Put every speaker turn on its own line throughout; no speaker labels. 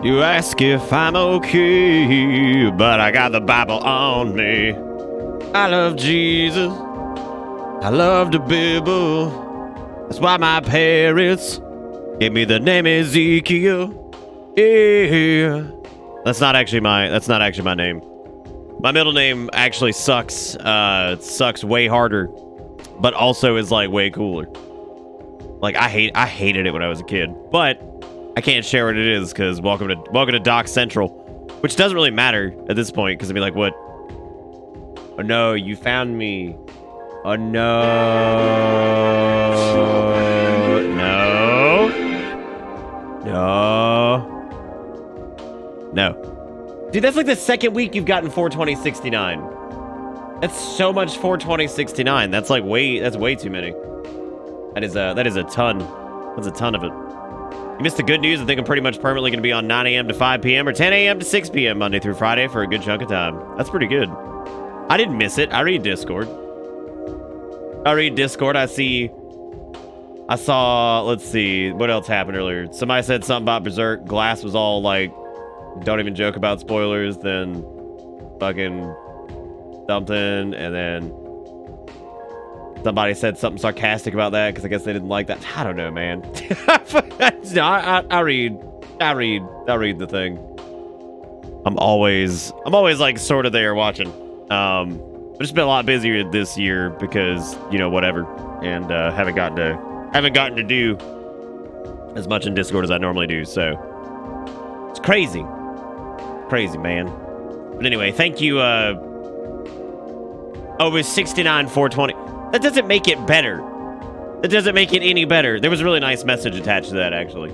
You ask if I'm okay, but I got the Bible on me. I love Jesus. I love the Bible. That's why my parents gave me the name Ezekiel. Yeah. That's not actually my name. My middle name actually sucks. It sucks way harder, but also is like way cooler. Like I hated it when I was a kid, but I can't share what it is because welcome to Doc Central, which doesn't really matter at this point because I'd be like, what? Oh no, you found me. Oh no, no. Dude, that's like the second week you've gotten 42069. That's so much 42069. That's way too many. That is a ton. That's a ton of it. You missed the good news. I think I'm pretty much permanently going to be on 9 a.m. to 5 p.m. or 10 a.m. to 6 p.m. Monday through Friday for a good chunk of time. That's pretty good. I didn't miss it. I read Discord. I saw, let's see, what else happened earlier? Somebody said something about Berserk. Glass was all like, don't even joke about spoilers, then fucking something, and then somebody said something sarcastic about that because I guess they didn't like that. I don't know, man. No, I read the thing. I'm always like sort of there watching. I've just been a lot busier this year because, you know, whatever, and haven't gotten to do as much in Discord as I normally do. So it's crazy, man. But anyway, thank you. Oh, it was 69 420. That doesn't make it better. That doesn't make it any better. There was a really nice message attached to that, actually.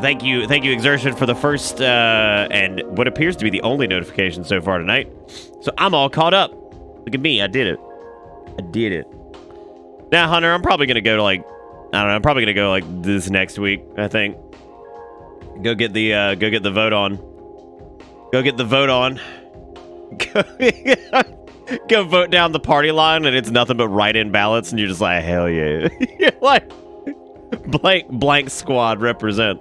Thank you, Exertion, for the first and what appears to be the only notification so far tonight. So I'm all caught up. Look at me, I did it. Now, Hunter, I'm probably gonna go to like, I don't know. I'm probably gonna go like this next week. I think. Go get the vote on. Go vote down the party line, and it's nothing but write-in ballots, and you're just like, hell yeah. You're like, blank squad represent.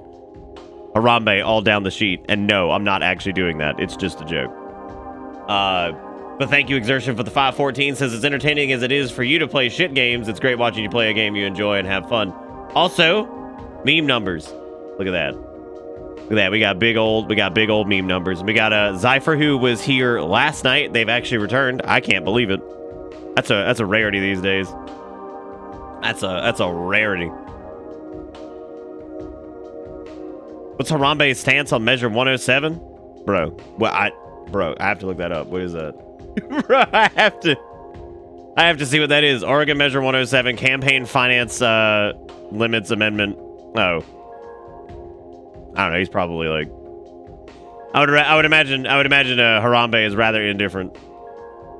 Harambe all down the sheet. And no, I'm not actually doing that. It's just a joke. But thank you, Exertion, for the 514. Says it's entertaining as it is for you to play shit games. It's great watching you play a game you enjoy and have fun. Also, meme numbers. Look at that. Look at that. We got big old meme numbers. We got Zypher, who was here last night. They've actually returned. I can't believe it. That's a rarity these days. That's a rarity. What's Harambe's stance on measure 107? Bro, I have to look that up. What is that? Bro, I have to see what that is. Oregon measure 107 campaign finance limits amendment. Oh. I don't know. He's probably like, I would imagine Harambe is rather indifferent.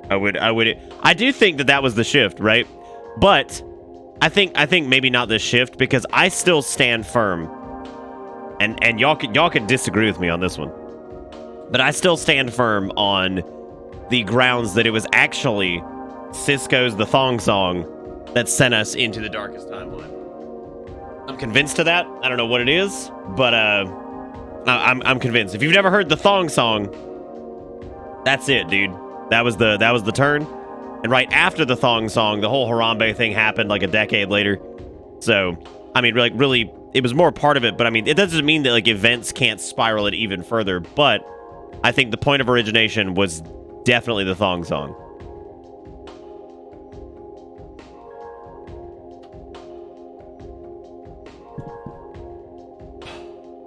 I do think that was the shift, right? But I think maybe not the shift, because I still stand firm. And y'all can disagree with me on this one, but I still stand firm on the grounds that it was actually Cisco's The Thong Song that sent us into the darkest timeline. I'm convinced of that. I don't know what it is, but I'm convinced. If you've never heard The Thong Song, that's it, dude. That was the turn. And right after The Thong Song, the whole Harambe thing happened like a decade later. So, I mean, really, it was more part of it, but I mean, it doesn't mean that like events can't spiral it even further, but I think the point of origination was definitely The Thong Song.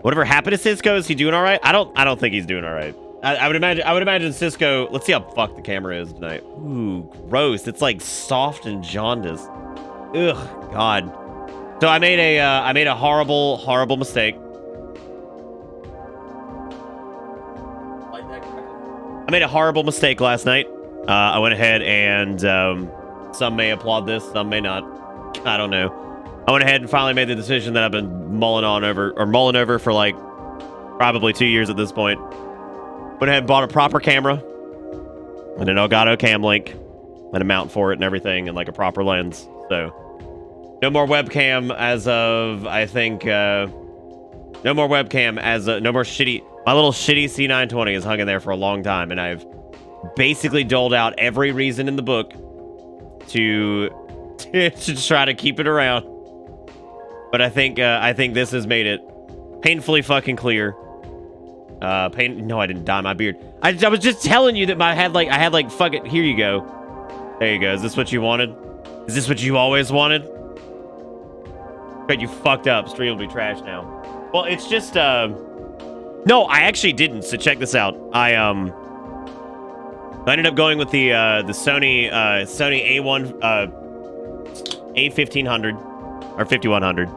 Whatever happened to Cisco? Is he doing all right? I don't think he's doing all right. I would imagine Cisco. Let's see how fucked the camera is tonight. Ooh, gross. It's like soft and jaundiced. Ugh, God. So I made a horrible mistake. I made a horrible mistake last night. I went ahead and some may applaud this, some may not. I don't know. I went ahead and finally made the decision that I've been mulling over for like probably 2 years at this point. Went ahead and bought a proper camera and an Elgato Cam Link and a mount for it and everything, and like a proper lens. So no more webcam as of, I think, No more webcam as no more shitty. My little shitty C920 has hung in there for a long time, and I've basically doled out every reason in the book to try to keep it around. But I think this has made it painfully fucking clear. No, I didn't dye my beard. I was just telling you that I had like fuck it. Here you go. There you go. Is this what you wanted? Is this what you always wanted? But you fucked up. Stream will be trash now. Well, it's just no, I actually didn't. So check this out. I ended up going with the Sony A1 A1500 or 5100.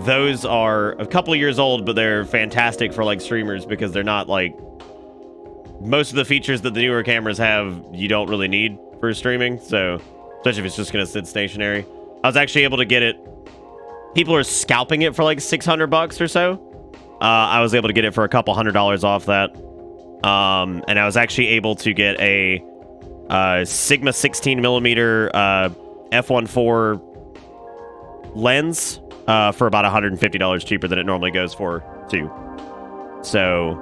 Those are a couple of years old, but they're fantastic for like streamers because they're not like most of the features that the newer cameras have. You don't really need for streaming, so especially if it's just gonna sit stationary. I was actually able to get it. People are scalping it for like $600 or so. I was able to get it for a couple $100 off that. And I was actually able to get a Sigma 16mm f1.4 lens for about $150 cheaper than it normally goes for too. So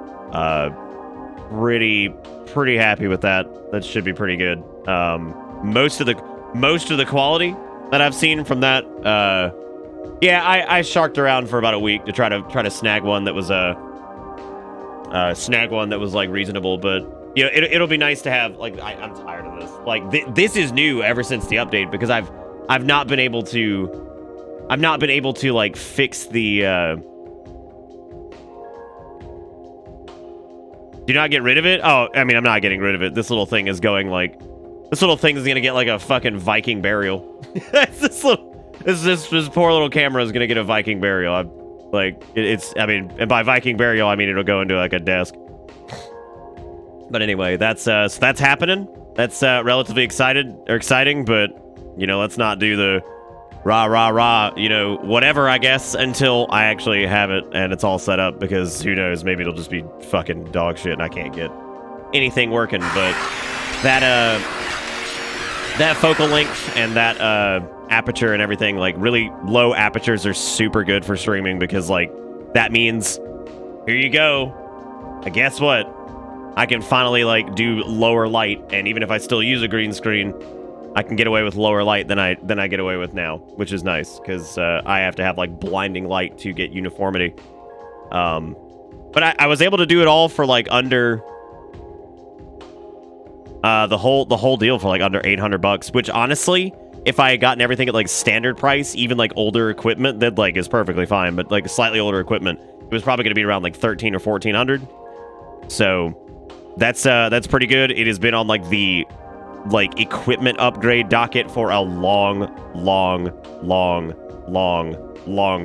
pretty happy with that. That should be pretty good. Most of the quality that I've seen from that, yeah, I sharked around for about a week to try to snag one that was like reasonable, but you know, it'll be nice to have. Like, I'm tired of this. Like this is new ever since the update because I've not been able to like fix the do not get rid of it. Oh, I mean, I'm not getting rid of it. This little thing is going like this little thing is gonna get like a fucking Viking burial. This poor little camera is gonna get a Viking burial. I mean, and by Viking burial, I mean it'll go into like a desk. But anyway, so that's happening. That's relatively exciting, but you know, let's not do the rah, you know, whatever, I guess, until I actually have it and it's all set up, because who knows, maybe it'll just be fucking dog shit and I can't get anything working. But that focal length and that aperture and everything, like really low apertures are super good for streaming, because like that means here you go, and guess what, I can finally like do lower light, and even if I still use a green screen, I can get away with lower light than I get away with now, which is nice, because I have to have like blinding light to get uniformity. But I was able to do it all for like under the whole deal for like under $800, which honestly, if I had gotten everything at like standard price, even like older equipment, that like is perfectly fine. But like slightly older equipment, it was probably going to be around like $1,300 or $1,400. So that's pretty good. It has been on like the equipment upgrade docket for a long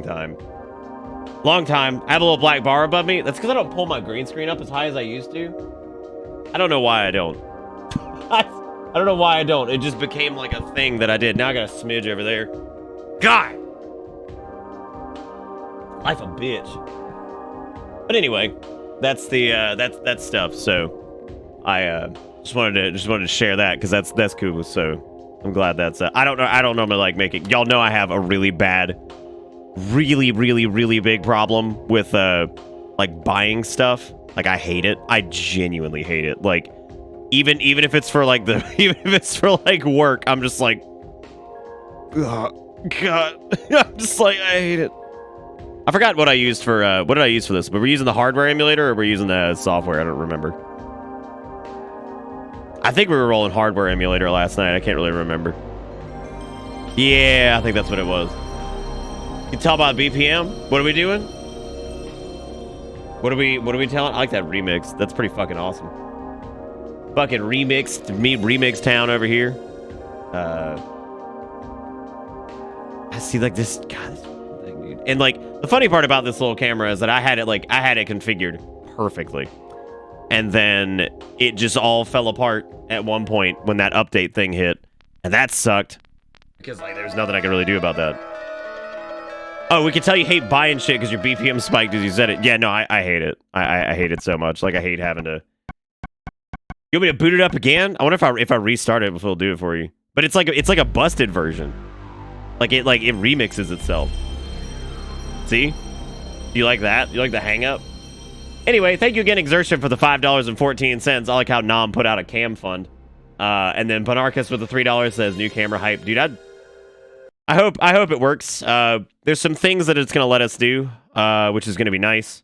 time. I have a little black bar above me. That's because I don't pull my green screen up as high as I used to. I don't know why I don't. I don't know why I don't. It just became like a thing that I did. Now I got a smidge over there. God! Life a bitch. But anyway, that's the that's stuff. So I just wanted to share that, because that's cool. So I'm glad that's I don't normally like making, y'all know I have a really bad, really big problem with like buying stuff. Like I hate it. I genuinely hate it. Like even if it's for like even if it's for like work, I'm just like, oh, God. I'm just like, I hate it. I forgot what I used for what did I use for this? But we're using the hardware emulator, or we're using the software? I don't remember. I think we were rolling hardware emulator last night. I can't really remember. Yeah, I think that's what it was. You can tell about BPM. What are we doing? What are we telling? I like that remix. That's pretty fucking awesome. Fucking remix town over here. I see like this. God, this thing, dude. And like the funny part about this little camera is that I had it configured perfectly. And then it just all fell apart at one point when that update thing hit. And that sucked. Because, like, there's nothing I can really do about that. Oh, we can tell you hate buying shit because your BPM spiked as you said it. Yeah, no, I hate it. I hate it so much. Like, I hate having to... You want me to boot it up again? I wonder if I restart it, if it'll do it for you. But it's like a busted version. Like, it remixes itself. See? You like that? You like the hang up? Anyway, thank you again, Exertion, for the $5.14. I like how Nom put out a cam fund. And then Bonarchus with the $3 says new camera hype. Dude, I hope it works. There's some things that it's gonna let us do, which is gonna be nice.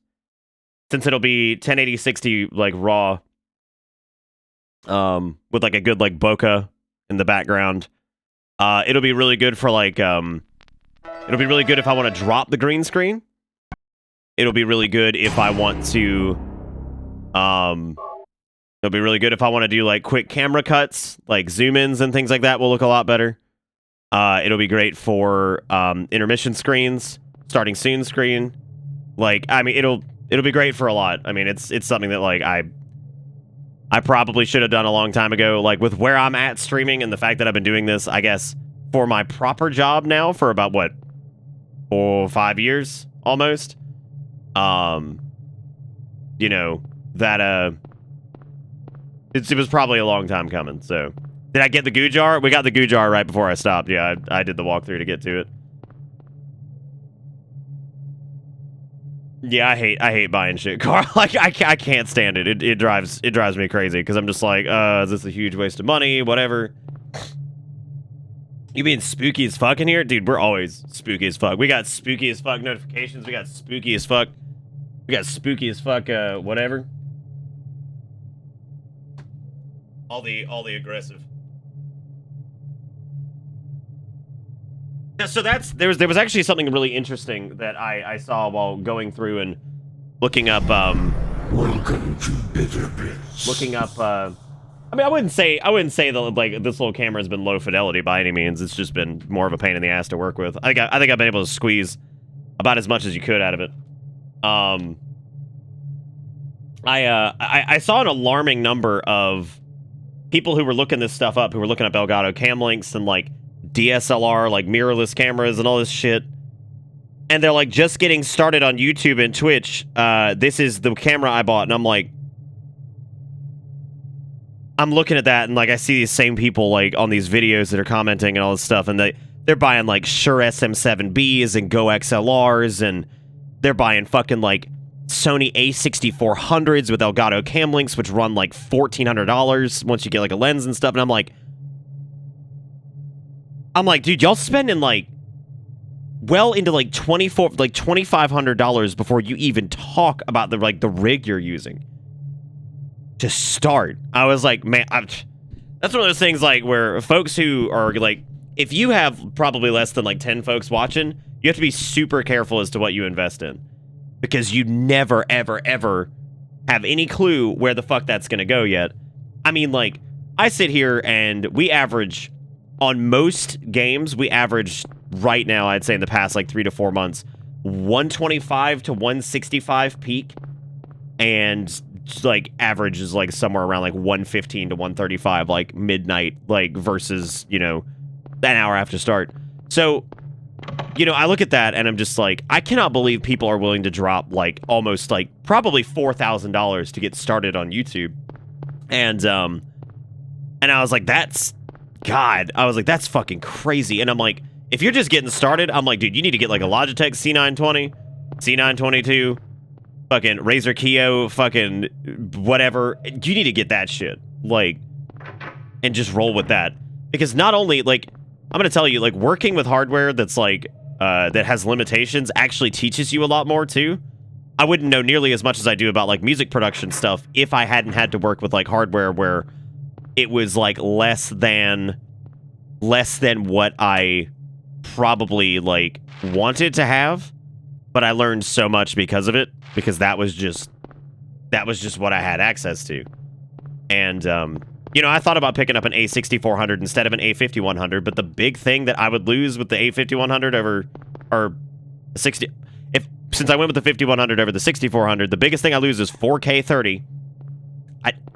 Since it'll be 1080 60 like raw. With like a good like bokeh in the background. It'll be really good for like it'll be really good if I want to drop the green screen. It'll be really good if I want to it'll be really good if I want to do like quick camera cuts, like zoom ins and things like that will look a lot better. It'll be great for intermission screens, starting soon screen. Like, I mean, it'll be great for a lot. I mean, it's something that like I probably should have done a long time ago. Like with where I'm at streaming and the fact that I've been doing this, I guess, for my proper job now for about what 4 or 5 years almost. You know, that it was probably a long time coming. So did I get the goo jar? We got the goo jar right before I stopped. Yeah, I did the walkthrough to get to it. Yeah, I hate buying shit, Carl. Like I can't stand it. It drives me crazy because I'm just like, is this a huge waste of money? Whatever. You being spooky as fuck in here? Dude, we're always spooky as fuck. We got spooky as fuck notifications. We got spooky as fuck. We got spooky as fuck, whatever. All the aggressive. Yeah, so there was actually something really interesting that I saw while going through and looking up,
Welcome to Bitter Bits.
Looking up, I mean, I wouldn't say that like this little camera has been low fidelity by any means. It's just been more of a pain in the ass to work with. I think I've been able to squeeze about as much as you could out of it. I saw an alarming number of people who were looking this stuff up, who were looking up Elgato cam links and like DSLR, like mirrorless cameras and all this shit. And they're like just getting started on YouTube and Twitch. This is the camera I bought, and I'm like, I'm looking at that and like I see these same people like on these videos that are commenting and all this stuff, and they're buying like Shure SM7Bs and Go XLRs, and they're buying fucking like Sony A6400s with Elgato cam links, which run like $1,400 once you get like a lens and stuff. And I'm like, dude, y'all spending like well into like $2,500 before you even talk about the rig you're using to start. I was like, man, that's one of those things like where folks who are like, if you have probably less than like 10 folks watching, you have to be super careful as to what you invest in, because you never, ever, ever have any clue where the fuck that's gonna go yet. I mean, like, I sit here and we average, on most games, we average right now, I'd say in the past like 3 to 4 months, 125 to 165 peak, and like average is like somewhere around like 115 to 135 like midnight, like versus, you know, an hour after start. So, you know, I look at that and I'm just like, I cannot believe people are willing to drop like almost like probably $4,000 to get started on YouTube. And I was like, that's fucking crazy. And I'm like, if you're just getting started, I'm like, dude, you need to get like a Logitech C920, C922, fucking Razer Kiyo, fucking whatever. You need to get that shit, like, and just roll with that. Because not only, like, I'm gonna tell you, like, working with hardware that's like that has limitations actually teaches you a lot more too. I wouldn't know nearly as much as I do about like music production stuff if I hadn't had to work with like hardware where it was like less than what I probably like wanted to have, but I learned so much because of it, because that was just what I had access to. And you know, I thought about picking up an A6400 instead of an A5100, but the big thing that I would lose with the A5100 over, or 60, since I went with the 5100 over the 6400, the biggest thing I lose is 4K 30.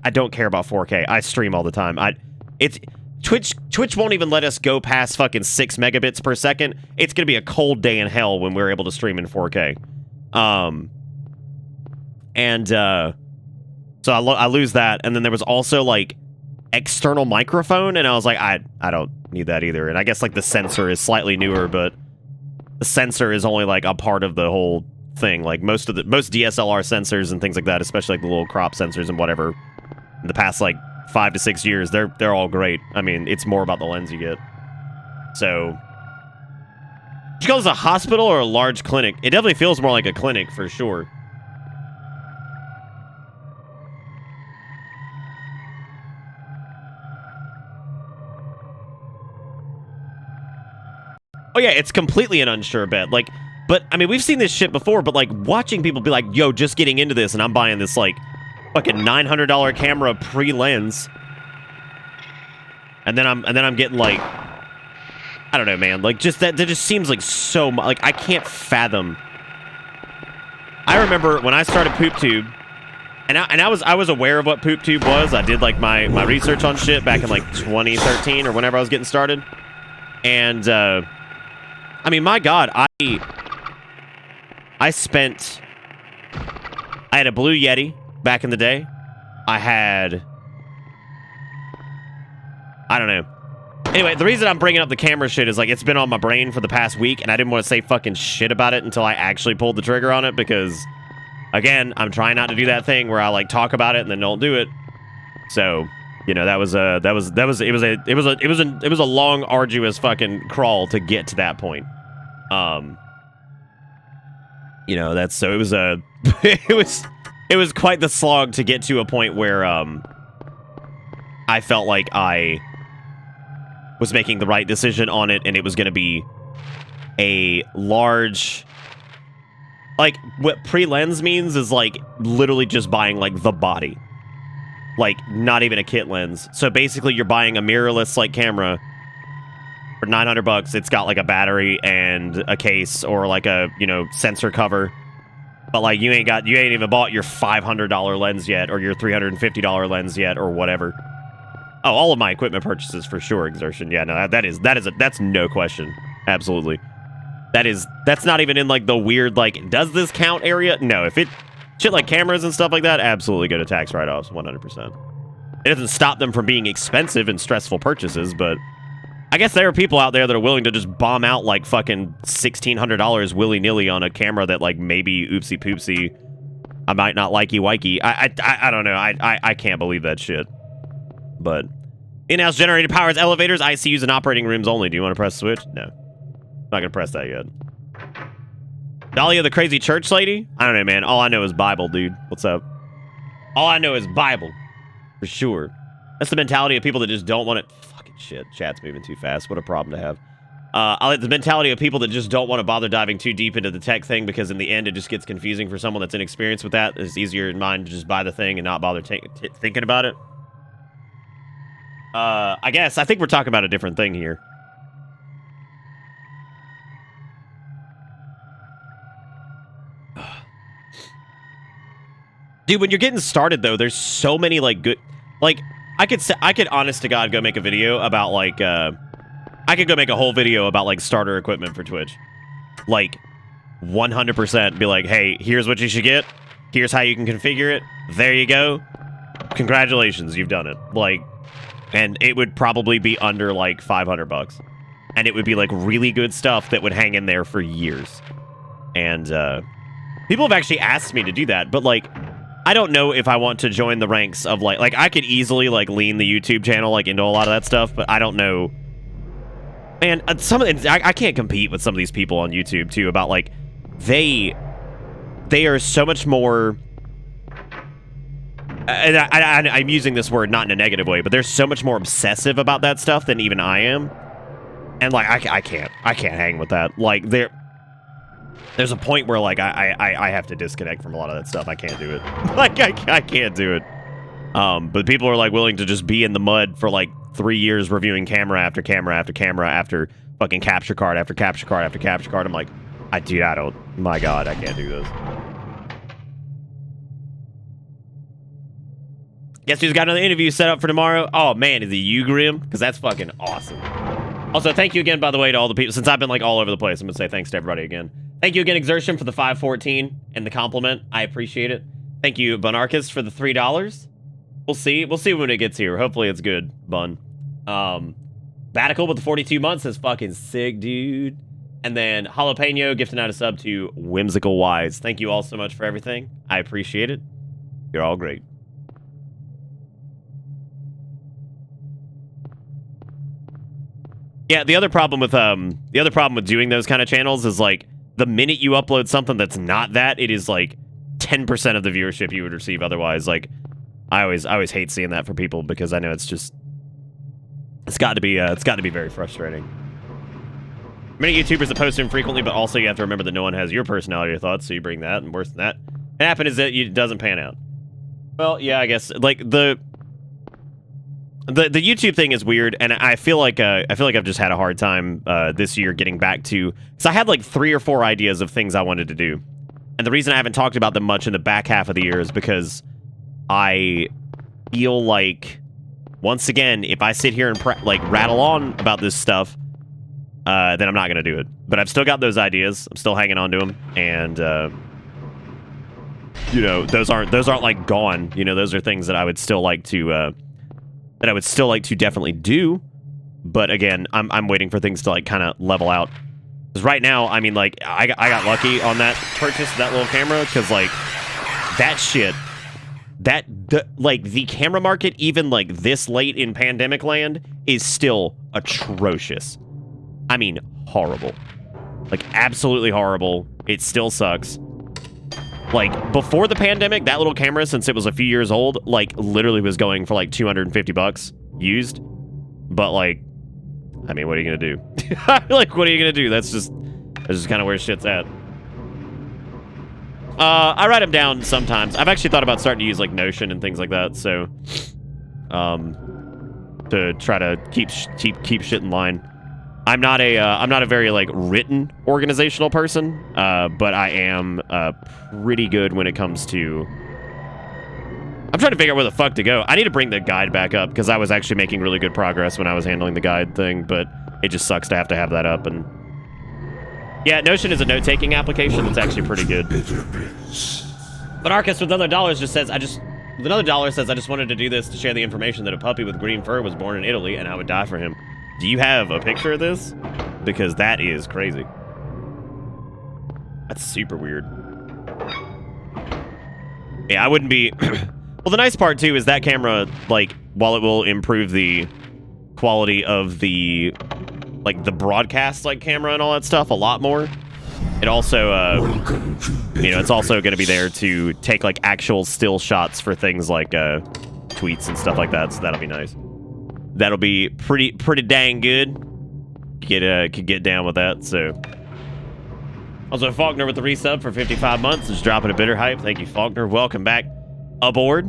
I don't care about 4K. I stream all the time. Twitch won't even let us go past fucking 6 megabits per second. It's gonna be a cold day in hell when we're able to stream in 4K. So I lose that, and then there was also like external microphone, and I was like, I don't need that either. And I guess like the sensor is slightly newer, but the sensor is only like a part of the whole thing. Like most DSLR sensors and things like that, especially like the little crop sensors and whatever, in the past like 5 to 6 years, they're all great. I mean, it's more about the lens you get. So, would you call this a hospital or a large clinic? It definitely feels more like a clinic for sure. Oh yeah, it's completely an unsure bet. Like, but I mean, we've seen this shit before. But like, watching people be like, "Yo, just getting into this," and I'm buying this like fucking $900 camera pre-lens, and then I'm getting like, I don't know, man. Like, just that just seems like so much. Like, I can't fathom. I remember when I started PoopTube, and I was aware of what PoopTube was. I did like my research on shit back in like 2013 or whenever I was getting started, and I mean, my God, I had a Blue Yeti back in the day. I don't know. Anyway, the reason I'm bringing up the camera shit is like it's been on my brain for the past week, and I didn't want to say fucking shit about it until I actually pulled the trigger on it because, again, I'm trying not to do that thing where I like talk about it and then don't do it. So, you know, it was a long, arduous fucking crawl to get to that point. You know, that's so it was a it was quite the slog to get to a point where I felt like I was making the right decision on it, and it was going to be a large, like, what pre-lens means is like literally just buying like the body, like not even a kit lens. So basically you're buying a mirrorless like camera for $900. It's got like a battery and a case or like a, you know, sensor cover, but like you ain't even bought your $500 lens yet or your $350 lens yet or whatever. Oh, all of my equipment purchases for sure, Exertion. Yeah, no, that's no question. Absolutely. That's not even in like the weird, like, does this count area? No, if it, shit like cameras and stuff like that, absolutely go to tax write-offs, 100%. It doesn't stop them from being expensive and stressful purchases, but I guess there are people out there that are willing to just bomb out like fucking $1,600 willy-nilly on a camera that like maybe oopsie-poopsie, I might not likey-wikey. I don't know. I can't believe that shit. But in-house generated powers elevators, ICUs, and operating rooms only. Do you want to press the switch? No. Not going to press that yet. Dahlia the crazy church lady? I don't know, man. All I know is Bible, dude. What's up? All I know is Bible. For sure. That's the mentality of people that just don't want it. Fucking shit. Chat's moving too fast. What a problem to have. I like the mentality of people that just don't want to bother diving too deep into the tech thing because in the end it just gets confusing for someone that's inexperienced with that. It's easier in mind to just buy the thing and not bother thinking about it. I guess. I think we're talking about a different thing here. Dude, when you're getting started, though, there's so many, like, good... Like, I could honest to God go make a video about, like, I could go make a whole video about, like, starter equipment for Twitch. Like, 100% be like, hey, here's what you should get. Here's how you can configure it. There you go. Congratulations, you've done it. Like... And it would probably be under, like, $500. And it would be, like, really good stuff that would hang in there for years. And, people have actually asked me to do that. But, like, I don't know if I want to join the ranks of, like, I could easily, like, lean the YouTube channel, like, into a lot of that stuff. But I don't know. Man, I can't compete with some of these people on YouTube, too, about, like, they are so much more... And I'm using this word not in a negative way, but they're so much more obsessive about that stuff than even I am. And, like, I can't hang with that. Like, there's a point where, like, I have to disconnect from a lot of that stuff. I can't do it. Like, I can't do it. But people are, like, willing to just be in the mud for, like, 3 years reviewing camera after camera after camera after fucking capture card after capture card after capture card. I'm like, dude, my God, I can't do this. Guess who's got another interview set up for tomorrow? Oh, man, is it you, Grim? Because that's fucking awesome. Also, thank you again, by the way, to all the people. Since I've been, like, all over the place, I'm going to say thanks to everybody again. Thank you again, Exertion, for the 514 and the compliment. I appreciate it. Thank you, Bunarchus, for the $3. We'll see. We'll see when it gets here. Hopefully it's good, Bun. Batical with the 42 months is fucking sick, dude. And then Jalapeno gifting out a sub to Whimsical Wise. Thank you all so much for everything. I appreciate it. You're all great. Yeah, the other problem with doing those kind of channels is like the minute you upload something that's not that, it is like 10% of the viewership you would receive otherwise. Like I always hate seeing that for people because I know it's got to be very frustrating. Many YouTubers that post infrequently, but also you have to remember that no one has your personality or thoughts, so you bring that, and worse than that, what happens is that it doesn't pan out. Well, yeah, I guess like the YouTube thing is weird, and I feel like I've just had a hard time this year getting back to, because I had like 3 or 4 ideas of things I wanted to do, and the reason I haven't talked about them much in the back half of the year is because I feel like once again, if I sit here and rattle on about this stuff, then I'm not gonna do it. But I've still got those ideas. I'm still hanging on to them, and you know, those aren't like gone. You know, those are things that I would still like to definitely do. But again, I'm waiting for things to like kind of level out. Because right now, I mean, like I got lucky on that purchase of that little camera because like that shit. Like the camera market, even like this late in pandemic land, is still atrocious. I mean, horrible. Like, absolutely horrible. It still sucks. Like, before the pandemic, that little camera, since it was a few years old, like, literally was going for, like, 250 bucks used. But, like, I mean, what are you gonna do? Like, what are you gonna do? That's just kind of where shit's at. I write them down sometimes. I've actually thought about starting to use, like, Notion and things like that, so... to try to keep shit in line. I'm not a very like written organizational person, but I am pretty good when it comes to. I'm trying to figure out where the fuck to go. I need to bring the guide back up because I was actually making really good progress when I was handling the guide thing, but it just sucks to have that up. And yeah, Notion is a note-taking application that's actually pretty good. But Arcus with another dollar just says, I just wanted to do this to share the information that a puppy with green fur was born in Italy and I would die for him. Do you have a picture of this? Because that is crazy. That's super weird. Yeah, I wouldn't be... Well, the nice part, too, is that camera, like, while it will improve the quality of the, like, the broadcast, like, camera and all that stuff a lot more, it also, you know, it's also going to be there to take, like, actual still shots for things like tweets and stuff like that, so that'll be nice. That'll be pretty dang good. Could get down with that, so. Also, Faulkner with the resub for 55 months is dropping a bitter hype. Thank you, Faulkner. Welcome back aboard.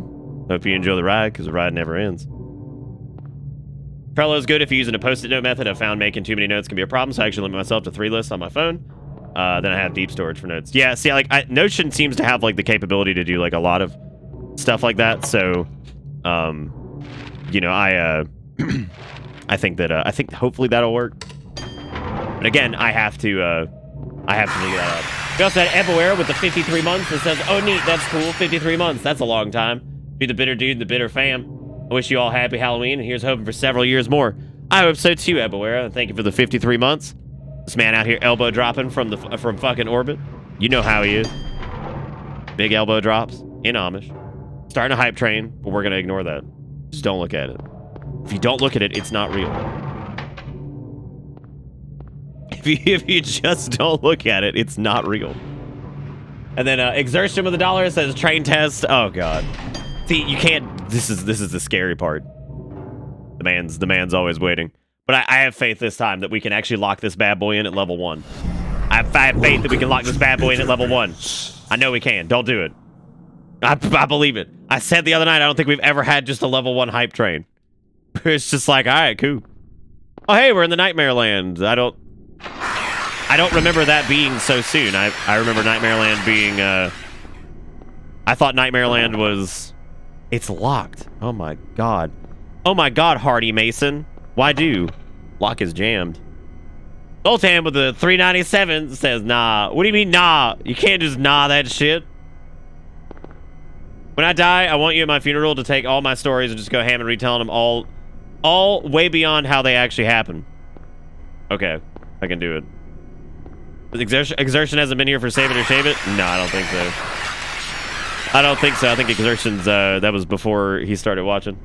Hope you enjoy the ride, because the ride never ends. Trello's good if you're using a post-it note method. I've found making too many notes can be a problem, so I actually limit myself to 3 lists on my phone. Then I have deep storage for notes. Yeah, see, like, Notion seems to have, like, the capability to do, like, a lot of stuff like that, so, you know, I think hopefully that'll work. But again, I have to figure that out. We also had Ebaware with the 53 months that says, oh neat, that's cool, 53 months, that's a long time. Be the bitter dude and the bitter fam. I wish you all happy Halloween, and here's hoping for several years more. I hope so too, Ebaware. Thank you for the 53 months. This man out here elbow dropping from fucking orbit. You know how he is. Big elbow drops in Amish. Starting a hype train, but we're gonna ignore that. Just don't look at it. If you don't look at it, it's not real. If you just don't look at it, it's not real. And then Exertion with $1 says train test. Oh god. See, you can't. This is the scary part. The man's always waiting. But I have faith this time that we can actually lock this bad boy in at level 1. I have faith that we can lock this bad boy in at level 1. I know we can. Don't do it. I believe it. I said the other night I don't think we've ever had just a level 1 hype train. It's just like, all right, cool. Oh, hey, we're in the Nightmare Land. I don't remember that being so soon. I remember Nightmare Land being, I thought Nightmare Land was... It's locked. Oh, my God. Oh, my God, Hardy Mason. Why do? Lock is jammed. Sultan with the 397 says, nah. What do you mean, nah? You can't just nah that shit. When I die, I want you at my funeral to take all my stories and just go ham and retelling them all way beyond how they actually happen. Okay, I can do it. Exertion hasn't been here for Save It or Shave It? No, I don't think so. I don't think so. I think Exertion's, that was before he started watching.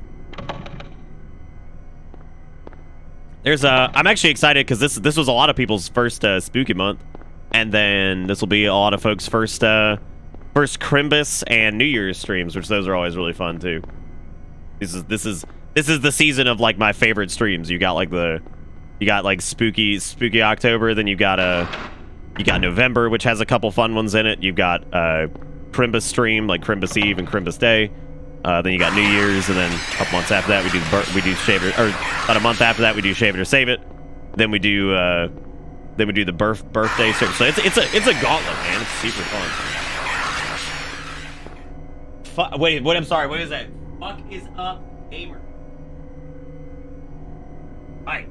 I'm actually excited because this was a lot of people's first spooky month. And then this will be a lot of folks' first Crimbus and New Year's streams, which those are always really fun too. This is the season of like my favorite streams. You got like spooky October, then you got November, which has a couple fun ones in it. You've got Crimbus stream, like Crimbus Eve and Crimbus Day. Then you got New Year's, and then a couple months after that we do Shave It, or about a month after that we do Shave It or Save It. Then we do the birthday stream. So it's a gauntlet, man. It's super fun. Wait, what? I'm sorry. What is that? Fuck is up, gamer? Hi.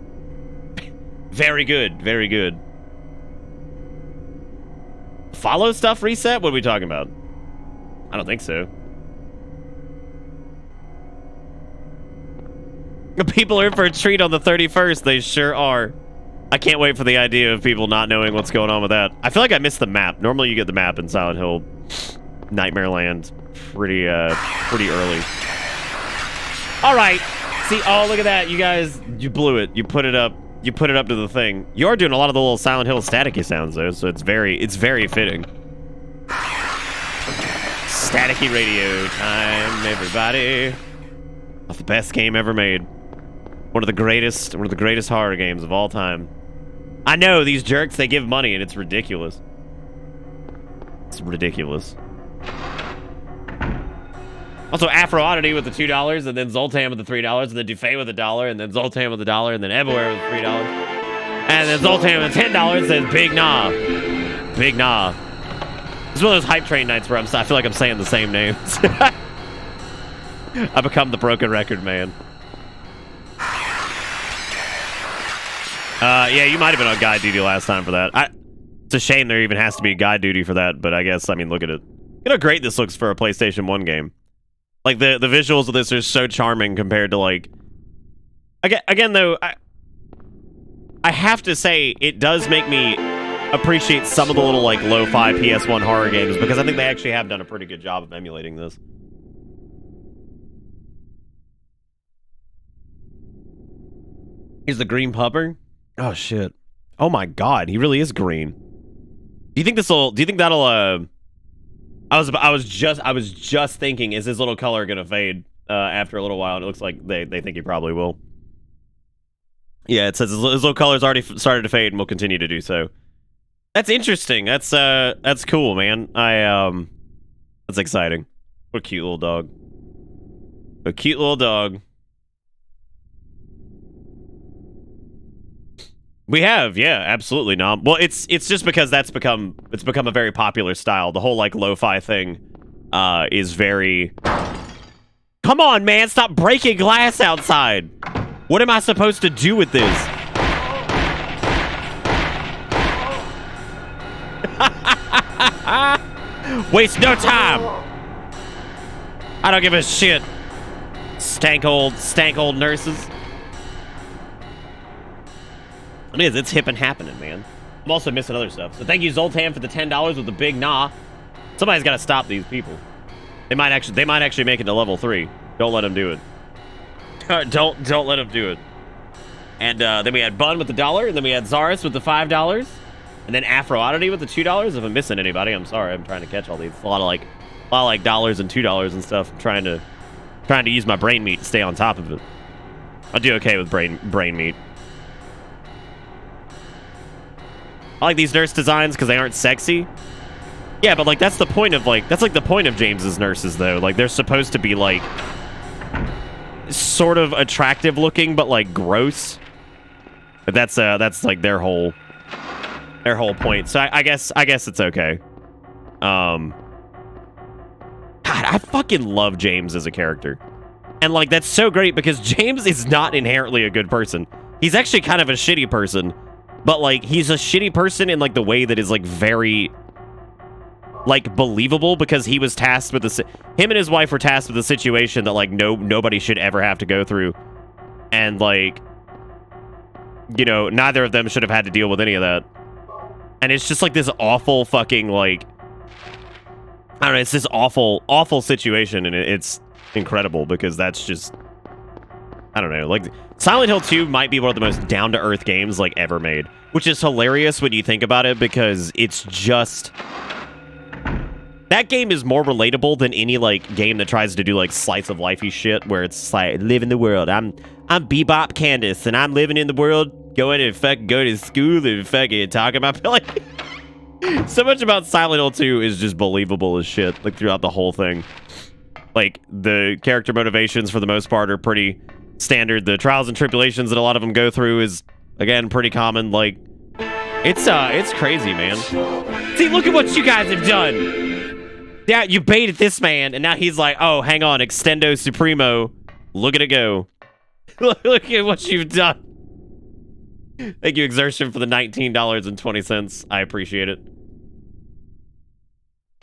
Very good. Very good. Follow stuff reset? What are we talking about? I don't think so. People are in for a treat on the 31st. They sure are. I can't wait for the idea of people not knowing what's going on with that. I feel like I missed the map. Normally you get the map in Silent Hill Nightmare Land pretty early. All right. See, oh, look at that. You guys, you blew it. You put it up to the thing. You are doing a lot of the little Silent Hill staticky sounds though, so it's very fitting. Staticky radio time, everybody. That's the best game ever made. One of the greatest horror games of all time. I know, these jerks, they give money and it's ridiculous. It's ridiculous. Also, Afro Oddity with the $2, and then Zoltan with the $3, and then Dufay with $1, and then Zoltan with $1, and then Everywhere with $3. And then Zoltan with $10 says Big Nah. Big Nah. It's one of those hype train nights where I feel like I'm saying the same names. I become the broken record man. Yeah, you might have been on guide duty last time for that. It's a shame there even has to be guide duty for that, but I guess, I mean, look at it. Look how great this looks for a PlayStation 1 game. Like, the visuals of this are so charming compared to, like... Again, though, I have to say, it does make me appreciate some of the little, like, lo-fi PS1 horror games, because I think they actually have done a pretty good job of emulating this. Here's the green pupper. Oh shit. Oh my god, he really is green. Do you think that'll I was just thinking, is his little color gonna fade after a little while, and it looks like they think he probably will. Yeah, it says his little color's already started to fade and will continue to do so. That's interesting. That's cool, man. That's exciting. What a cute little dog. A cute little dog. We have, yeah, absolutely, Nom. Well, it's just because it's become a very popular style. The whole like lo-fi thing is very. Come on, man! Stop breaking glass outside. What am I supposed to do with this? Waste no time. I don't give a shit. Stank old nurses. It is. It's hip and happening, man. I'm also missing other stuff. So thank you, Zoltan, for the $10 with the big nah. Somebody's got to stop these people. They might actually make it to level 3. Don't let them do it. don't let them do it. And then we had Bun with the $1, and then we had Zaris with the $5, and then Afro Oddity with the $2. If I'm missing anybody, I'm sorry. I'm trying to catch all these. A lot of like dollars and $2 and stuff. I'm trying to use my brain meat to stay on top of it. I do okay with brain meat. I like these nurse designs because they aren't sexy. Yeah, but like that's the point of like the point of James's nurses though. Like they're supposed to be like sort of attractive looking, but like gross. But that's like their whole point. So I guess it's okay. God, I fucking love James as a character, and like that's so great because James is not inherently a good person. He's actually kind of a shitty person. But, like, he's a shitty person in, like, the way that is, like, very, like, believable because he was tasked with the... Him and his wife were tasked with a situation that, like, nobody should ever have to go through. And, like, you know, neither of them should have had to deal with any of that. And it's just like this awful fucking like, I don't know, it's this awful situation, and it's incredible because that's just, I don't know, like Silent Hill 2 might be one of the most down-to-earth games like ever made, which is hilarious when you think about it because it's just, that game is more relatable than any like game that tries to do like slice of lifey shit where it's like live in the world. I'm Bebop Candace and I'm living in the world, going to fucking go to school and fucking talking about like so much about Silent Hill 2 is just believable as shit like throughout the whole thing. Like the character motivations for the most part are pretty standard. The trials and tribulations that a lot of them go through is again pretty common. Like it's crazy, man. See, look at what you guys have done. Yeah, you baited this man, and now he's like, oh, hang on, Extendo Supremo. Look at it go. Look at what you've done. Thank you, Exertion, for the $19.20. I appreciate it.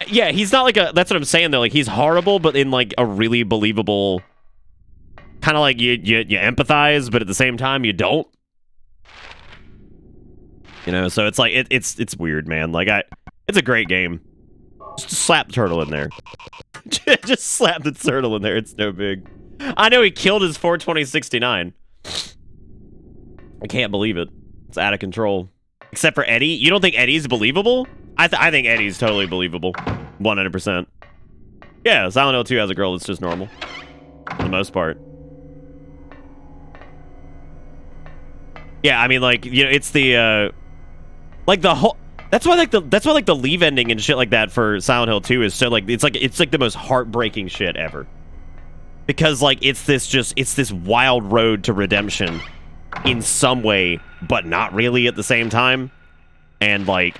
Yeah, he's not like a, that's what I'm saying, though. Like, he's horrible, but in, like, a really believable, kind of like you empathize, but at the same time, you don't. You know, so it's like, it's weird, man. Like, it's a great game. Just slap the turtle in there. Just slap the turtle in there. It's no big. I know he killed his 42069. I can't believe it. It's out of control. Except for Eddie. You don't think Eddie's believable? I think Eddie's totally believable. 100%. Yeah, Silent Hill 2 has a girl that's just normal. For the most part. Yeah, I mean, like, you know, it's the, like, the whole... That's why the leave ending and shit like that for Silent Hill 2 is so like it's like the most heartbreaking shit ever. Because like it's this wild road to redemption in some way, but not really at the same time. And like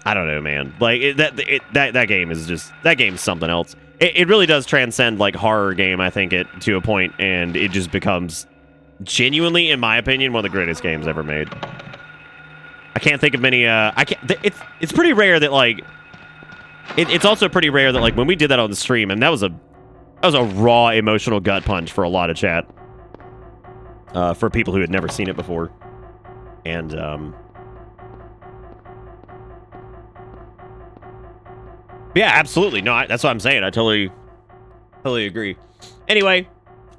I don't know, man. Like that game is just, that game's something else. It really does transcend like horror game, I think, it to a point, and it just becomes genuinely, in my opinion, one of the greatest games ever made. I can't think of many, I can't, it's pretty rare that, like, it's also pretty rare that, like, when we did that on the stream, and that was a raw emotional gut punch for a lot of chat, for people who had never seen it before, and, yeah, absolutely, no, that's what I'm saying, I totally agree. Anyway,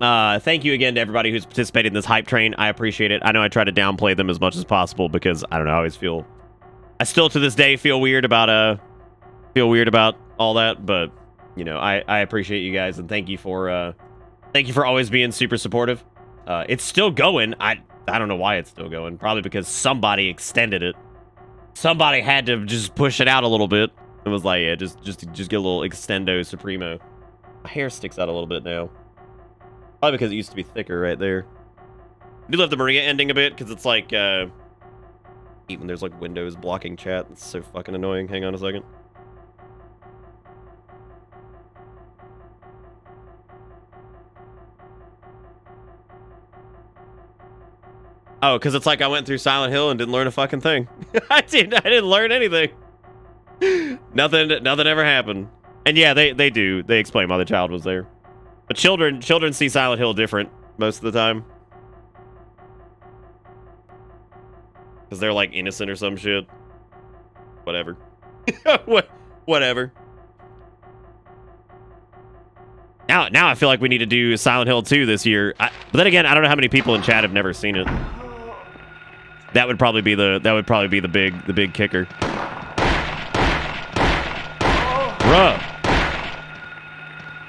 thank you again to everybody who's participated in this hype train. I appreciate it. I know I try to downplay them as much as possible because I don't know, I still to this day feel weird about all that, but you know, I appreciate you guys and thank you for always being super supportive. It's still going. I don't know why it's still going. Probably because somebody extended it. Somebody had to just push it out a little bit. It was like, yeah, just get a little Extendo Supremo. My hair sticks out a little bit now. Probably because it used to be thicker right there. I do love the Maria ending a bit, because it's like, even there's like windows blocking chat. It's so fucking annoying. Hang on a second. Oh, because it's like I went through Silent Hill and didn't learn a fucking thing. I didn't learn anything. Nothing ever happened. And yeah, they do. They explain why the child was there. But children see Silent Hill different most of the time. Because they're like innocent or some shit. Whatever. Whatever. Now I feel like we need to do Silent Hill 2 this year. But then again, I don't know how many people in chat have never seen it. That would probably be the big kicker.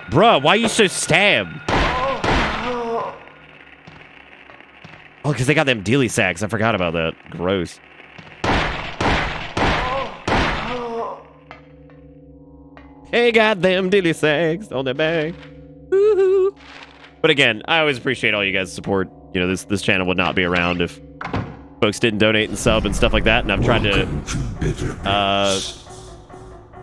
Bruh, why are you so stabbed? Oh, because they got them dilly sacks. I forgot about that. Gross. They got them dilly sacks on their back. Woohoo. But again, I always appreciate all you guys' support. You know, this channel would not be around if folks didn't donate and sub and stuff like that. And I've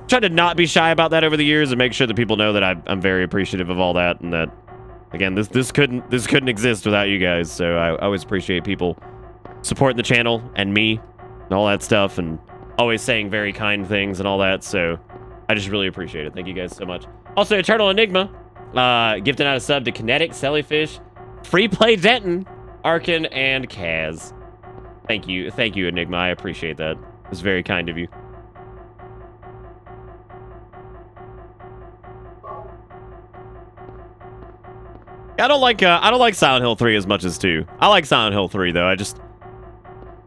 tried to not be shy about that over the years and make sure that people know that I'm very appreciative of all that, and that again, this couldn't exist without you guys. So I always appreciate people supporting the channel and me and all that stuff, and always saying very kind things and all that. So I just really appreciate it. Thank you guys so much. Also, Eternal Enigma, gifting out a sub to Kinetic, Sellyfish, Free Play Denton, Arkin, and Kaz. Thank you, Enigma. I appreciate that. It's very kind of you. I don't like Silent Hill 3 as much as 2. I like Silent Hill 3 though. I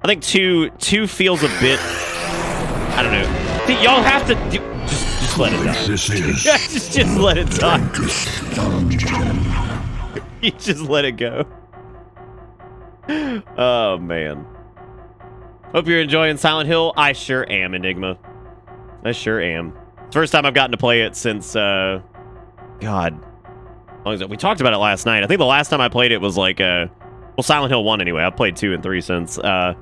think 2 feels a bit, I don't know. See, y'all have to just let it die. just let it die. You just let it go. Oh man. Hope you're enjoying Silent Hill. I sure am, Enigma. I sure am. First time I've gotten to play it since God. We talked about it last night. I think the last time I played it was like well, Silent Hill 1 anyway. I've played 2 and 3 since. I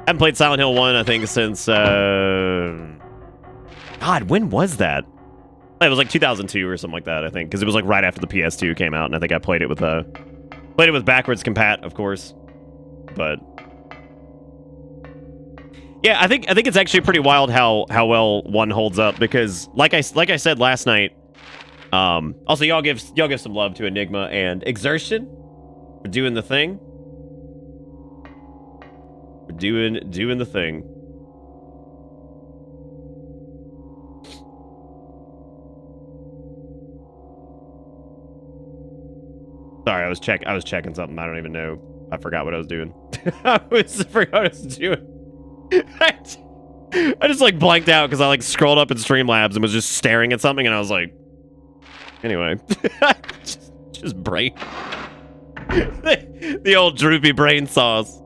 haven't played Silent Hill 1 I think since God, when was that? It was like 2002 or something like that, I think, because it was like right after the PS2 came out, and I think I played it with backwards compat, of course. But yeah, I think it's actually pretty wild how well 1 holds up, because like I said last night. Also, y'all give some love to Enigma and Exertion for doing the thing. We're doing the thing. Sorry, I was checking something. I don't even know. I forgot what I was doing. I forgot what I was doing. I just like blanked out because I like scrolled up in Streamlabs and was just staring at something, and I was like, anyway, just brain. The old droopy brain sauce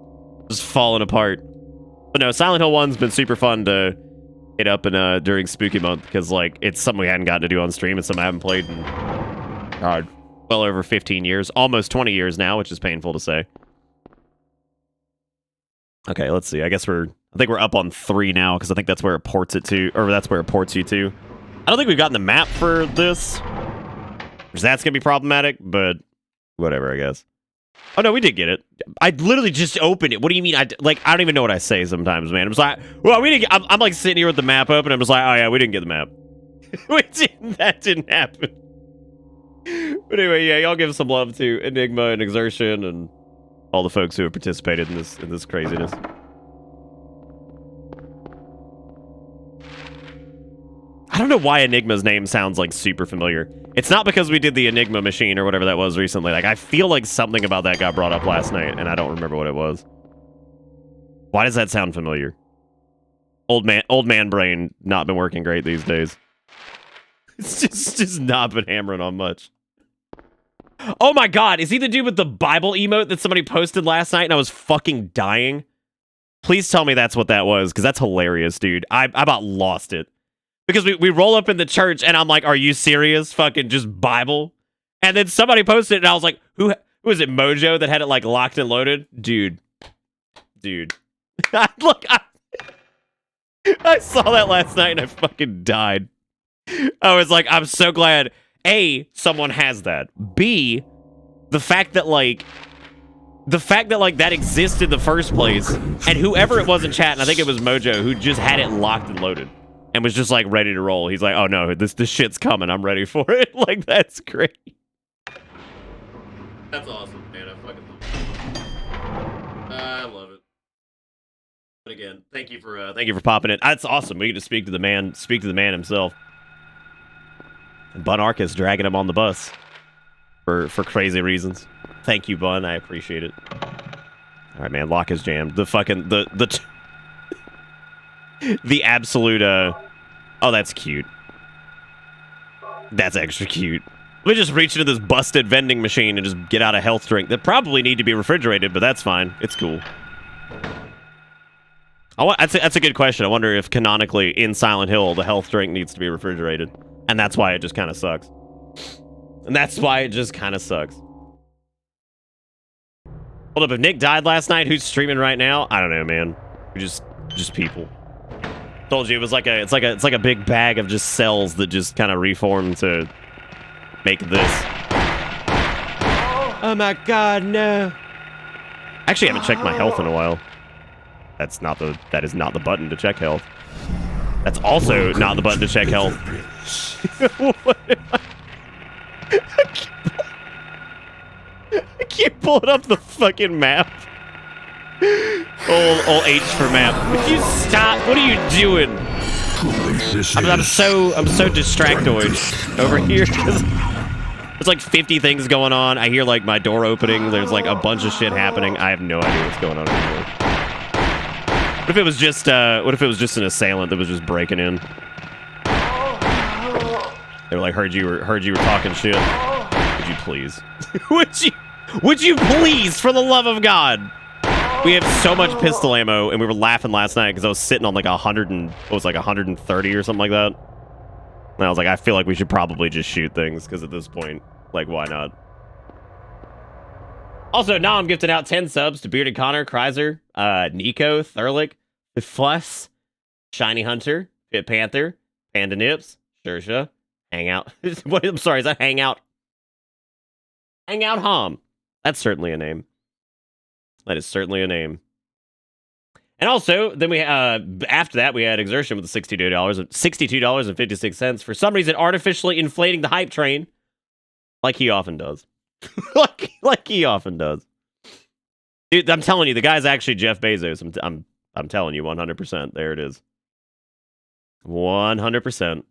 just falling apart. But no, Silent Hill 1's been super fun to hit up in during Spooky Month, because like it's something we hadn't gotten to do on stream. It's something I haven't played in well over 15 years, almost 20 years now, which is painful to say. Okay, let's see. I think we're up on 3 now, because I think that's where it ports it to, or that's where it ports you to. I don't think we've gotten the map for this. That's gonna be problematic, but whatever, I guess. Oh no, we did get it. I literally just opened it. What do you mean? I don't even know what I say sometimes, man. I'm just like, well, we didn't. I'm like sitting here with the map open. I'm just like, oh yeah, we didn't get the map. That didn't happen. But anyway, yeah, y'all give some love to Enigma and Exertion and all the folks who have participated in this craziness. I don't know why Enigma's name sounds like super familiar. It's not because we did the Enigma machine or whatever that was recently. Like, I feel like something about that got brought up last night, and I don't remember what it was. Why does that sound familiar? Old man brain not been working great these days. It's just not been hammering on much. Oh my god, is he the dude with the Bible emote that somebody posted last night and I was fucking dying? Please tell me that's what that was, because that's hilarious, dude. I about lost it. Because we roll up in the church and I'm like, are you serious? Fucking just Bible? And then somebody posted it and I was like, who was it, Mojo, that had it like locked and loaded? Dude. Look, I saw that last night and I fucking died. I was like, I'm so glad, A, someone has that. B, the fact that that exists in the first place, and whoever it was in chat, and I think it was Mojo, who just had it locked and loaded and was just like ready to roll. He's like, oh no, this shit's coming. I'm ready for it. Like, that's great. That's awesome, man. I fucking love it. I love it. But again, thank you for popping it. That's awesome. We get to speak to the man himself. And Bun Arcus dragging him on the bus for crazy reasons. Thank you, Bun. I appreciate it. All right, man. Lock is jammed. The fucking the absolute oh, that's cute. That's extra cute. We just reach into this busted vending machine and just get out a health drink that probably need to be refrigerated, but that's fine. It's cool. That's a good question. I wonder if canonically in Silent Hill the health drink needs to be refrigerated, and that's why it just kind of sucks. And that's why it just kind of sucks. Hold up, if Nick died last night, who's streaming right now? I don't know, man. Just people. Told you it's like a big bag of just cells that just kind of reform to make this. Oh my god, no. Actually, I haven't checked my health in a while. That is not the button to check health. That's also not the button to check health. What am I keep pulling up the fucking map. Old H for map. Would you stop? What are you doing? I'm so distractoid over here because there's like 50 things going on. I hear like my door opening. There's like a bunch of shit happening. I have no idea what's going on anymore. What if it was just an assailant that was just breaking in? They were like, heard you were talking shit. Would you please? would you please, for the love of God? We have so much pistol ammo, and we were laughing last night because I was sitting on like 130 or something like that. And I was like, I feel like we should probably just shoot things because at this point, like, why not? Also, now I'm gifting out 10 subs to Bearded Connor, Kreiser, Nico, Thurlick, Fuss, Shiny Hunter, Pit Panther, Panda Nips, Shersha, Hangout. I'm sorry, is that Hangout? Hangout Hom. That's certainly a name. That is certainly a name. And also, then we after that, we had Exertion with the $62.56 for some reason artificially inflating the hype train, like he often does. like he often does. Dude, I'm telling you, the guy's actually Jeff Bezos. I'm telling you, 100%. There it is. 100%.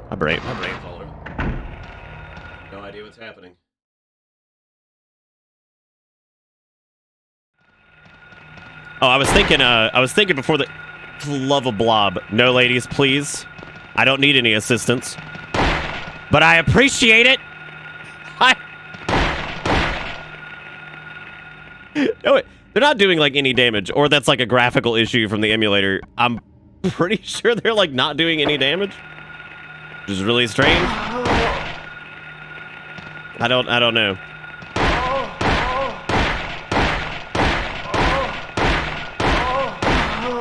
My brain folder. No idea what's happening. Oh, I was thinking before the love of blob. No, ladies, please. I don't need any assistance. But I appreciate it. No, they're not doing like any damage, or that's like a graphical issue from the emulator. I'm pretty sure they're like not doing any damage. Which is really strange. I don't know.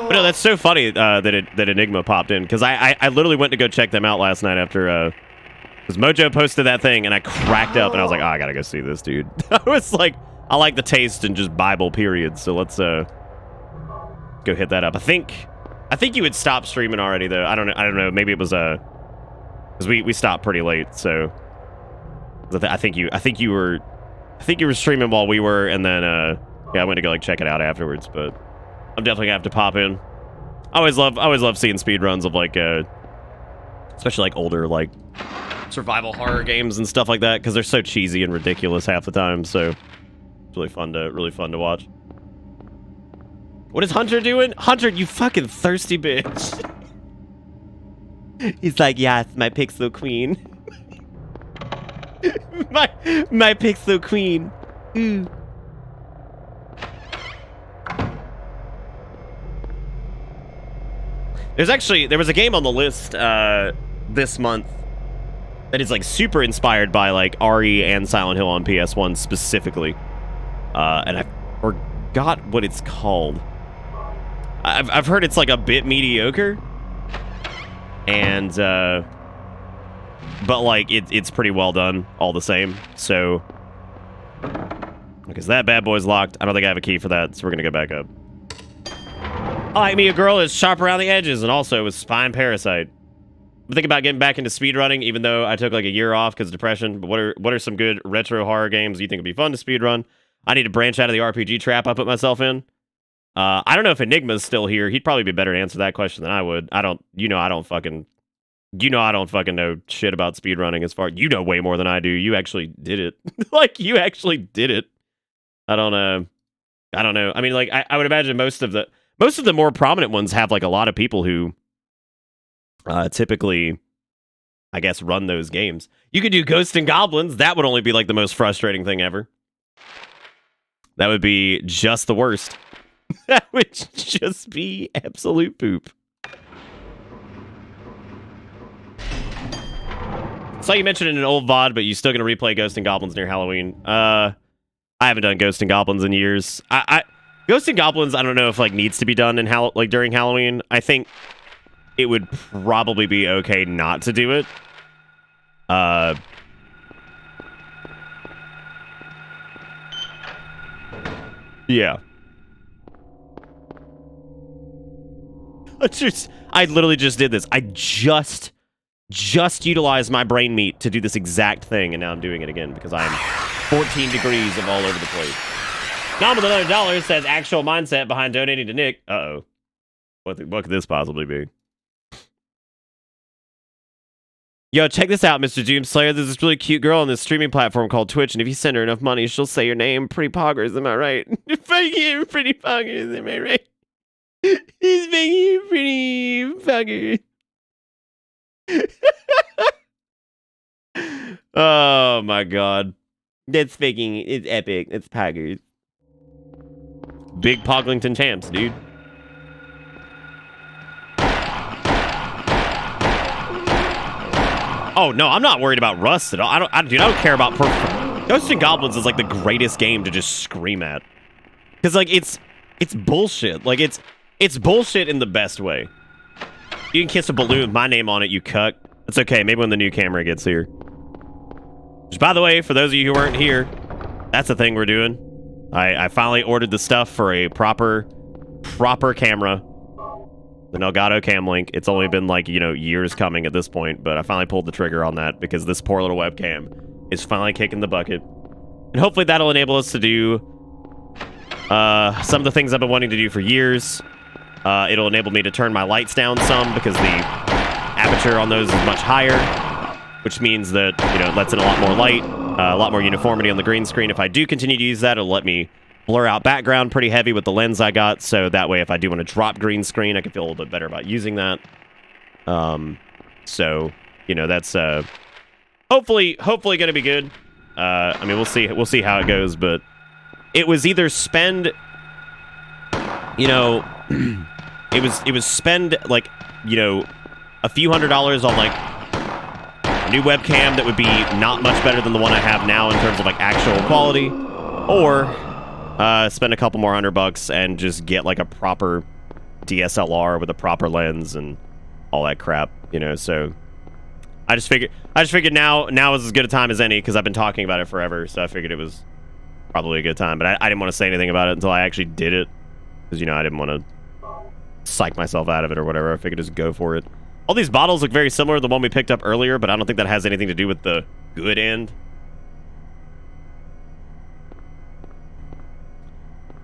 But no, that's so funny that Enigma popped in, because I literally went to go check them out last night after because Mojo posted that thing and I cracked up and I was like, oh, I gotta go see this, dude. I was like, I like the taste and just Bible, period. So let's go hit that up. I think you had stopped streaming already though. I don't know. Maybe it was because we stopped pretty late, so I think you were streaming while we were, and then yeah, I went to go like check it out afterwards. But I'm definitely gonna have to pop in. I always love seeing speed runs of like especially like older like survival horror games and stuff like that, because they're so cheesy and ridiculous half the time. So it's really fun to watch. What is Hunter doing? Hunter, you fucking thirsty bitch. He's like, yes, my pixel queen. my pixel queen. Mm. There was a game on the list this month that is like super inspired by like RE and Silent Hill on PS1 specifically. And I forgot what it's called. I've heard it's like a bit mediocre. And but like it's pretty well done all the same. So because that bad boy's locked. I don't think I have a key for that, so we're gonna go back up. I like me a girl is sharp around the edges and also with Spine Parasite. I'm thinking about getting back into speedrunning, even though I took like a year off because of depression. But what are some good retro horror games you think would be fun to speedrun? I need to branch out of the RPG trap I put myself in. I don't know if Enigma's still here. He'd probably be better to answer that question than I would. I don't fucking know shit about speedrunning as far. You know way more than I do. You actually did it. Like, you actually did it. I don't know. I mean, like, I would imagine most of the more prominent ones have like a lot of people who typically, I guess, run those games. You could do Ghosts and Goblins. That would only be like the most frustrating thing ever. That would be just the worst. That would just be absolute poop. Saw you mentioned in an old VOD, but you still gonna replay Ghosts and Goblins near Halloween. I haven't done Ghosts and Goblins in years. Ghosts and Goblins, I don't know if like needs to be done in during Halloween. I think it would probably be okay not to do it. Yeah. I literally just did this. I just utilized my brain meat to do this exact thing, and now I'm doing it again because I'm 14 degrees of all over the place. Nom with another $1 says actual mindset behind donating to Nick. Uh-oh. What could this possibly be? Yo, check this out, Mr. Doomslayer. There's this really cute girl on this streaming platform called Twitch, and if you send her enough money, she'll say your name. Pretty poggers, am I right? Fuck you, pretty poggers, am I right? He's making you pretty poggers. Oh my god. That's faking. It's epic. It's poggers. Big Poglington champs, dude. Oh no, I'm not worried about Rust at all. I don't care about Ghosts and Goblins is like the greatest game to just scream at. Cause like it's bullshit. Like it's bullshit in the best way. You can kiss a balloon with my name on it, you cuck. It's okay, maybe when the new camera gets here. Which, by the way, for those of you who weren't here, that's the thing we're doing. I finally ordered the stuff for a proper camera. The Elgato Cam Link. It's only been like, years coming at this point, but I finally pulled the trigger on that because this poor little webcam is finally kicking the bucket. And hopefully that'll enable us to do some of the things I've been wanting to do for years. It'll enable me to turn my lights down some because the aperture on those is much higher, which means that, it lets in a lot more light, a lot more uniformity on the green screen. If I do continue to use that, it'll let me blur out background pretty heavy with the lens I got, so that way if I do want to drop green screen, I can feel a little bit better about using that. So, that's hopefully going to be good. I mean, we'll see how it goes, but it was either spend, it was spend like, a few $100s on like a new webcam that would be not much better than the one I have now in terms of like actual quality, or spend a couple more $100 and just get like a proper DSLR with a proper lens and all that crap, so I just figured now is as good a time as any because I've been talking about it forever, so I figured it was probably a good time, but I didn't want to say anything about it until I actually did it because, I didn't want to psych myself out of it or whatever. I figured just go for it. All these bottles look very similar to the one we picked up earlier, but I don't think that has anything to do with the good end.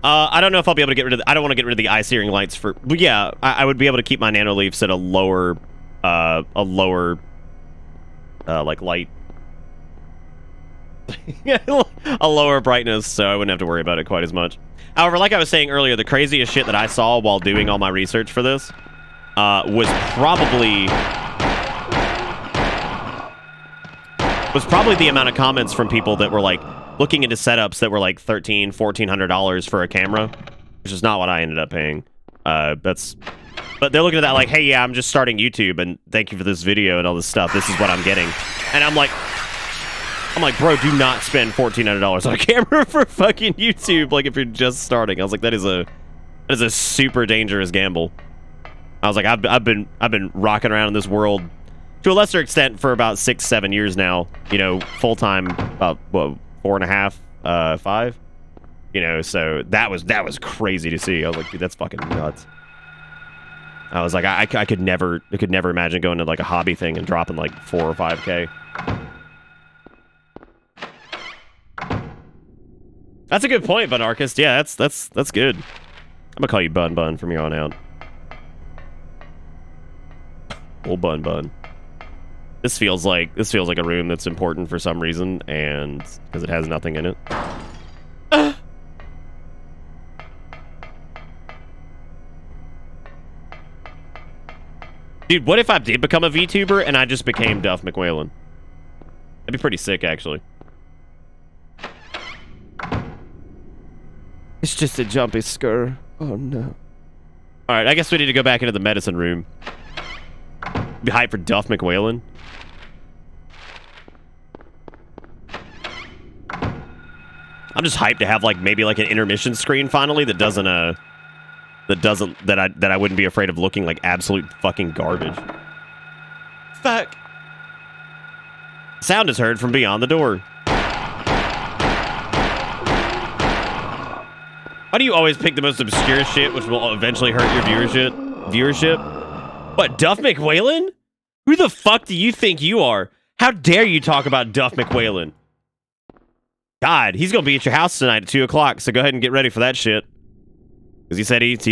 I don't know if I'll be able to get rid of I don't want to get rid of the eye searing lights for, but yeah, I would be able to keep my nano leafs at a lower like light, a lower brightness, so I wouldn't have to worry about it quite as much. However, like I was saying earlier, the craziest shit that I saw while doing all my research for this was probably the amount of comments from people that were like looking into setups that were like $1,300, $1,400 for a camera, which is not what I ended up paying. But they're looking at that like, hey, yeah, I'm just starting YouTube, and thank you for this video and all this stuff. This is what I'm getting, and I'm like, bro, do not spend $1,400 on a camera for fucking YouTube. Like, if you're just starting, I was like, that is a super dangerous gamble. I was like, I've been rocking around in this world to a lesser extent for about 6-7 years now. Full time about 4.5, 5. So that was crazy to see. I was like, dude, that's fucking nuts. I was like, I could never imagine going to like a hobby thing and dropping like 4 or 5K. That's a good point, Bunarchist. Yeah, that's good. I'm gonna call you Bun from here on out. Old Bun. This feels like a room that's important for some reason, and because it has nothing in it. Dude, what if I did become a VTuber and I just became Duff McWhalen? That'd be pretty sick, actually. It's just a jumpy scare. Oh, no. Alright, I guess we need to go back into the medicine room. Be hyped for Duff McWhalen. I'm just hyped to have, like, maybe, like, an intermission screen, finally, that I wouldn't be afraid of looking like absolute fucking garbage. Fuck. Sound is heard from beyond the door. Why do you always pick the most obscure shit, which will eventually hurt your viewership? viewership. What, Duff McWhalen? Who the fuck do you think you are? How dare you talk about Duff McWhalen? God, he's gonna be at your house tonight at 2 o'clock, so go ahead and get ready for that shit. Because he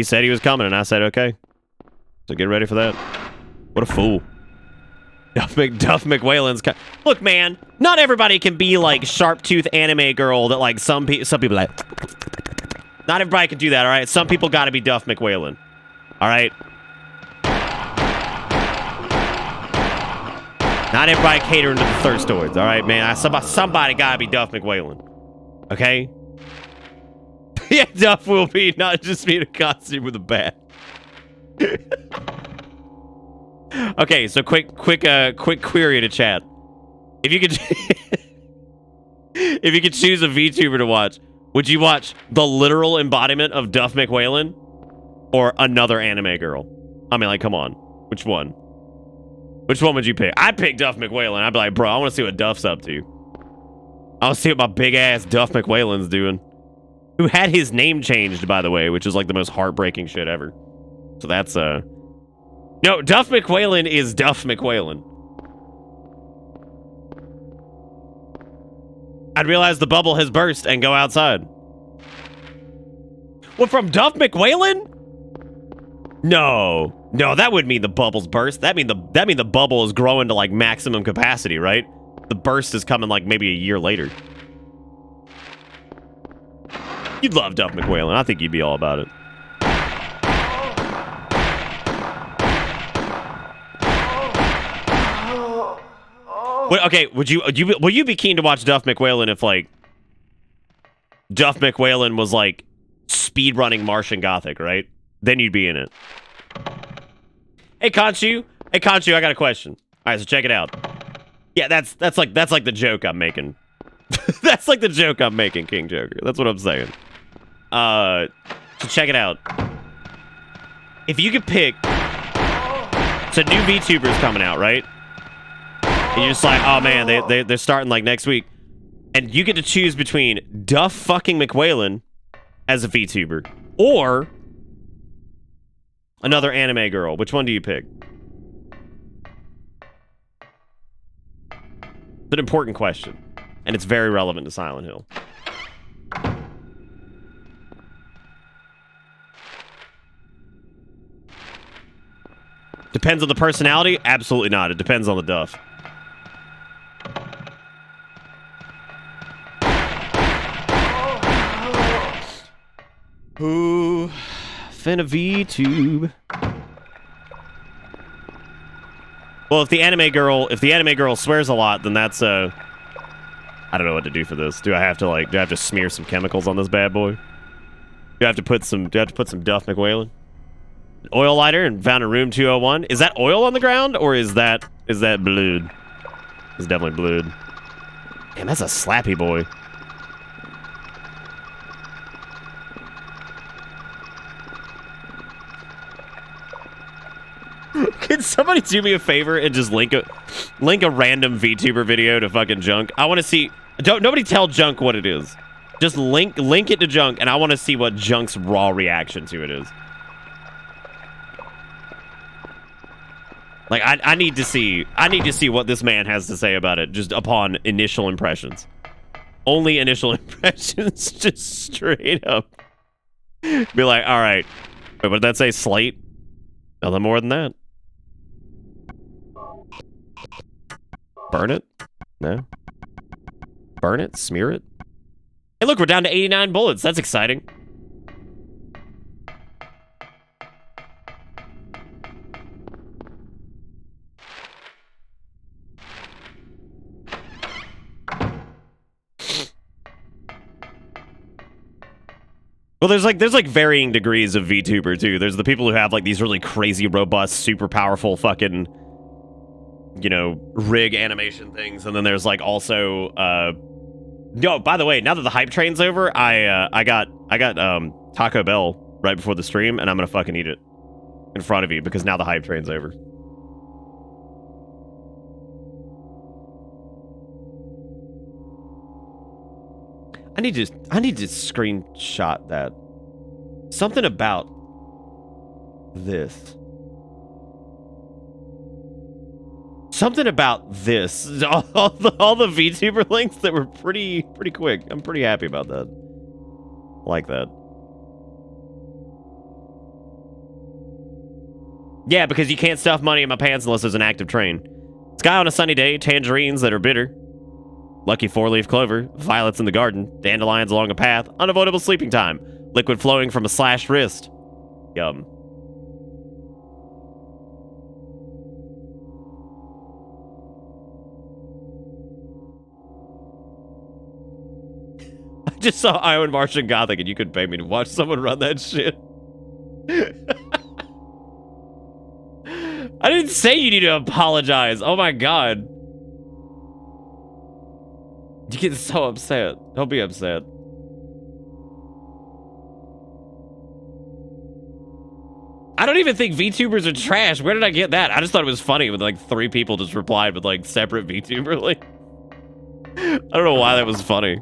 said he was coming, and I said okay. So get ready for that. What a fool. Duff McWhalen's look, man, not everybody can be like sharp-tooth anime girl that like some people like. Not everybody can do that, all right? Some people got to be Duff McWhalen. All right? Not everybody catering to the thirstoids, all right, man? Somebody got to be Duff McWhalen. Okay? Yeah, Duff will be, not just be in a costume with a bat. Okay, so quick query to chat. If you could if you could choose a VTuber to watch, would you watch the literal embodiment of Duff McWhalen or another anime girl? I mean, like, come on. Which one? Which one would you pick? I'd pick Duff McWhalen. I'd be like, bro, I want to see what Duff's up to. I want to see what my big-ass Duff McWhalen's doing. Who had his name changed, by the way, which is like the most heartbreaking shit ever. So that's, No, Duff McWhalen is Duff McWhalen. I'd realize the bubble has burst and go outside. What, from Duff McWhalen? No, that would mean the bubble's burst. That mean the bubble is growing to like maximum capacity, right? The burst is coming like maybe a year later. You'd love Duff McWhalen. I think you'd be all about it. Okay, will you be keen to watch Duff McWhalen if like Duff McWhalen was like speedrunning Martian Gothic, right? Then you'd be in it. Hey Conchu, I got a question. All right, so check it out. Yeah, that's like the joke I'm making. That's like the joke I'm making, King Joker. That's what I'm saying. So check it out. If you could pick, so new VTubers coming out, right? And you're just like, oh man, they're starting like next week. And you get to choose between Duff fucking McWhalen as a VTuber or another anime girl. Which one do you pick? It's an important question. And it's very relevant to Silent Hill. Depends on the personality? Absolutely not. It depends on the Duff. Ooh, finna VTube. Well, if the anime girl swears a lot, then that's I don't know what to do for this. Do I have to smear some chemicals on this bad boy? Do I have to put some Duff McWhalen? Oil lighter and found in room 201. Is that oil on the ground or is that blood? It's definitely blood. Damn, that's a slappy boy. Can somebody do me a favor and just link a random VTuber video to fucking Junk? I want to see. Nobody tell Junk what it is. Just link it to Junk, and I want to see what Junk's raw reaction to it is. Like I need to see what this man has to say about it just upon initial impressions. Only initial impressions, just straight up. Be like, all right, wait, what did that say? Slate? Nothing more than that. Burn it? No. Burn it? Smear it? Hey, look, we're down to 89 bullets. That's exciting. Well, there's like varying degrees of VTuber too. There's the people who have like these really crazy, robust, super powerful fucking, you know, rig animation things, and then there's like also yo, by the way, now that the hype train's over, I got Taco Bell right before the stream, and I'm gonna fucking eat it in front of you because now the hype train's over. I need to screenshot that. Something about this. something about this. All the VTuber links that were pretty quick. I'm pretty happy about that. Like that. Yeah, because you can't stuff money in my pants unless there's an active train. Sky on a sunny day, tangerines that are bitter. Lucky four-leaf clover, violets in the garden, dandelions along a path, unavoidable sleeping time, liquid flowing from a slashed wrist. Yum. I just saw Iron Martian Gothic and you couldn't pay me to watch someone run that shit. I didn't say you need to apologize. Oh my god. You get so upset. Don't be upset. I don't even think VTubers are trash. Where did I get that? I just thought it was funny when like 3 people just replied with like separate VTuber links. I don't know why that was funny.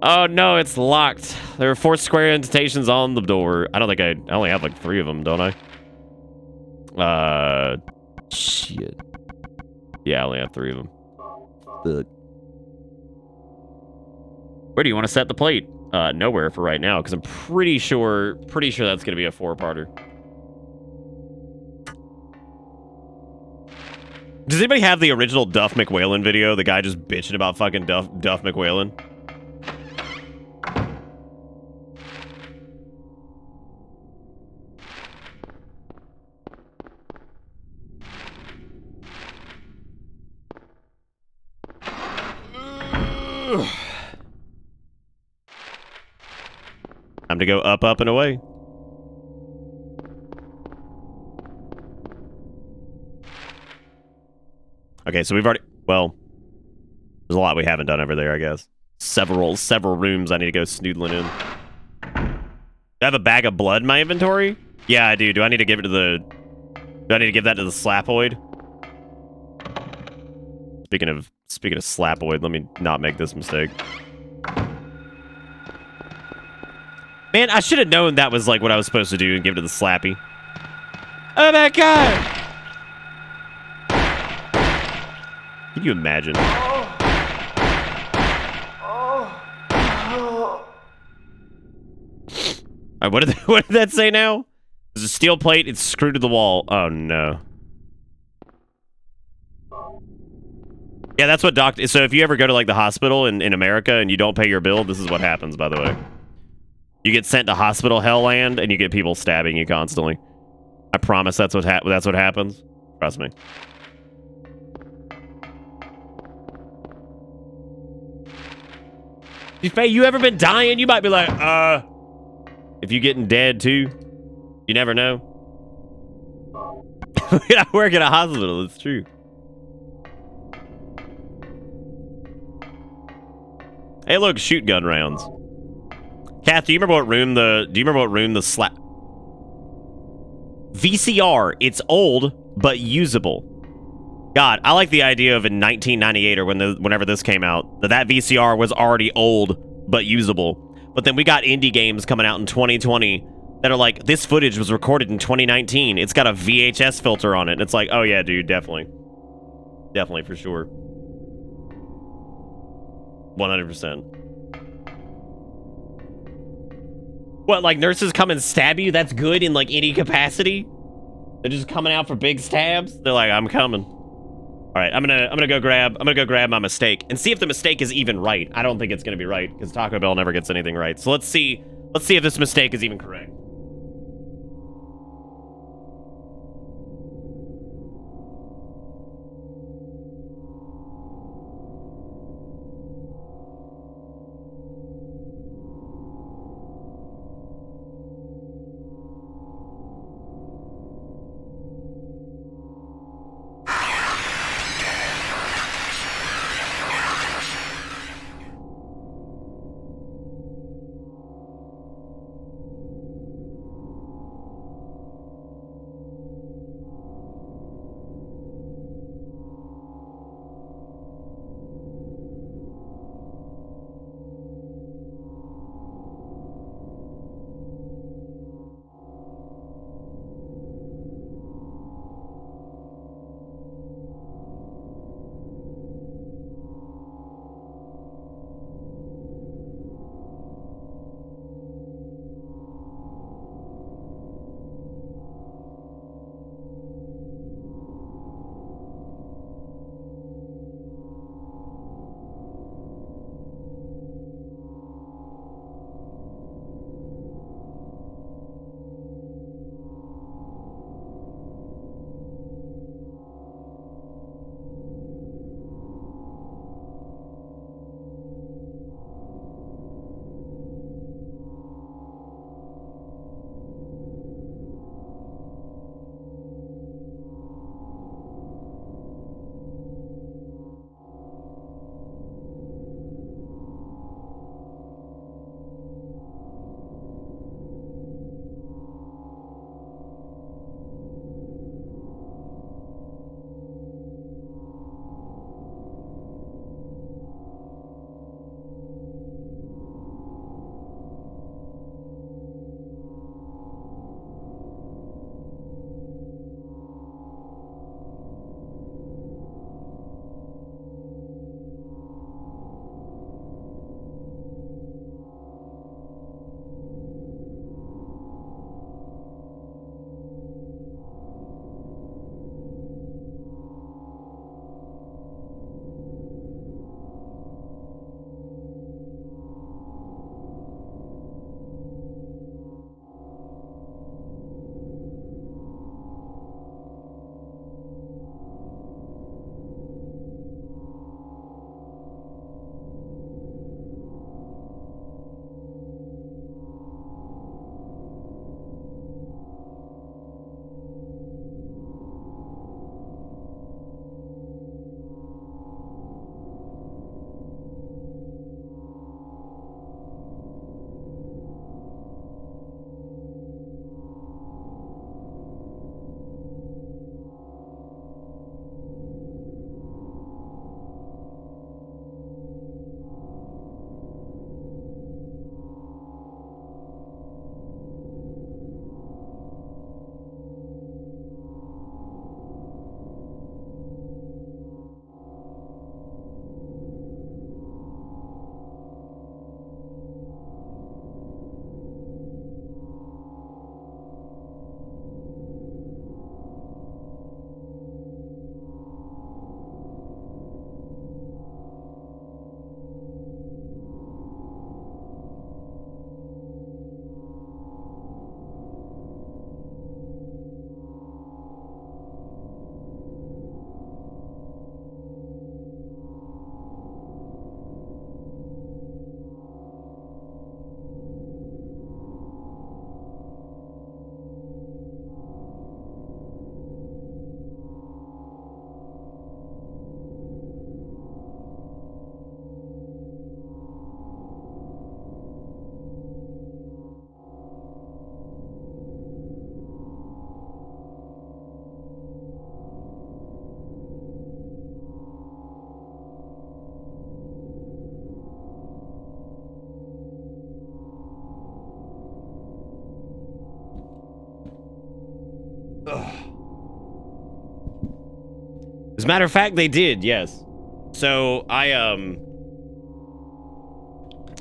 Oh no, it's locked. There are 4 square indentations on the door. I don't think I only have like 3 of them, don't I? Shit. Yeah, I only have 3 of them. Ugh. Where do you want to set the plate? Nowhere for right now, because I'm pretty sure that's gonna be a 4-parter. Does anybody have the original Duff McWhalen video? The guy just bitching about fucking Duff McWhalen? Time to go up, up, and away. Okay, so we've already... Well, there's a lot we haven't done over there, I guess. Several rooms I need to go snoodling in. Do I have a bag of blood in my inventory? Yeah, I do. Do I need to give it to the... Do I need to give that to the Slapoid? Speaking of Slapoid, let me not make this mistake. Man, I should have known that was like what I was supposed to do and give it to the Slappy. Oh my god! Can you imagine? Alright, what did that say now? There's a steel plate, it's screwed to the wall. Oh no. Yeah, that's what so if you ever go to like the hospital in America and you don't pay your bill, this is what happens, by the way. You get sent to hospital hell land and you get people stabbing you constantly. I promise that's what happens. Trust me. If you ever been dying, you might be like, if you getting dead too, you never know. I work at a hospital, it's true. Hey, look, shoot gun rounds. Kath, do you remember what room the slap? VCR, it's old, but usable. God, I like the idea of in 1998 or whenever this came out, that VCR was already old, but usable. But then we got indie games coming out in 2020 that are like, this footage was recorded in 2019. It's got a VHS filter on it. And it's like, oh yeah, dude, definitely. Definitely, for sure. 100%. What, like nurses come and stab you? That's good in like any capacity? They're just coming out for big stabs? They're like, I'm coming. All right, I'm gonna go grab my mistake and see if the mistake is even right. I don't think it's gonna be right because Taco Bell never gets anything right. So let's see if this mistake is even correct. Ugh. As a matter of fact, they did, yes. So I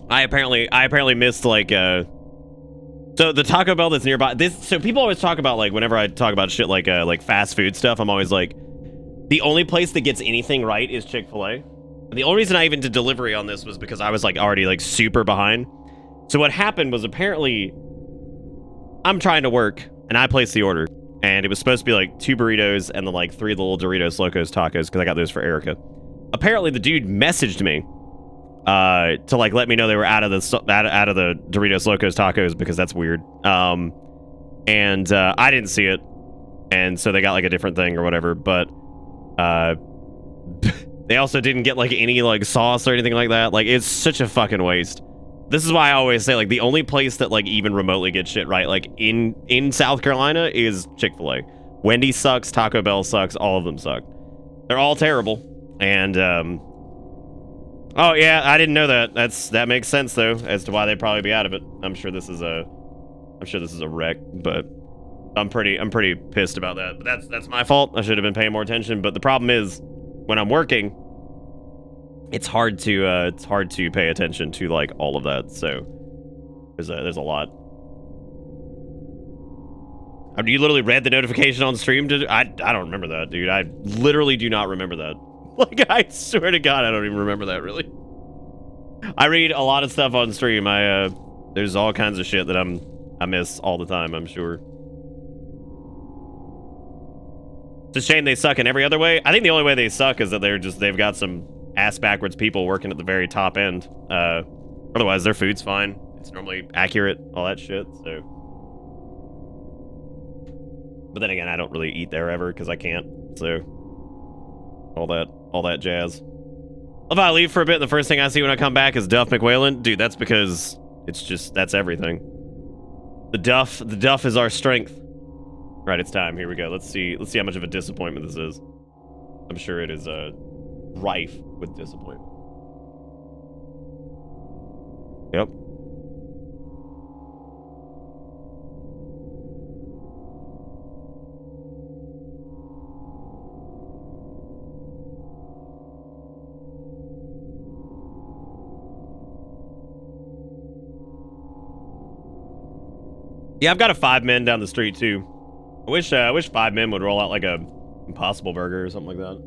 apparently missed like so the Taco Bell that's nearby. So people always talk about, like, whenever I talk about shit like fast food stuff, I'm always like, the only place that gets anything right is Chick-fil-A. The only reason I even did delivery on this was because I was like already like super behind. So what happened was, apparently I'm trying to work and I placed the order, and it was supposed to be like 2 burritos and then like 3 little Doritos Locos Tacos because I got those for Erica. Apparently the dude messaged me to like let me know they were out of the Doritos Locos Tacos, because that's weird. And I didn't see it, and so they got like a different thing or whatever. But they also didn't get like any like sauce or anything like that. Like, it's such a fucking waste. This is why I always say, like, the only place that like even remotely gets shit right, like in South Carolina, is Chick-fil-A. Wendy's sucks, Taco Bell sucks, all of them suck. They're all terrible. And oh yeah, I didn't know that. That makes sense though, as to why they'd probably be out of it. I'm sure this is a wreck, but I'm pretty pissed about that. But that's my fault. I should have been paying more attention. But the problem is, when I'm working, it's hard to pay attention to like all of that. So there's a lot. You literally read the notification on stream? I don't remember that, dude. I literally do not remember that. Like, I swear to God, I don't even remember that, really. I read a lot of stuff on stream. There's all kinds of shit that I miss all the time, I'm sure. It's a shame they suck in every other way. I think the only way they suck is that they've got some ass-backwards people working at the very top end. Otherwise, their food's fine. It's normally accurate, all that shit, so. But then again, I don't really eat there ever, because I can't, so. All that jazz. If I leave for a bit, and the first thing I see when I come back is Duff McWhalen. Dude, that's because that's everything. The Duff is our strength. Right, it's time. Here we go. Let's see how much of a disappointment this is. I'm sure it is rife with disappointment. Yep. Yeah, I've got a 5 Men down the street too. I wish 5 Men would roll out like a Impossible Burger or something like that.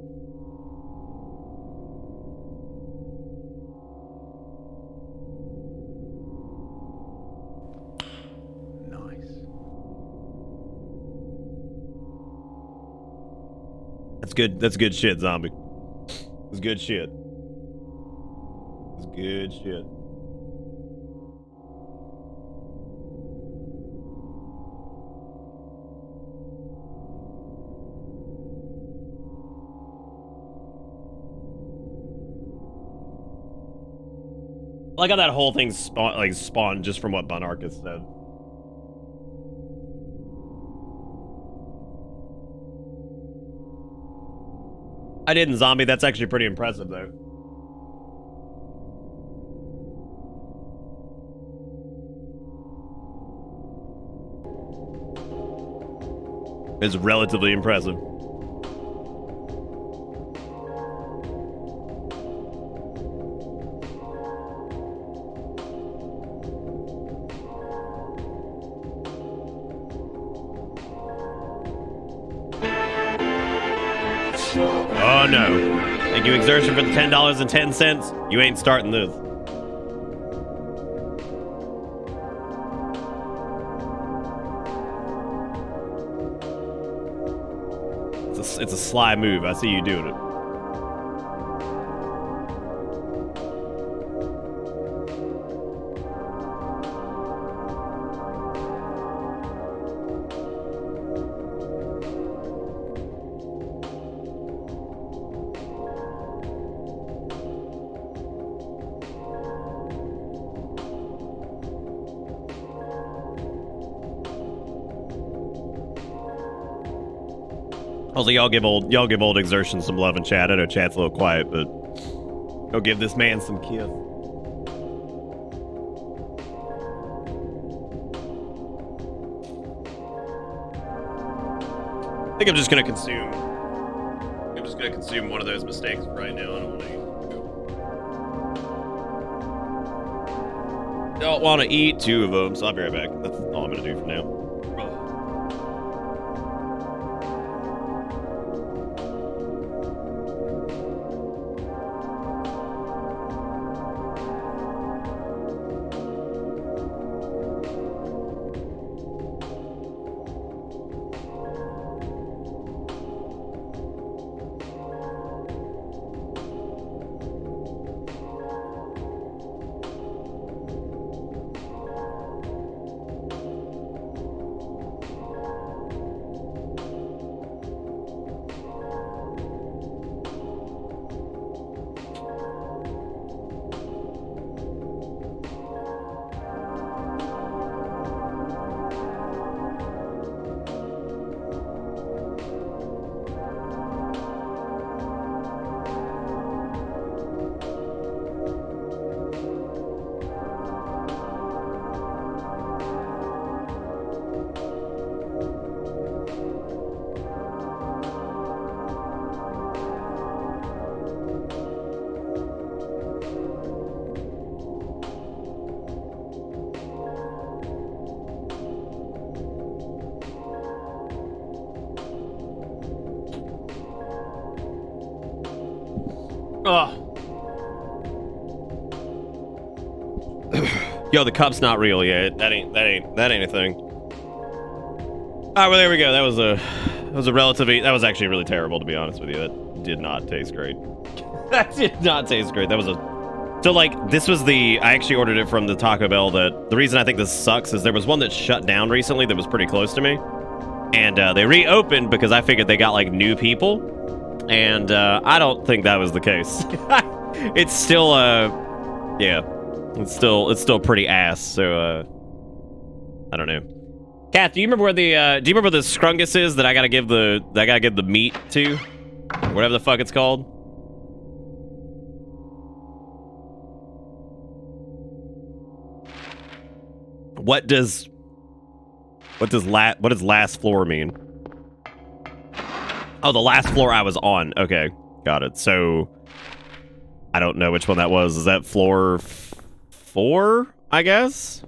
Nice. That's good shit, Zombie. That's good shit. That's good shit. I like how that whole thing spawned just from what Bunarcus said. I didn't, Zombie. That's actually pretty impressive, though. It's relatively impressive. Oh no. Thank you, Exertion, for the $10.10. You ain't starting this. It's a sly move. I see you doing it. Also, y'all give old Exertion some love in chat. I know chat's a little quiet, but go give this man some kiss. think I'm just gonna consume. I'm just gonna consume one of those mistakes right now. I don't want to eat two of them, so I'll be right back. That's all I'm gonna do for now. Yo, the cup's not real yet. That ain't a thing. All right, well there we go. That was a relatively. That was actually really terrible, to be honest with you. That did not taste great. That did not taste great. That was a. So like this was the. I actually ordered it from the Taco Bell. That the reason I think this sucks is there was one that shut down recently that was pretty close to me, and they reopened because I figured they got like new people, and I don't think that was the case. It's still yeah. It's still pretty ass, so I don't know. Kath, do you remember where the scrungus is that I gotta give the meat to? Whatever the fuck it's called. What does last floor mean? Oh, the last floor I was on. Okay, got it. So I don't know which one that was. Is that floor 4, I guess?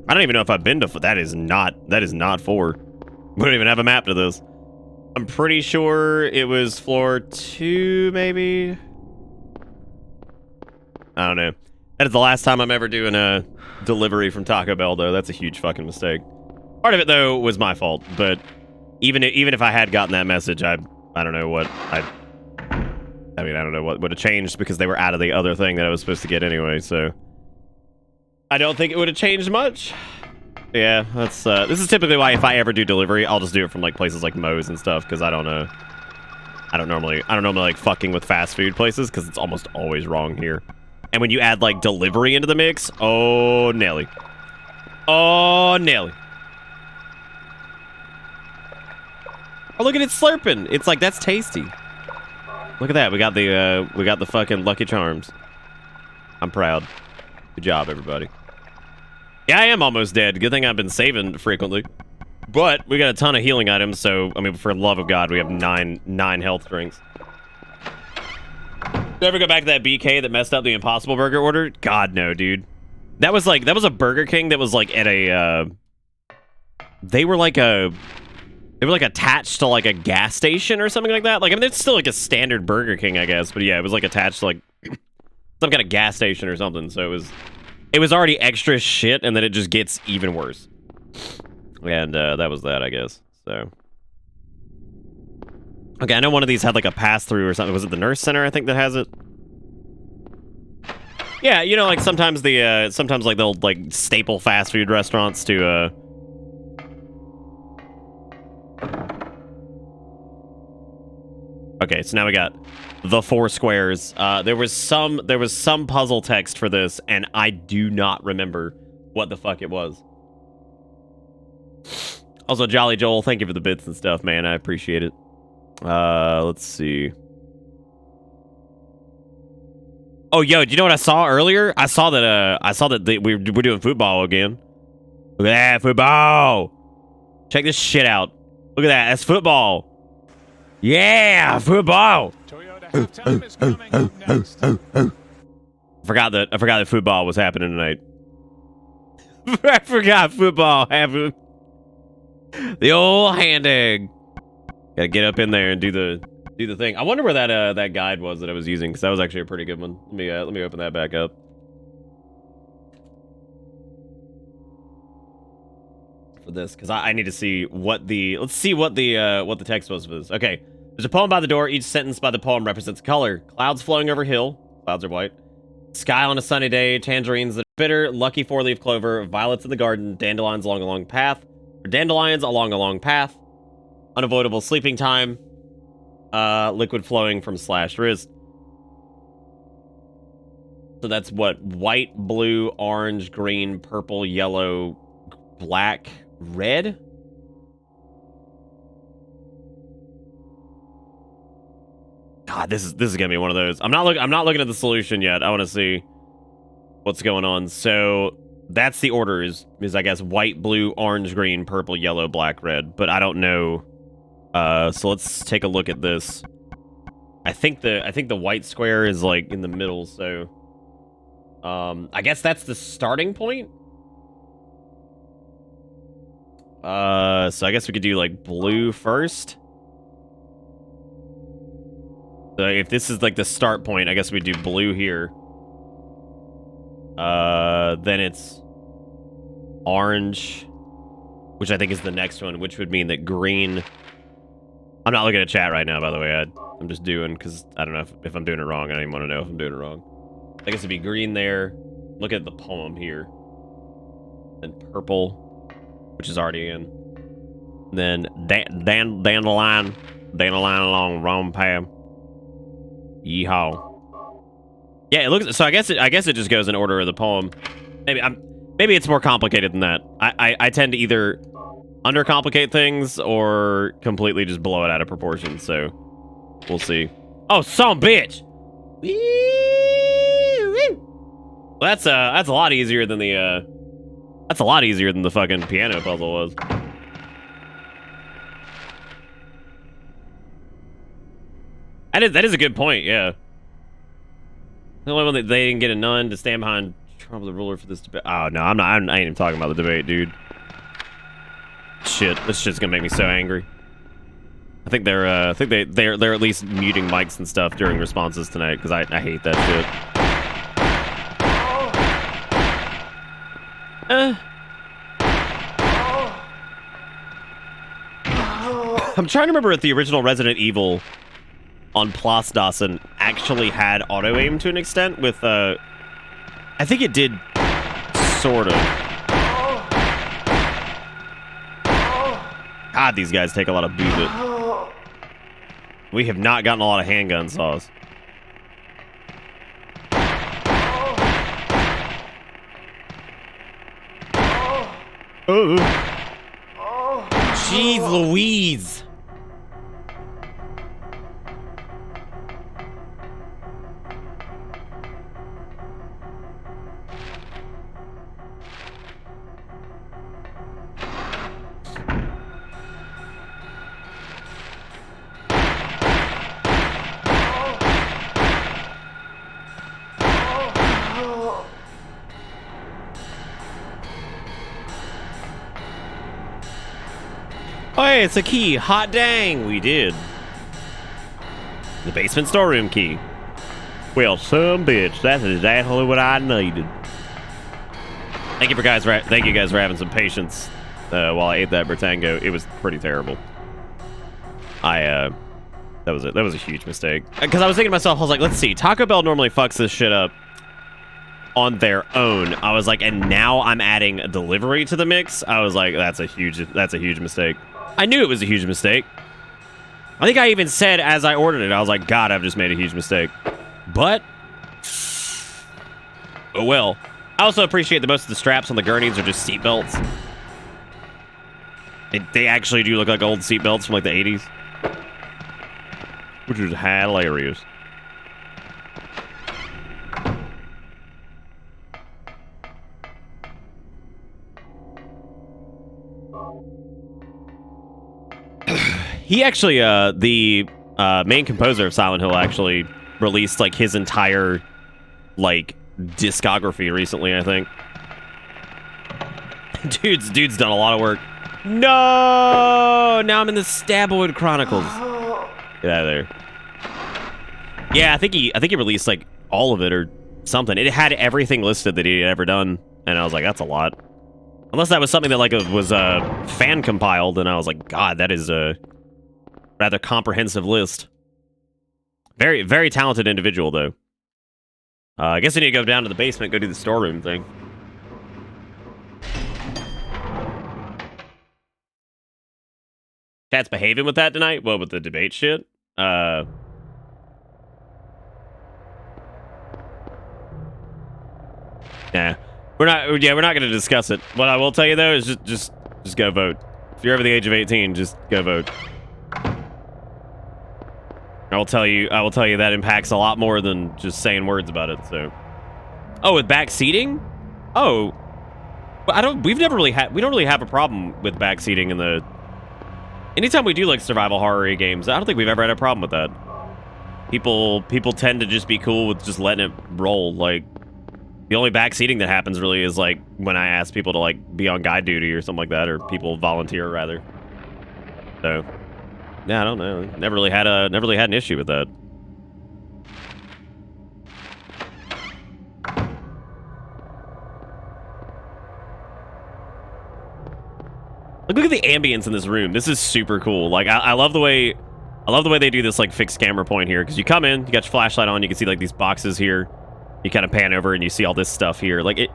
I don't even know if I've been to... That is not 4. We don't even have a map to this. I'm pretty sure it was floor 2, maybe? I don't know. That is the last time I'm ever doing a delivery from Taco Bell, though. That's a huge fucking mistake. Part of it, though, was my fault. But even if I had gotten that message, I don't know what... I don't know what would have changed because they were out of the other thing that I was supposed to get anyway, so... I don't think it would have changed much. Yeah, that's this is typically why if I ever do delivery, I'll just do it from like places like Moe's and stuff because I don't normally like fucking with fast food places because it's almost always wrong here. And when you add like delivery into the mix, oh Nelly. Oh Nelly. Oh, look at it slurping. It's like that's tasty. Look at that. We got the fucking Lucky Charms. I'm proud. Good job, everybody. Yeah, I am almost dead. Good thing I've been saving frequently. But we got a ton of healing items, so, I mean, for the love of God, we have nine health drinks. Did you ever go back to that BK that messed up the Impossible Burger order? God, no, dude. That was a Burger King that was, like, at a, They were attached to, like, a gas station or something like that. Like, I mean, it's still, like, a standard Burger King, I guess. But, yeah, it was, like, attached to, like, some kind of gas station or something, so it was already extra shit, and then it just gets even worse. And that was that, I guess. So okay, I know one of these had like a pass-through or something. Was it the nurse center, I think, that has it? Yeah, you know, like sometimes like they'll like staple fast food restaurants to Okay, so now we got the 4 squares. There was some puzzle text for this, and I do not remember what the fuck it was. Also, Jolly Joel, thank you for the bits and stuff, man. I appreciate it. Let's see. Oh, yo, do you know what I saw earlier? I saw that we're doing football again. Look at that, football. Check this shit out. Look at that. That's football. Yeah, football.
Toyota halftime is coming up next.
I forgot that football was happening tonight. I forgot football happened. The old hand egg. Gotta get up in there and do the thing. I wonder where that guide was that I was using, because that was actually a pretty good one. Let me open that back up. For this, because I need to see what the text was for this. Okay. There's a poem by the door. Each sentence by the poem represents a color. Clouds flowing over hill. Clouds are white. Sky on a sunny day. Tangerines that are bitter. Lucky four-leaf clover. Violets in the garden. Dandelions along a long path. Or dandelions along a long path. Unavoidable sleeping time. Liquid flowing from slashed wrist. So that's what? White, blue, orange, green, purple, yellow, black, red? God, this is gonna be one of those. I'm not looking at the solution yet. I want to see what's going on. So that's the order is I guess white, blue, orange, green, purple, yellow, black, red. But I don't know. So let's take a look at this. I think the white square is like in the middle. So I guess that's the starting point. So I guess we could do like blue first. So if this is like the start point, I guess we do blue here. Then it's orange, which I think is the next one, which would mean that green. I'm not looking at chat right now, by the way. I'm just doing, because I don't know if I'm doing it wrong. I don't even want to know if I'm doing it wrong. I guess it'd be green there. Look at the poem here. Then purple, which is already in. Then dandelion along wrong path. Yeehaw. Yeah, it looks so. I guess it just goes in order of the poem. Maybe it's more complicated than that. I tend to either undercomplicate things or completely just blow it out of proportion. So we'll see. Oh, some bitch. Well, that's a lot easier than the fucking piano puzzle was. That is a good point, yeah. The only one that they didn't get a nun to stand behind Trump the ruler for this debate. Oh no, I ain't even talking about the debate, dude. Shit, this shit's gonna make me so angry. I think they're at least muting mics and stuff during responses tonight, because I hate that shit. I'm trying to remember if the original Resident Evil on Plas Dawson actually had auto-aim to an extent with, I think it did, sort of. God, these guys take a lot of boot. We have not gotten a lot of handgun saws. Oh. Jeez Louise. Oh, hey, it's a key. Hot dang, we did. The basement storeroom key. Well, some bitch. That's exactly what I needed. Thank you guys for having some patience while I ate that Bertango. It was pretty terrible. That was a huge mistake. Because I was thinking to myself, I was like, let's see. Taco Bell normally fucks this shit up on their own. I was like, and now I'm adding a delivery to the mix. I was like, that's a huge mistake. I knew it was a huge mistake. I think I even said as I ordered it, I was like, God, I've just made a huge mistake. But, oh well. I also appreciate that most of the straps on the gurneys are just seat belts. They actually do look like old seat belts from like the 80s. Which is hilarious. He actually, the main composer of Silent Hill actually released like his entire like discography recently, I think. Dude's done a lot of work. No! Now I'm in the Staboid Chronicles. Get out of there. Yeah, I think he released like all of it or something. It had everything listed that he had ever done, and I was like, that's a lot. Unless that was something that like was fan compiled, and I was like, God, that is a rather comprehensive list. Very, very talented individual, though. I guess I need to go down to the basement, go do the storeroom thing. Chat's behaving with that tonight? What, with the debate shit? Yeah, we're not going to discuss it. What I will tell you though is just go vote. If you're over the age of 18, just go vote. I will tell you that impacts a lot more than just saying words about it. So, oh, with backseating? Oh, we don't really have a problem with backseating in the. Anytime we do like survival horror games, I don't think we've ever had a problem with that. People tend to just be cool with just letting it roll. Like, the only backseating that happens really is like when I ask people to like be on guide duty or something like that, or people volunteer rather. So, yeah, I don't know. Never really had an issue with that. Look at the ambience in this room. This is super cool. Like, I love the way they do this like fixed camera point here, because you come in, you got your flashlight on, you can see like these boxes here. You kind of pan over and you see all this stuff here. Like it,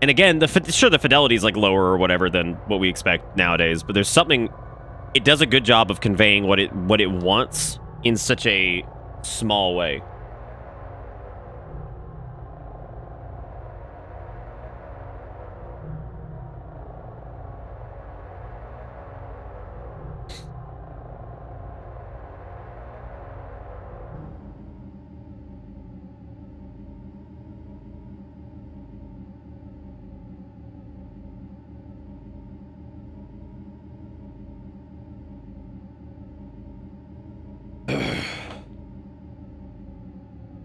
and again, the fidelity is like lower or whatever than what we expect nowadays, but there's something. It does a good job of conveying what it wants in such a small way.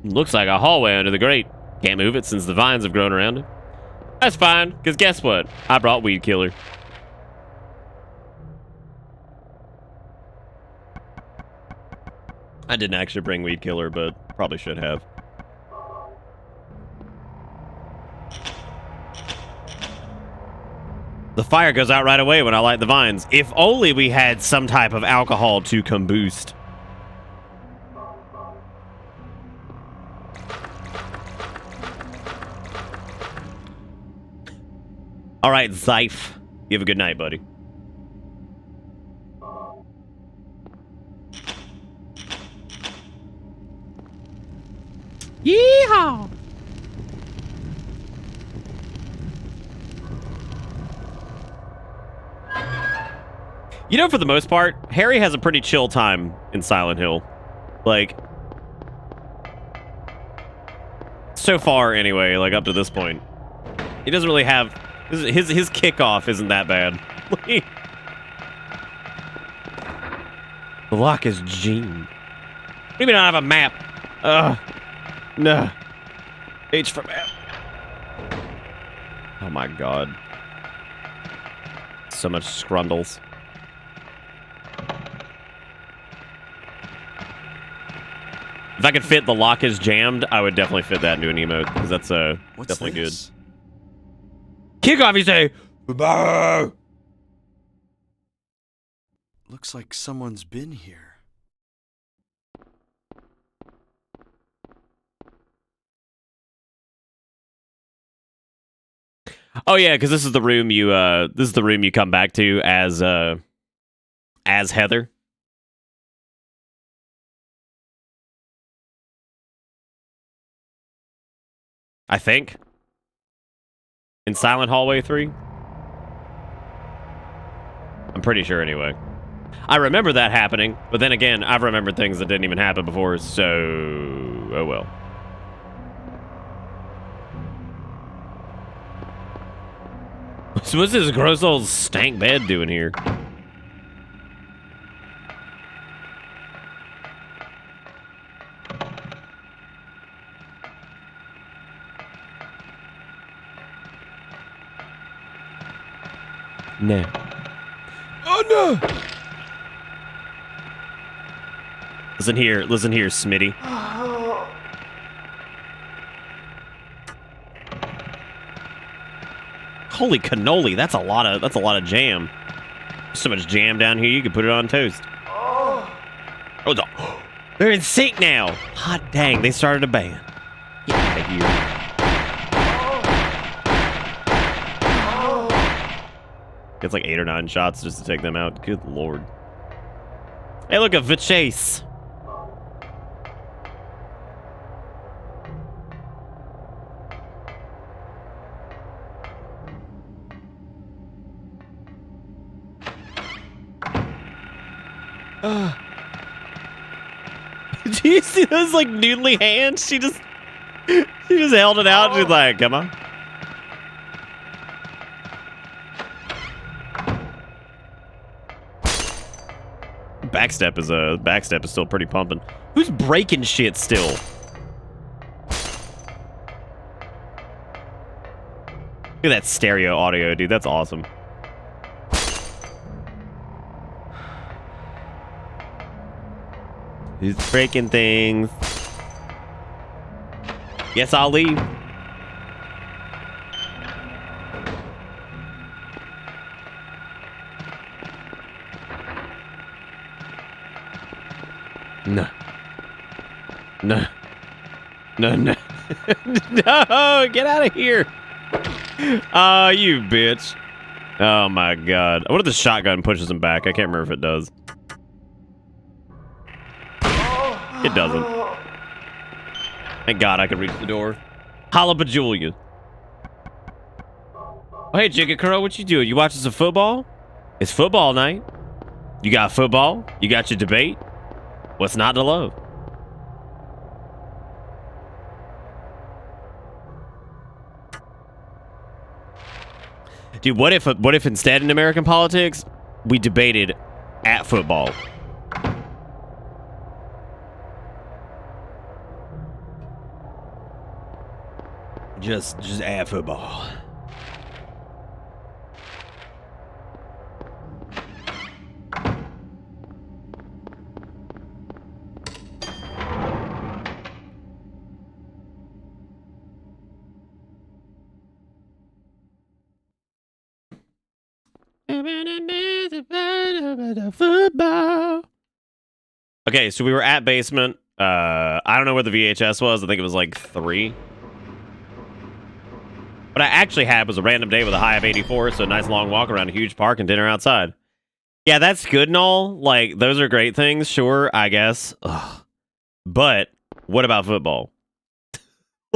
Looks like a hallway under the grate. Can't move it since the vines have grown around it. That's fine, because guess what? I brought Weed Killer. I didn't actually bring Weed Killer, but probably should have. The fire goes out right away when I light the vines. If only we had some type of alcohol to combust. All right, Zyfe. You have a good night, buddy. Yeehaw! You know, for the most part, Harry has a pretty chill time in Silent Hill. Like, so far anyway, like up to this point. He doesn't really have... His kickoff isn't that bad. The lock is Gene. Maybe don't have a map. No. H for map. Oh my god. So much scrundles. If I could fit the lock is jammed, I would definitely fit that into an emote, because that's definitely good. Kickoff, you say? Bah!
Looks like someone's been here.
Oh yeah, because this is the room you come back to as Heather. I think. In Silent Hallway 3? I'm pretty sure anyway. I remember that happening, but then again, I've remembered things that didn't even happen before, so... oh well. So what's this gross old stank bed doing here? No. Oh no! Listen here, Smitty. Holy cannoli, that's a lot of jam. So much jam down here, you could put it on toast. Oh, they're in sync now. Hot dang, they started a band. Get out of here. Gets like 8 or 9 shots just to take them out. Good lord. Hey, look, a chase. Do you see those like noodly hands? She just held it out. She's like, come on. Backstep is still pretty pumping. Who's breaking shit still? Look at that stereo audio, dude. That's awesome. Who's breaking things? Yes, I'll leave. No. No. No, no. No, get out of here. Oh, you bitch. Oh, my God. What if the shotgun pushes him back? I can't remember if it does. It doesn't. Thank God I could reach the door. Holla Bajulia. Oh, hey, Jigga Crow, what you doing? You watching some football? It's football night. You got football? You got your debate? What's not to love? Dude, what if instead in American politics, we debated at football? Just at football. Football. Okay, so we were at basement. I don't know where the VHS was. I think it was like 3. What I actually had was a random day with a high of 84, so a nice long walk around a huge park and dinner outside. Yeah, that's good and all. Like, those are great things, sure, I guess. Ugh. But what about football?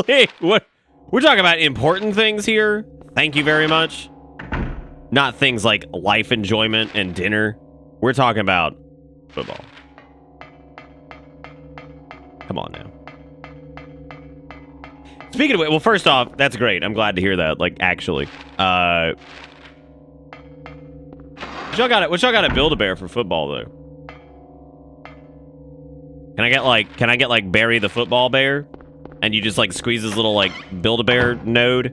Wait, what? We're talking about important things here. Thank you very much. Not things like life enjoyment and dinner. We're talking about football. Come on now. Speaking of it, well, first off, that's great. I'm glad to hear that. Like, actually, what y'all got to Build-A-Bear for football though? Can I get like Barry the football bear, and you just like squeeze his little like Build-A-Bear node,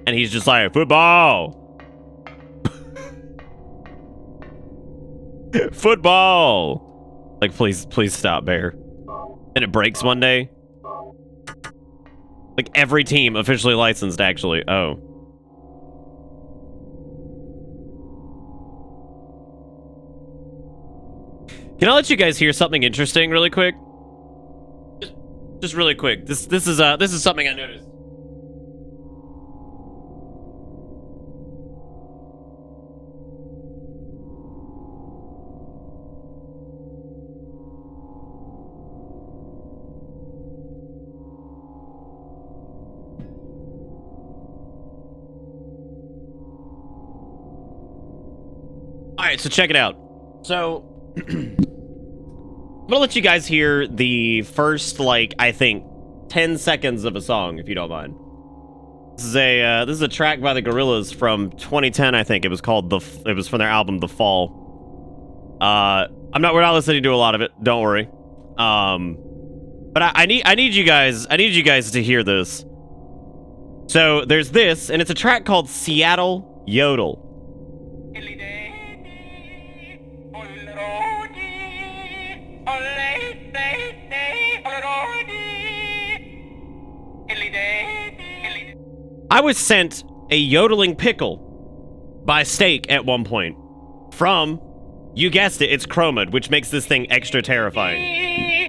and he's just like football, football. Like, please stop, Bear. And it breaks one day. Like, every team officially licensed, actually. Oh. Can I let you guys hear something interesting really quick? Just really quick. This is something I noticed. Alright, so check it out. So, I'm gonna let you guys hear the first, like, I think, 10 seconds of a song, if you don't mind. This is a track by the Gorillaz from 2010, I think. It was called it was from their album The Fall. We're not listening to a lot of it, don't worry. But I need you guys to hear this. So there's this, and it's a track called Seattle Yodel. I was sent a yodeling pickle by Steak at one point from, you guessed it, it's Chromid, which makes this thing extra terrifying.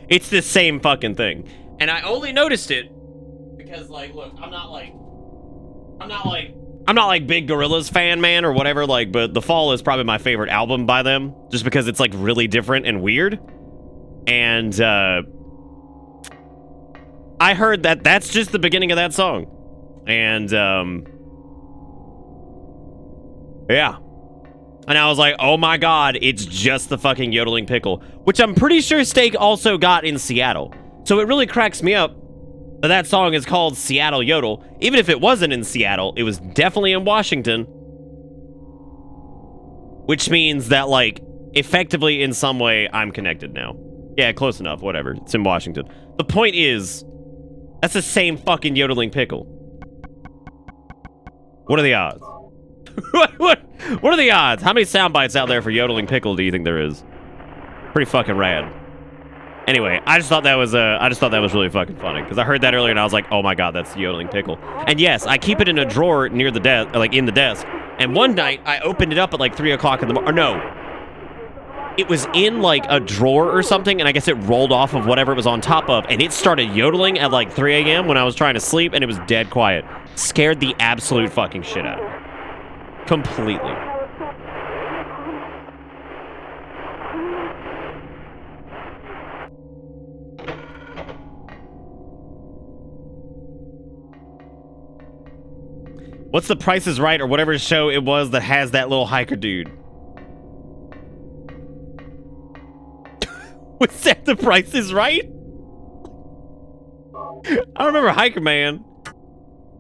It's the same fucking thing. And I only noticed it because, like, look, I'm not like big Gorillaz fan, man, or whatever, like, but The Fall is probably my favorite album by them, just because it's, like, really different and weird. And, I heard that that's just the beginning of that song. And, yeah. And I was like, oh my god, it's just the fucking yodeling pickle, which I'm pretty sure Steak also got in Seattle. So it really cracks me up that that song is called Seattle Yodel. Even if it wasn't in Seattle, it was definitely in Washington. Which means that, like, effectively in some way, I'm connected now. Yeah, close enough, whatever. It's in Washington. The point is, that's the same fucking yodeling pickle. What are the odds? what are the odds? How many sound bites out there for yodeling pickle do you think there is? Pretty fucking rad. Anyway, I just thought that was really fucking funny because I heard that earlier and I was like, oh my god, that's the yodeling pickle. And yes, I keep it in a drawer near the desk, like in the desk. And one night I opened it up at like 3 o'clock in the morning. Or no, it was in like a drawer or something, and I guess it rolled off of whatever it was on top of, and it started yodeling at like 3 a.m. when I was trying to sleep, and it was dead quiet. Scared the absolute fucking shit out of me. Completely. What's the Price is Right or whatever show it was that has that little hiker dude? Was that The Price is Right? I don't remember Hiker Man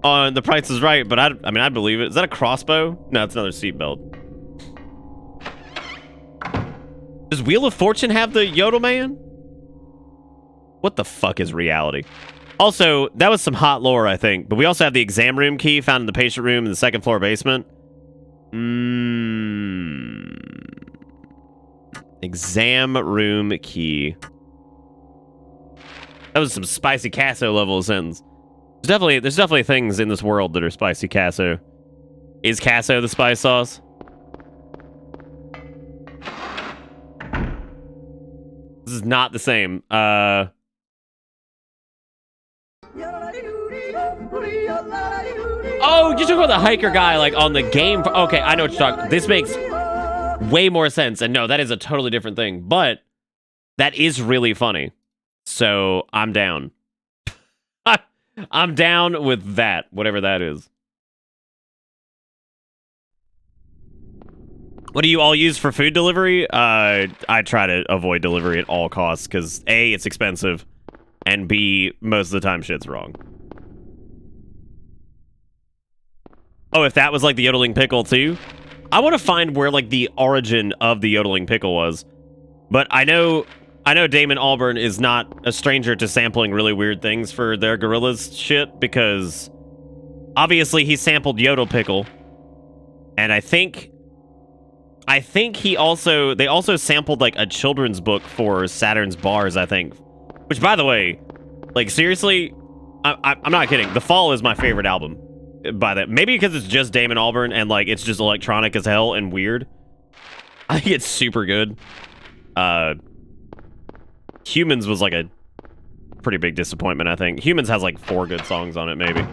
on The Price is Right, but I mean, I believe it. Is that a crossbow? No, it's another seatbelt. Does Wheel of Fortune have the Yodel Man? What the fuck is reality? Also, that was some hot lore, I think. But we also have the exam room key found in the patient room in the second floor basement. Exam room key. That was some spicy Casso level of sentence. There's definitely things in this world that are spicy Casso. Is Casso the spice sauce? This is not the same. Oh, you're talking about the hiker guy, like, on the game. Okay, I know what you're talking. This makes way more sense. And no, that is a totally different thing. But that is really funny. So, I'm down. I'm down with that, whatever that is. What do you all use for food delivery? I try to avoid delivery at all costs, because A, it's expensive, and B, most of the time shit's wrong. Oh, if that was like the yodeling pickle too? I want to find where like the origin of the yodeling pickle was. But I know Damon Albarn is not a stranger to sampling really weird things for their Gorillaz shit, because obviously he sampled Yodel Pickle. And I think they also sampled like a children's book for Saturn's Bars, I think. Which, by the way, like, seriously, I'm not kidding. The Fall is my favorite album. By that, maybe because it's just Damon Albarn and like it's just electronic as hell and weird. I think it's super good. Humans was like a pretty big disappointment, I think. Humans has like 4 good songs on it, maybe.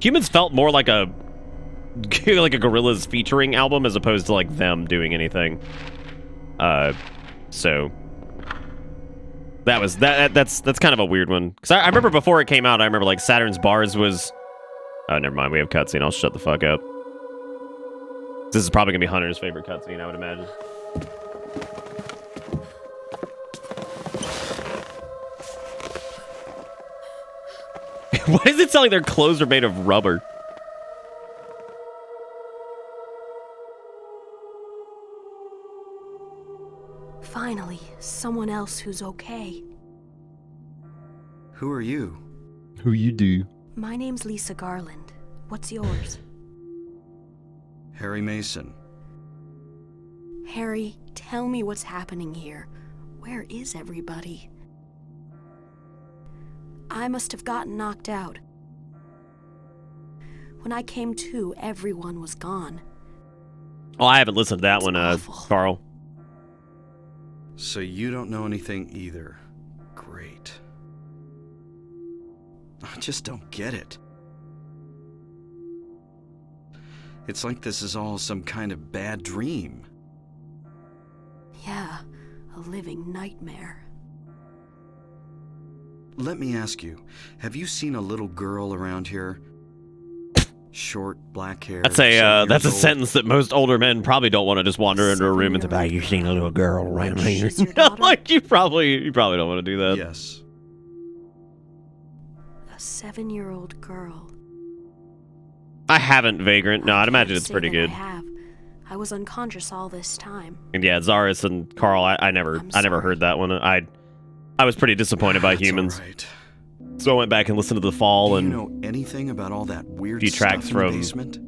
Humans felt more like a Gorillaz featuring album as opposed to like them doing anything. So that's kind of a weird one, because I remember before it came out, I remember like Saturn's Bars was. Oh, never mind. We have cutscene. I'll shut the fuck up. This is probably gonna be Hunter's favorite cutscene, I would imagine. Why does it sound like their clothes are made of rubber?
Finally, someone else who's okay.
Who are you?
Who you do?
My name's Lisa Garland. What's yours?
Harry Mason.
Harry, tell me what's happening here. Where is everybody? I must have gotten knocked out. When I came to, everyone was gone.
Oh, I haven't listened to that
It's
one,
awful.
Carl.
So you don't know anything either. Great. I just don't get it. It's like this is all some kind of bad dream.
Yeah, a living nightmare.
Let me ask you, have you seen a little girl around here? Short, black hair.
That's
7
that's a
years old?
sentence that most older men probably don't want to just wander into a room and say, "You seen a little girl around here?"
She's your daughter?
Like you probably don't want to do that.
Yes.
A 7-year-old girl.
I haven't Vagrant. No,
I
I'd imagine
can't
it's
say
pretty
that
good.
I have. I was unconscious all this time.
And yeah, Zaris and Carl, I never
I'm
never
sorry.
heard that one. I was pretty disappointed by
That's
Humans,
all right.
so I went back and listened to The Fall
Do
and
you know anything about all that weird
few tracks
stuff in the
from-
basement?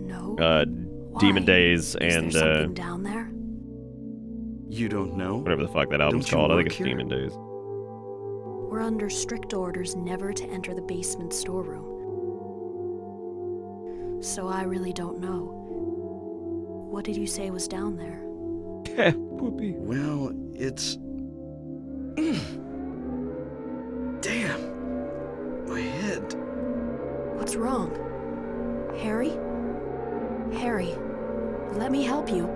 No.
Demon
Why?
Days
Is
and
there something down there?
You don't know?
whatever the fuck that album's
Don't you
called. I think
work
it's
here?
Demon Days.
We're under strict orders never to enter the basement storeroom. So I really don't know. What did you say was down there?
Whoopee.
Well, it's... Damn! My head.
What's wrong? Harry? Harry, let me help you.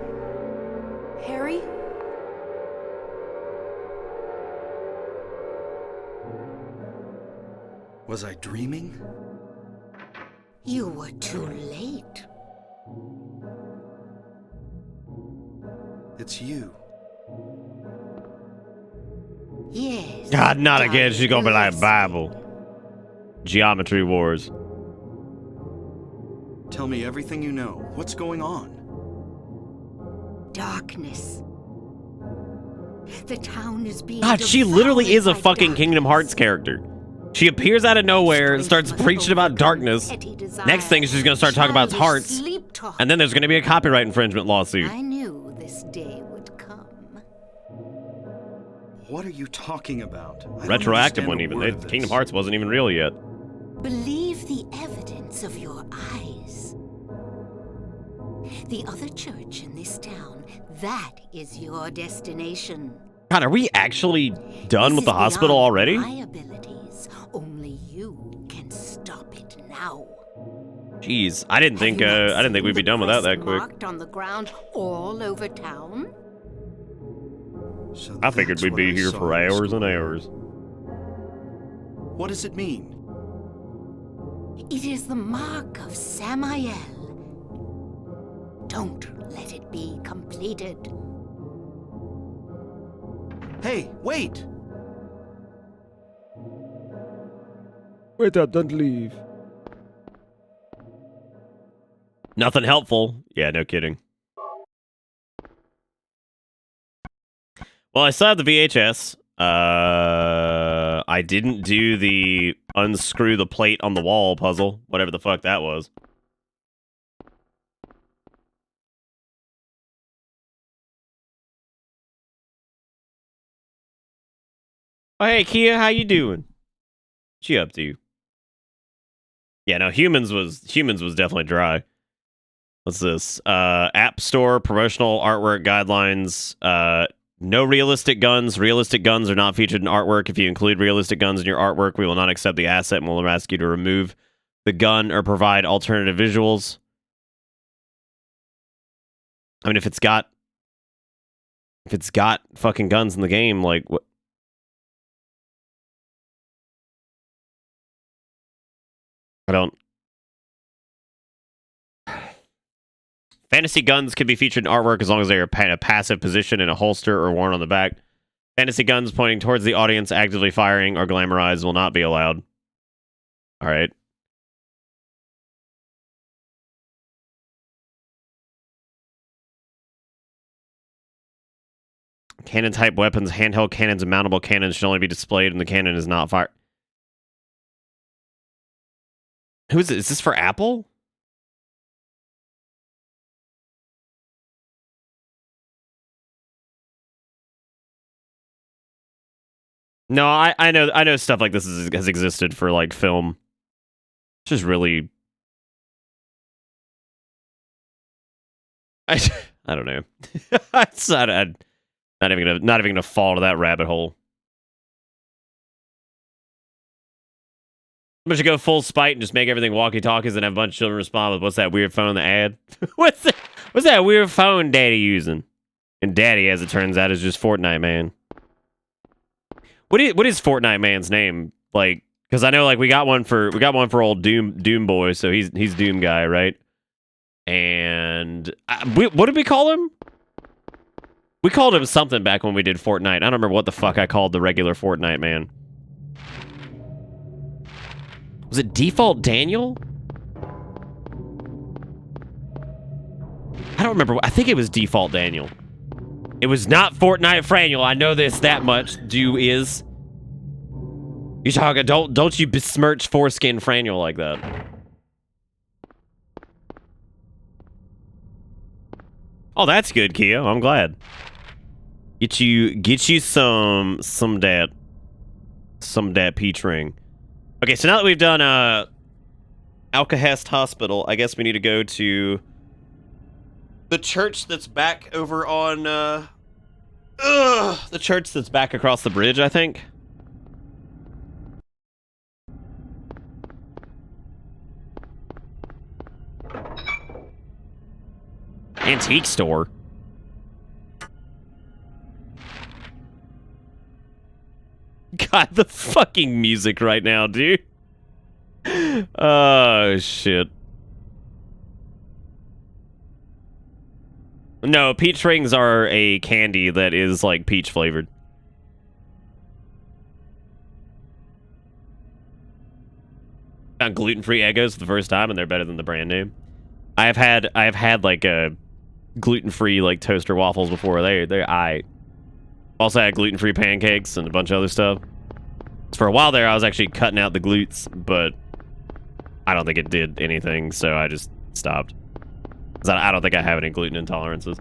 Harry?
Was I dreaming?
You were too late.
It's you.
Yes.
God, not again. She's gonna be like
darling.
Bible. Geometry Wars.
Tell me everything you know. What's going on?
Darkness. The town is being
God, she literally
devoured
is a
by
fucking Kingdom Hearts
darkness.
character. She appears out of nowhere and starts
Strength
preaching about
overcome
darkness.
petty desire.
Next thing she's gonna start talking about
Childish
hearts,
sleep talk.
and then there's gonna be a copyright infringement lawsuit.
I knew this day would come.
What are you talking about? I don't
Retroactive
understand
one
a
even.
word of
Kingdom
this.
Hearts wasn't even real yet.
Believe the evidence of your eyes. The other church in this town, that is your destination.
God, are we actually done
This
with the
is
hospital
beyond
already?
My abilities. Only you can stop it now.
Jeez, I didn't think
Have you not
we'd be
seen
done
the
with that
crest
quick.
marked on the ground all over town?
So
I figured
that's
we'd
what
be
I
here
saw
for
in the
hours and
schoolyard.
hours.
What does it mean?
It is the mark of Samael. Don't let it be completed.
Hey, wait!
Wait up, don't leave. Nothing helpful. Yeah, no kidding. Well, I still have the VHS. I didn't do the unscrew the plate on the wall puzzle, whatever the fuck that was. Oh, hey, Kia, how you doing? What you up to? Yeah, no, humans was definitely dry. What's this? App Store promotional artwork guidelines. No realistic guns. Realistic guns are not featured in artwork. If you include realistic guns in your artwork, we will not accept the asset and will ask you to remove the gun or provide alternative visuals. I mean, if it's got fucking guns in the game, like what? I don't. Fantasy guns can be featured in artwork as long as they are in a passive position in a holster or worn on the back. Fantasy guns pointing towards the audience, actively firing, or glamorized will not be allowed. All right. Cannon-type weapons, handheld cannons, and mountable cannons should only be displayed when the cannon is not fired. Who is it? Is this for Apple? No, I know stuff like this has existed for like film. It's just really, I don't know. It's not even gonna fall to that rabbit hole. I'm gonna go full spite and just make everything walkie-talkies and have a bunch of children respond with, "What's that weird phone in the ad?" What's that weird phone Daddy using? And Daddy, as it turns out, is just Fortnite Man. What is Fortnite Man's name? Like, because I know like we got one for old Doom Boy, so he's Doom Guy, right? And what did we call him? We called him something back when we did Fortnite. I don't remember what the fuck I called the regular Fortnite Man. Was it Default Daniel? I don't remember. I think it was Default Daniel. It was not Fortnite Franiel. I know this that much. You talking? Don't you besmirch foreskin Franiel like that? Oh, that's good, Kia. I'm glad. Get you some dat peach ring. Okay, so now that we've done Alcahest Hospital, I guess we need to go to the church that's back over on the church that's back across the bridge, I think. Antique store. God, the fucking music right now, dude. Oh, shit. No, peach rings are a candy that is, like, peach flavored. Found gluten-free Eggos for the first time, and they're better than the brand name. I have had like, a gluten-free, like, toaster waffles before. They're aight. Also had gluten-free pancakes and a bunch of other stuff. So for a while there, I was actually cutting out the glutes, but I don't think it did anything, so I just stopped. Because I don't think I have any gluten intolerances.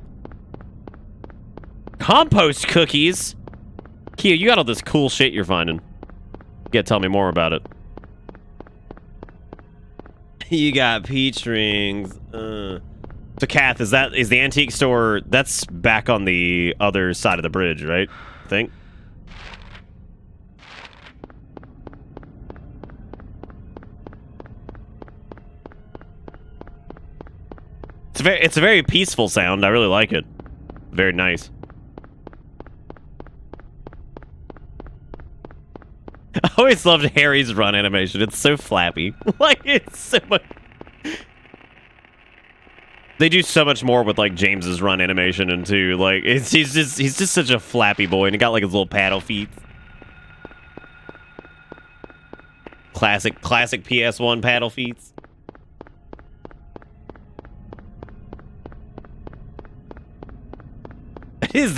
Compost cookies? Kia, you got all this cool shit you're finding. You gotta tell me more about it. You got peach rings. So, Kath, is the antique store, that's back on the other side of the bridge, right? I think. It's a very peaceful sound. I really like it. Very nice. I always loved Harry's run animation. It's so flappy. Like, it's so much... They do so much more with, like, James's run animation, and too, like, he's just such a flappy boy, and he got, like, his little paddle feet. Classic PS1 paddle feet.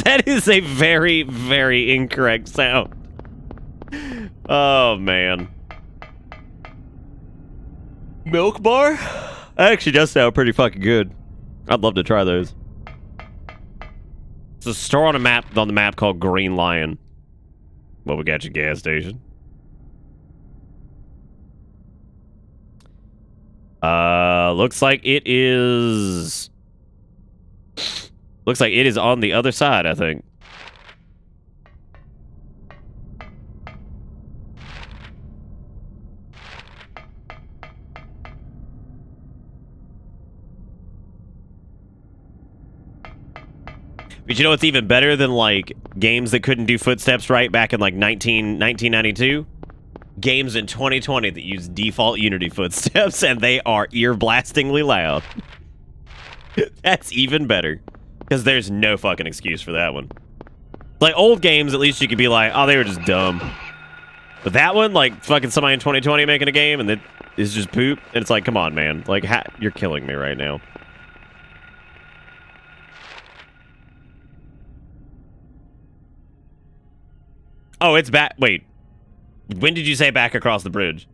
That is a very, very incorrect sound. Oh, man. Milk bar? That actually does sound pretty fucking good. I'd love to try those. It's a store on the map called Green Lion. Well, we got your gas station. Looks like it is on the other side, I think. But you know what's even better than, like, games that couldn't do footsteps right back in, like, 1992? Games in 2020 that use default Unity footsteps, and they are ear-blastingly loud. That's even better. Because there's no fucking excuse for that one. Like, old games, at least you could be like, oh, they were just dumb. But that one, like, fucking somebody in 2020 making a game, and it is just poop, and it's like, come on, man. Like, you're killing me right now. Oh, it's back. Wait. When did you say back across the bridge?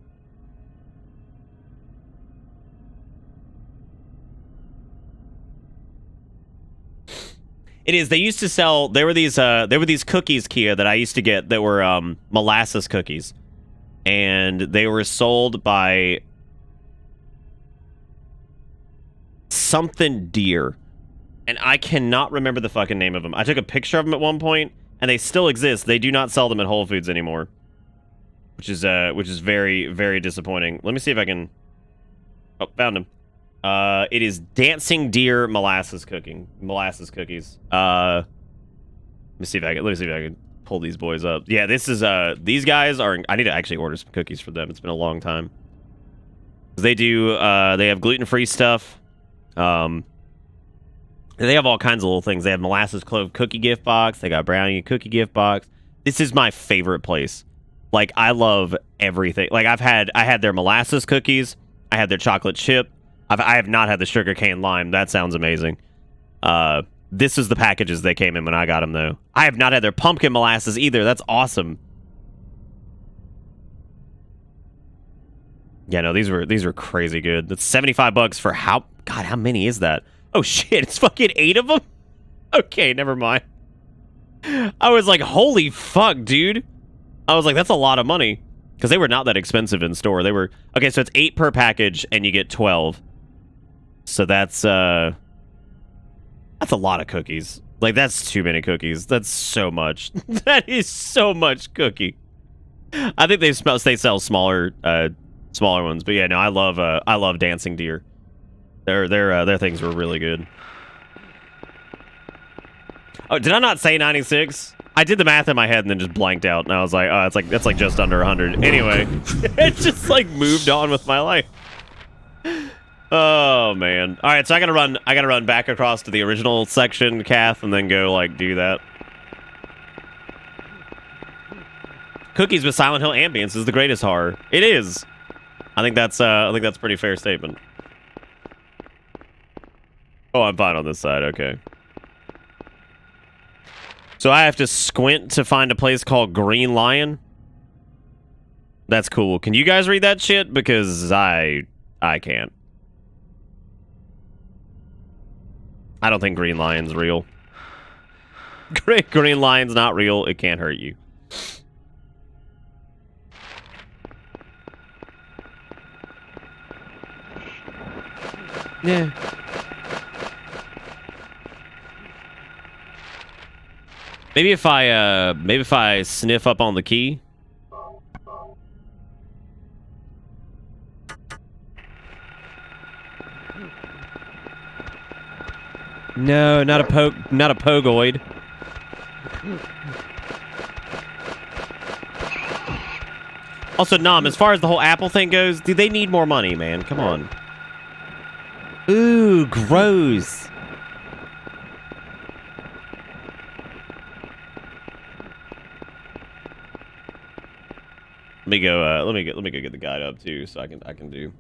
It is. They used to sell. There were these cookies, Kia, that I used to get that were molasses cookies, and they were sold by something deer, and I cannot remember the fucking name of them. I took a picture of them at one point, and they still exist. They do not sell them at Whole Foods anymore, which is very, very disappointing. Let me see if I can. Oh, found them. It is dancing deer molasses cookies. Let me see if I can pull these boys up. Yeah, this is these guys are. I need to actually order some cookies for them. It's been a long time. They do. They have gluten-free stuff. They have all kinds of little things. They have molasses clove cookie gift box. They got brownie cookie gift box. This is my favorite place. Like, I love everything. Like, I had their molasses cookies. I had their chocolate chip. I have not had the sugar cane lime. That sounds amazing. This is the packages they came in when I got them, though. I have not had their pumpkin molasses either. That's awesome. Yeah, no, these were crazy good. That's $75 for how? God, how many is that? Oh shit, it's fucking 8 of them. Okay, never mind. I was like, holy fuck, dude. I was like, that's a lot of money because they were not that expensive in store. They were okay. So it's 8 per package, and you get 12. So that's a lot of cookies. Like, that's too many cookies. That's so much. That is so much cookie. I think they sell smaller ones, but yeah, no, I love dancing deer. Their things were really good. Oh, did I not say 96? I did the math in my head and then just blanked out, and I was like, oh, it's like just under 100. Anyway, it just like moved on with my life. Oh man! All right, so I gotta run back across to the original section, Kath, and then go like do that. Cookies with Silent Hill ambience is the greatest horror. It is. I think that's a pretty fair statement. Oh, I'm fine on this side. Okay. So I have to squint to find a place called Green Lion. That's cool. Can you guys read that shit? Because I can't. I don't think Green Lion's real. Green Lion's not real. It can't hurt you. Yeah. Maybe if I sniff up on the key. No, not a pogoid. Also, Nom, as far as the whole Apple thing goes, do they need more money, man? Come on. Ooh, gross. Let me go get the guide up too, so I can do.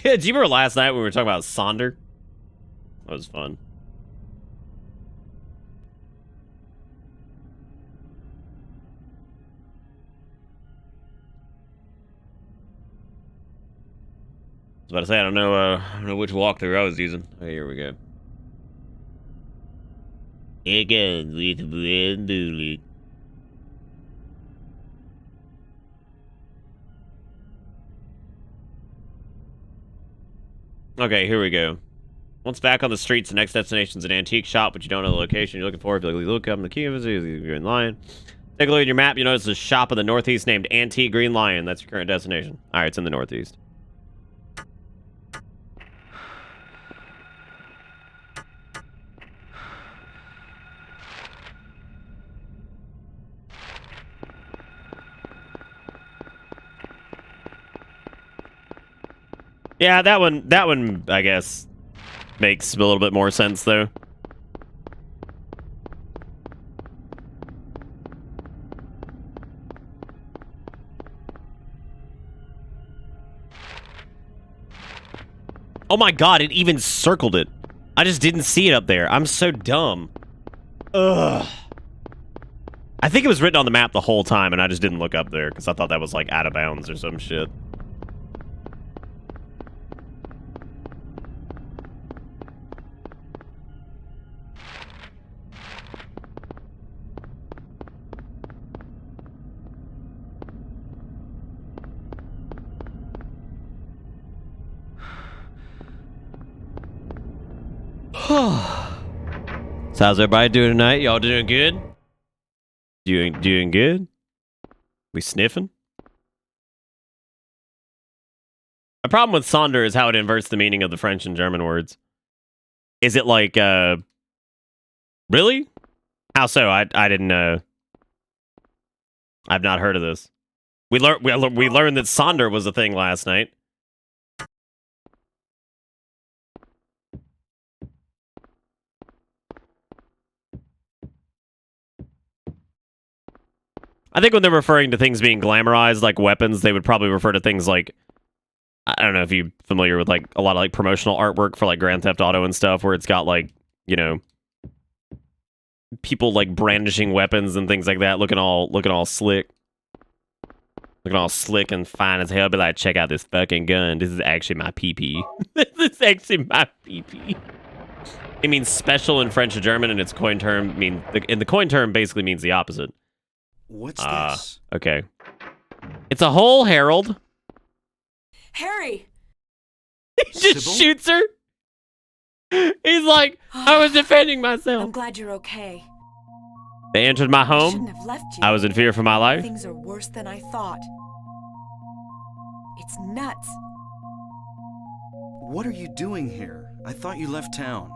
Yeah, do you remember last night when we were talking about Sonder? That was fun. I was about to say I don't know which walkthrough I was using. Oh, here we go. Here goes with Brand Dooley. Okay, here we go. Once back on the streets, the next destination's an antique shop, but you don't know the location you're looking for. If you look up in the key of the Green Lion. Take a look at your map. You notice a shop in the northeast named Antique Green Lion. That's your current destination. All right, it's in the northeast. Yeah, that one, I guess. makes a little bit more sense, though. Oh my god, it even circled it. I just didn't see it up there. I'm so dumb. Ugh. I think it was written on the map the whole time, and I just didn't look up there because I thought that was like out of bounds or some shit. So how's everybody doing tonight? Y'all doing good? Doing good? We sniffing? My problem with Sonder is how it inverts the meaning of the French and German words. Is it like, really? How so? I didn't know. I've not heard of this. We learned that Sonder was a thing last night. I think when they're referring to things being glamorized, like weapons, they would probably refer to things like, I don't know if you're familiar with like a lot of like promotional artwork for like Grand Theft Auto and stuff, where it's got like, you know, people like brandishing weapons and things like that, looking all slick, looking all slick and fine as hell. Be like, check out this fucking gun. This is actually my PP. This is actually my PP. It means special in French and German, and its coin term in the coin term basically means the opposite.
What's this?
Okay. It's a hole, Harold.
Harry!
He just
Sybil?
shoots her. He's like, I was defending myself.
I'm glad you're okay.
They entered my
I
home.
shouldn't have left you.
I was in fear for my life.
Things are worse than I thought. It's nuts.
What are you doing here? I thought you left town.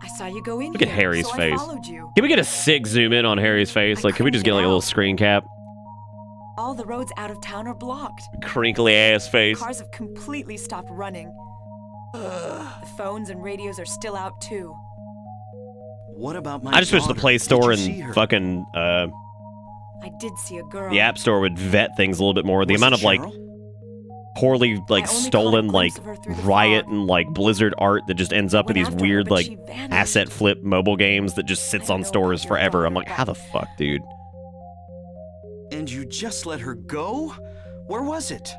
I saw you go in
Look at
here,
Harry's
so
face.
I followed you.
Can we get a sick zoom in on Harry's face?
I
Like, can we
couldn't
just get
get
like a little
out.
screen cap?
All the roads out of town are blocked.
Crinkly ass face.
Cars have completely stopped running. The phones and radios are still out too.
What about my
I just wish the
daughter?
Play
Did
Store
you see
and
her?
fucking
I did see a girl.
the App Store would vet things a little bit more. The
Was
amount
it
of like
Cheryl?
poorly like
I only caught a
stolen like
glimpse of her through the
Riot
fog.
and like Blizzard art that just ends up in
Went
these
after her,
weird
but
like
she vanished.
asset flip mobile games that just sits
I
on
know
stores
about your
forever. I'm
daughter,
like, how the
but-
fuck, dude?
And you just let her go? Where was it?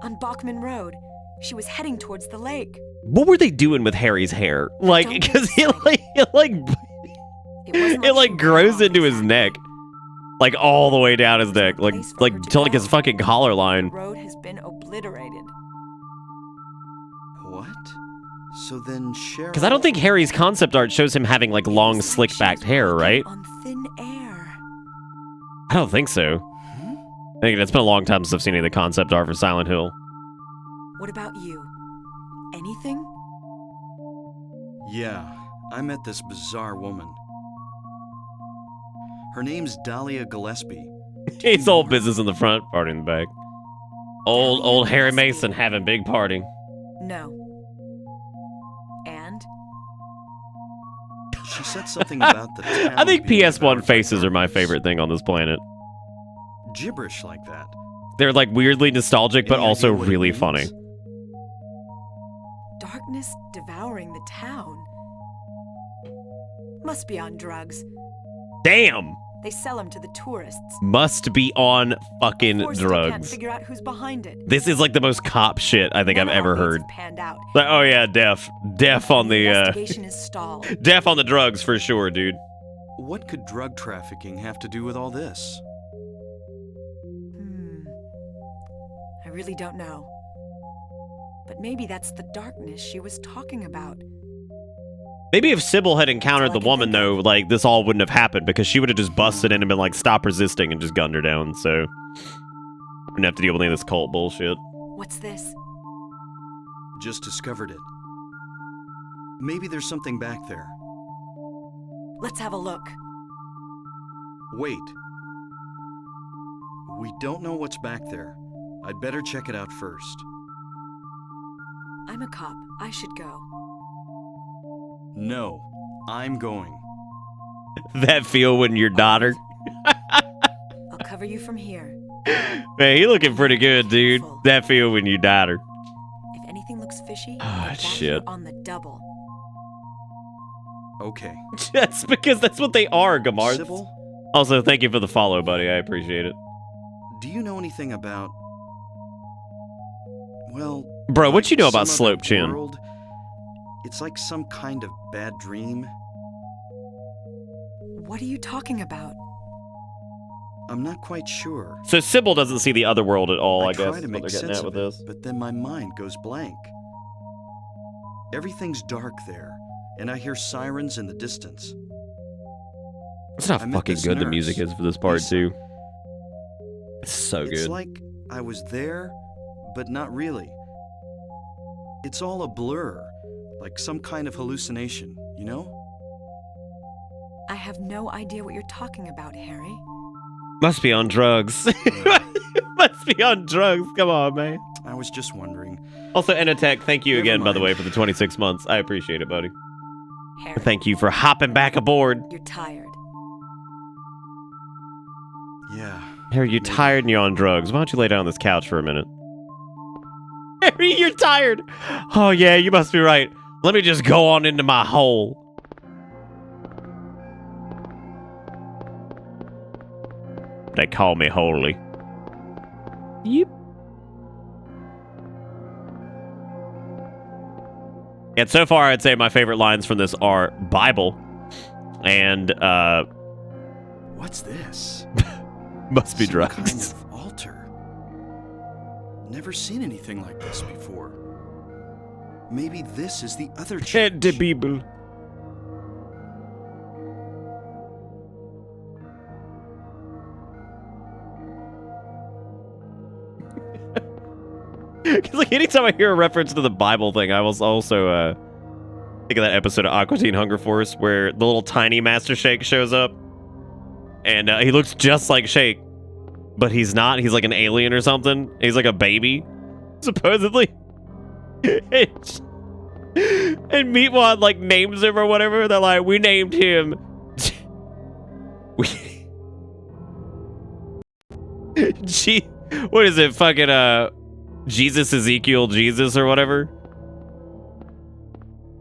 On Bachman Road. She was heading towards the lake.
What were they doing with Harry's hair? Like,
Don't get
because it
excited.
like
It wasn't
it
she
like
ran
grows
off
into his
exactly.
neck, like all the way down his
There's no
neck, like
place for her
to like his
go.
fucking collar
The
line.
road has been obliterated.
What? So then Cheryl...
Because I don't think Harry's concept art shows him having like long,
It's like
slick backed
she was
hair,
walking
right?
On thin air.
I don't think so. I think it's been a long time since I've seen any of the concept art for Silent Hill.
What about you? Anything?
Yeah, I met this bizarre woman. Her name's Dahlia Gillespie.
It's old business in the front, party in the back. Old Harry Mason having big party.
No. And?
She said something about the town
I think
being
PS1
devoured by
faces are my
darkness.
favorite thing on this planet.
Gibberish like that.
They're like weirdly nostalgic, but
Any
also
idea what it
really
means?
funny.
Darkness devouring the town. Must be on drugs.
Damn!
They sell them to the tourists.
Must be on fucking
Of course, they can't
drugs.
figure out who's behind it.
This is like the most cop shit I think I've
None of our
ever
leads
heard.
have panned out.
Like, oh yeah, deaf on the
investigation is stalled.
deaf on the drugs for sure, dude.
What could drug trafficking have to do with all this?
I really don't know. But maybe that's the darkness she was talking about.
Maybe if Sybil had encountered
That's
the
all I can
woman,
think
though,
of.
like, this all wouldn't have happened because she would have just busted in and been like, stop resisting and just gunned her down, so... Wouldn't have to deal with any of this cult bullshit.
What's this?
Just discovered it. Maybe there's something back there.
Let's have a look.
Wait. We don't know what's back there. I'd better check it out first.
I'm a cop. I should go.
No, I'm going.
That feel when your daughter.
I'll cover you from here.
Man, he looking pretty good, dude. That feel when you daughter.
If anything looks fishy,
Ah,
get back
shit.
here on the double.
Okay.
Just because that's what they are, Gamart.
Sybil,
Also, thank you for the follow, buddy. I appreciate it.
do you know anything about... Well...
Bro, what you know about
some other
Slope Chin?
world? It's like some kind of bad dream.
What are you talking about?
I'm not quite sure.
So Sybil doesn't see the other world at all, I guess,
try
is
to
what
make
they're getting
sense
at
of
with
it,
this.
but then my mind goes blank. Everything's dark there, and I hear sirens in the distance.
That's how
I met
fucking
this
good the
nurse,
music is for this part,
Lisa.
too. It's so
It's
good.
like I was there, but not really. It's all a blur, like some kind of hallucination, you know?
I have no idea what you're talking about, Harry.
Must be on drugs. Must be on drugs. Come on, man.
I was just wondering.
Also, Enotech, thank you
Never
again, by the way,
mind.
for the 26 months. I appreciate it, buddy.
Harry,
Thank you for hopping back aboard.
you're tired.
Yeah.
Harry, you're
Maybe.
tired and you're on drugs. Why don't you lay down on this couch for a minute? Harry, you're tired. Oh, yeah, you must be right. Let me just go on into my hole. They call me holy. Yep. And so far, I'd say my favorite lines from this are Bible and
What's this?
must be
Some
drugs.
kind of altar. Never seen anything like this before. Maybe this is the other church.
And the Bible. Because like anytime I hear a reference to the Bible thing, I was also think of that episode of Aqua Teen Hunger Force where the little tiny Master Shake shows up, and he looks just like Shake, but he's not. He's like an alien or something. He's like a baby, supposedly. and Meatwad like names him or whatever. They're like, we named him. Gee, what is it? Fucking Jesus Ezekiel Jesus or whatever.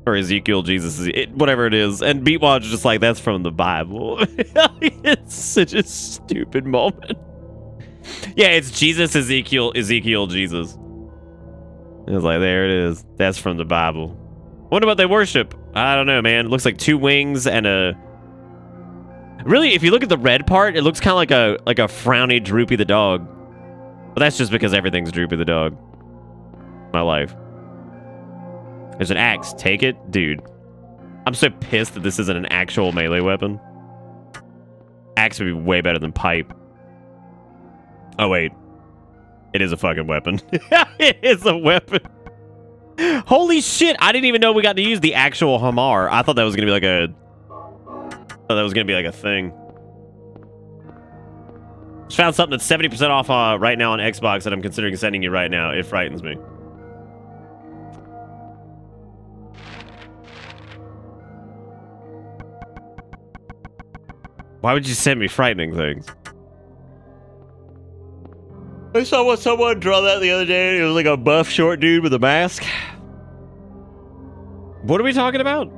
Or Ezekiel Jesus, whatever it is. And Beatwatch is just like, that's from the Bible. It's such a stupid moment. Yeah, it's Jesus Ezekiel Jesus. It was like, there it is. That's from the Bible. Wonder what they worship. I don't know, man. It looks like two wings and a... Really, if you look at the red part, it looks kind of like a frowny Droopy the dog. But that's just because everything's Droopy the dog. My life. There's an axe. Take it? Dude. I'm so pissed that this isn't an actual melee weapon. Axe would be way better than pipe. Oh, wait. It is a fucking weapon. It is a weapon. Holy shit. I didn't even know we got to use the actual Hamar. I thought that was going to be like a... I thought that was going to be like a thing. Just found something that's 70% off right now on Xbox that I'm considering sending you right now. It frightens me. Why would you send me frightening things? I saw someone draw that the other day. It was like a buff short dude with a mask. What are we talking about?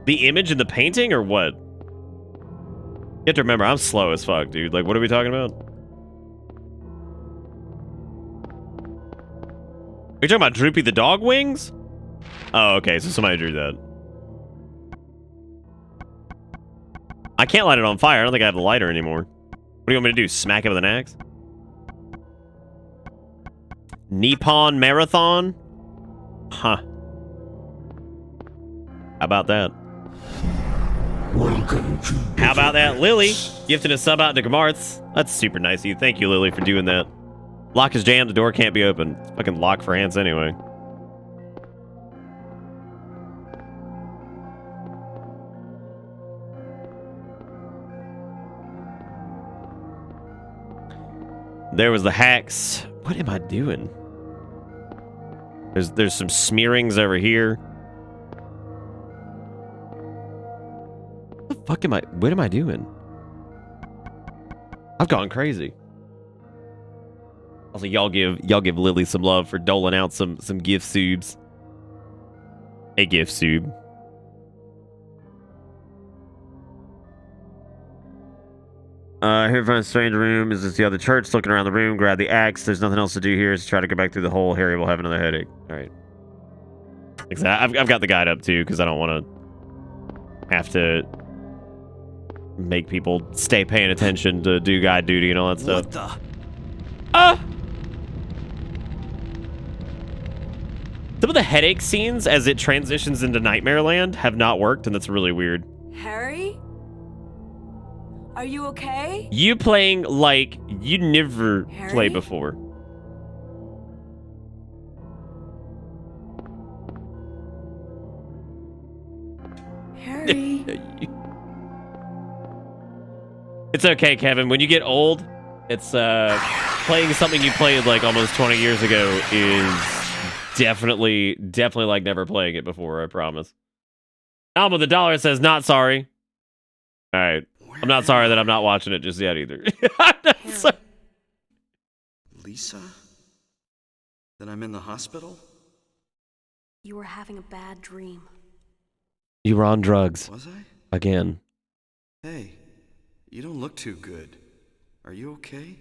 The image in the painting or what? You have to remember, I'm slow as fuck, dude. Like, what are we talking about? Are you talking about Droopy the dog wings? Oh, okay, so somebody drew that. I can't light it on fire. I don't think I have the lighter anymore. What do you want me to do? Smack it with an axe? Nippon Marathon? Huh. How about that?
Welcome to
How about that, Lily? Gifting a sub out to Gamarths. That's super nice of you. Thank you, Lily, for doing that. Lock is jammed. The door can't be opened. It's fucking lock for ants anyway. There was the hacks What am I doing? There's some smearings over here. What the fuck am I? What am I doing? I've gone crazy. Also, y'all give Lily some love for doling out some gift subs. A gift sub. Here find a strange room. Is this the other church? Looking around the room, grab the axe. There's nothing else to do here. Just try to go back through the hole. Harry will have another headache. All right. I've got the guide up too because I don't want to have to make people stay paying attention to do guide duty and all that stuff.
What the?
Some of the headache scenes as it transitions into Nightmare Land have not worked, and that's really weird.
Harry? Are you okay?
You playing like you never
Harry?
played before.
Harry?
It's okay, Kevin. When you get old, it's playing something you played like almost 20 years ago is definitely like never playing it before, I promise. Alma the dollar says not sorry. All right. I'm not sorry that I'm not watching it just yet either. I'm not sorry.
Lisa? Then I'm in the hospital?
You were having a bad dream.
You were on drugs.
Was I?
Again.
Hey, you don't look too good. Are you okay?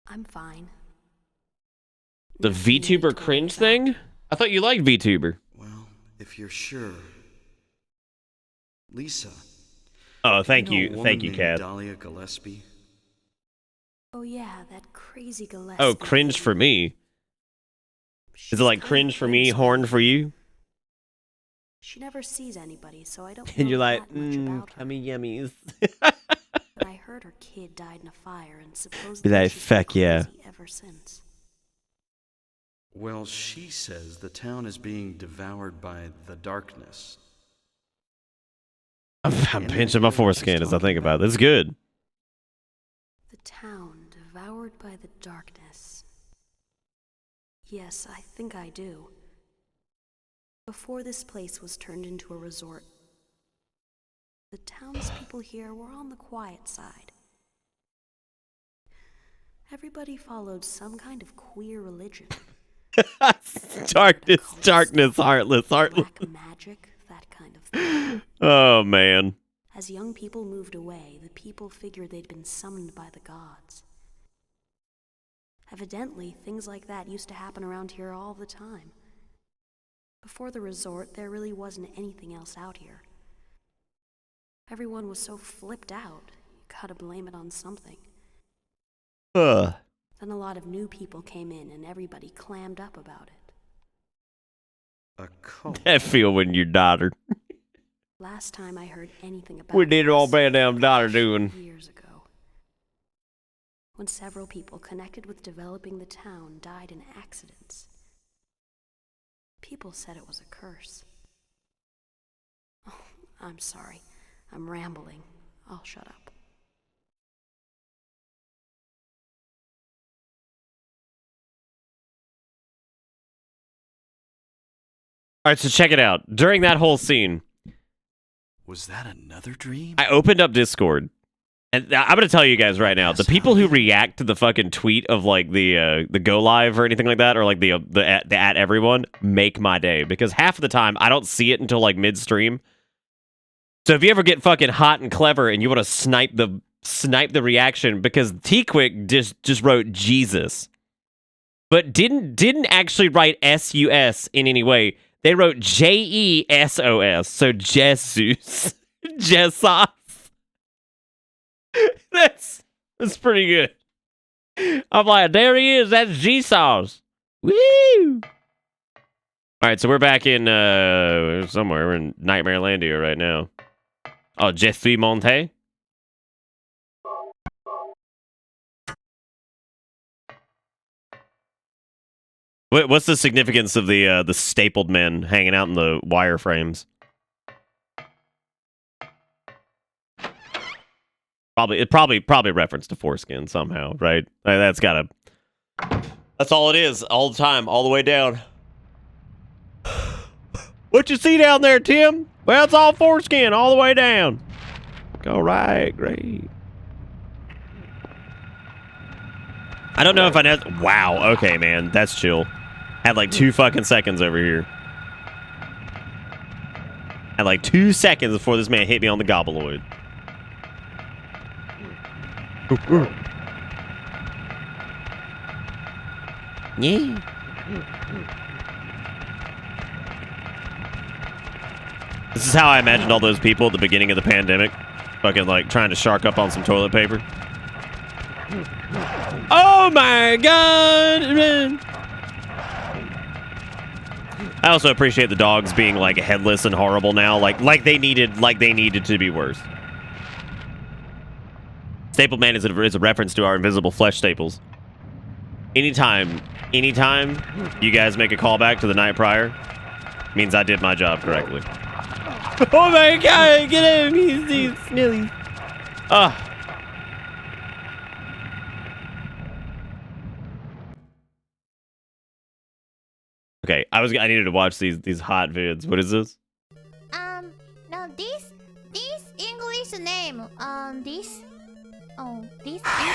I'm fine.
The VTuber cringe thing? I thought you liked VTuber.
Well, if you're sure. Lisa.
Oh, thank
know a
you.
woman
Thank you,
named
Kat.
Dahlia Gillespie?
Oh yeah, that crazy Gillespie.
Oh, cringe for me. Is it like cringe for me, horn for you?
She never sees anybody, so I don't know
And you're like,
that much about her.
cummy yummies.
But I heard her kid died in a fire, and supposedly
Be like,
she's been
fuck yeah.
crazy ever since.
Well, she says the town is being devoured by the darkness.
I'm pinching my foreskin as I think about it. It's good.
The town devoured by the darkness. Yes, I think I do. Before this place was turned into a resort, the townspeople here were on the quiet side. Everybody followed some kind of queer religion.
darkness, heartless.
Black magic, that kind of thing.
Oh, man.
As young people moved away, the people figured they'd been summoned by the gods. Evidently, things like that used to happen around here all the time. Before the resort, there really wasn't anything else out here. Everyone was so flipped out, you gotta blame it on something. Then a lot of new people came in and everybody clammed up about it.
A cult.
That feel when your daughter.
Last time I heard anything about
We did all
this,
bad damn daughter doing.
years ago, when several people connected with developing the town died in accidents. People said it was a curse. Oh, I'm sorry. I'm rambling. I'll shut up.
All right, so check it out. During that whole scene,
Was that another dream?
I opened up Discord. And I'm going to tell you guys right now, the people who react to the fucking tweet of like the go live or anything like that, or like the at everyone, make my day, because half of the time I don't see it until like midstream. So if you ever get fucking hot and clever and you want to snipe the reaction, because T-Quick just wrote Jesus, but didn't actually write S-U-S in any way. They wrote J-E-S-O-S, so Jesus. Jesus. That's pretty good. I'm like, there he is. That's Jesus. Woo! All right, so we're back in somewhere. We're in Nightmare Landia right now. Oh, Je suis monté. What's the significance of the stapled men hanging out in the wireframes? Probably reference to foreskin somehow, right? That's gotta That's all it is, all the time, all the way down. What you see down there, Tim? Well, it's all foreskin, all the way down. All right, great. I don't know if I know. Wow, okay, man, that's chill. Had like 2 fucking seconds over here. Had like 2 seconds before this man hit me on the gobbleoid. Yeah. This is how I imagined all those people at the beginning of the pandemic. Fucking like trying to shark up on some toilet paper. Oh my god, man. I also appreciate the dogs being like headless and horrible now, like they needed to be worse. Staple Man is a reference to our invisible flesh staples. Anytime you guys make a callback to the night prior, means I did my job correctly. Oh my god, get him! He's smelly. Okay, I needed to watch these hot vids. What is this?
No, this English name, this English name.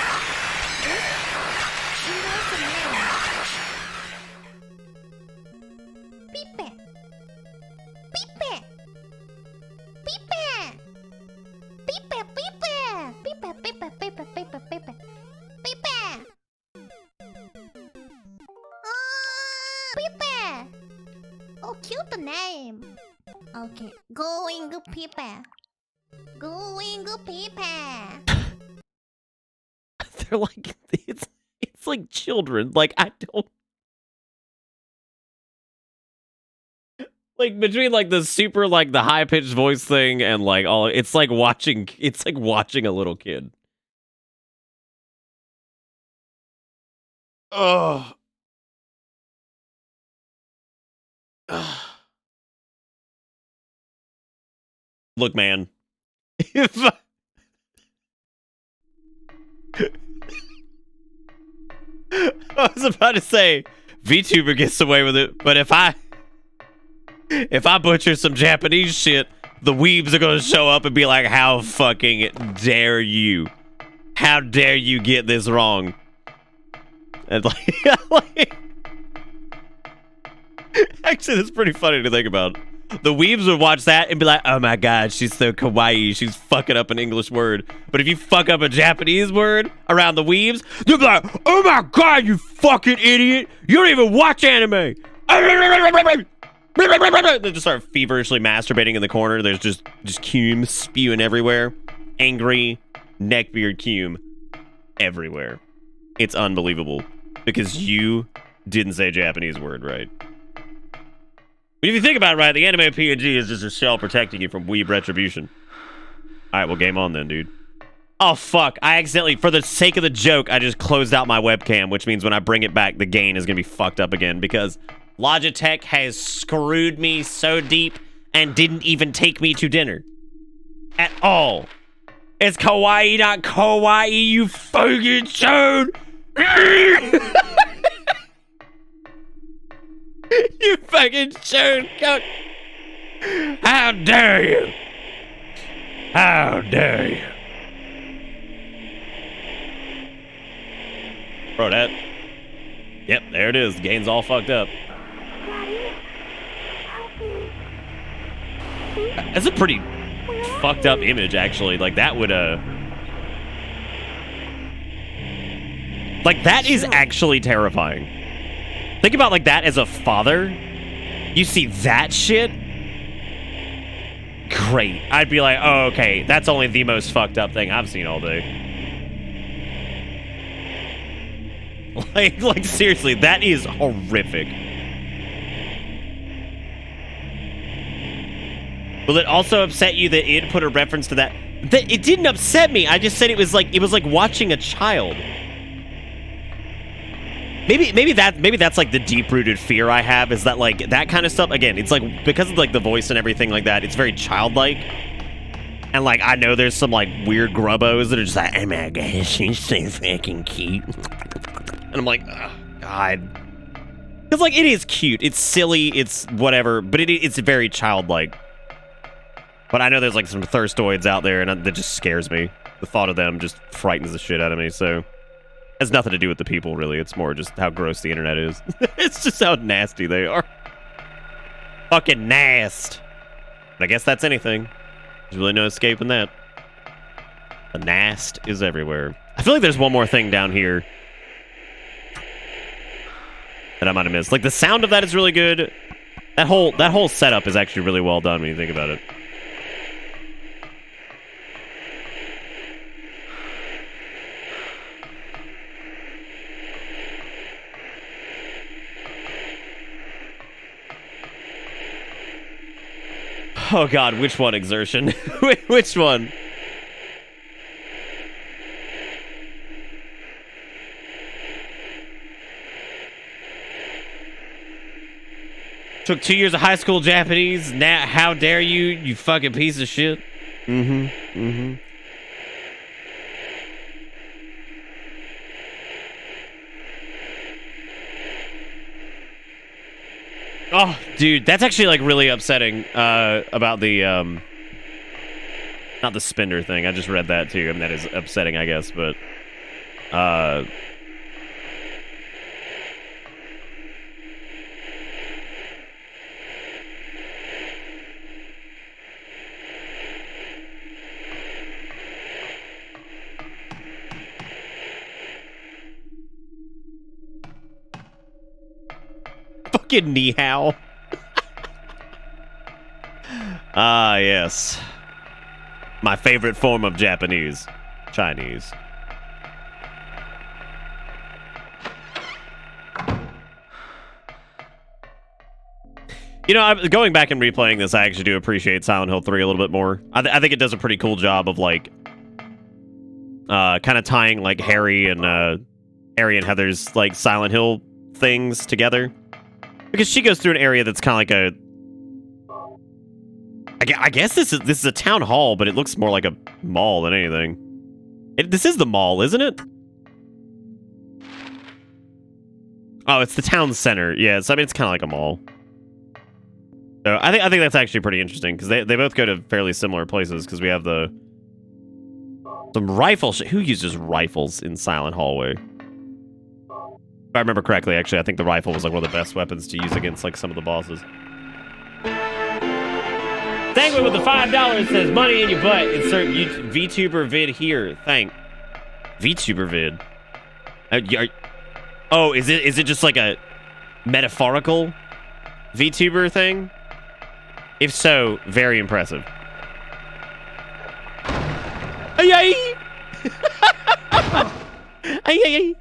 Pipe. Oh, cute name. Okay, going Pipe.
They're like it's like children. Like I don't like between like the super like the high pitched voice thing and like all it's like watching a little kid. Oh. Look, man. If I was about to say VTuber gets away with it, but if I butcher some Japanese shit, the weebs are gonna show up and be like, "How fucking dare you? How dare you get this wrong?" And like actually, that's pretty funny to think about. The weebs would watch that and be like, "Oh my god, she's so kawaii. She's fucking up an English word." But if you fuck up a Japanese word around the weebs, they'll be like, "Oh my god, you fucking idiot! You don't even watch anime." They just start feverishly masturbating in the corner. There's just cum spewing everywhere. Angry neckbeard cum everywhere. It's unbelievable because you didn't say Japanese word right. But if you think about it right, the anime PNG is just a shell protecting you from weeb retribution. Alright, well, game on then, dude. Oh, fuck. I accidentally, for the sake of the joke, I just closed out my webcam, which means when I bring it back, the gain is going to be fucked up again because Logitech has screwed me so deep and didn't even take me to dinner. At all. It's kawaii, not kawaii, you fucking shone! You fucking shone cuck! How dare you! How dare you! Bro, that... Yep, there it is. The game's all fucked up. That's a pretty fucked up image, actually. Like, that would, like, that is actually terrifying. Think about, like, that as a father. You see that shit? Great. I'd be like, oh, okay, that's only the most fucked up thing I've seen all day. Like seriously, that is horrific. Will it also upset you that it put a reference to that? It didn't upset me. I just said it was like watching a child. Maybe that's like the deep-rooted fear I have is that like that kind of stuff. Again, it's like because of like the voice and everything like that. It's very childlike. And like I know there's some like weird grubbos that are just like, oh my gosh, she's so fucking cute. And I'm like, oh, God. Because, like, it is cute. It's silly. It's whatever. But it's very childlike. But I know there's, like, some thirstoids out there, and that just scares me. The thought of them just frightens the shit out of me, so... It has nothing to do with the people, really. It's more just how gross the internet is. It's just how nasty they are. Fucking nast. I guess that's anything. There's really no escaping that. The nast is everywhere. I feel like there's one more thing down here that I might have missed. Like, the sound of that is really good. That whole setup is actually really well done when you think about it. Oh God, which one, Exertion? Which one? Took 2 years of high school Japanese. Now, how dare you, you fucking piece of shit? Oh, dude, that's actually, like, really upsetting, about the, not the spender thing. I just read that, too. I mean, that is upsetting, I guess, but, fucking ni hao. Ah, yes. My favorite form of Japanese. Chinese. You know, going back and replaying this, I actually do appreciate Silent Hill 3 a little bit more. I think it does a pretty cool job of, like, kind of tying, like, Harry and Heather's, like, Silent Hill things together. Because she goes through an area that's kind of like a... I guess this is a town hall, but it looks more like a mall than anything. This is the mall, isn't it? Oh, it's the town center. Yeah, so I mean, it's kind of like a mall. So I think that's actually pretty interesting, because they both go to fairly similar places, because we have some rifle who uses rifles in Silent Hallway? If I remember correctly, actually, I think the rifle was like one of the best weapons to use against like some of the bosses. Sanguine with the $5 says money in your butt. Insert VTuber vid here. Thank. VTuber vid. Oh, is it just like a metaphorical VTuber thing? If so, very impressive. Ay ay. Ay ay ay.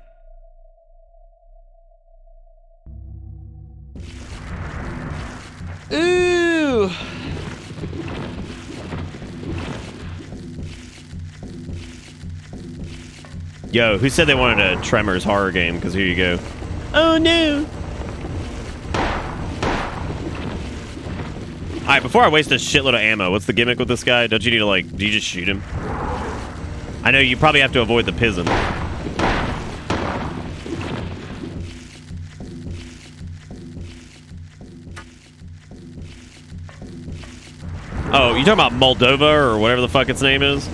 Ooh. Yo, who said they wanted a Tremors horror game? Because here you go. Oh no. Alright, before I waste a shitload of ammo, what's the gimmick with this guy? Don't you need to, like, do you just shoot him? I know you probably have to avoid the pism. Oh, you talking about Moldova or whatever the fuck its name is?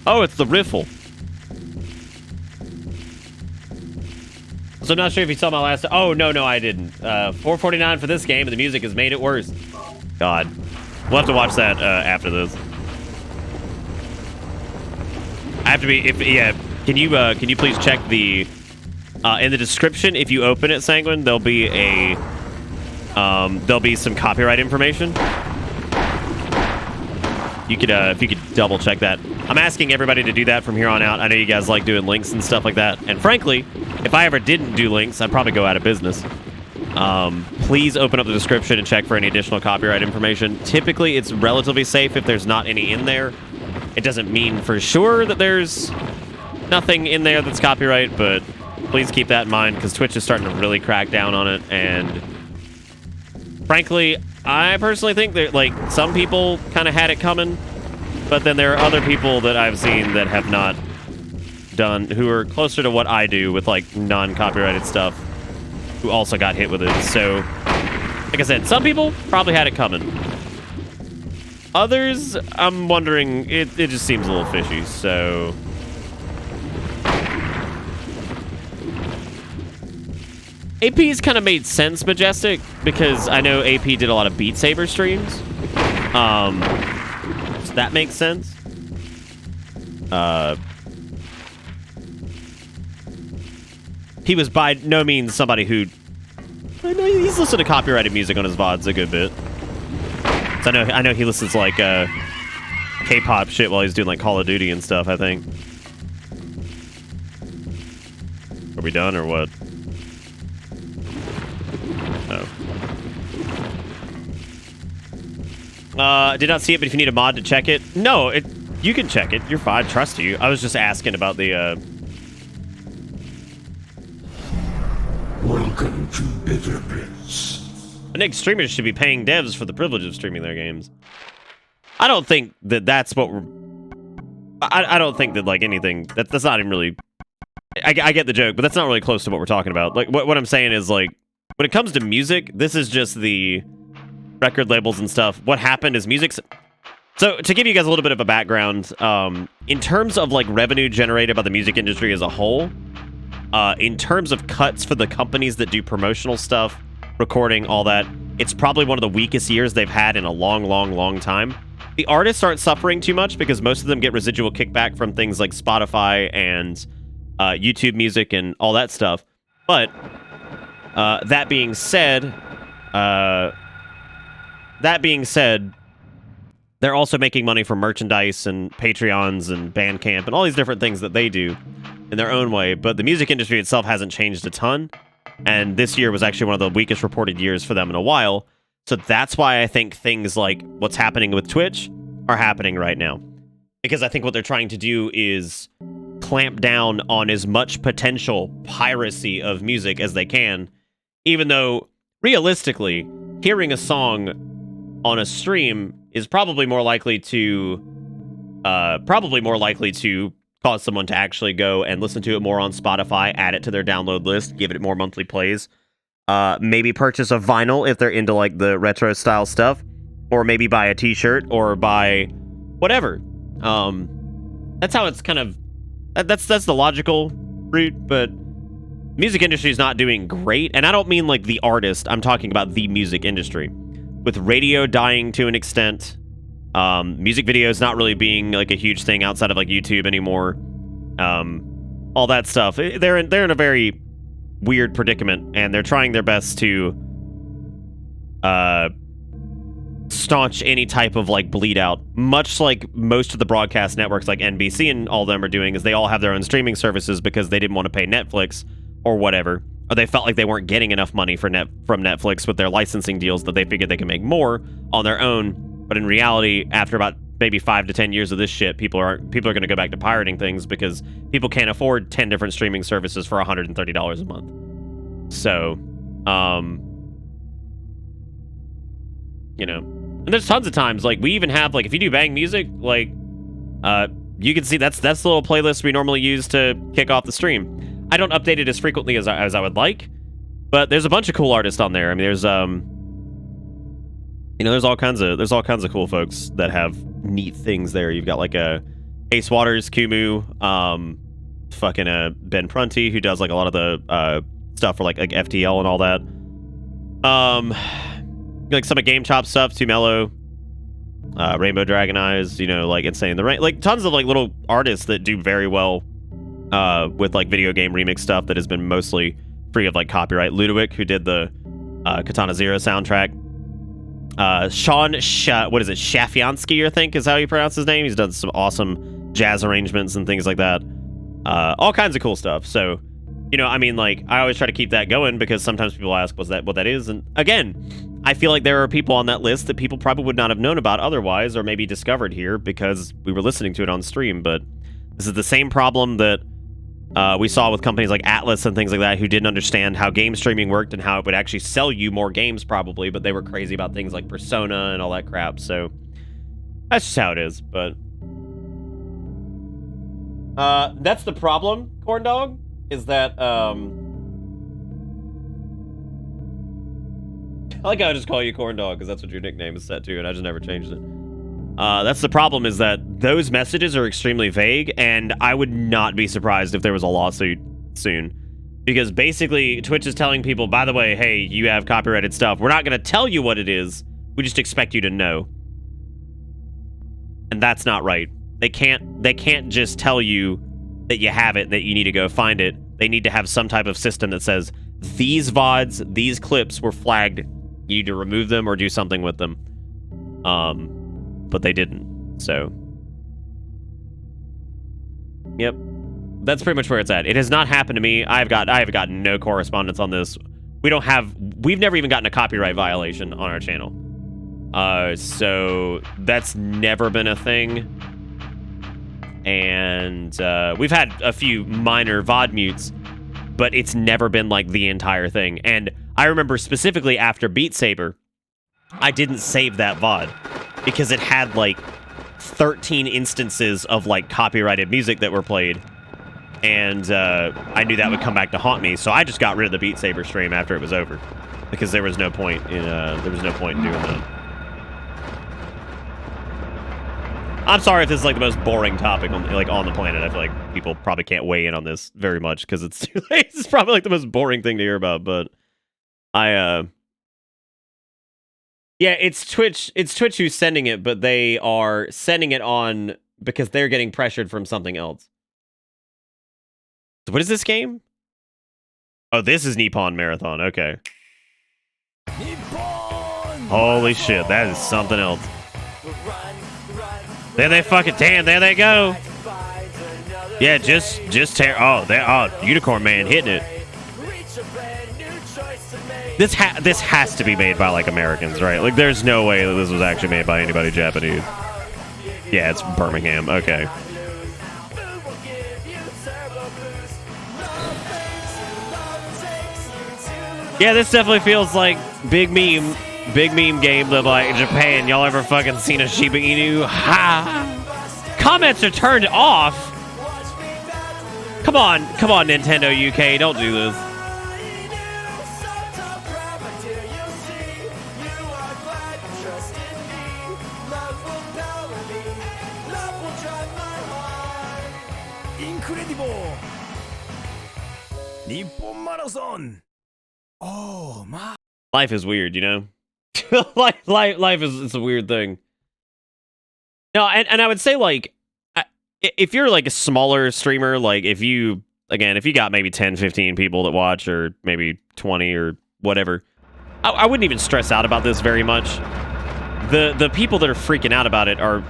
Oh, it's the riffle. So I'm not sure if you saw my last... Oh, no, I didn't. $4.49 for this game, and the music has made it worse. God. We'll have to watch that after this. I have to be... Yeah, can you please check the... in the description, if you open it, Sanguine, there'll be a... there'll be some copyright information. You could, if you could double check that. I'm asking everybody to do that from here on out. I know you guys like doing links and stuff like that. And frankly, if I ever didn't do links, I'd probably go out of business. Please open up the description and check for any additional copyright information. Typically, it's relatively safe if there's not any in there. It doesn't mean for sure that there's nothing in there that's copyright, but please keep that in mind because Twitch is starting to really crack down on it. And frankly, I personally think that like some people kind of had it coming, but then there are other people that I've seen that have not done, who are closer to what I do with like non-copyrighted stuff, who also got hit with it. So, like I said, some people probably had it coming. Others, I'm wondering, it just seems a little fishy, so... AP's kind of made sense, Majestic, because I know AP did a lot of Beat Saber streams. So that makes sense. He was by no means somebody who... I know he's listened to copyrighted music on his VODs a good bit. So I know he listens to, like, K-pop shit while he's doing, like, Call of Duty and stuff, I think. Are we done, or what? Oh. Did not see it, but if you need a mod to check it... No, you can check it. You're fine. Trust you. I was just asking about the,
Welcome to Bitter Bits.
I think streamers should be paying devs for the privilege of streaming their games. I don't think that that's what we're... I don't think that, like, anything... That's not even really... I get the joke, but that's not really close to what we're talking about. Like, what I'm saying is, like, when it comes to music, this is just the record labels and stuff. What happened is music's... So, to give you guys a little bit of a background, in terms of, like, revenue generated by the music industry as a whole, in terms of cuts for the companies that do promotional stuff, recording, all that, it's probably one of the weakest years they've had in a long, long, long time. The artists aren't suffering too much because most of them get residual kickback from things like Spotify and YouTube Music and all that stuff. But that being said, they're also making money from merchandise and Patreons and Bandcamp and all these different things that they do in their own way. But the music industry itself hasn't changed a ton. And this year was actually one of the weakest reported years for them in a while. So that's why I think things like what's happening with Twitch are happening right now. Because I think what they're trying to do is clamp down on as much potential piracy of music as they can. Even though, realistically, hearing a song on a stream is probably more likely to cause someone to actually go and listen to it more on Spotify, add it to their download list, give it more monthly plays. Maybe purchase a vinyl if they're into like the retro style stuff, or maybe buy a t-shirt or buy whatever. That's how it's kind of, that's the logical route, but music industry is not doing great. And I don't mean like the artist, I'm talking about the music industry. With radio dying to an extent, music videos not really being like a huge thing outside of like YouTube anymore. All that stuff. They're in a very weird predicament, and they're trying their best to staunch any type of like bleed out, much like most of the broadcast networks like NBC and all of them are doing. Is they all have their own streaming services because they didn't want to pay Netflix or whatever, or they felt like they weren't getting enough money from Netflix with their licensing deals that they figured they could make more on their own. But in reality, after about maybe 5 to 10 years of this shit, people are going to go back to pirating things because people can't afford 10 different streaming services for $130 a month. So, you know, and there's tons of times like we even have like if you do Bang Music, like you can see that's the little playlist we normally use to kick off the stream. I don't update it as frequently as I would like, but there's a bunch of cool artists on there. I mean, there's you know, there's all kinds of cool folks that have neat things there. You've got like Ace Waters, Kumu, Ben Prunty, who does like a lot of the stuff for like FTL and all that. Like some of Game Chop stuff, Too Mellow, Rainbow Dragon Eyes, you know, like Insane in the Rain, like tons of like little artists that do very well with like video game remix stuff that has been mostly free of like copyright. Ludowick, who did the Katana Zero soundtrack. Sean Shafiansky, I think is how you pronounce his name. He's done some awesome jazz arrangements and things like that. All kinds of cool stuff. So, you know, I mean, like, I always try to keep that going because sometimes people ask, "Was that what that is?" And again, I feel like there are people on that list that people probably would not have known about otherwise, or maybe discovered here because we were listening to it on stream. But this is the same problem that we saw with companies like Atlas and things like that, who didn't understand how game streaming worked and how it would actually sell you more games probably, but they were crazy about things like Persona and all that crap. So that's just how it is. But that's the problem, Corn Dog, is that I like how I just call you Corn Dog because that's what your nickname is set to, and I just never changed it. That's the problem, is that those messages are extremely vague, and I would not be surprised if there was a lawsuit soon. Because basically, Twitch is telling people, by the way, hey, you have copyrighted stuff. We're not going to tell you what it is. We just expect you to know. And that's not right. They can't just tell you that you have it, that you need to go find it. They need to have some type of system that says, these VODs, these clips were flagged. You need to remove them or do something with them. But they didn't, so. Yep. That's pretty much where it's at. It has not happened to me. I have gotten no correspondence on this. We've never even gotten a copyright violation on our channel. So that's never been a thing. And we've had a few minor VOD mutes, but it's never been like the entire thing. And I remember specifically after Beat Saber, I didn't save that VOD because it had like 13 instances of like copyrighted music that were played. And I knew that would come back to haunt me, so I just got rid of the Beat Saber stream after it was over, because there was no point in doing that. I'm sorry if this is like the most boring topic on the planet. I feel like people probably can't weigh in on this very much because it's too late. It's probably like the most boring thing to hear about, but yeah, it's Twitch who's sending it, but they are sending it on because they're getting pressured from something else. So what is this game? Oh, this is Nippon Marathon. Okay. Holy shit, that is something else. There they fucking damn, there they go. Yeah, just tear. Oh, Unicorn Man hitting it. This has to be made by like Americans, right? Like, there's no way that this was actually made by anybody Japanese. Yeah, it's Birmingham. Okay. Yeah, this definitely feels like big meme game of like Japan. Y'all ever fucking seen a Shiba Inu? Ha! Comments are turned off. Come on, Nintendo UK, don't do this.
Incredible! Nippon Marathon! Oh, my.
Life is weird, you know? life is a weird thing. No, and I would say, like, if you're, like, a smaller streamer, like, if you got maybe 10, 15 people that watch, or maybe 20 or whatever, I wouldn't even stress out about this very much. The people that are freaking out about it are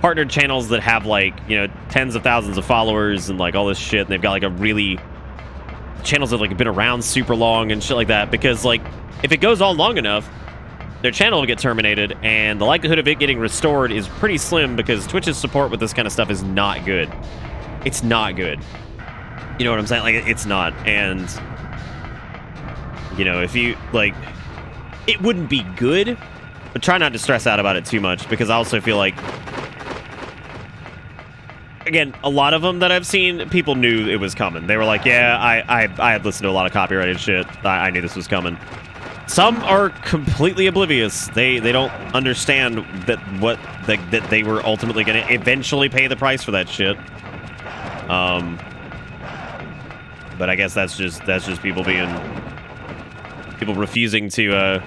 partnered channels that have, like, you know, tens of thousands of followers and, like, all this shit, and they've got, like, a really... channels that like been around super long and shit like that, because like if it goes on long enough, their channel will get terminated, and the likelihood of it getting restored is pretty slim, because Twitch's support with this kind of stuff is not good. It's not good. You know what I'm saying? Like, it's not. And you know, if you like, it wouldn't be good, but try not to stress out about it too much, because I also feel like, again, a lot of them that I've seen, people knew it was coming. They were like, yeah, I had listened to a lot of copyrighted shit. I knew this was coming. Some are completely oblivious. They don't understand that they were ultimately going to eventually pay the price for that shit. But I guess that's just people refusing to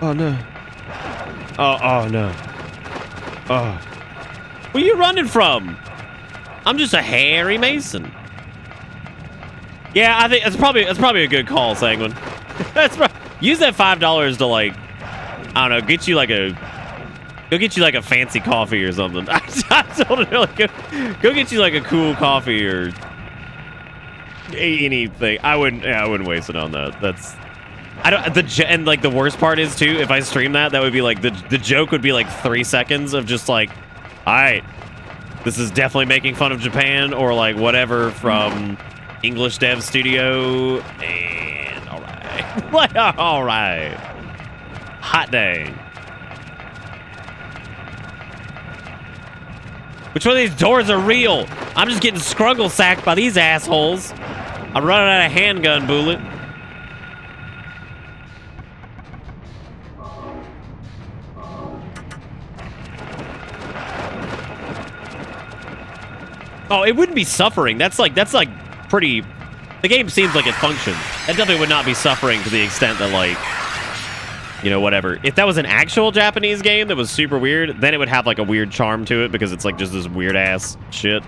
Oh no. Oh no. Oh. Where are you running from? I'm just a hairy Mason. Yeah, I think that's probably a good call, Sanguine. Use that $5 to, like, I don't know, get you like a Go get you like a fancy coffee or something. I told her like go get you like a cool coffee or anything. I wouldn't waste it on that. That's and like the worst part is too, if I stream that would be like the joke would be like 3 seconds of just like, all right, this is definitely making fun of Japan or like whatever from English Dev Studio, and all right, like all right, hot dang. Which one of these doors are real? I'm just getting scruggle sacked by these assholes. I'm running out of handgun bullet. Oh, it wouldn't be suffering. That's like pretty. The game seems like it functions. That definitely would not be suffering to the extent that like, you know, whatever. If that was an actual Japanese game that was super weird, then it would have like a weird charm to it because it's like just this weird ass shit.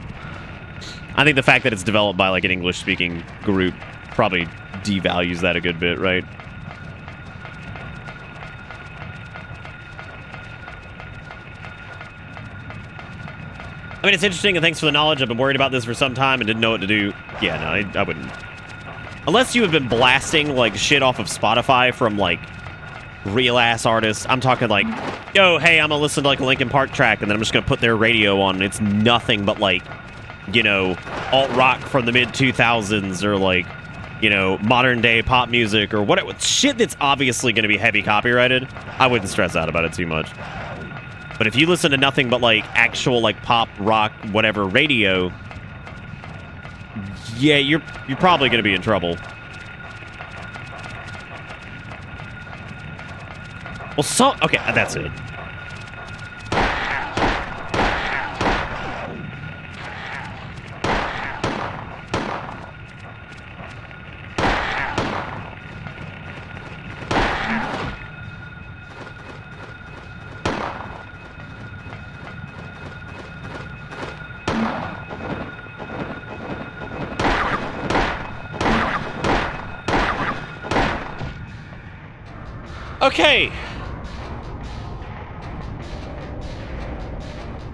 I think the fact that it's developed by like an English speaking group probably devalues that a good bit, right? I mean, it's interesting, and thanks for the knowledge. I've been worried about this for some time and didn't know what to do. Yeah, no, I wouldn't. Unless you have been blasting like shit off of Spotify from like real ass artists. I'm talking like, yo, hey, I'm gonna listen to like a Linkin Park track and then I'm just gonna put their radio on and it's nothing but like, you know, alt rock from the mid 2000s or like, you know, modern day pop music or whatever shit that's obviously gonna be heavy copyrighted. I wouldn't stress out about it too much. But if you listen to nothing but like actual like pop rock whatever radio, yeah, you're probably gonna be in trouble. Well, okay, that's it. Okay.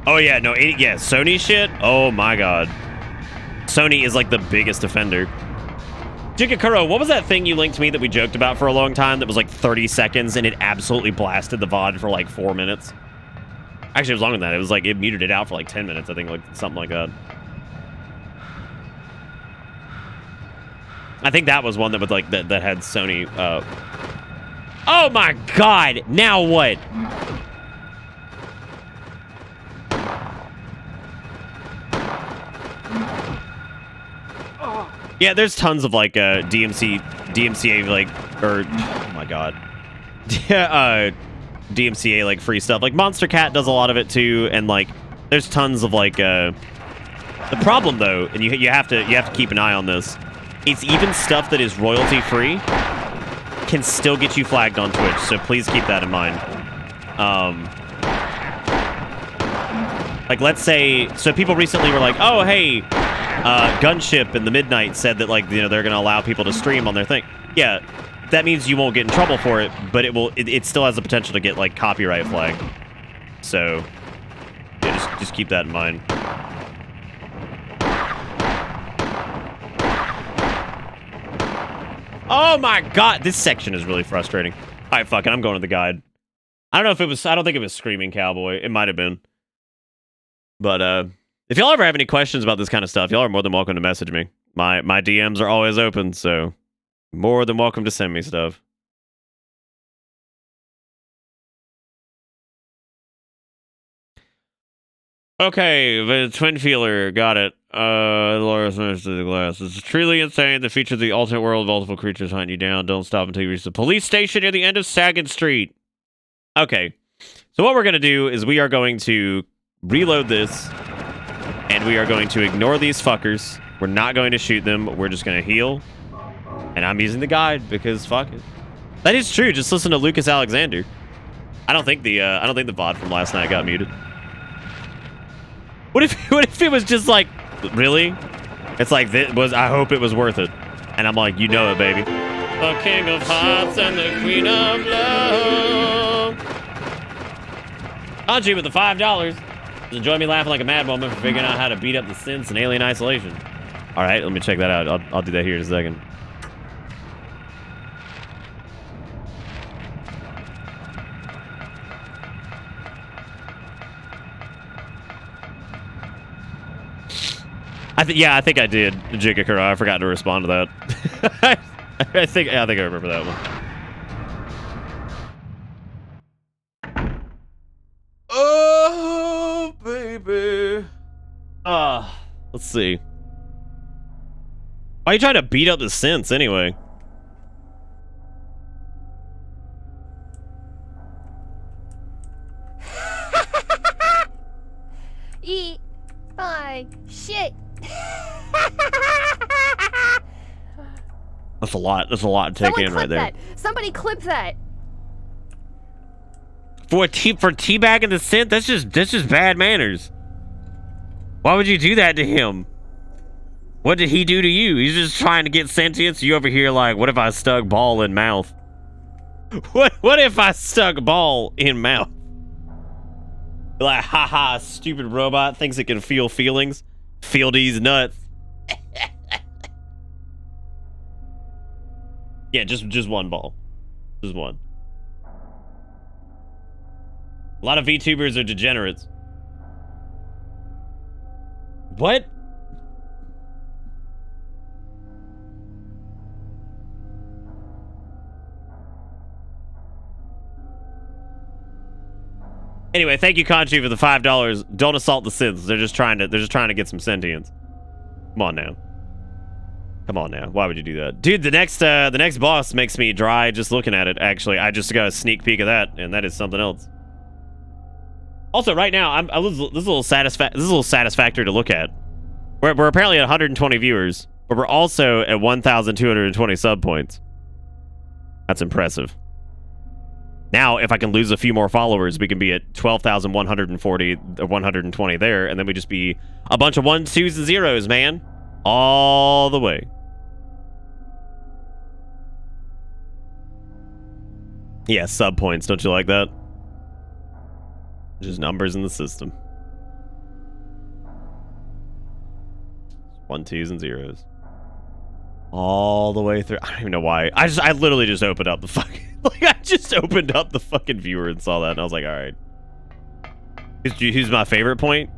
Oh yeah, no, yeah, Sony shit. Oh my god, Sony is like the biggest offender. Jikakuro, what was that thing you linked me that we joked about for a long time that was like 30 seconds and it absolutely blasted the VOD for like 4 minutes? Actually, it was longer than that. It was like it muted it out for like 10 minutes, I think, like something like that. I think that was one that was like that had Sony. Oh my god! Now what? Yeah, there's tons of like DMCA like, or oh my god, DMCA like free stuff. Like Monster Cat does a lot of it too, and like there's tons of like the problem though, and you have to keep an eye on this. It's even stuff that is royalty free can still get you flagged on Twitch, so please keep that in mind. Like let's say, so people recently were like, oh hey, Gunship and the Midnight said that like, you know, they're gonna allow people to stream on their thing. Yeah, that means you won't get in trouble for it, but it still has the potential to get like copyright flagged. So yeah, just keep that in mind. Oh my god, this section is really frustrating. All right, fuck it, I'm going to the guide. I don't know if it was, I don't think it was Screaming Cowboy. It might have been. But if y'all ever have any questions about this kind of stuff, y'all are more than welcome to message me. My DMs are always open, so more than welcome to send me stuff. Okay, the Twin Feeler, got it. Laura's nurse to the glass. It's truly insane. The feature of the alternate world, multiple creatures hunt you down. Don't stop until you reach the police station near the end of Sagan Street. Okay, so what we're going to do is we are going to reload this, and we are going to ignore these fuckers. We're not going to shoot them. We're just going to heal. And I'm using the guide because fuck it. That is true. Just listen to Lucas Alexander. I don't think the VOD from last night got muted. What if it was just like, really? It's like, I hope it was worth it. And I'm like, you know it, baby. The King of Hearts and the Queen of Love. Kanji with the $5. Enjoy me laughing like a mad woman for figuring out how to beat up the synths in Alien Isolation. All right, let me check that out. I'll do that here in a second. I think I did, Jigakura. I forgot to respond to that. I think I remember that one. Oh, baby. Let's see. Why are you trying to beat up the synths anyway?
Eat my shit.
That's a lot. That's a lot to take in right there.
That. Somebody clip that.
For teabagging the synth, that's just bad manners. Why would you do that to him? What did he do to you? He's just trying to get sentience. You over here like, what if I stuck ball in mouth? What if I stuck ball in mouth? Like, haha, stupid robot thinks it can feel feelings. Feel these nuts. Yeah, just one ball. Just one. A lot of VTubers are degenerates. What? Anyway, thank you, Conchi, for the $5. Don't assault the synths. They're just trying to get some sentience. Come on now. Come on now. Why would you do that? Dude, the next boss makes me dry just looking at it, actually. I just got a sneak peek of that, and that is something else. Also, right now, this is a little satisfactory to look at. We're apparently at 120 viewers, but we're also at 1,220 sub points. That's impressive. Now, if I can lose a few more followers, we can be at 12,140 or 120 there, and then we just be a bunch of 1s, 2s, and 0s, man. All the way. Yeah, sub points. Don't you like that? Just numbers in the system. 1s, 2s, and 0s. All the way through. I don't even know why. I literally just opened up the fucking... Like, I just opened up the fucking viewer and saw that, and I was like, alright. Who's my favorite point?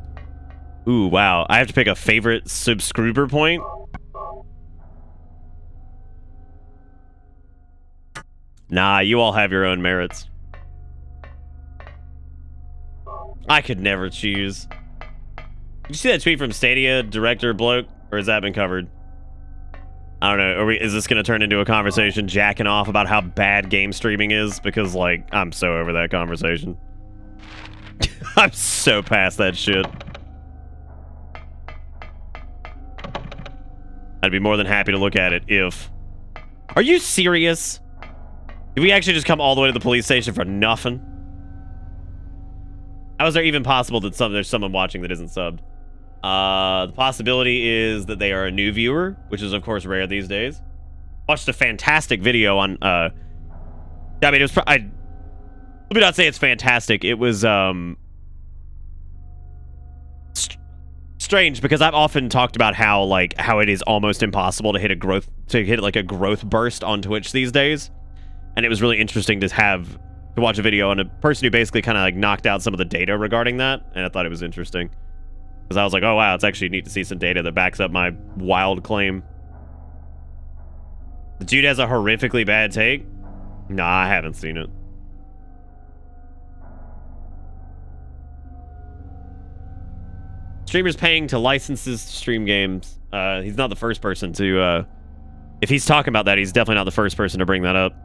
Ooh, wow. I have to pick a favorite subscriber point? Nah, you all have your own merits. I could never choose. Did you see that tweet from Stadia director bloke? Or has that been covered? I don't know. Is this going to turn into a conversation jacking off about how bad game streaming is? Because, like, I'm so over that conversation. I'm so past that shit. I'd be more than happy to look at it if... Are you serious? Did we actually just come all the way to the police station for nothing? How is there even possible that there's someone watching that isn't subbed? The possibility is that they are a new viewer, which is, of course, rare these days. Watched a fantastic video on... I mean, it was... let me not say it's fantastic. It was... strange, because I've often talked about how it is almost impossible to hit a growth burst on Twitch these days. And it was really interesting to watch a video on a person who basically kind of like knocked out some of the data regarding that, and I thought it was interesting. Because I was like, oh wow, it's actually neat to see some data that backs up my wild claim. The dude has a horrifically bad take? Nah, I haven't seen it. Streamers paying to licenses to stream games. He's not the first person to... if he's talking about that, he's definitely not the first person to bring that up.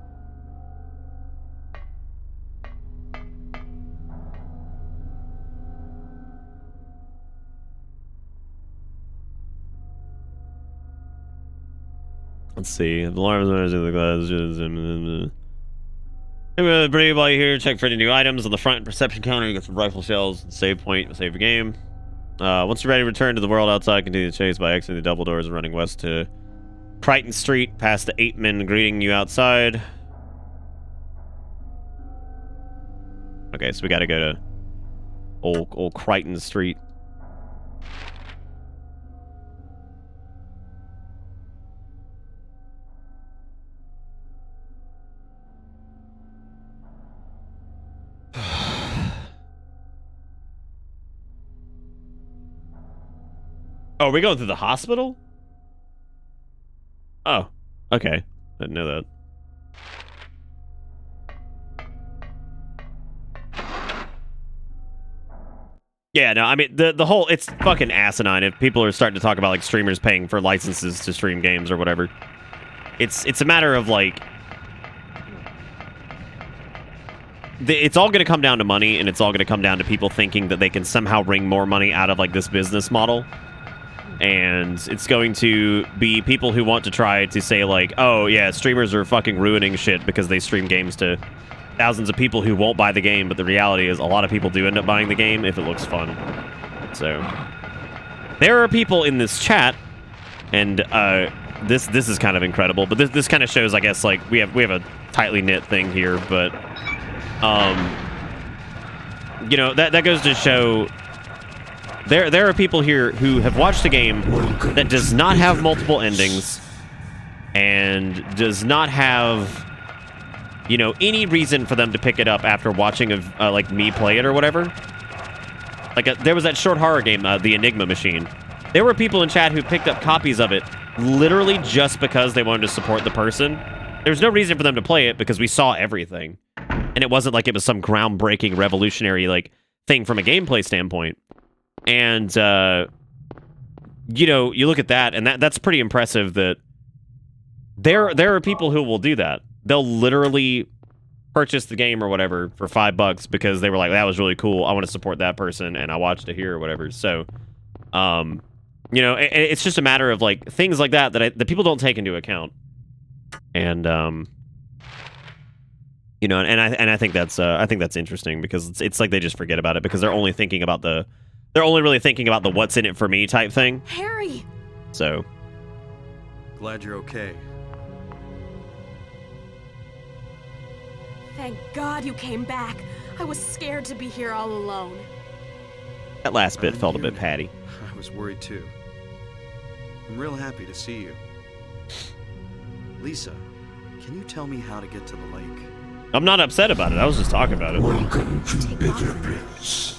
Let's see. Alarms in the glass. Bring everybody here. Check for any new items on the front perception counter. You get some rifle shells. Save point. Save your game. Once you're ready, return to the world outside. Continue the chase by exiting the double doors and running west to Crichton Street, past the 8 men greeting you outside. Okay, so we gotta go to Old Crichton Street. Oh, are we going through the hospital? Oh, okay. Didn't know that. Yeah, no, I mean, the whole, it's fucking asinine if people are starting to talk about, like, streamers paying for licenses to stream games or whatever. It's a matter of, like, it's all going to come down to money, and it's all going to come down to people thinking that they can somehow wring more money out of, like, this business model. And it's going to be people who want to try to say, like, oh, yeah, streamers are fucking ruining shit because they stream games to thousands of people who won't buy the game, but the reality is a lot of people do end up buying the game if it looks fun. So, there are people in this chat, and this is kind of incredible, but this kind of shows, I guess, like, we have a tightly knit thing here, but, you know, that goes to show... There are people here who have watched a game that does not have multiple endings and does not have, you know, any reason for them to pick it up after watching like me play it or whatever. Like there was that short horror game, The Enigma Machine. There were people in chat who picked up copies of it literally just because they wanted to support the person. There was no reason for them to play it because we saw everything, and it wasn't like it was some groundbreaking, revolutionary like thing from a gameplay standpoint. And, you know, you look at that, and that's pretty impressive that there are people who will do that. They'll literally purchase the game or whatever for $5 because they were like, that was really cool. I want to support that person, and I watched it here or whatever. So, you know, it's just a matter of, like, things like that that people don't take into account. And, you know, and I think that's interesting because it's like they just forget about it because they're only thinking about they're only really thinking about the what's in it for me type thing.
Harry!
So.
Glad you're okay.
Thank God you came back. I was scared to be here all alone.
That last bit felt a bit patty.
I was worried too. I'm real happy to see you. Lisa, can you tell me how to get to the lake?
I'm not upset about it. I was just talking about it.
Welcome to Bitter Pits.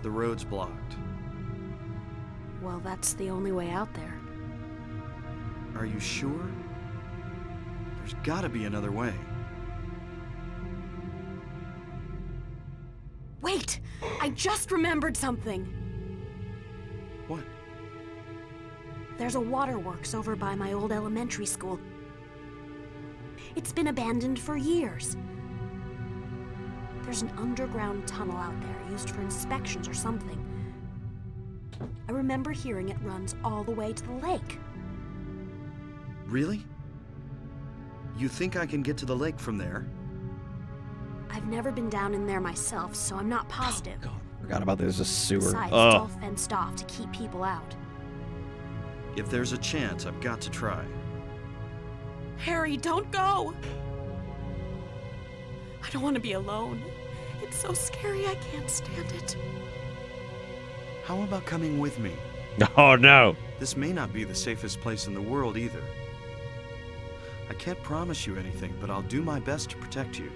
The road's blocked.
Well, that's the only way out there.
Are you sure? There's gotta be another way.
Wait! I just remembered something!
What?
There's a waterworks over by my old elementary school. It's been abandoned for years. There's an underground tunnel out there used for inspections or something. I remember hearing it runs all the way to the lake.
Really? You think I can get to the lake from there?
I've never been down in there myself, so I'm not positive.
God, forgot about this. There's a sewer.
Besides, it's all fenced off to keep people out.
If there's a chance, I've got to try.
Harry, don't go! I don't want to be alone. It's so scary, I can't stand it.
How about coming with me?
Oh, no.
This may not be the safest place in the world either. I can't promise you anything, but I'll do my best to protect you.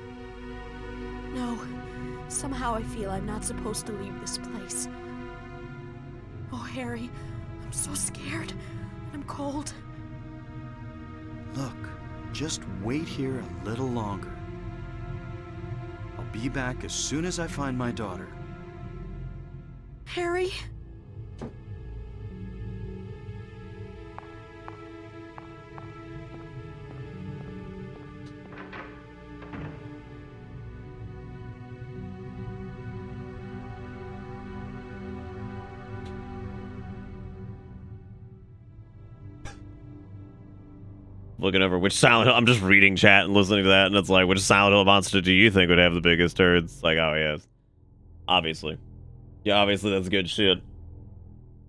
No. Somehow I feel I'm not supposed to leave this place. Oh, Harry, I'm so scared. And I'm cold.
Look, just wait here a little longer. I'll be back as soon as I find my daughter.
Harry?
Looking over which Silent Hill. I'm just reading chat and listening to that, and it's like, which Silent Hill monster do you think would have the biggest turds? Like, oh, yes. Obviously. Yeah, obviously, that's good shit.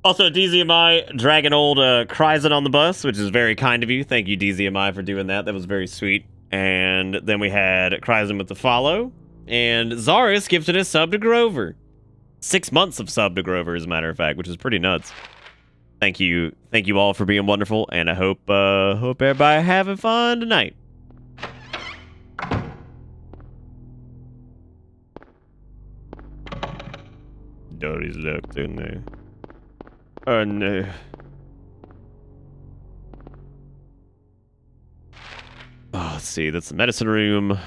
Also, DZMI dragging old Kryzen on the bus, which is very kind of you. Thank you, DZMI, for doing that. That was very sweet. And then we had Kryzen with the follow. And Zaris gifted a sub to Grover. 6 months of sub to Grover, as a matter of fact, which is pretty nuts. Thank you all for being wonderful, and I hope everybody having fun tonight. Dory's locked in there. Oh no. Oh, let's see. That's the medicine room.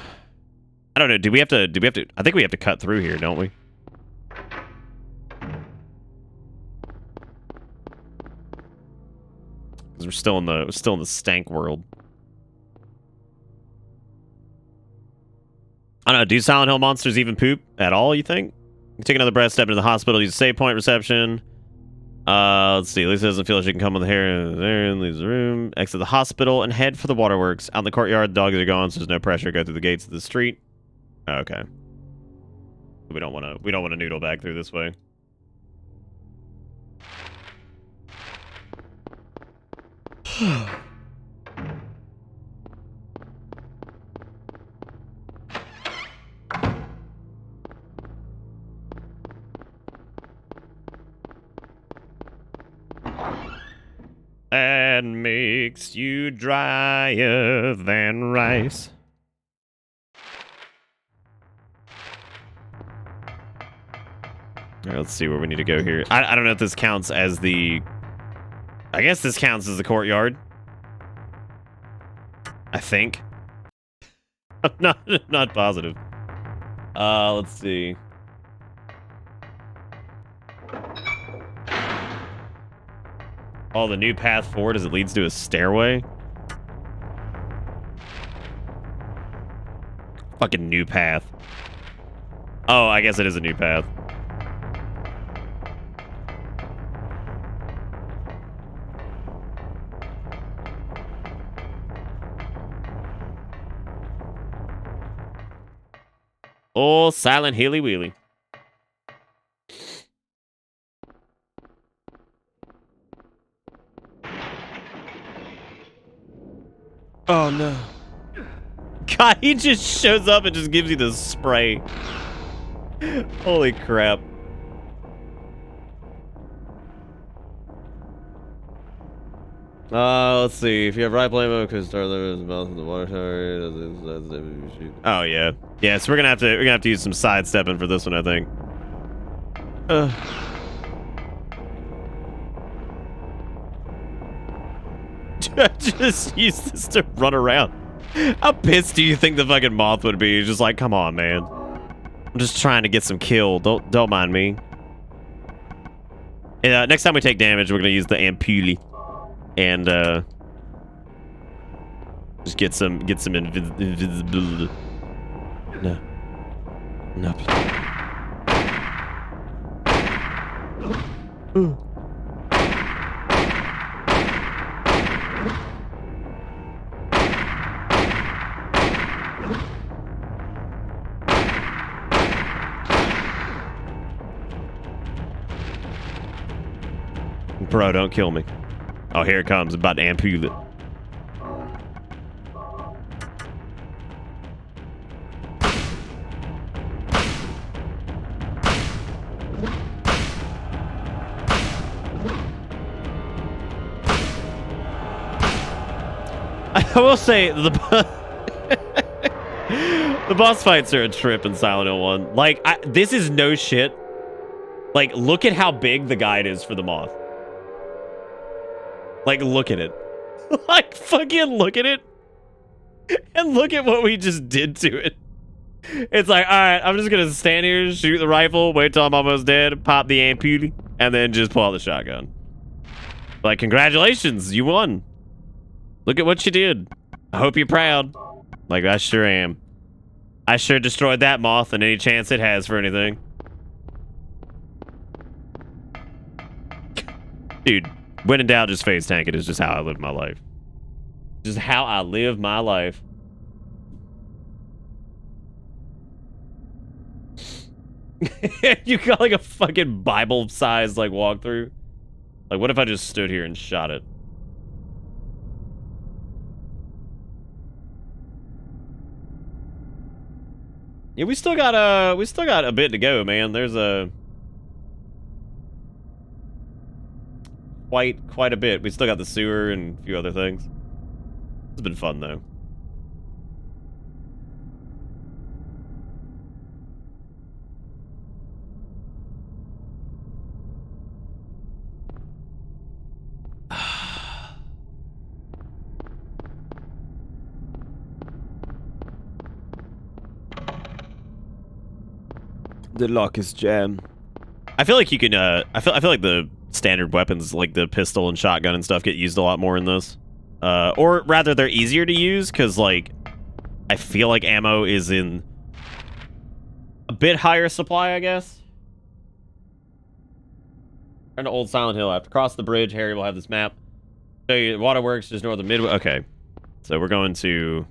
I don't know. Do we have to? I think we have to cut through here, don't we? Because we're still in the stank world. I don't know. Do Silent Hill monsters even poop at all? You think? Take another breath. Step into the hospital. Use save point reception. Let's see. Lisa doesn't feel like she can come with hair there and leaves the room. Exit the hospital and head for the waterworks. Out in the courtyard, the dogs are gone, so there's no pressure. Go through the gates of the street. Okay. We don't want to noodle back through this way. And makes you drier than rice. All right, let's see where we need to go here. I don't know if this counts as the... I guess this counts as the courtyard. I think. I'm not positive. Let's see. Oh, the new path forward as it leads to a stairway? Fucking new path. Oh, I guess it is a new path. Oh, Silent Hilly Wheelie. Oh no. God, he just shows up and just gives you the spray. Holy crap. Let's see. If you have right playback, because start there is mouth in the water tower. Oh yeah. Yeah, so we're gonna have to use some sidestepping for this one, I think. Just use this to run around. How pissed do you think the fucking moth would be? Just like, come on, man. I'm just trying to get some kill. Don't mind me. Next time we take damage, we're gonna use the ampulle and just get some invisibility. No. Ooh. Bro, don't kill me. Oh, here it comes. I'm about to ampulle it. I will say, the boss fights are a trip in Silent Hill 1. Like, this is no shit. Like, look at how big the guide is for the moth. Like, look at it. Like, fucking look at it. And look at what we just did to it. It's like, alright, I'm just gonna stand here, shoot the rifle, wait till I'm almost dead, pop the ampulle, and then just pull out the shotgun. Like, congratulations, you won. Look at what you did. I hope you're proud. Like, I sure am. I sure destroyed that moth and any chance it has for anything. Dude. When in doubt, just phase tank it is just how I live my life. Just how I live my life. You got like a fucking Bible-sized like walkthrough. Like, what if I just stood here and shot it? Yeah, we still got a bit to go, man. There's a quite a bit. We still got the sewer and a few other things. It's been fun though. The lock is jammed. I feel like you can. I feel like the standard weapons, like the pistol and shotgun and stuff, get used a lot more in this. Or rather, they're easier to use because, like, I feel like ammo is in a bit higher supply, I guess. Turn to Old Silent Hill. I have to cross the bridge. Harry will have this map. Show you waterworks just north of Midway. Okay, so we're going to.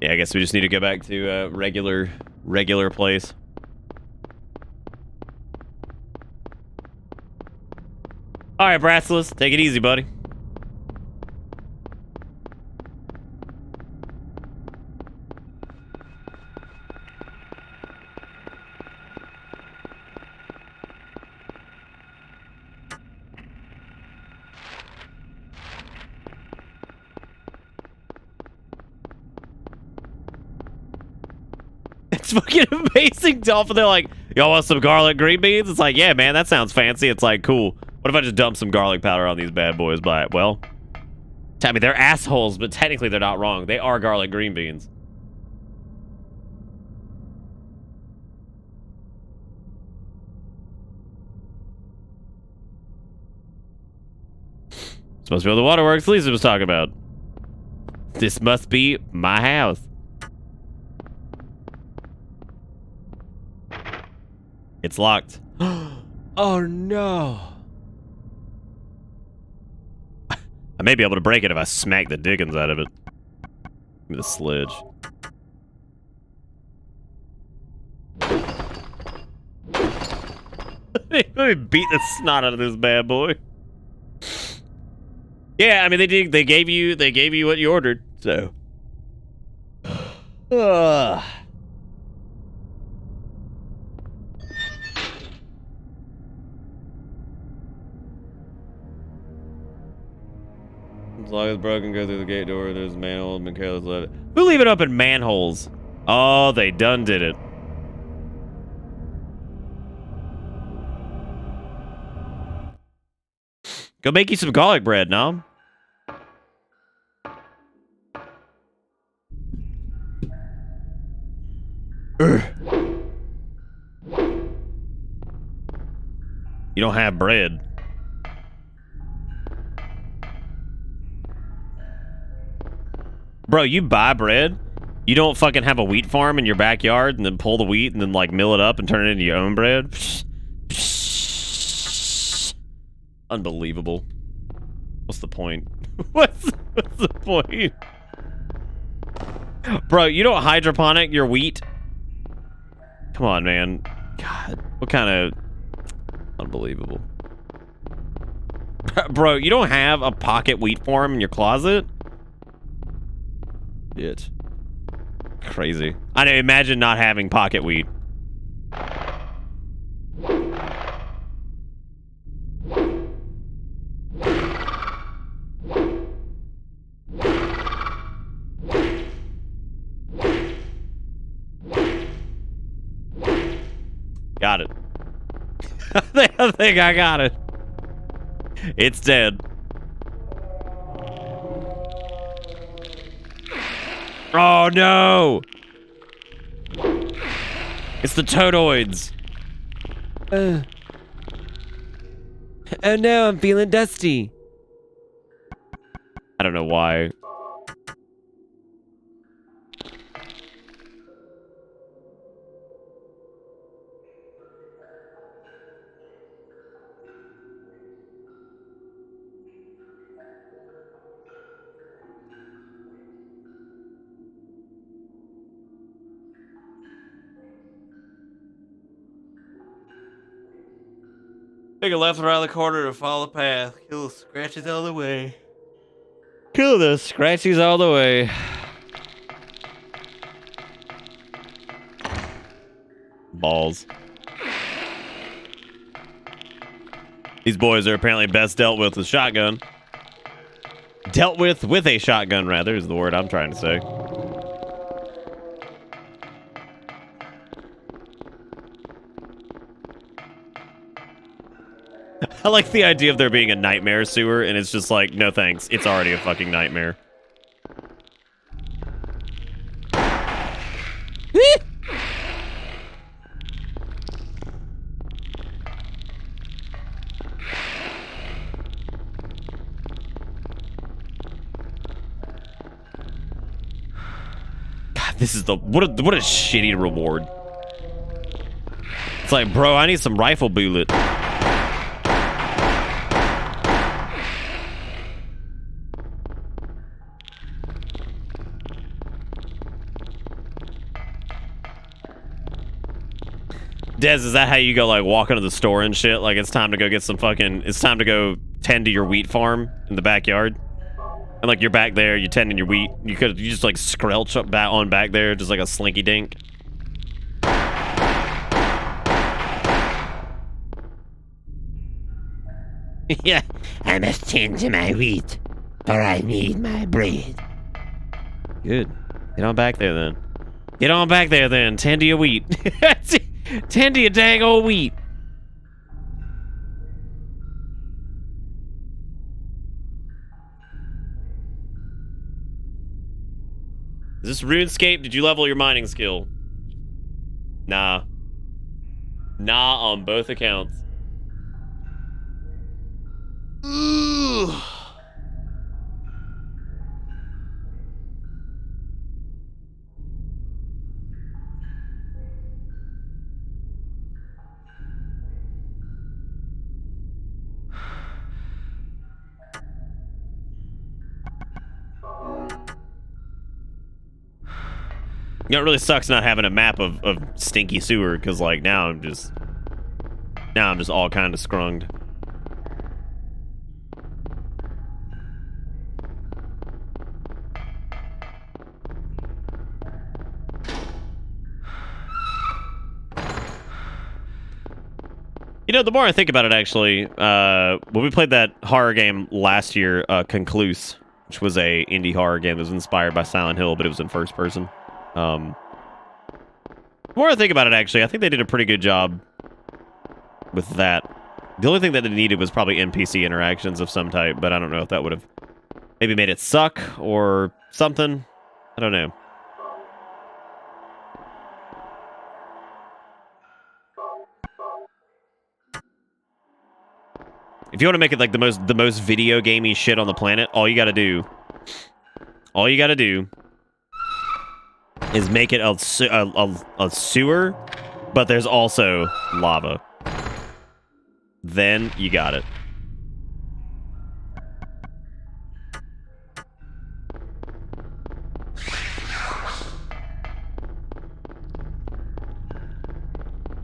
Yeah, I guess we just need to go back to regular place. All right, Brassless, take it easy, buddy. It's fucking amazing, Dolphin. They're like, y'all want some garlic green beans? It's like, yeah, man, that sounds fancy. It's like, cool. What if I just dump some garlic powder on these bad boys? But, well, I mean, they're assholes, but technically they're not wrong. They are garlic green beans. Supposed to be all the waterworks Lisa was talking about. This must be my house. It's locked. Oh no. I may be able to break it if I smack the dickens out of it. Give me the sledge. Let me beat the snot out of this bad boy. Yeah, I mean they gave you what you ordered, so. As long as broken, go through the gate door. There's a manhole. Been careless, let it. Who leave it up in manholes? Oh, they done did it. Go make you some garlic bread, Nom. You don't have bread. Bro, you buy bread? You don't fucking have a wheat farm in your backyard and then pull the wheat and then like mill it up and turn it into your own bread? Unbelievable. What's the point? What's the point? Bro, you don't hydroponic your wheat? Come on, man. God, what kind of... Unbelievable. Bro, you don't have a pocket wheat farm in your closet? Bitch. Crazy. I know, imagine not having pocket wheat. Got it. I think I got it. It's dead. Oh no! It's the Toadoids. Oh no, I'm feeling dusty. I don't know why. Take a left around the corner to follow the path. Kill the scratches all the way. Kill the scratchies all the way. Balls. These boys are apparently best dealt with shotgun. Dealt with a shotgun, rather, is the word I'm trying to say. I like the idea of there being a nightmare sewer, and it's just like, no thanks. It's already a fucking nightmare. God, this is the what a shitty reward. It's like, bro, I need some rifle bullet. Dez, is that how you go, like, walk into the store and shit? Like, it's time to go get some fucking... It's time to go tend to your wheat farm in the backyard. And, like, you're back there, you're tending your wheat. You just, like, skrelch up back there, just like a slinky dink. Yeah. I must tend to my wheat, for I need my bread. Good. Get on back there, then. Get on back there, then. Tend to your wheat. Tend to your dang old wheat. Is this RuneScape? Did you level your mining skill? Nah. Nah on both accounts. Ugh. You know, it really sucks not having a map of stinky sewer, because, like, now I'm just all kind of scrunged. You know, the more I think about it, actually, when we played that horror game last year, Concluse, which was a indie horror game that was inspired by Silent Hill, but it was in first person. The more I think about it, actually, I think they did a pretty good job with that. The only thing that it needed was probably NPC interactions of some type, but I don't know if that would have maybe made it suck or something. I don't know. If you want to make it like the most video gamey shit on the planet, all you gotta do is make it a sewer, but there's also lava. Then you got it.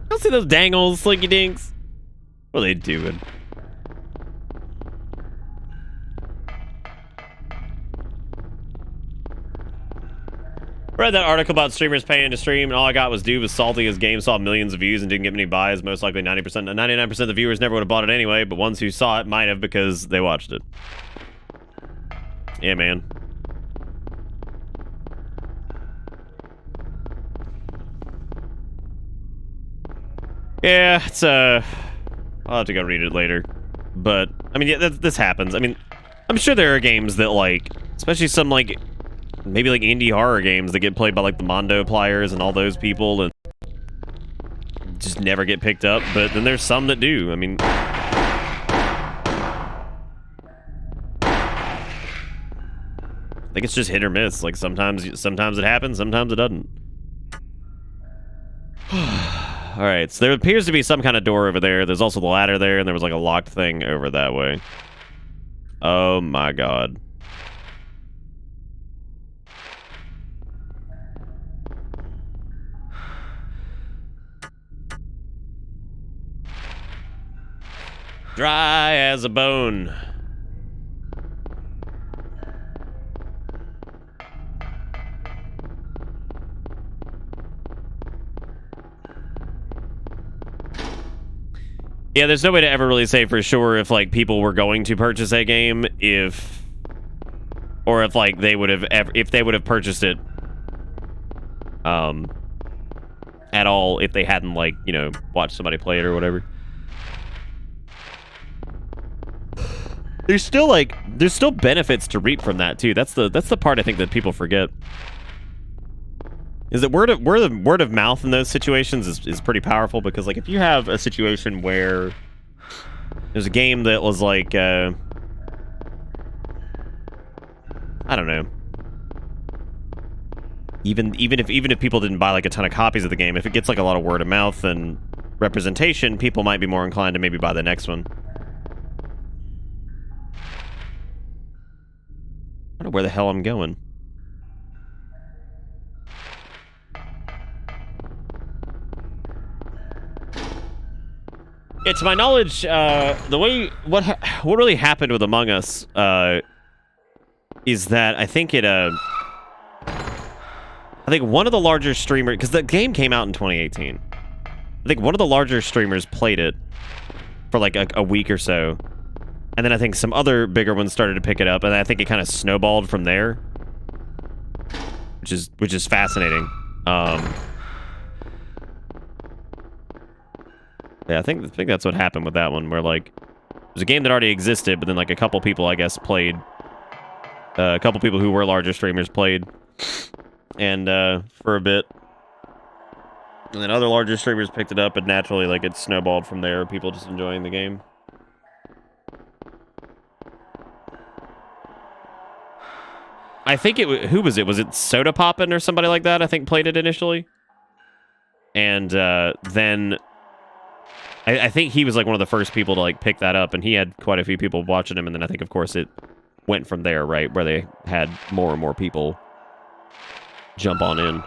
Don't see those dang old slinky dinks. What are they doing? Read that article about streamers paying to stream, and all I got was dude was salty. His game saw millions of views and didn't get many buys. Most likely 99% of the viewers never would have bought it anyway, but ones who saw it might have because they watched it. Yeah, man. Yeah, it's I'll have to go read it later. But I mean, yeah, this happens. I mean, I'm sure there are games that, like, especially some, like, maybe like indie horror games that get played by like the Mondo pliers and all those people and just never get picked up, but then there's some that do. I mean, I think it's just hit or miss. Like sometimes it happens, sometimes it doesn't. All right, so there appears to be some kind of door over there. There's also the ladder there, and there was like a locked thing over that way. Oh my god. Dry as a bone. Yeah, there's no way to ever really say for sure if like people were going to purchase a game or if like they would have purchased it at all if they hadn't like, you know, watched somebody play it or whatever. There's still benefits to reap from that too. That's the part I think that people forget. Is that word of mouth in those situations is pretty powerful, because like if you have a situation where there's a game that was like I don't know, even if people didn't buy like a ton of copies of the game, if it gets like a lot of word of mouth and representation, people might be more inclined to maybe buy the next one. I don't know where the hell I'm going. Yeah, to my knowledge, the way what really happened with Among Us is that I think one of the larger streamers, because the game came out in 2018. I think one of the larger streamers played it for like a week or so, and then I think some other bigger ones started to pick it up, and I think it kind of snowballed from there, which is fascinating. Yeah, I think that's what happened with that one, where like it was a game that already existed, but then like a couple people, I guess, played. A couple people who were larger streamers played, and for a bit, and then other larger streamers picked it up, and naturally, like it snowballed from there. People just enjoying the game. I think who was it? Was it Soda Poppin' or somebody like that? I think played it initially, and then. I think he was like one of the first people to like pick that up, and he had quite a few people watching him, and then I think of course it went from there, right, where they had more and more people jump on in.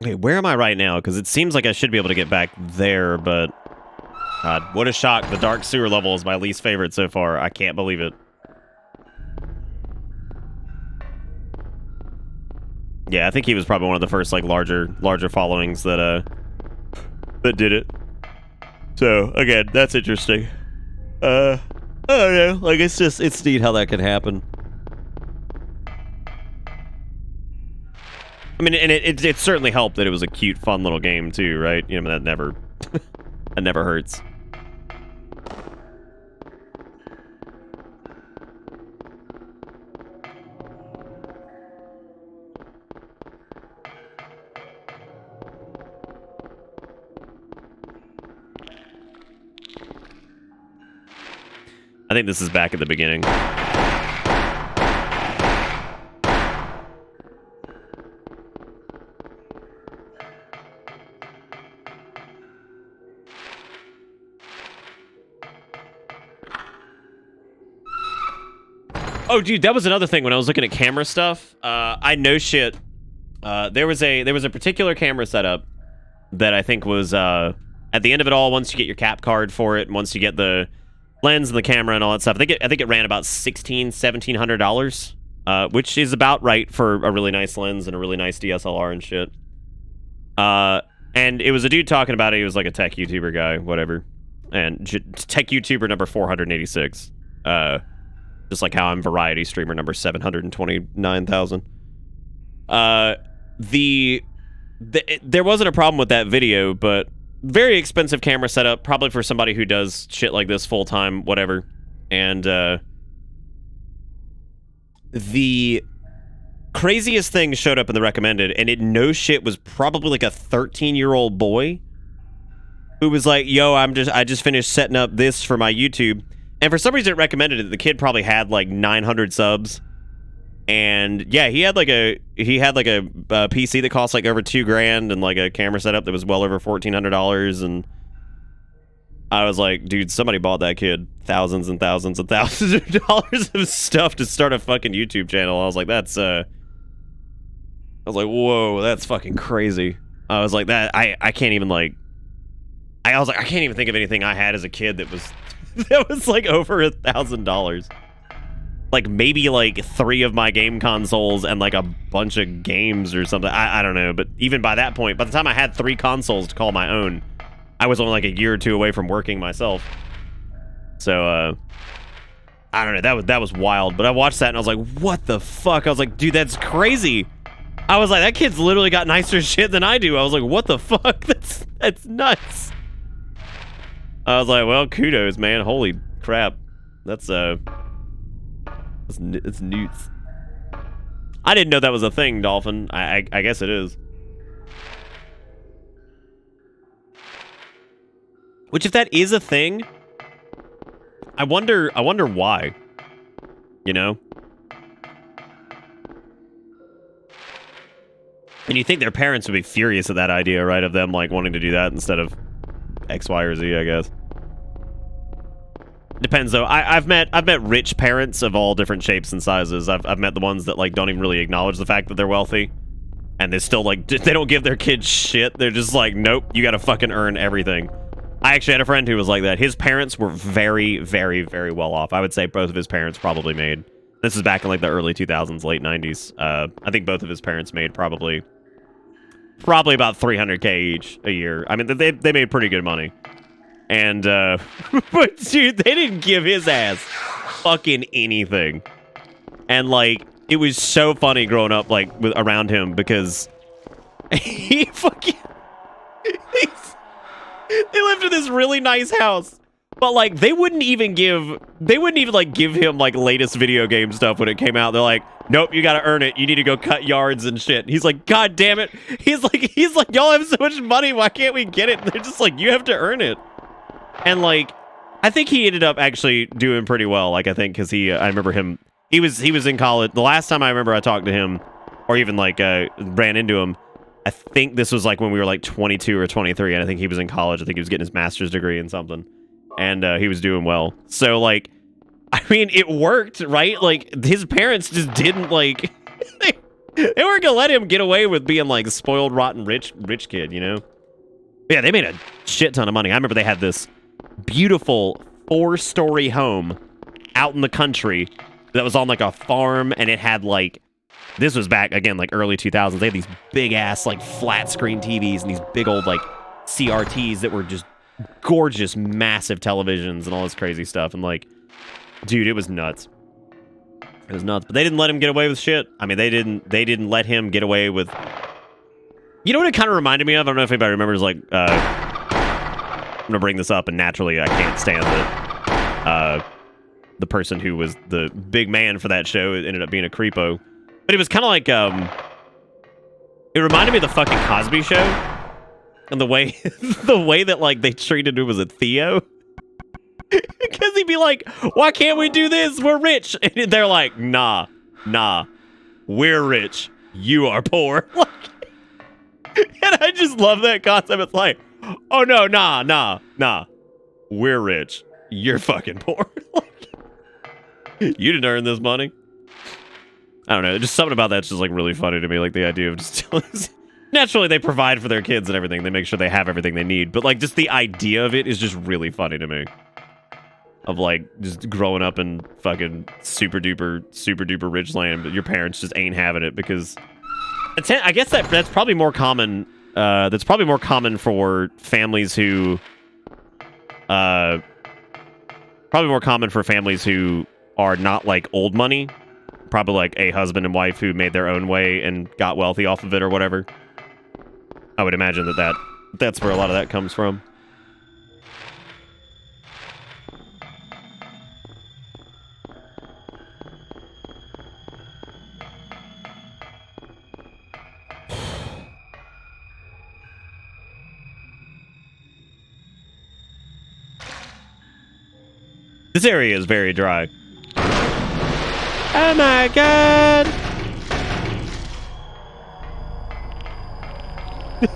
Okay, where am I right now? Because it seems like I should be able to get back there, but God, what a shock. The dark sewer level is my least favorite so far. I can't believe it. Yeah, I think he was probably one of the first like larger followings that did it. So again, that's interesting. I don't know. Like it's neat how that could happen. I mean, and it certainly helped that it was a cute, fun little game too, right? You know, that never that never hurts. I think this is back at the beginning. Oh, dude, that was another thing when I was looking at camera stuff. I know shit. There was a particular camera setup that I think was at the end of it all. Once you get your cap card for it, and once you get the lens and the camera and all that stuff, I think it ran about $1,700, which is about right for a really nice lens and a really nice DSLR and shit. And it was a dude talking about it. He was like a tech YouTuber guy, whatever, and tech YouTuber number 486. Just like how I'm variety streamer number 729,000. There wasn't a problem with that video, but very expensive camera setup, probably for somebody who does shit like this full time, whatever. And the craziest thing showed up in the recommended, and it no shit was probably like a 13-year-old boy who was like, "Yo, I just finished setting up this for my YouTube." And for some reason it recommended it. The kid probably had like 900 subs. And yeah, he had like a PC that cost like over $2,000 and like a camera setup that was well over $1,400. And I was like, dude, somebody bought that kid thousands and thousands and thousands of dollars of stuff to start a fucking YouTube channel. I was like, whoa, that's fucking crazy. I was like, I can't even like, I can't even think of anything I had as a kid that was that was like over $1,000. Like maybe like 3 of my game consoles and like a bunch of games or something. I don't know, but even by that point, by the time I had 3 consoles to call my own, I was only like a year or two away from working myself. So, I don't know. That was wild. But I watched that and I was like, what the fuck? I was like, dude, that's crazy. I was like, that kid's literally got nicer shit than I do. I was like, what the fuck? That's nuts. I was like, well, kudos, man. Holy crap. It's newts. I didn't know that was a thing, Dolphin. I guess it is. Which, if that is a thing, I wonder why. You know? And you think their parents would be furious at that idea, right? Of them, like, wanting to do that instead of X, Y, or Z, I guess. Depends, though. I've met rich parents of all different shapes and sizes. I've met the ones that, like, don't even really acknowledge the fact that they're wealthy. And they still, like, they don't give their kids shit. They're just like, nope, you gotta fucking earn everything. I actually had a friend who was like that. His parents were very, very, very well off. I would say both of his parents probably made... This is back in, like, the early 2000s, late 90s. I think both of his parents made probably about $300K each a year. I mean, they made pretty good money. And, but dude, they didn't give his ass fucking anything. And, like, it was so funny growing up, like, around him because he fucking, they lived in this really nice house. But, like, they wouldn't even like, give him, like, latest video game stuff when it came out. They're like, nope, you gotta earn it. You need to go cut yards and shit. He's like, God damn it. He's like, y'all have so much money. Why can't we get it? And they're just like, you have to earn it. And, like, I think he ended up actually doing pretty well. Like, I think, because I remember him, he was in college. The last time I remember I talked to him, or even, like, ran into him, I think this was, like, when we were, like, 22 or 23, and I think he was in college. I think he was getting his master's degree in something. And he was doing well. So, like, I mean, it worked, right? Like, his parents just didn't, like... they weren't gonna let him get away with being, like, spoiled, rotten, rich kid, you know? Yeah, they made a shit ton of money. I remember they had this beautiful 4-story home out in the country that was on, like, a farm, and it had, like... This was back, again, like, early 2000s. They had these big-ass, like, flat-screen TVs and these big old, like, CRTs that were just gorgeous, massive televisions and all this crazy stuff. And, like, dude, it was nuts. It was nuts. But they didn't let him get away with shit. I mean, they didn't let him get away with... You know what it kind of reminded me of? I don't know if anybody remembers, like, I'm going to bring this up, and naturally I can't stand the person who was the big man for that show. It ended up being a creepo. But it was kind of like, it reminded me of the fucking Cosby Show. And the way that, like, they treated him as a Theo. Because he'd be like, why can't we do this? We're rich. And they're like, nah, we're rich. You are poor. And I just love that concept. It's like, oh, no, nah. We're rich. You're fucking poor. You didn't earn this money. I don't know. Just something about that's just, like, really funny to me. Like, the idea of just... Naturally, they provide for their kids and everything. They make sure they have everything they need. But, like, just the idea of it is just really funny to me. Of, like, just growing up in fucking super duper rich land, but your parents just ain't having it because... I guess that's probably more common. That's probably more common for families who... probably more common for families who are not, like, old money. Probably, like, a husband and wife who made their own way and got wealthy off of it or whatever. I would imagine that's where a lot of that comes from. This area is very dry. Oh my god!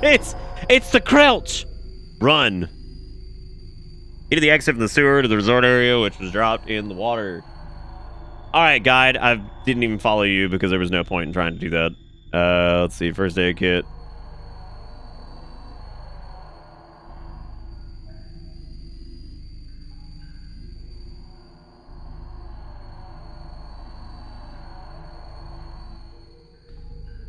It's the Crouch! Run. Into the exit from the sewer to the resort area, which was dropped in the water. Alright, guide. I didn't even follow you because there was no point in trying to do that. Let's see. First aid kit.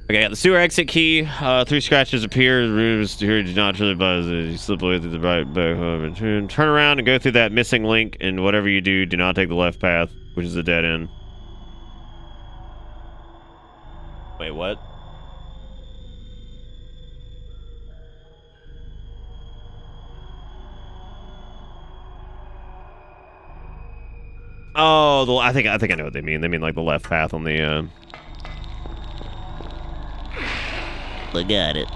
Okay, I got the sewer exit key. 3 scratches appear. The rooms here do not really buzz. You slip away through the right back home and turn around and go through that missing link. And whatever you do, do not take the left path, which is a dead end. Wait, what? Oh, I think I know what they mean. They mean like the left path on the. I got it.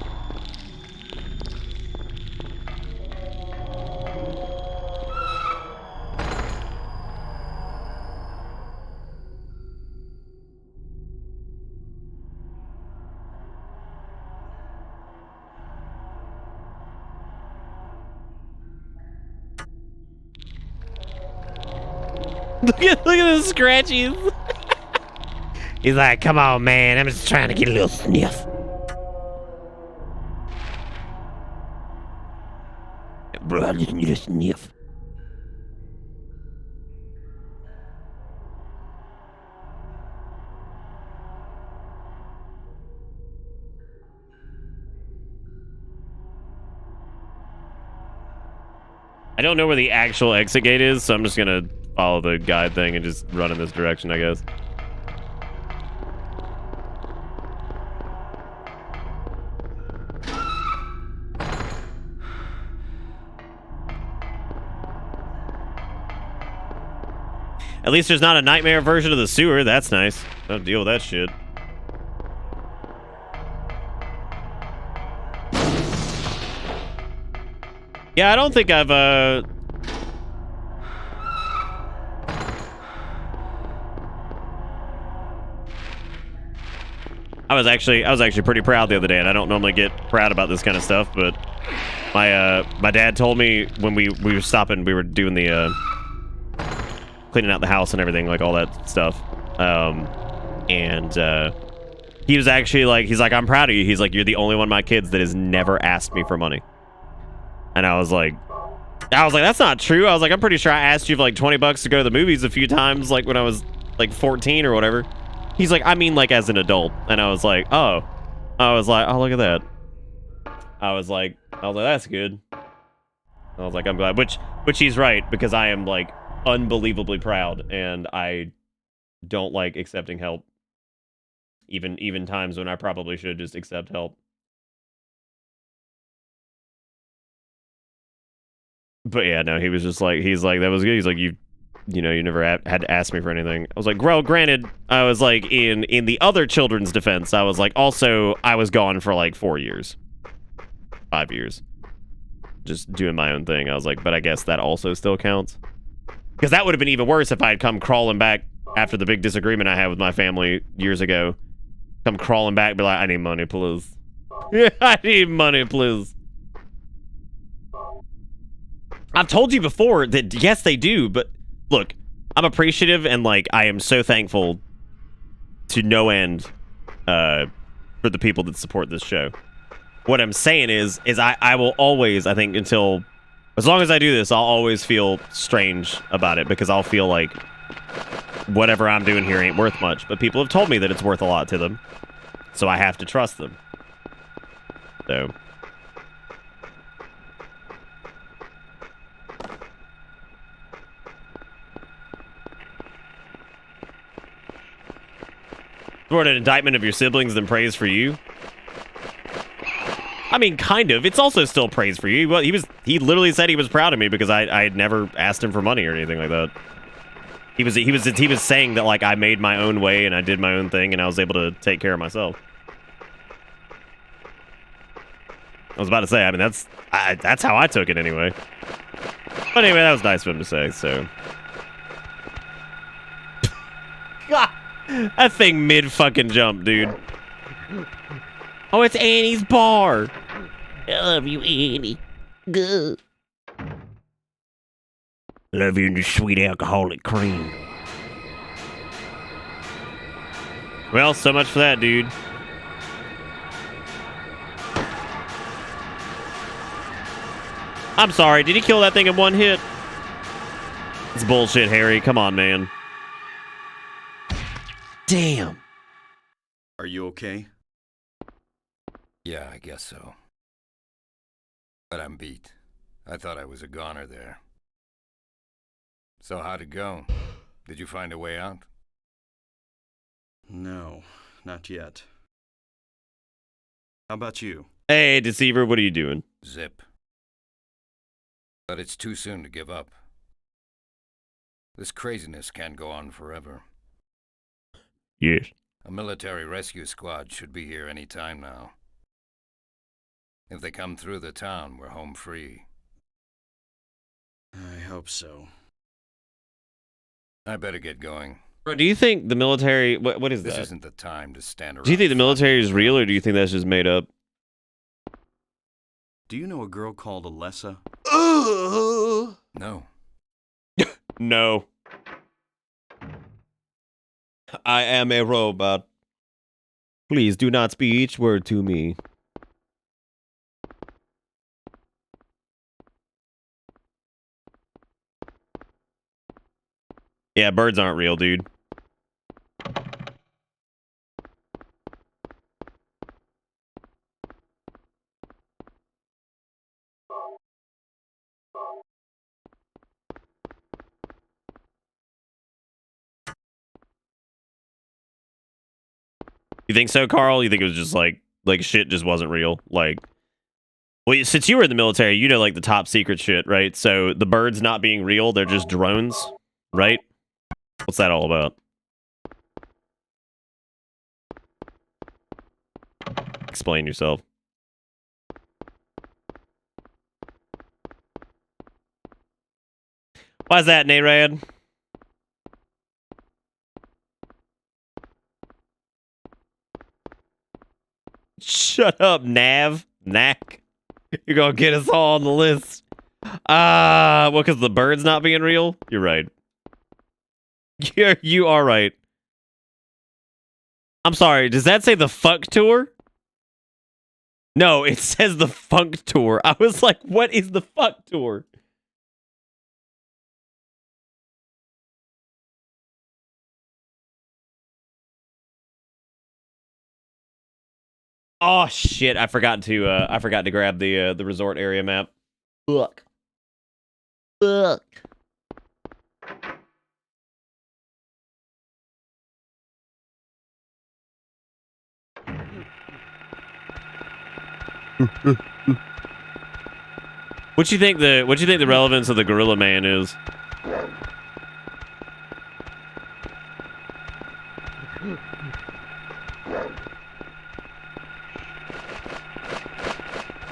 Look at the scratchies. He's like, come on, man. I'm just trying to get a little sniff. Bro, I just need a sniff. I don't know where the actual exit gate is, so I'm just gonna follow the guide thing and just run in this direction, I guess. At least there's not a nightmare version of the sewer. That's nice. Don't deal with that shit. Yeah, I don't think I've I was actually pretty proud the other day, and I don't normally get proud about this kind of stuff, but my dad told me when we were stopping, we were doing the cleaning out the house and everything, like all that stuff. And he was actually like, he's like, I'm proud of you. He's like, you're the only one of my kids that has never asked me for money. And I was like, that's not true. I was like, I'm pretty sure I asked you for like 20 bucks to go to the movies a few times, like when I was like 14 or whatever. He's like, I mean, like as an adult. And I was like, oh. I was like, oh, look at that. I was like, that's good. I was like, I'm glad. Which he's right, because I am like unbelievably proud, and I don't like accepting help. Even times when I probably should just accept help. But yeah, no, he was just like, he's like, that was good. He's like, you know, you never had to ask me for anything. I was like, well, granted, I was like, in the other children's defense, I was like, also, I was gone for like 4 years. 5 years. Just doing my own thing. I was like, but I guess that also still counts. Because that would have been even worse if I had come crawling back after the big disagreement I had with my family years ago. Come crawling back, be like, I need money, please. Yeah, I need money, please. I've told you before that, yes, they do, but look, I'm appreciative, and like, I am so thankful to no end for the people that support this show. What I'm saying is I will always, I think, until, as long as I do this, I'll always feel strange about it, because I'll feel like whatever I'm doing here ain't worth much, but people have told me that it's worth a lot to them, so I have to trust them. So... More an indictment of your siblings than praise for you? I mean, kind of. It's also still praise for you. Well, he literally said he was proud of me because I had never asked him for money or anything like that. He was saying that like I made my own way and I did my own thing and I was able to take care of myself. I was about to say, I mean, that's how I took it anyway. But anyway, that was nice of him to say, so. God. That thing mid-fucking jump, dude. Oh, it's Annie's bar. I love you, Annie. Good. Love you in the sweet alcoholic cream. Well, so much for that, dude. I'm sorry, did he kill that thing in one hit? It's bullshit, Harry. Come on, man. Damn.
Are you okay?
Yeah, I guess so. But I'm beat. I thought I was a goner there. So how'd it go? Did you find a way out?
No, not yet. How about you?
Hey, Deceiver, what are you doing?
Zip. But it's too soon to give up. This craziness can't go on forever.
Yes.
A military rescue squad should be here any time now. If they come through the town, we're home free.
I hope so.
I better get going.
Bro, do you think the military... What is
This
that?
isn't the time to stand around.
Do you think the military is real, or do you think that's just made up?
Do you know a girl called Alessa?
No.
No. I am a robot. Please do not speak each word to me. Yeah, birds aren't real, dude. You think so, Carl? You think it was just like shit just wasn't real? Like, well, since you were in the military, you know, like the top secret shit, right? So the birds not being real, they're just drones, right? What's that all about? Explain yourself. Why's that, Narad? Shut up, Nav. Knack. You're gonna get us all on the list. Well, because the bird's not being real? You're right. You are right. I'm sorry, does that say the fuck tour? No, it says the funk tour. I was like, what is the fuck tour? Oh shit! I forgot to grab the resort area map. Fuck. Fuck. What you think the relevance of the Gorilla Man is?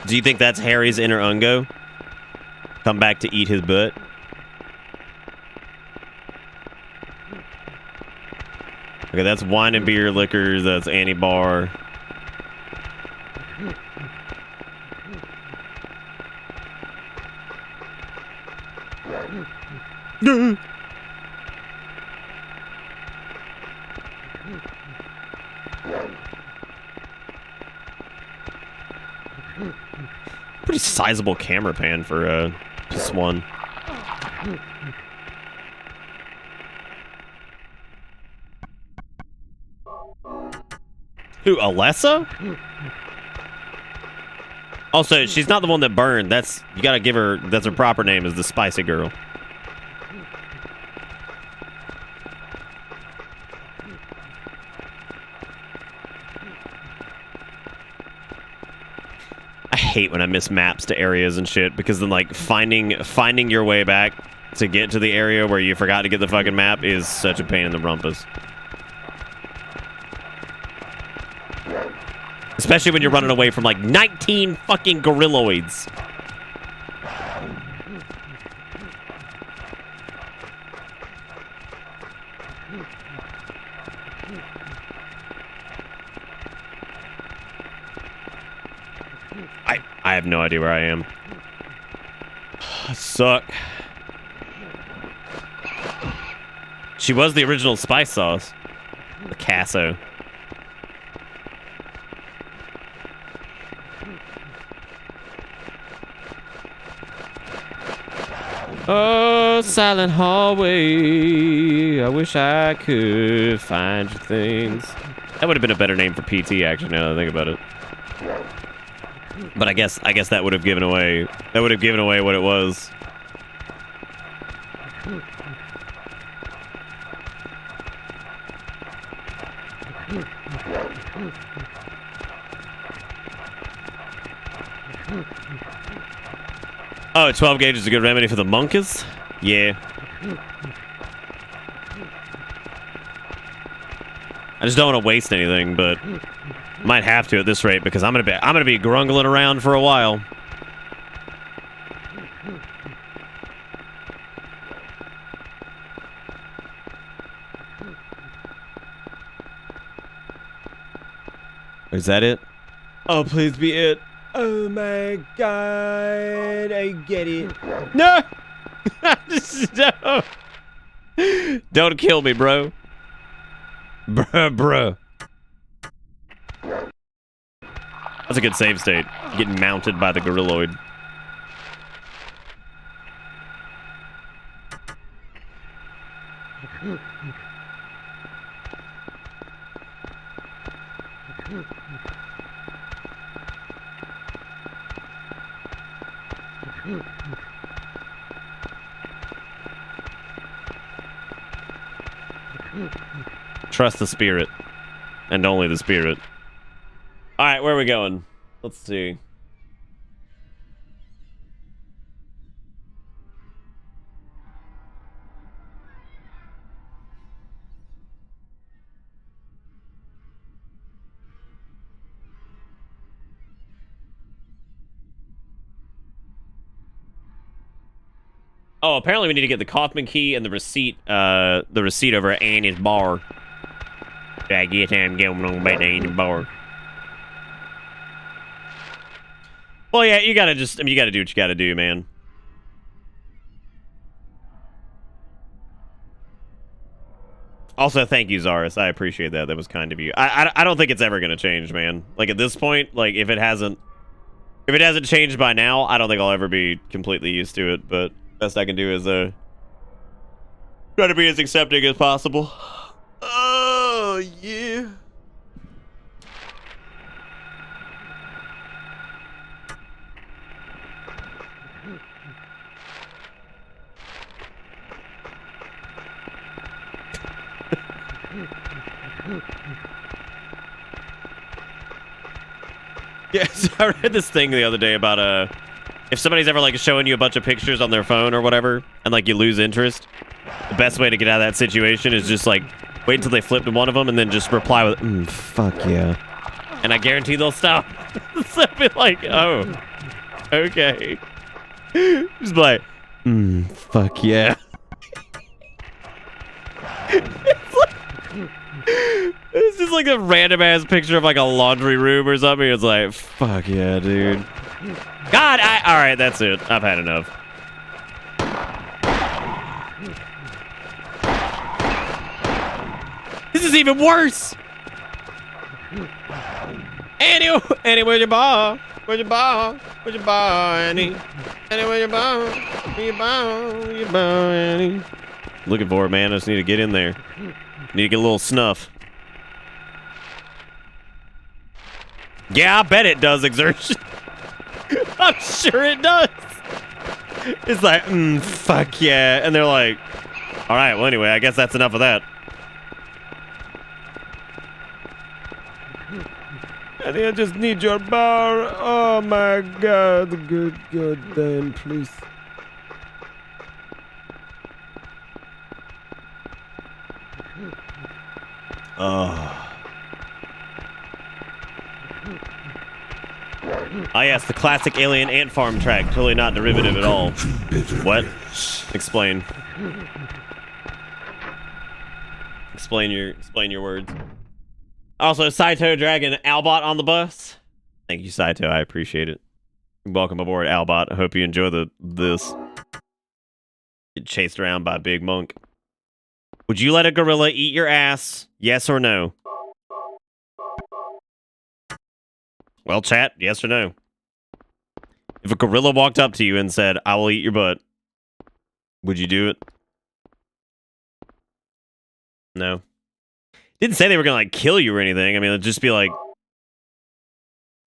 Do you think that's Harry's inner Ungo? Come back to eat his butt? Okay, that's wine and beer, liquors, that's anti-bar. Pretty sizable camera pan for just one. Who, Alessa? Also, she's not the one that burned. That's, you gotta give her, that's her proper name, is the Spicy Girl. I hate when I miss maps to areas and shit, because then like finding your way back to get to the area where you forgot to get the fucking map is such a pain in the rumpus. Especially when you're running away from like 19 fucking gorilloids. I have no idea where I am. I suck. She was the original spice sauce. Picasso. Oh, silent hallway. I wish I could find your things. That would have been a better name for PT, actually, now that I think about it. But I guess that would have given away what it was. Oh, 12 gauge is a good remedy for the monkeys? Yeah. I just don't want to waste anything, but might have to at this rate because I'm gonna be grungling around for a while. Is that it? Oh, please be it. Oh my god, I get it. No! No! Don't kill me, bro. Bruh. That's a good save state. Getting mounted by the gorilloid. Trust the spirit. And only the spirit. Alright, where are we going? Let's see. Oh, apparently we need to get the Kaufman key and the receipt over at Annie's bar. I get him going on by Annie's bar. Well, yeah, you gotta do what you gotta do, man. Also, thank you, Zaris. I appreciate that. That was kind of you. I don't think it's ever gonna change, man. Like, at this point, like, if it hasn't changed by now, I don't think I'll ever be completely used to it, but best I can do is, try to be as accepting as possible. Oh, yeah. Yes, I read this thing the other day about if somebody's ever like showing you a bunch of pictures on their phone or whatever, and like you lose interest, the best way to get out of that situation is just like wait until they flip to one of them and then just reply with fuck yeah, and I guarantee they'll stop. So I'll be like, oh, okay, just be like, fuck yeah. It's just like a random ass picture of like a laundry room or something. It's like, fuck yeah, dude. God, alright, that's it. I've had enough. This is even worse. Annie, where's your ball? Where's your ball? Where's your ball, Annie? Annie, where's your ball? Where's your ball? Where's your ball, Annie? Looking for it, man. I just need to get in there. Need to get a little snuff. Yeah, I bet it does, exertion. I'm sure it does. It's like, fuck yeah. And they're like, all right, well, anyway, I guess that's enough of that. I think I just need your bar. Oh, my God. Good damn, please. Oh. Ah, yes, the classic alien ant farm track. Totally not derivative at all. What? Explain. Explain your words. Also, Saito dragging Albot on the bus. Thank you, Saito. I appreciate it. Welcome aboard, Albot. I hope you enjoy this. Get chased around by a big monk. Would you let a gorilla eat your ass? Yes or no? Well, chat, yes or no? If a gorilla walked up to you and said, I will eat your butt, would you do it? No. Didn't say they were gonna, like, kill you or anything. I mean, it'd just be like,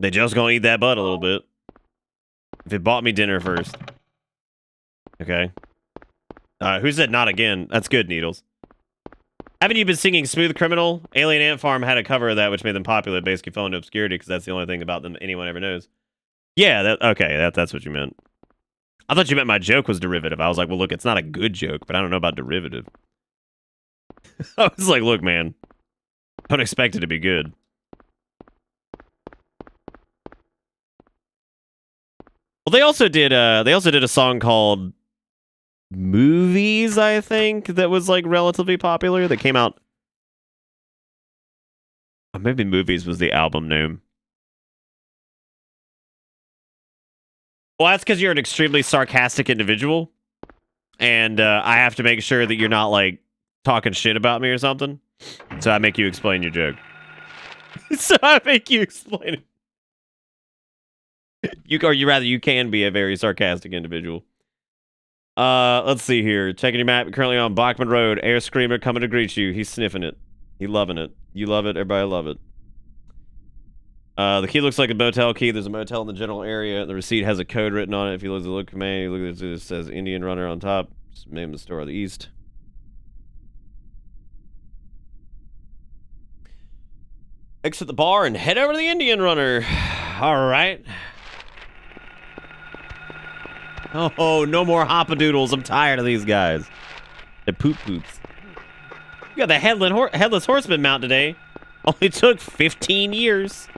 They just gonna eat that butt a little bit. If it bought me dinner first. Okay. Who said not again? That's good, Needles. Haven't you been singing Smooth Criminal? Alien Ant Farm had a cover of that, which made them popular, basically fell into obscurity, because that's the only thing about them anyone ever knows. Yeah, that's what you meant. I thought you meant my joke was derivative. I was like, well, look, it's not a good joke, but I don't know about derivative. I was like, look, man, don't expect it to be good. Well, they also did a song called Movies, I think, that was like relatively popular, that came out. Or maybe Movies was the album name. Well, that's because you're an extremely sarcastic individual, and I have to make sure that you're not like talking shit about me or something. So I make you explain your joke. So I make you explain it. You can be a very sarcastic individual. Let's see here. Checking your map. Currently on Bachman Road. Air Screamer coming to greet you. He's sniffing it. He loving it. You love it. Everybody love it. The key looks like a motel key. There's a motel in the general area. The receipt has a code written on it. If you look at the look command, you look at it, it says Indian Runner on top. Just name the store of the East. Exit the bar and head over to the Indian Runner. All right. Oh, no more hoppadoodles. I'm tired of these guys. The poop poops. You got the headless horseman mount today. Only took 15 years.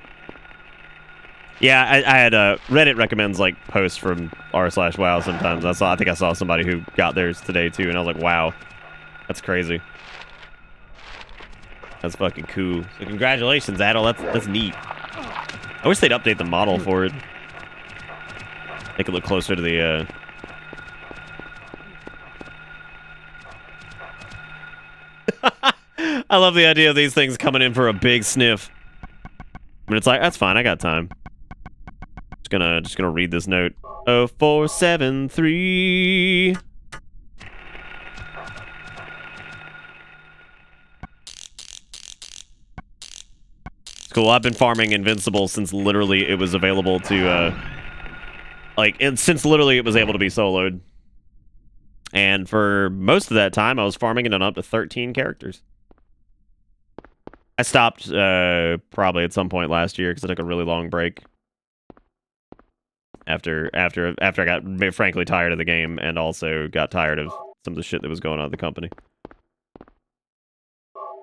Yeah, I had Reddit recommends like posts from r/wow sometimes. I think I saw somebody who got theirs today too, and I was like, wow, that's crazy. That's fucking cool. So congratulations, Adel. That's neat. I wish they'd update the model for it. Make it look closer to the I love the idea of these things coming in for a big sniff. But it's like, that's fine, I got time. Just gonna read this note. 0473. It's cool. I've been farming Invincible since literally it was available to since literally it was able to be soloed. And for most of that time I was farming it on up to 13 characters. I stopped probably at some point last year because I took a really long break. After I got frankly tired of the game and also got tired of some of the shit that was going on at the company.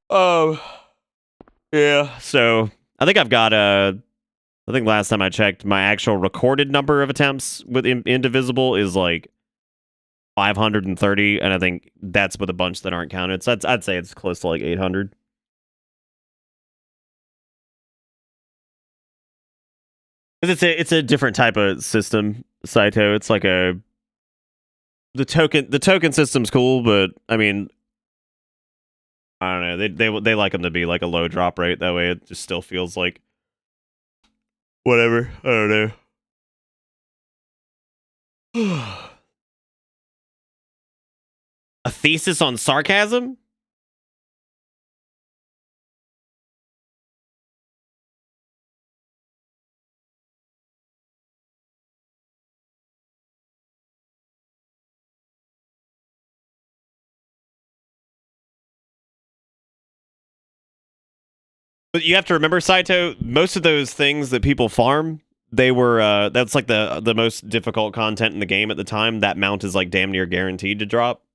Oh, yeah. So I think I've got I think last time I checked, my actual recorded number of attempts with Indivisible is like 530, and I think that's with a bunch that aren't counted. So I'd say it's close to like 800. It's a different type of system, Saito. It's like the token system's cool, but I mean, I don't know. They like them to be like a low drop rate. That way, it just still feels like whatever. I don't know. A thesis on sarcasm? But you have to remember, Saito, most of those things that people farm, they were that's like the most difficult content in the game at the time. That mount is like damn near guaranteed to drop.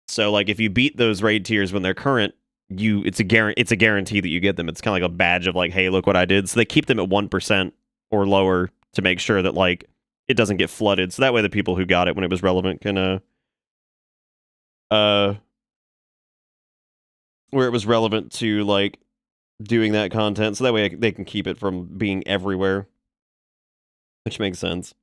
So like if you beat those raid tiers when they're current, it's a guarantee that you get them. It's kind of like a badge of like, hey, look what I did. So they keep them at 1% or lower to make sure that like it doesn't get flooded. So that way the people who got it when it was relevant can where it was relevant to like doing that content, so that way they can keep it from being everywhere, which makes sense.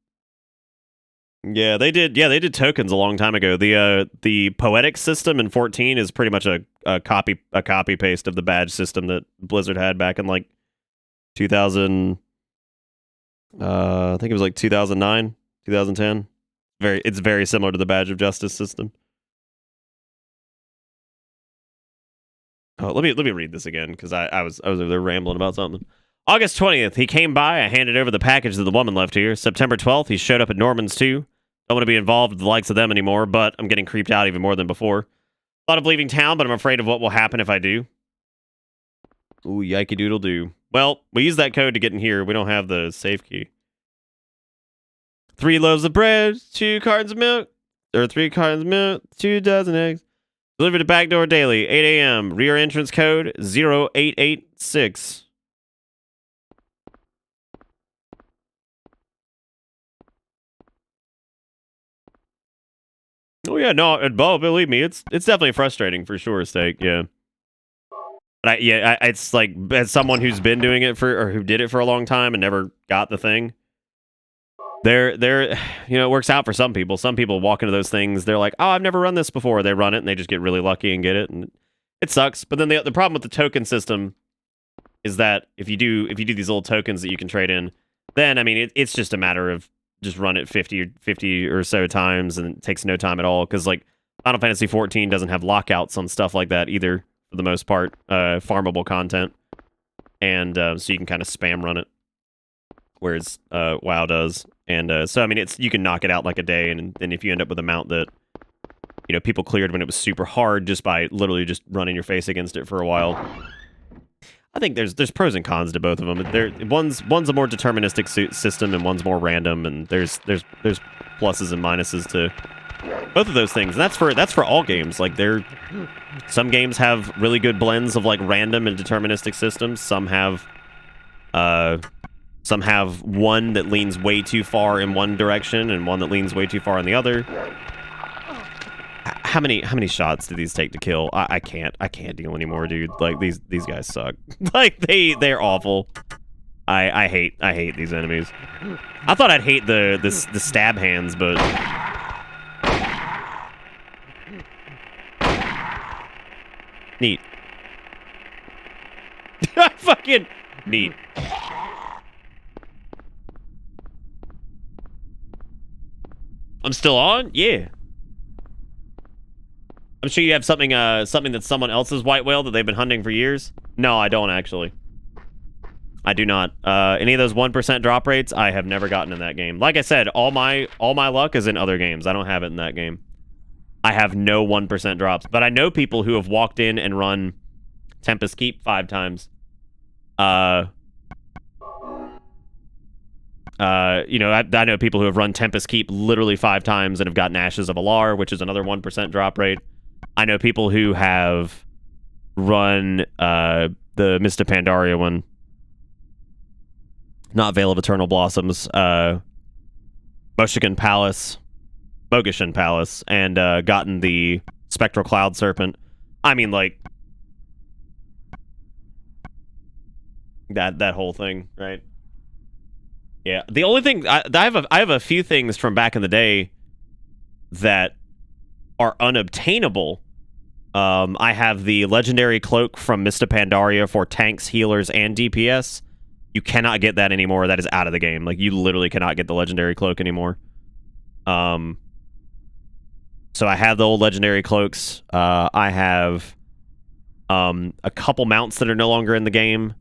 Yeah, they did tokens a long time ago. The poetic system in 14 is pretty much a copy paste of the badge system that Blizzard had back in like 2000. I think it was like 2009, 2010. It's very similar to the Badge of Justice system. Oh, let me read this again because I was over there rambling about something. August 20th, he came by. I handed over the package that the woman left here. September 12th, he showed up at Norman's too. Don't want to be involved with the likes of them anymore, but I'm getting creeped out even more than before. Thought of leaving town, but I'm afraid of what will happen if I do. Ooh, yikey doodle doo. Well, we use that code to get in here. We don't have the safe key. 3 loaves of bread, 2 cartons of milk, or 3 cartons of milk, 2 dozen eggs. Delivered to back door daily, 8 a.m. Rear entrance code 0886. Oh yeah, no, believe me, it's definitely frustrating for sure, Steak. Yeah, but it's like as someone who's been doing it or who did it for a long time and never got the thing. It works out for some people. Some people walk into those things, they're like, oh, I've never run this before. They run it and they just get really lucky and get it, and it sucks. But then the problem with the token system is that if you do these little tokens that you can trade in, then I mean it's just a matter of just run it 50 or so times, and it takes no time at all, because like Final Fantasy 14 doesn't have lockouts on stuff like that either, for the most part, farmable content, and so you can kind of spam run it, whereas WoW does. And so I mean you can knock it out like a day, and if you end up with a mount that people cleared when it was super hard just by literally just running your face against it for a while. I think there's pros and cons to both of them. One's a more deterministic system, and one's more random, and there's pluses and minuses to both of those things. And that's for all games. Like some games have really good blends of like random and deterministic systems. Some have one that leans way too far in one direction and one that leans way too far in the other. How many shots do these take to kill? I can't deal anymore, dude. Like these guys suck. Like they're awful. I hate these enemies. I thought I'd hate the stab hands, but neat. Fucking neat. I'm still on? Yeah. I'm sure you have something that's someone else's white whale that they've been hunting for years. No, I don't actually. I do not. Any of those 1% drop rates, I have never gotten in that game. Like I said, all my luck is in other games. I don't have it in that game. I have no 1% drops, but I know people who have walked in and run Tempest Keep 5 times. I know people who have run Tempest Keep literally 5 times and have gotten Ashes of Alar, which is another 1% drop rate. I know people who have run the Mist of Pandaria one. Not Veil of Eternal Blossoms. Mogishan Palace, and gotten the Spectral Cloud Serpent. I mean, like, that whole thing, right? Yeah. The only thing I have a few things from back in the day that are unobtainable. I have the legendary cloak from Mist of Pandaria for tanks, healers, and DPS. You cannot get that anymore. That is out of the game. Like, you literally cannot get the legendary cloak anymore. So I have the old legendary cloaks. I have a couple mounts that are no longer in the game.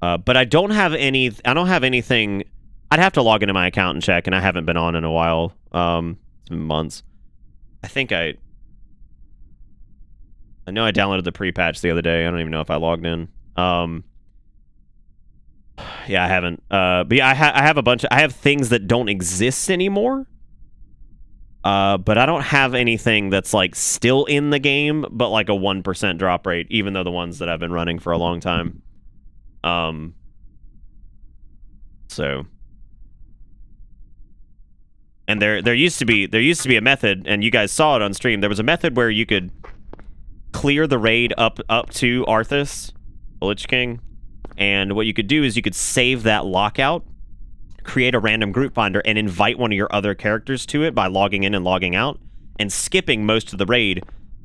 But I don't have anything. I'd have to log into my account and check, and I haven't been on in a while. It's been months. I think I know I downloaded the pre-patch the other day. I don't even know if I logged in. Yeah, I haven't. But yeah, I have a bunch. I have things that don't exist anymore. But I don't have anything that's like still in the game, but like a 1% drop rate, even though the ones that I've been running for a long time. So, and there used to be a method, and you guys saw it on stream. There was a method where you could clear the raid up to Arthas, the Lich King, and what you could do is you could save that lockout, create a random group finder, and invite one of your other characters to it by logging in and logging out, and skipping most of the raid,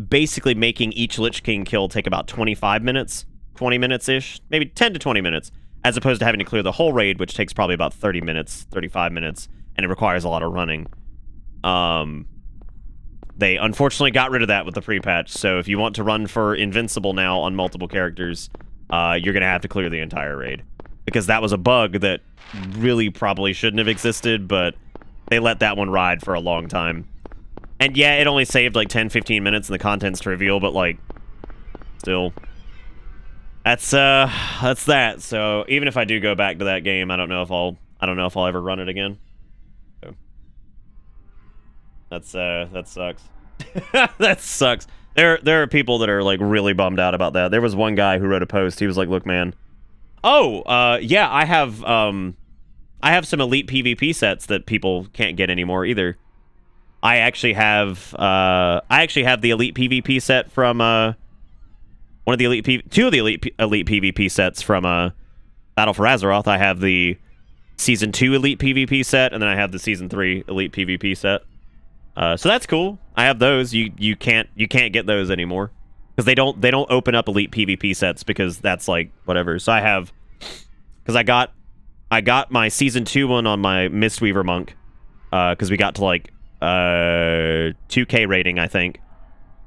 basically making each Lich King kill take about 25 minutes. 20 minutes-ish, maybe 10 to 20 minutes, as opposed to having to clear the whole raid, which takes probably about 30 minutes, 35 minutes, and it requires a lot of running. They unfortunately got rid of that with the pre-patch, so if you want to run for Invincible now on multiple characters, you're gonna have to clear the entire raid. Because that was a bug that really probably shouldn't have existed, but they let that one ride for a long time. And yeah, it only saved like 10-15 minutes and the content's trivial, but like, still. That's that. So even if I do go back to that game, I don't know if I'll ever run it again. So, that sucks. That sucks. There are people that are like really bummed out about that. There was one guy who wrote a post. He was like, "Look, man. Oh, yeah, I have some elite PvP sets that people can't get anymore either. I actually have the elite PvP set from two of the elite PvP sets from Battle for Azeroth. I have the Season 2 elite PvP set, and then I have the Season 3 elite PvP set. So that's cool. I have those. You can't get those anymore because they don't open up elite PvP sets because that's like whatever. So I have, because I got my Season 2 one on my Mistweaver Monk because we got to like 2K rating, I think,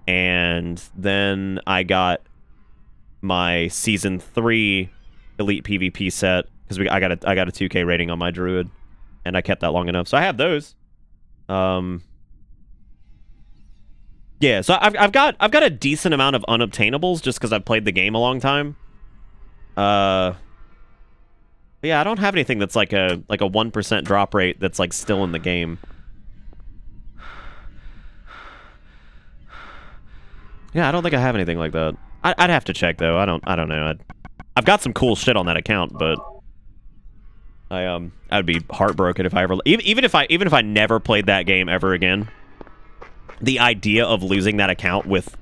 and then I got my Season 3 elite PvP set because I got a 2K rating on my Druid, and I kept that long enough, so I have those. Yeah, so I've got a decent amount of unobtainables just because I've played the game a long time. Yeah, I don't have anything that's like a 1% drop rate that's like still in the game. Yeah, I don't think I have anything like that. I'd have to check though. I don't know. I've got some cool shit on that account, but I'd be heartbroken if I ever even if I never played that game ever again. The idea of losing that account with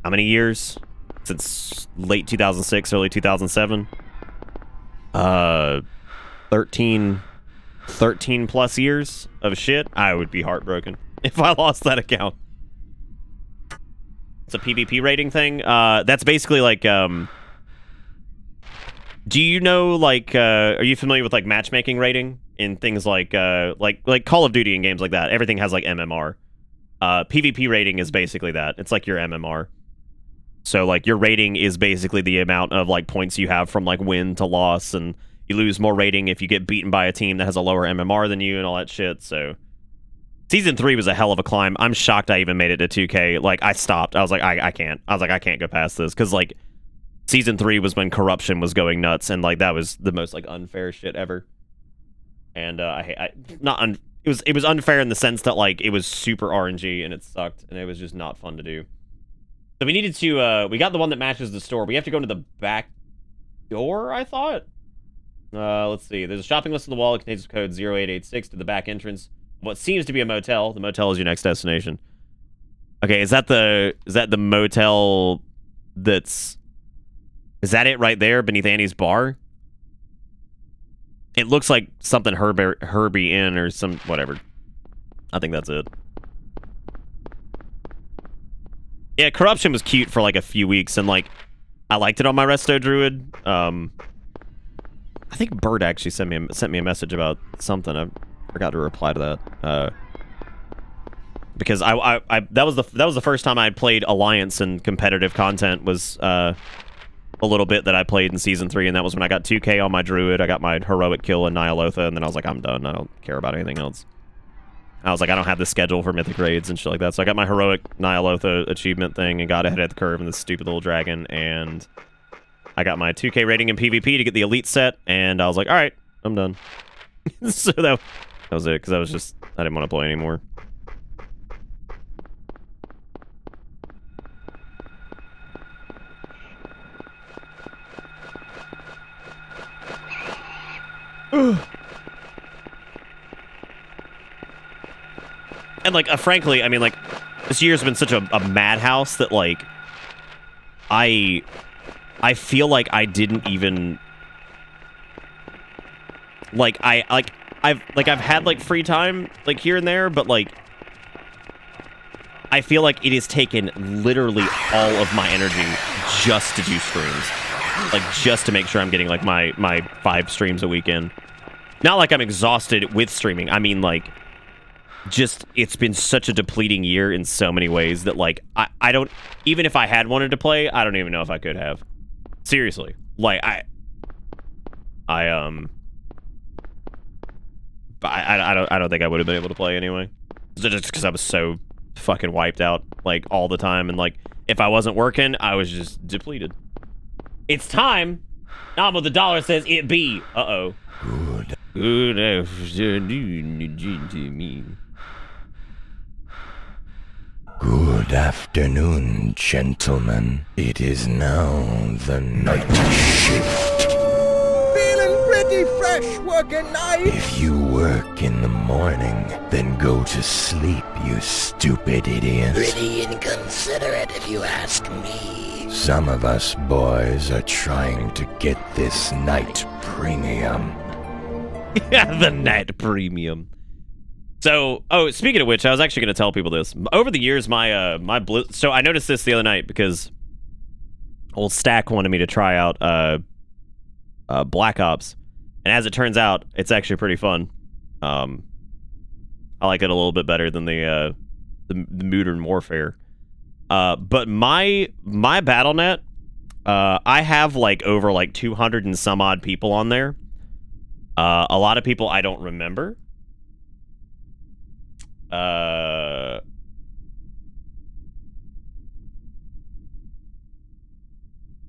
how many years? Since late 2006, early 2007. 13 plus years of shit. I would be heartbroken if I lost that account. It's a PvP rating thing. That's basically like, do you know, like, are you familiar with like matchmaking rating in things like Call of Duty and games like that? Everything has like MMR. PvP rating is basically that. It's like your MMR. So like your rating is basically the amount of like points you have from like win to loss, and you lose more rating if you get beaten by a team that has a lower MMR than you and all that shit. So Season 3 was a hell of a climb. I'm shocked I even made it to 2K. Like I stopped. I was like, I can't. I was like, I can't go past this because like Season 3 was when corruption was going nuts, and like that was the most like unfair shit ever. And it was unfair in the sense that like it was super RNG and it sucked and it was just not fun to do. So we needed to we got the one that matches the store. We have to go into the back door, I thought. Let's see. There's a shopping list on the wall. It contains code 0886 to the back entrance. What seems to be a motel. The motel is your next destination. Okay, is that the motel that's... Is that it right there beneath Annie's bar? It looks like something Herbie Inn or some... whatever. I think that's it. Yeah, corruption was cute for like a few weeks, and like I liked it on my Resto Druid. I think Bird actually sent me a message about something. I forgot to reply to that. Because that was the first time I had played Alliance and competitive content was a little bit that I played in Season 3, and that was when I got 2K on my Druid. I got my heroic kill in Nyalotha, and then I was like, I'm done. I don't care about anything else. I was like, I don't have the schedule for mythic raids and shit like that. So I got my heroic Nyalotha achievement thing and got ahead of the curve in this stupid little dragon, and I got my 2K rating in PvP to get the elite set, and I was like, all right, I'm done. So that was it, because I didn't want to play anymore. And like, frankly, I mean, like, this year's been such a madhouse that like, I feel like I didn't even like I've had like free time like here and there, but like I feel like it has taken literally all of my energy just to do streams, like just to make sure I'm getting like my 5 streams a weekend. Not like I'm exhausted with streaming. I mean, like, just, it's been such a depleting year in so many ways that, like, I don't, even if I had wanted to play, I don't even know if I could have. Seriously. Like, I don't think I would have been able to play anyway. Just because I was so fucking wiped out, like, all the time. And, like, if I wasn't working, I was just depleted. It's time. Not what the dollar says it be. Uh-oh. Good afternoon to me.
Good afternoon, gentlemen. It is now the night shift.
Feeling pretty fresh working night.
If you work in the morning, then go to sleep, you stupid idiot.
Pretty inconsiderate if you ask me.
Some of us boys are trying to get this night premium.
Yeah, the night premium. So, speaking of which, I was actually going to tell people this. Over the years, so I noticed this the other night because old Stack wanted me to try out Black Ops, and as it turns out, it's actually pretty fun. I like it a little bit better than the Modern Warfare. But my BattleNet, I have like over like 200 and some odd people on there. A lot of people I don't remember.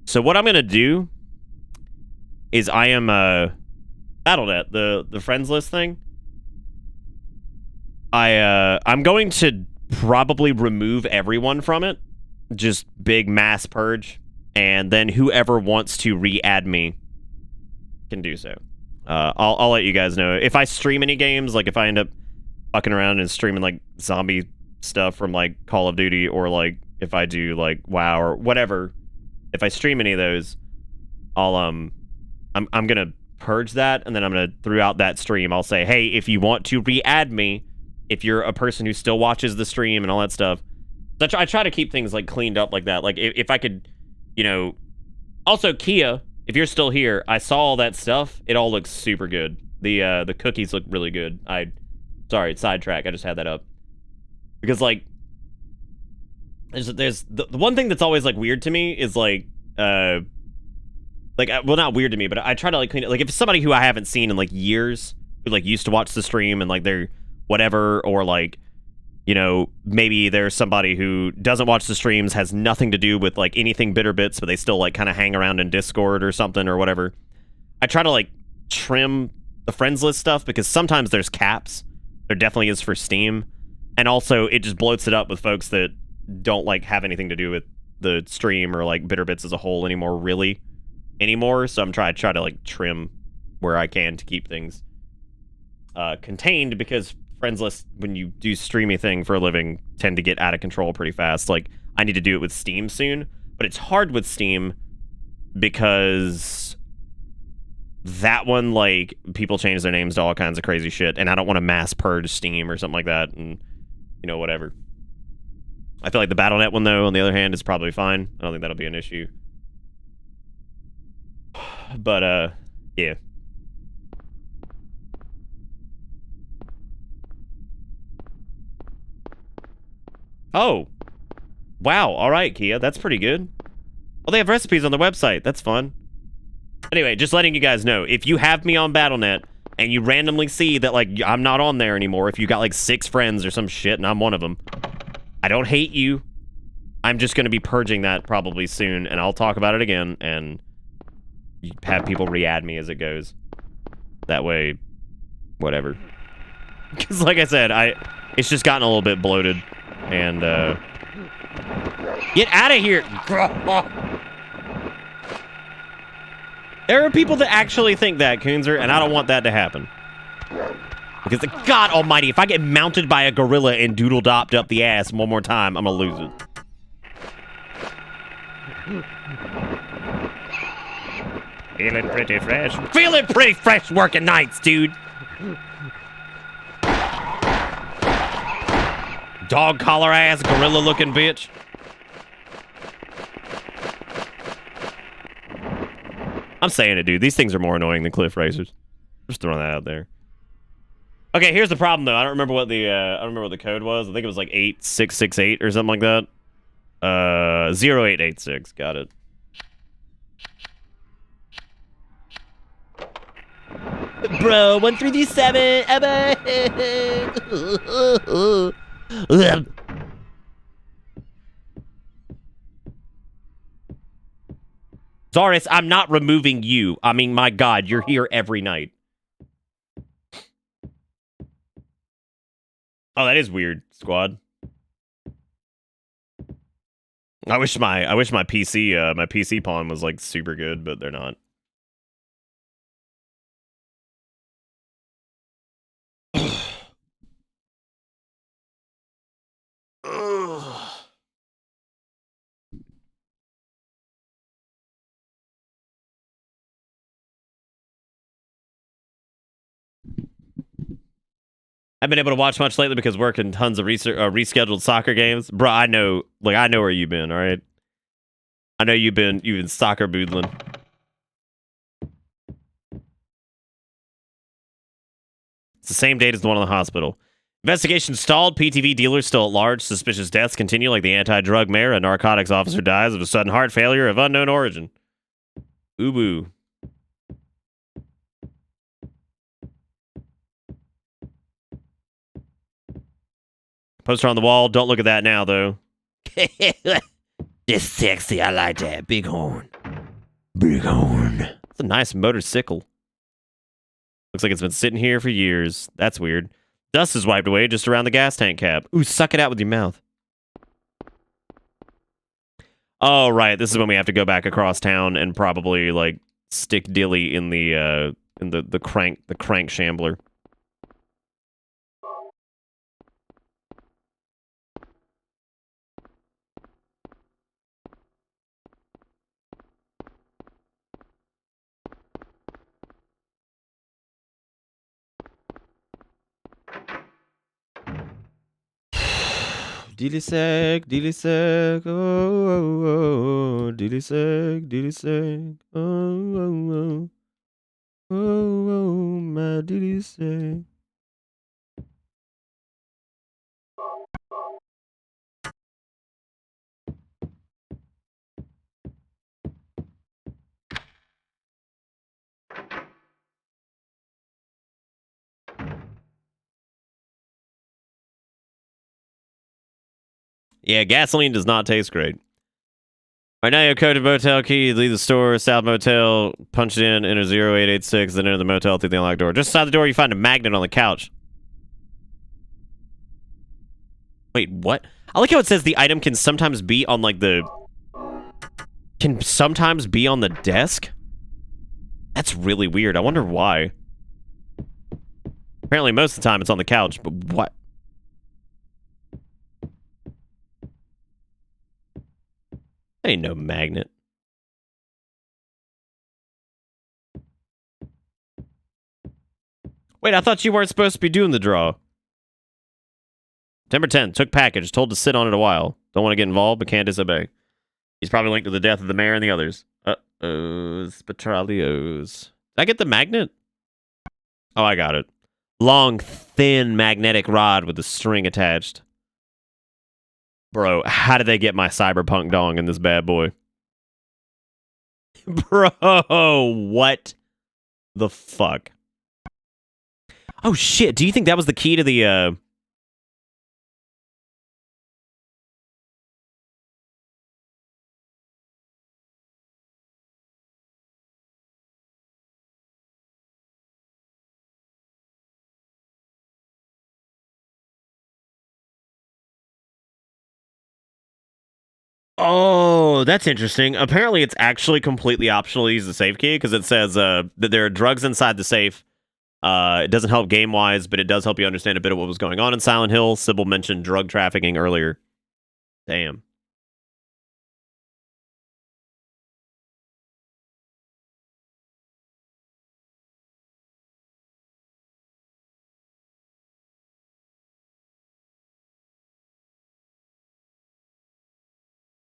So what I'm gonna do is I am BattleNet, the friends list thing. I'm going to probably remove everyone from it, just big mass purge, and then whoever wants to re-add me can do so. I'll let you guys know if I stream any games, like if I end up fucking around and streaming like zombie stuff from like Call of Duty, or like if I do like WoW or whatever. If I stream any of those, I'm gonna purge that, and then I'm gonna throughout that stream I'll say, hey, if you want to re-add me, if you're a person who still watches the stream and all that stuff. So I try to keep things like cleaned up like that. Like if I could, you know. Also, Kia, if you're still here, I saw all that stuff. It all looks super good. The cookies look really good. Sorry, sidetrack. I just had that up because like there's the one thing that's always like weird to me is like well, not weird to me, but I try to like clean it. Like if it's somebody who I haven't seen in like years, who like used to watch the stream and like they're whatever, or like, you know, maybe there's somebody who doesn't watch the streams, has nothing to do with like anything Bitter Bits, but they still like kind of hang around in Discord or something or whatever. I try to like trim the friends list stuff because sometimes there's caps. There definitely is for Steam, and also it just bloats it up with folks that don't like have anything to do with the stream or like Bitter Bits as a whole anymore. So I'm trying to like trim where I can to keep things contained, because friends lists, when you do streamy thing for a living, tend to get out of control pretty fast. Like I need to do it with Steam soon, but it's hard with Steam because that one, like, people change their names to all kinds of crazy shit, and I don't want to mass purge Steam or something like that, and, you know, whatever. I feel like the BattleNet one, though, on the other hand, is probably fine. I don't think that'll be an issue. But, yeah. Oh. Wow, alright, Kia, that's pretty good. Oh, they have recipes on the website. That's fun. Anyway, just letting you guys know, if you have me on BattleNet and you randomly see that, like, I'm not on there anymore, if you got, like, 6 friends or some shit and I'm one of them, I don't hate you. I'm just going to be purging that probably soon, and I'll talk about it again, and have people re-add me as it goes. That way, whatever. Because, like I said, it's just gotten a little bit bloated, and, get out of here! There are people that actually think that, Coonzer, and I don't want that to happen. Because, God almighty, if I get mounted by a gorilla and doodle-dopped up the ass one more time, I'm gonna lose it. Feeling pretty fresh. Feeling pretty fresh working nights, dude. Dog collar ass, gorilla looking bitch. I'm saying it, dude. These things are more annoying than cliff racers. Just throwing that out there. Okay, here's the problem though. I don't remember what the code was. I think it was like 8668 or something like that. 0886. Got it. Bro, 1337. Zaris, I'm not removing you. I mean, my God, you're here every night. Oh, that is weird, squad. I wish my PC pawn was like super good, but they're not. I've been able to watch much lately because work and tons of rescheduled soccer games. Bro, I know where you've been, all right? I know you've been soccer boodling. It's the same date as the one in the hospital. Investigation stalled. PTV dealers still at large. Suspicious deaths continue like the anti-drug mayor. A narcotics officer dies of a sudden heart failure of unknown origin. Ubu. Poster on the wall. Don't look at that now, though.
Just sexy. I like that. Big horn. Big horn.
It's a nice motorcycle. Looks like it's been sitting here for years. That's weird. Dust is wiped away just around the gas tank cap. Ooh, suck it out with your mouth. Oh, right. This is when we have to go back across town and probably, like, stick Dilly in the crank shambler. Dilly sec, oh, oh, oh, dilly sec, oh, oh, oh, oh, oh, my dilly sec. Yeah, gasoline does not taste great. All right, now you have coded motel key. Leave the store, South Motel, punch it in, enter 0886, then enter the motel through the unlocked door. Just outside the door, you find a magnet on the couch. Wait, what? I like how it says the item can sometimes be on, like, can sometimes be on the desk? That's really weird. I wonder why. Apparently, most of the time, it's on the couch, but what? Ain't no magnet. Wait, I thought you weren't supposed to be doing the draw. September 10th, took package, told to sit on it a while. Don't want to get involved, but can't disobey. He's probably linked to the death of the mayor and the others. Uh-oh, Petrolios. Did I get the magnet? Oh, I got it. Long, thin magnetic rod with a string attached. Bro, how did they get my cyberpunk dong in this bad boy? Bro, what the fuck? Oh, shit. Do you think that was the key to the, Oh, that's interesting. Apparently, it's actually completely optional to use the safe key because it says that there are drugs inside the safe. It doesn't help game-wise, but it does help you understand a bit of what was going on in Silent Hill. Sybil mentioned drug trafficking earlier. Damn.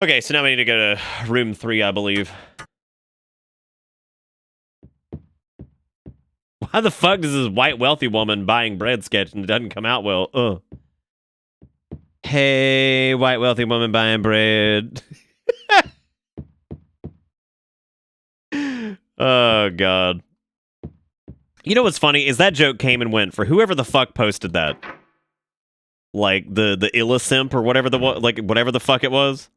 Okay, so now we need to go to room 3, I believe. Why the fuck does this white wealthy woman buying bread sketch and it doesn't come out well? Ugh. Hey, white wealthy woman buying bread. Oh, God. You know what's funny is that joke came and went for whoever the fuck posted that. Like the Illa simp or whatever whatever the fuck it was.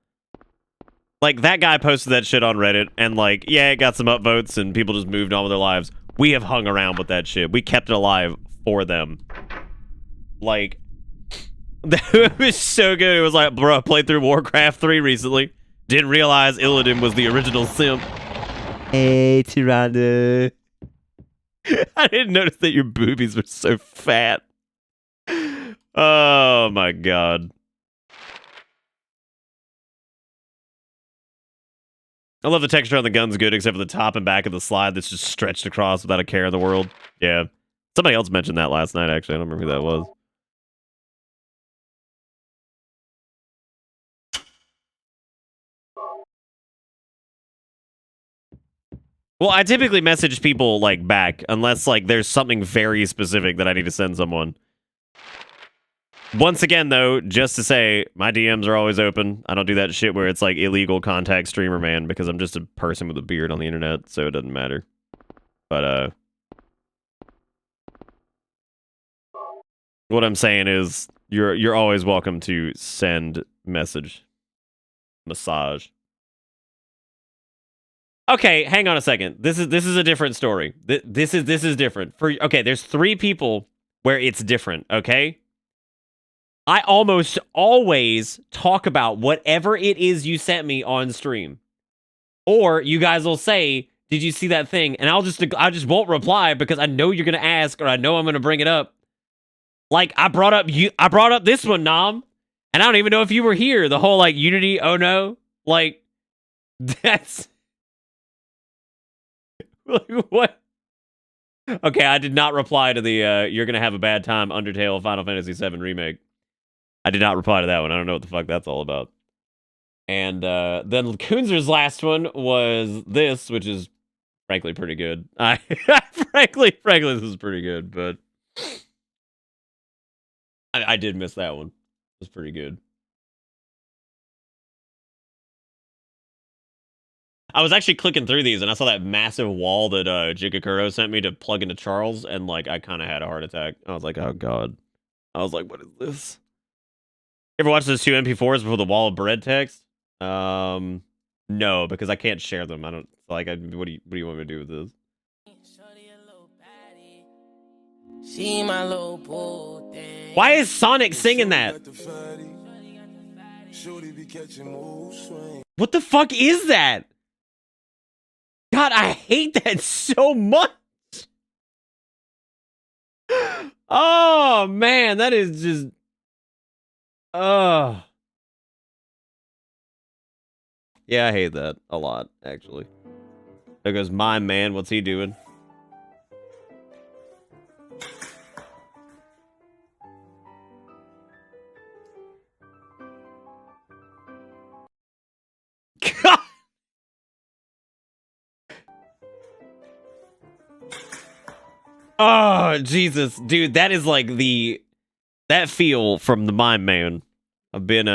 Like that guy posted that shit on Reddit and like yeah, it got some upvotes and people just moved on with their lives. We have hung around with that shit. We kept it alive for them. Like that was so good. It was like, bro, I played through Warcraft 3 recently. Didn't realize Illidan was the original simp. Hey, Tirana. I didn't notice that your boobies were so fat. Oh my god. I love the texture on the gun's good, except for the top and back of the slide that's just stretched across without a care in the world. Yeah. Somebody else mentioned that last night, actually. I don't remember who that was. Well, I typically message people, like, back, unless, like, there's something very specific that I need to send someone. Once again, though, just to say, my DMs are always open. I don't do that shit where it's, like, illegal contact streamer man, because I'm just a person with a beard on the internet, so it doesn't matter. But, what I'm saying is, you're always welcome to send message. Massage. Okay, hang on a second. This is a different story. This is different. Okay, there's 3 people where it's different, okay? I almost always talk about whatever it is you sent me on stream. Or you guys will say, "Did you see that thing?" And I just won't reply because I know you're going to ask or I know I'm going to bring it up. Like I brought up this one, Nam, and I don't even know if you were here. The whole like Unity, oh no. Like that's what? Okay, I did not reply to the you're gonna have a bad time Undertale Final Fantasy VII Remake. I did not reply to that one. I don't know what the fuck that's all about. And then Kunzer's last one was this, which is frankly pretty good. Frankly, this is pretty good, but I did miss that one. It was pretty good. I was actually clicking through these and I saw that massive wall that Jigakuro sent me to plug into Charles, and like I kind of had a heart attack. I was like, oh god. I was like, what is this? You ever watch those 2 MP4s before the wall of bread text? No, because I can't share them. I don't like. What do you want me to do with this? Why is Sonic singing that? What the fuck is that? God, I hate that so much. Oh man, that is just. Yeah, I hate that a lot, actually. There goes my man. What's he doing? Oh, Jesus. Dude, that is like that feel from the Mime Man. I've been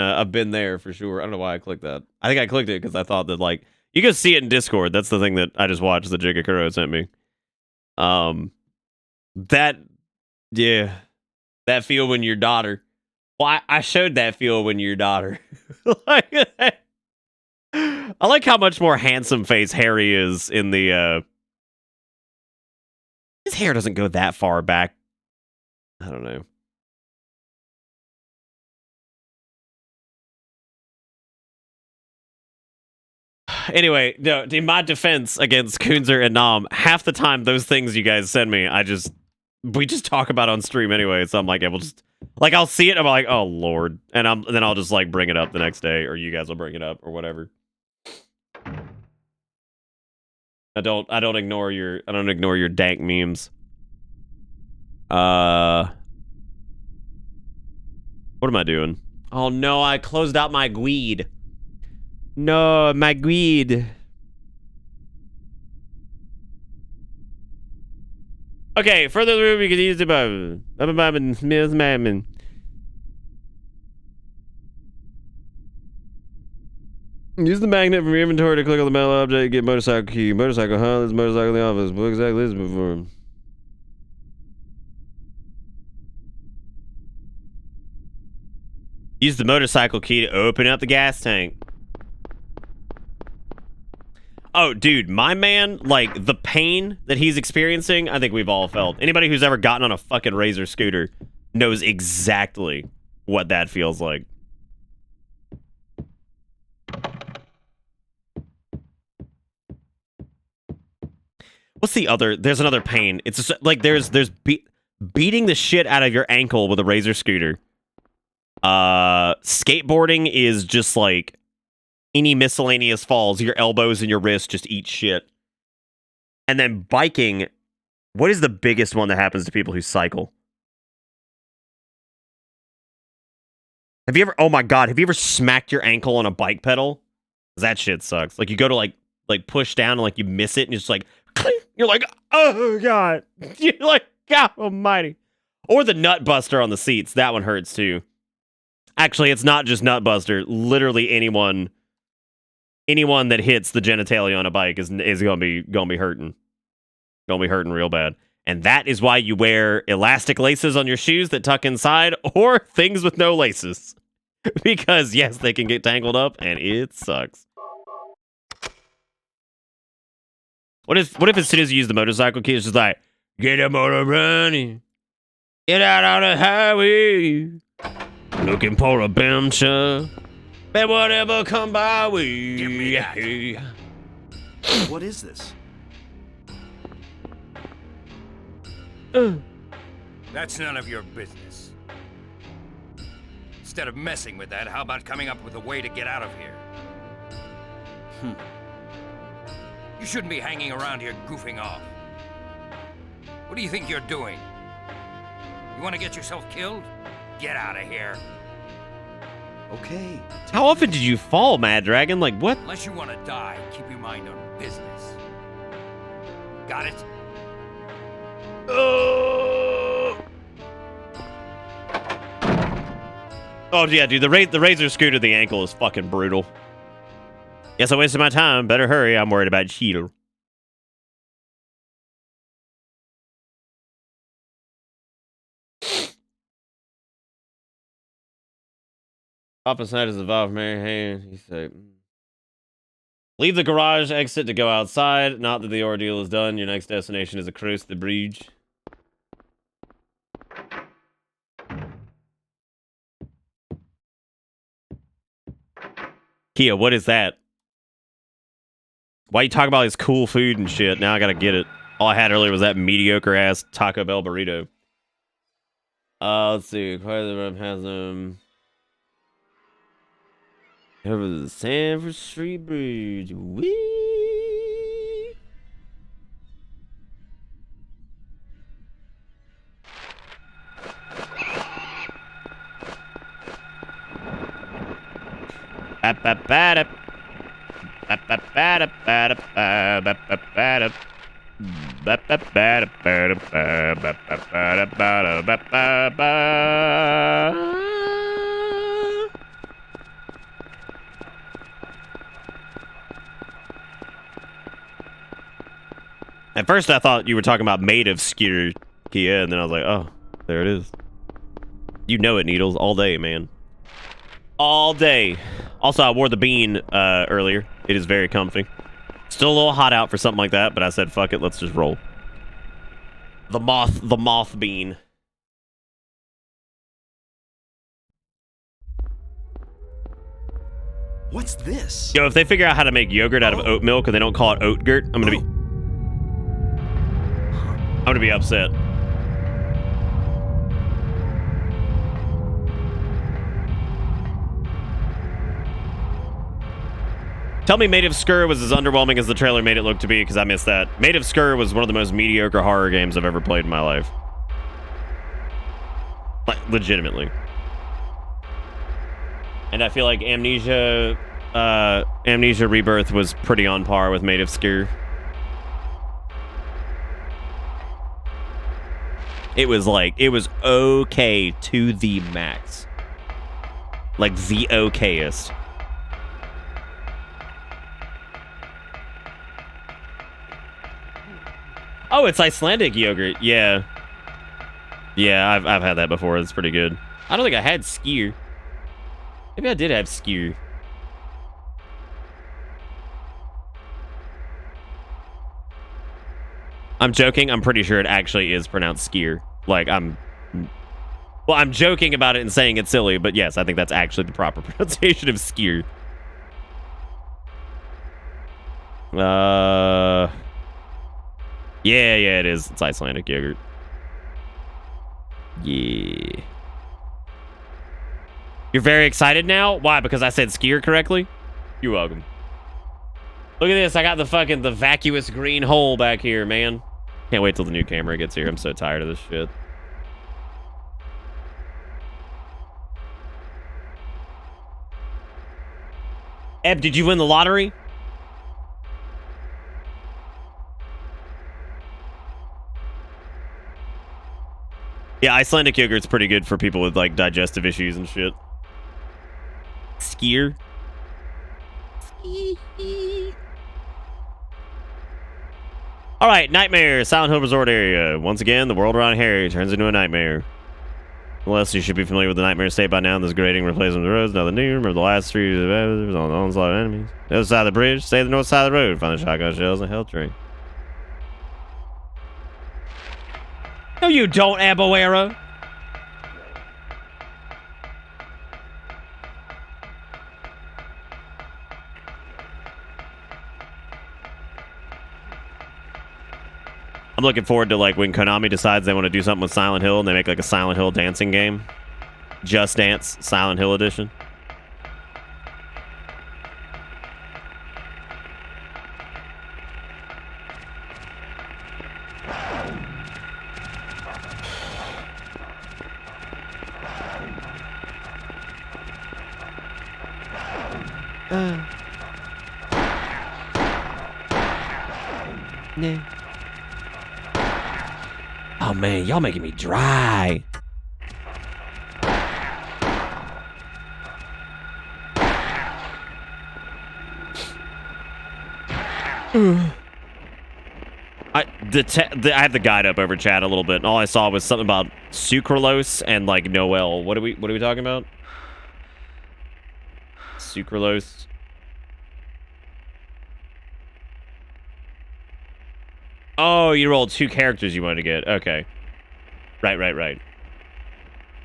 there for sure. I don't know why I clicked that. I think I clicked it because I thought that like you can see it in Discord. That's the thing that I just watched that Jigakuro sent me. That feel when your daughter. Well, I showed that feel when your daughter. Like, I like how much more handsome face Harry is in the his hair doesn't go that far back. I don't know. Anyway, no, in my defense against Kunzer and Nam, half the time those things you guys send me, we just talk about on stream anyway. So I'm like, yeah, we'll just like I'll see it, I'm like, oh lord, and then I'll just like bring it up the next day, or you guys will bring it up or whatever. I don't ignore your dank memes. What am I doing? Oh no, I closed out my Gweed. No, my Gweed. Okay, further through we can use the use the magnet from your inventory to click on the metal object, get motorcycle key. Motorcycle, huh? This motorcycle in the office. What exactly is it for? Use the motorcycle key to open up the gas tank. Oh, dude, my man, like, the pain that he's experiencing, I think we've all felt. Anybody who's ever gotten on a fucking Razor scooter knows exactly what that feels like. What's the other? There's another pain. It's just, like there's beating the shit out of your ankle with a Razor scooter. Skateboarding is just like any miscellaneous falls. Your elbows and your wrists just eat shit. And then biking, what is the biggest one that happens to people who cycle? Have you ever? Oh my god! Have you ever smacked your ankle on a bike pedal? That shit sucks. Like you go to like push down and like you miss it and it's just like. You're like, oh god. You're like, God almighty. Or the nut buster on the seats. That one hurts too. Actually, it's not just nut buster. Literally anyone that hits the genitalia on a bike is gonna be hurting. Gonna be hurting real bad. And that is why you wear elastic laces on your shoes that tuck inside or things with no laces. Because yes, they can get tangled up and it sucks. What if as soon as you use the motorcycle key, it's just like, get a motor running, get out on the highway, looking for a bencher, but whatever come by way.
Give me that.
What is this?
That's none of your business. Instead of messing with that, how about coming up with a way to get out of here? You shouldn't be hanging around here goofing off. What do you think you're doing? You want to get yourself killed? Get out of here.
Okay.
How often did you fall, Mad Dragon? Like, what?
Unless you want to die, keep your mind on business. Got it?
Oh, yeah, dude, the Razor scooter to the ankle is fucking brutal. Guess I wasted my time. Better hurry. I'm worried about Cheeto. Opposite is involved, Mary Hayes. He said, leave the garage exit to go outside. Not that the ordeal is done. Your next destination is across the bridge. Kia, what is that? Why you talking about this cool food and shit? Now I gotta get it. All I had earlier was that mediocre ass Taco Bell burrito. Let's see. Quite the rep has over the Sanford Street Bridge. Wee. Ba-ba-ba-da. At first I thought you were talking about made of skewer, Kia, and then I was like, oh, there it is. You know it, Needles, all day, man. All day. Also, I wore the bean earlier. It is very comfy. Still a little hot out for something like that, but I said, fuck it, let's just roll. The moth bean.
What's this?
Yo, if they figure out how to make yogurt out of oat milk and they don't call it oatgurt, I'm gonna be upset. Tell me Made of Skur was as underwhelming as the trailer made it look to be, because I missed that. Made of Skur was one of the most mediocre horror games I've ever played in my life. Like, legitimately. And I feel like Amnesia Rebirth was pretty on par with Made of Skur. It was okay to the max. Like the okayest. Oh, it's Icelandic yogurt. Yeah. Yeah, I've had that before. It's pretty good. I don't think I had skyr. Maybe I did have skew. I'm joking. I'm pretty sure it actually is pronounced skier. Like, I'm joking about it and saying it's silly, but yes, I think that's actually the proper pronunciation of skier. Yeah, it is. It's Icelandic yogurt. Yeah. You're very excited now? Why? Because I said skier correctly? You're welcome. Look at this. I got the vacuous green hole back here, man. Can't wait till the new camera gets here. I'm so tired of this shit. Eb, did you win the lottery? Yeah, Icelandic yogurt's pretty good for people with, like, digestive issues and shit. Skier. All right, nightmare, Silent Hill Resort area. Once again, the world around Harry turns into a nightmare. Unless you should be familiar with the nightmare state by now. This grading replacement of the roads, nothing new. Remember the last street on the onslaught of enemies. The other side of the bridge, stay the north side of the road. Find the shotgun shells and health drink. No, you don't, Aboera. I'm looking forward to, like, when Konami decides they want to do something with Silent Hill and they make, like, a Silent Hill dancing game. Just Dance Silent Hill Edition. Yeah. Oh man, y'all making me dry. I have the guide up over chat a little bit, and all I saw was something about sucralose and like Noel. What are we talking about? Sucralose. Oh, you rolled 2 characters you wanted to get. Okay. Right.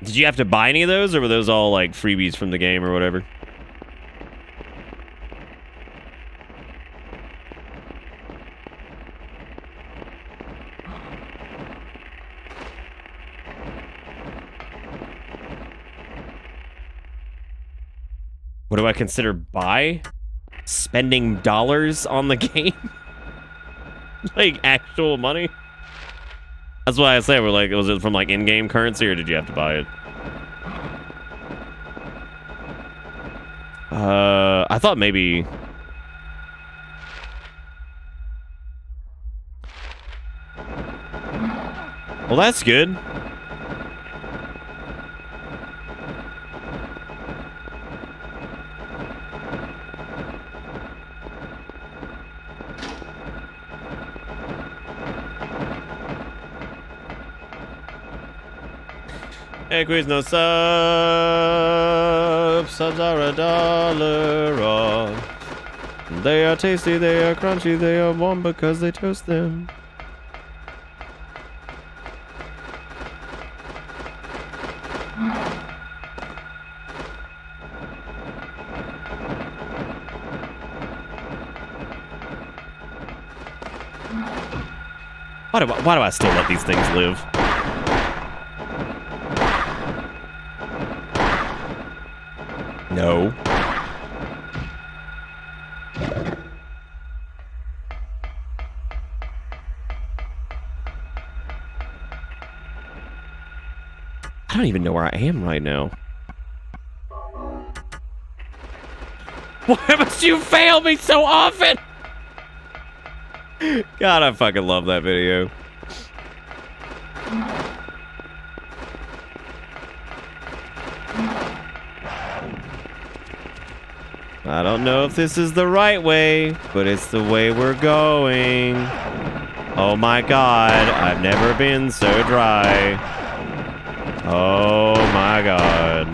Did you have to buy any of those, or were those all like freebies from the game or whatever? What do I consider buy? Spending dollars on the game? Like actual money? That's why I say we're like, was it from like in-game currency or did you have to buy it? I thought maybe. Well, that's good. Hey, quiz, no subs. Subs are $1 off. They are tasty, they are crunchy, they are warm because they toast them. Why do I still let these things live? No. I don't even know where I am right now. Why must you fail me so often? God, I fucking love that video. I don't know if this is the right way, but it's the way we're going. Oh my god, I've never been so dry. Oh my god.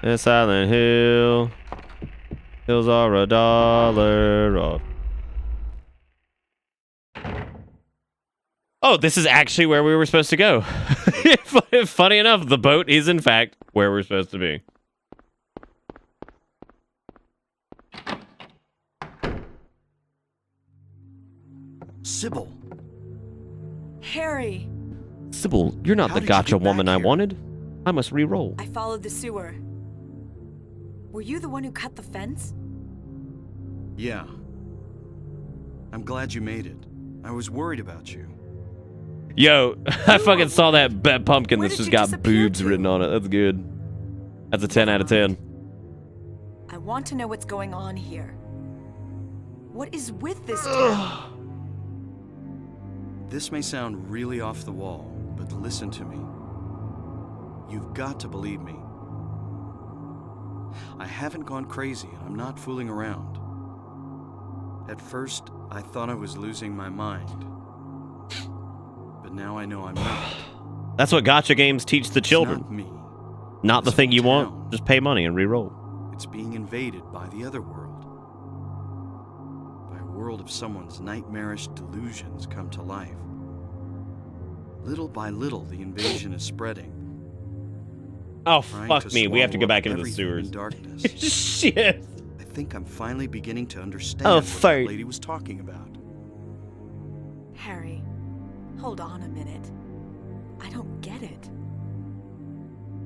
And Silent Hill. Hills are $1 off. Oh, this is actually where we were supposed to go. Funny enough, the boat is in fact where we're supposed to be.
Sybil.
Harry!
Sybil, you're not
How
the
did you
gotcha
get
woman
back
I
here?
wanted. I must re-roll.
I followed the sewer. Were you the one who cut the fence?
Yeah. I'm glad you made it. I was worried about you.
Yo, I fucking saw that pumpkin
Where
that's
did
just
you
got
disappear
boobs
to?
written on it. That's good. That's a 10 out of 10.
I want to know what's going on here. What is with this town?
This may sound really off the wall, but listen to me. You've got to believe me. I haven't gone crazy and I'm not fooling around. At first, I thought I was losing my mind. But now I know I'm not.
That's what gotcha games teach the children.
It's not me.
Not the
This
thing
whole
you
town.
want. Just pay money and re-roll.
It's being invaded by the other world. By a world of someone's nightmarish delusions come to life. Little by little, the invasion is spreading.
Oh,
trying
fuck
to
me. We have to go
swallow
back
up
into the
everything
sewers.
in darkness.
Shit.
I think I'm finally beginning to understand
Oh,
what
fuck.
that lady was talking about.
Harry, hold on a minute. I don't get it.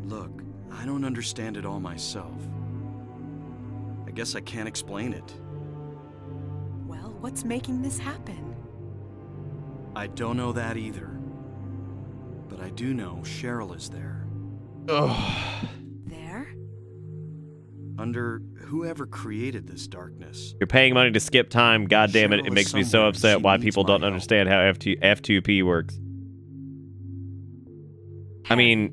Look, I don't understand it all myself. I guess I can't explain it.
Well, what's making this happen?
I don't know that either. But I do know Cheryl is there.
There?
Under whoever created this darkness.
You're paying money to skip time. God damn it.
Cheryl
It
is
makes me so
somewhere.
upset
She
why
needs
people
my
don't
help.
understand how F2P works. I mean,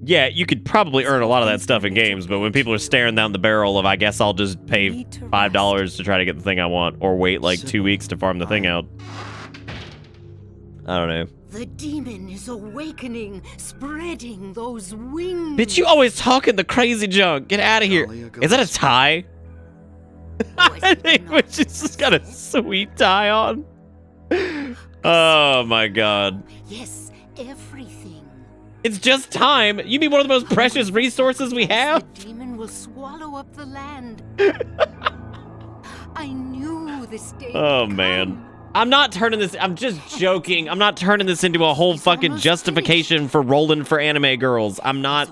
yeah, you could probably earn a lot of that stuff in games, but when people are staring down the barrel of, I guess I'll just pay $5 to try to get the thing I want, or wait like 2 weeks to farm the thing out. I don't know.
The demon is awakening, spreading those wings.
Bitch, you always talking the crazy junk. Get out of here. Is that a tie? I think she's just got a sweet tie on. Oh my god.
Yes, everything.
It's just time. You mean one of the most precious resources we have?
The demon will swallow up the land. I knew this day.
Oh
would
man.
come.
I'm not turning this, I'm just joking. I'm not turning this into a whole fucking justification for rolling for anime girls. I'm not,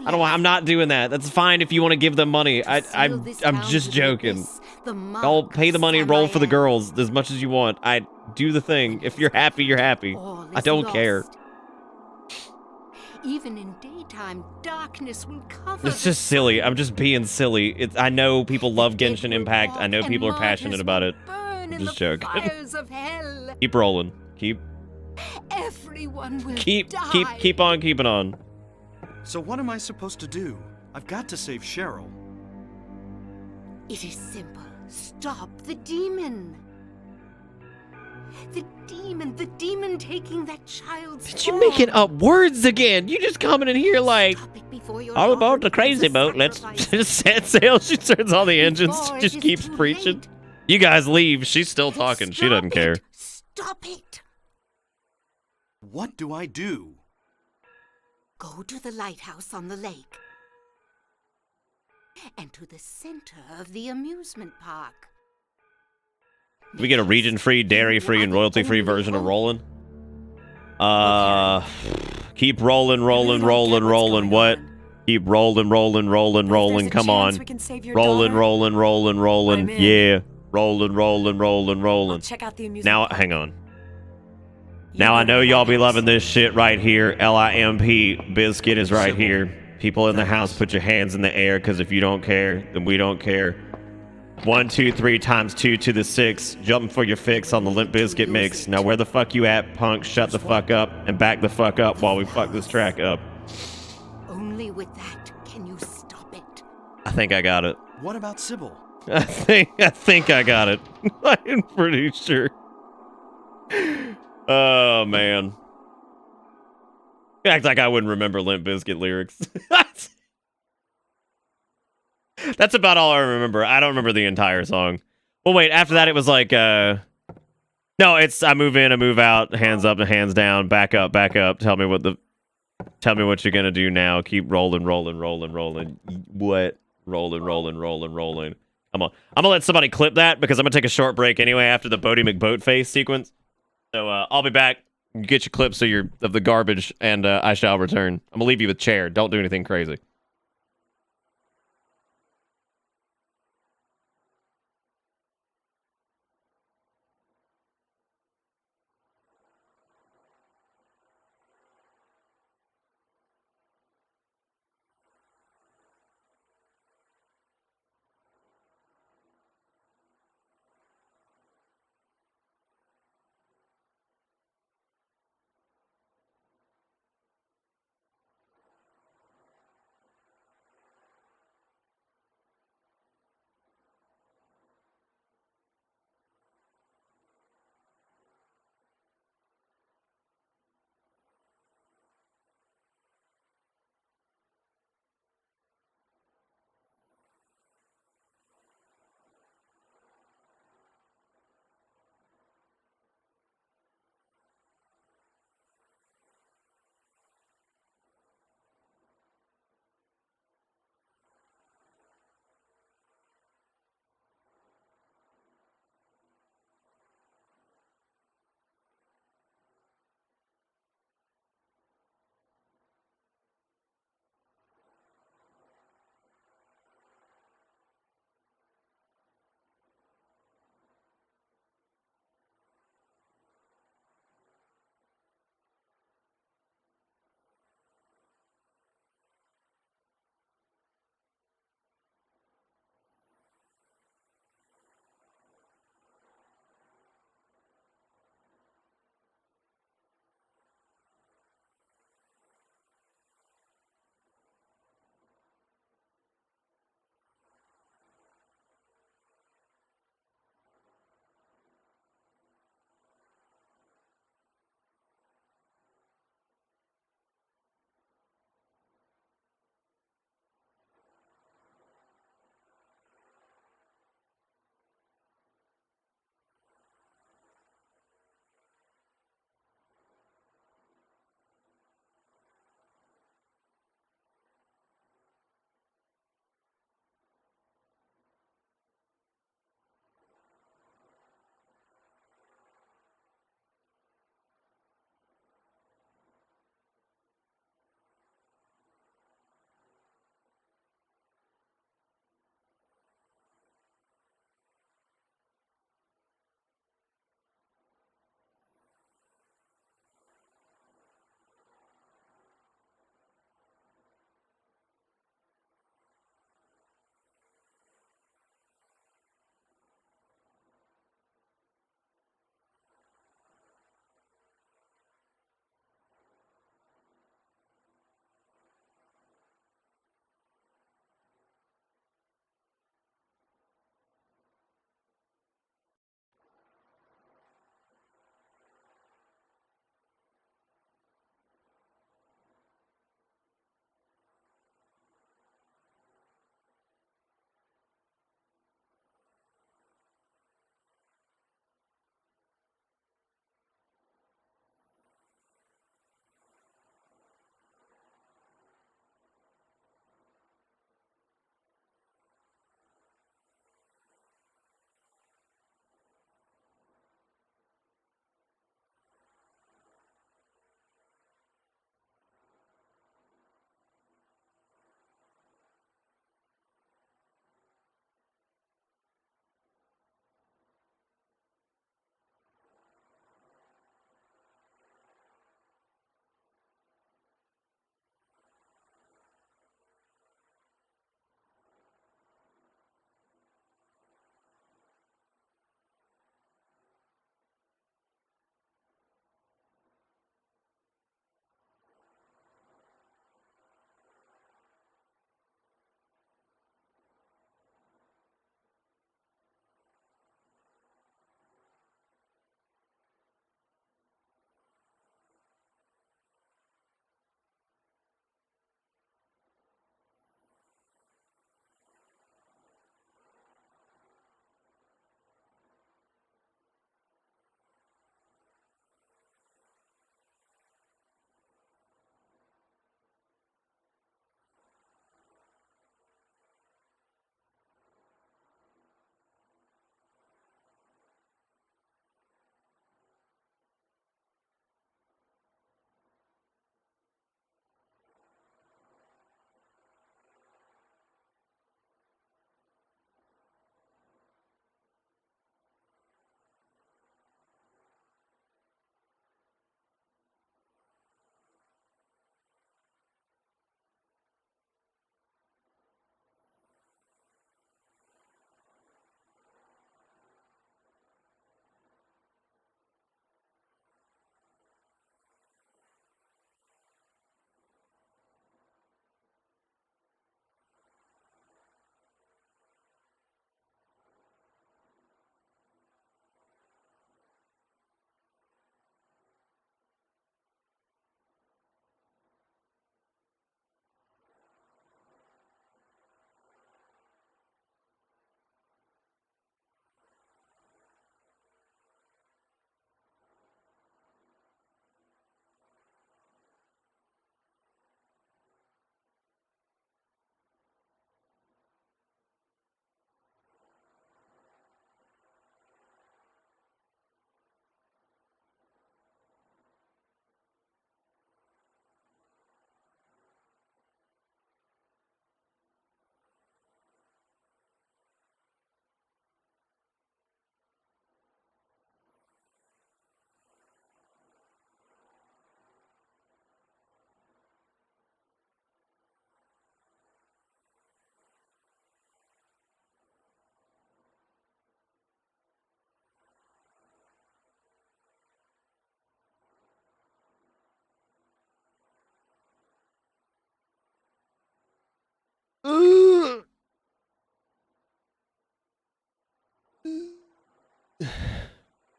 I'm not doing that. That's fine if you want to give them money. I'm just joking. I'll pay the money, roll for the girls as much as you want. I do the thing. If you're happy, you're happy. I don't care.
Even in daytime, darkness will cover.
It's just silly. I'm just being silly. I know people love Genshin Impact. I know people are passionate about it. I'm just joking.
Fires of hell.
Keep rolling. Keep
Everyone will
keep
die.
on keeping on.
So what am I supposed to do? I've got to save Cheryl.
It is simple. Stop the demon. The demon taking that child's
Did you making up words again? You just coming in here like,
your
all
daughter
about the
becomes
crazy
a
boat. Let's
sacrifice.
just set sail. She turns all the engines.
Before it
Just
is
keeps
too
preaching.
late.
You guys leave. She's still talking. She doesn't care.
Stop it.
What do I do?
Go to the lighthouse on the lake. And to the center of the amusement park.
Do we get a region-free, dairy-free, and royalty-free version of rolling? Keep rolling. What? Keep rolling. Come on. Rolling. Yeah. Rolling.
Check out the amusement
Now,
park.
hang on. Now I know y'all be loving this shit right here. LIMP Biscuit is right here. People in the house, put your hands in the air, because if you don't care, then we don't care. 1, 2, 3 times 2 to the 6. Jumping for your fix on the Limp Bizkit mix. Now where the fuck you at, punk? Shut the fuck up and back the fuck up while we fuck this track up.
Only with that can you stop it.
I think I got it.
What about Sybil?
I think I got it. I'm pretty sure. Oh man. Act like I wouldn't remember Limp Bizkit lyrics. That's about all I remember. I don't remember the entire song. Well, wait. After that, it was like, no, it's I move in, I move out, hands up, hands down, back up, back up. Tell me what you're gonna do now. Keep rolling, rolling, rolling, rolling. What? Rolling, rolling, rolling, rolling. Come on. I'm gonna let somebody clip that because I'm gonna take a short break anyway after the Bodie McBoatface sequence. So I'll be back. Get your clips of the garbage, and I shall return. I'm gonna leave you with Chair. Don't do anything crazy.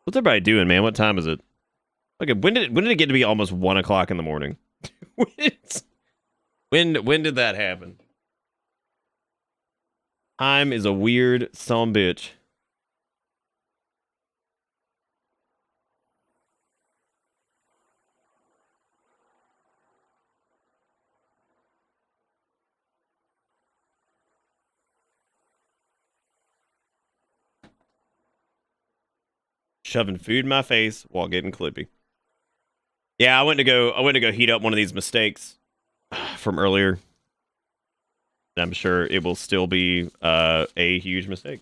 What's everybody doing, man? What time is it? Okay, when did it get to be almost 1 o'clock in the morning? when did that happen? Time is a weird son bitch. Shoving food in my face while getting clippy. Yeah, I went to go heat up one of these mistakes from earlier. I'm sure it will still be a huge mistake.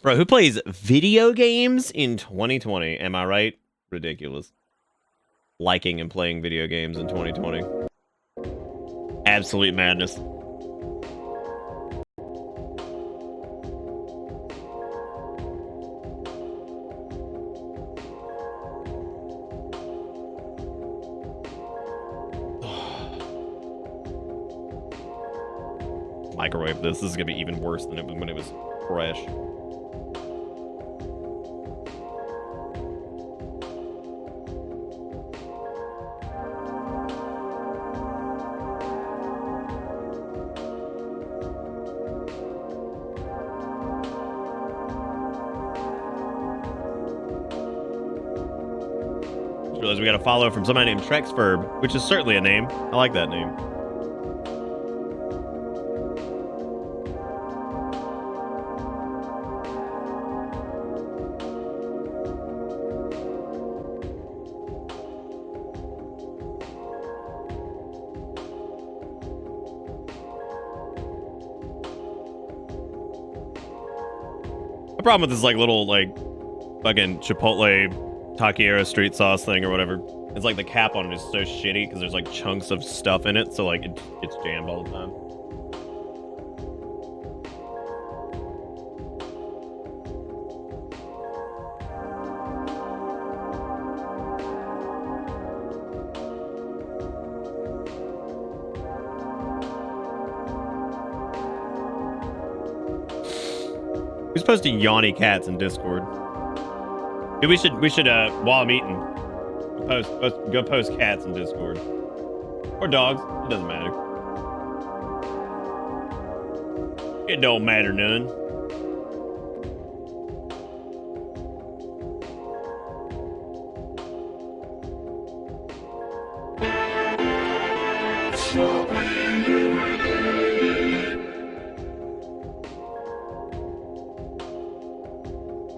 Bro, who plays video games in 2020? Am I right? Ridiculous. Liking and playing video games in 2020. Absolute madness. Microwave this. This is gonna be even worse than it was when it was fresh. Just realized we got a follow from somebody named Trexferb, which is certainly a name. I like that name. The problem with this like little like fucking Chipotle taqueria street sauce thing or whatever, it's like the cap on it is so shitty because there's like chunks of stuff in it, so like it's jammed all the time. Who's posting yawny cats in Discord? Dude, we should while I'm eating, go post cats in Discord. Or dogs. It doesn't matter. It don't matter none.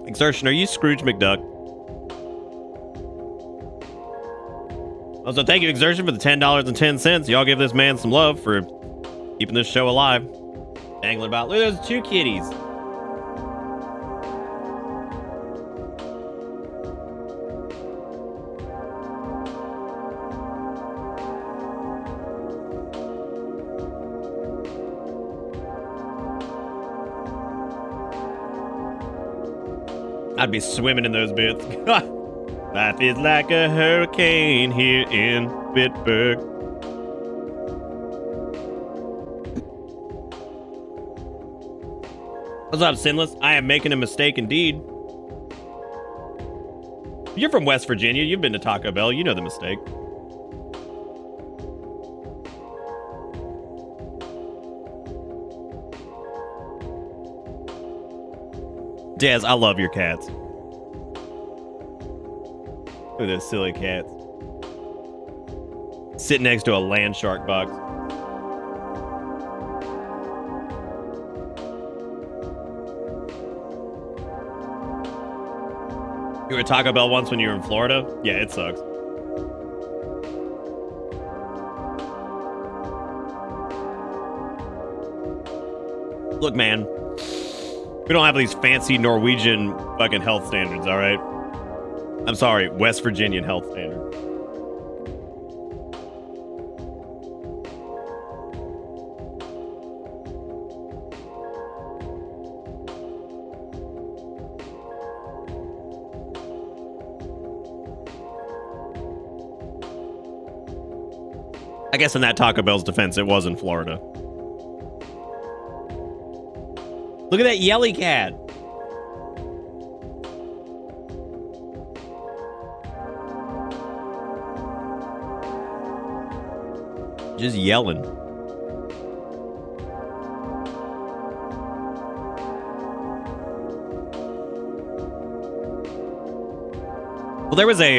Exertion, are you Scrooge McDuck? Also, thank you, Exertion, for the $10.10. Y'all give this man some love for keeping this show alive. Dangling about. Look at those two kitties. I'd be swimming in those bits. Life is like a hurricane here in Bitburg. What's up, Sinless? I am making a mistake indeed. You're from West Virginia. You've been to Taco Bell. You know the mistake. Daz, I love your cats. Look at those silly cats. Sitting next to a land shark box. You were at Taco Bell once when you were in Florida? Yeah, it sucks. Look, man. We don't have these fancy Norwegian fucking health standards, all right? I'm sorry, West Virginian health standards. I guess in that Taco Bell's defense, it was in Florida. Look at that yelly cat. Just yelling. Well, there was a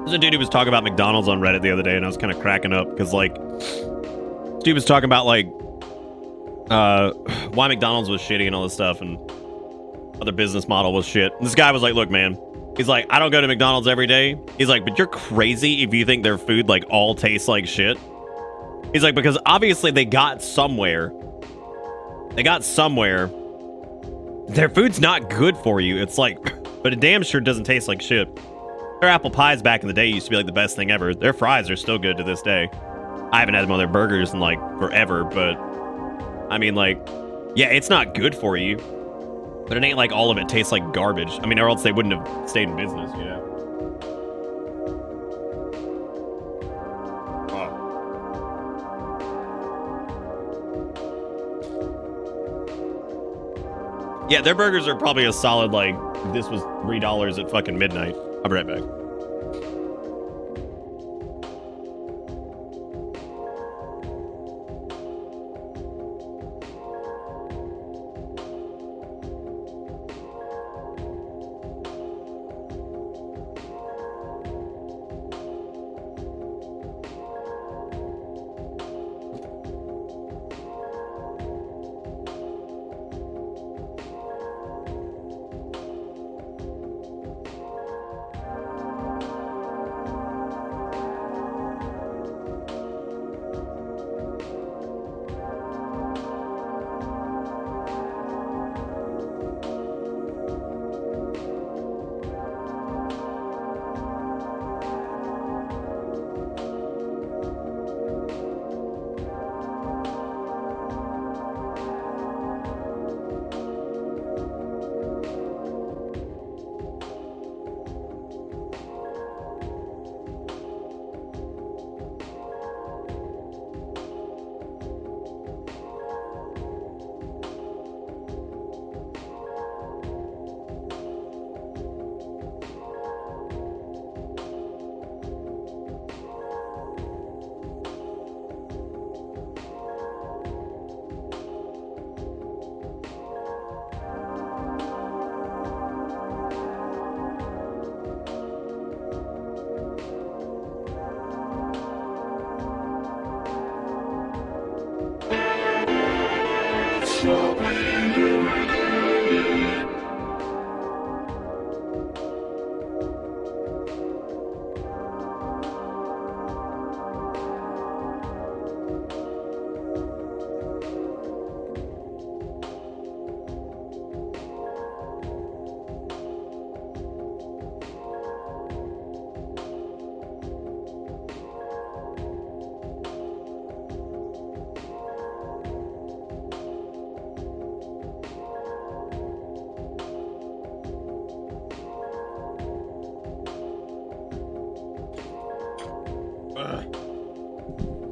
there's a dude who was talking about McDonald's on Reddit the other day, and I was kind of cracking up because, like, dude was talking about, like, why McDonald's was shitty and all this stuff, and other business model was shit. And this guy was like, look, man, he's like, I don't go to McDonald's every day. He's like, but you're crazy if you think their food, like, all tastes like shit. He's like, because obviously they got somewhere. Their food's not good for you. It's like, but it damn sure doesn't taste like shit. Their apple pies back in the day used to be like the best thing ever. Their fries are still good to this day. I haven't had them on their burgers in like forever, but I mean, like, yeah, it's not good for you, but it ain't like all of it tastes like garbage. I mean, or else they wouldn't have stayed in business, you know? Yeah, their burgers are probably a solid, like, this was $3 at fucking midnight. I'll be right back.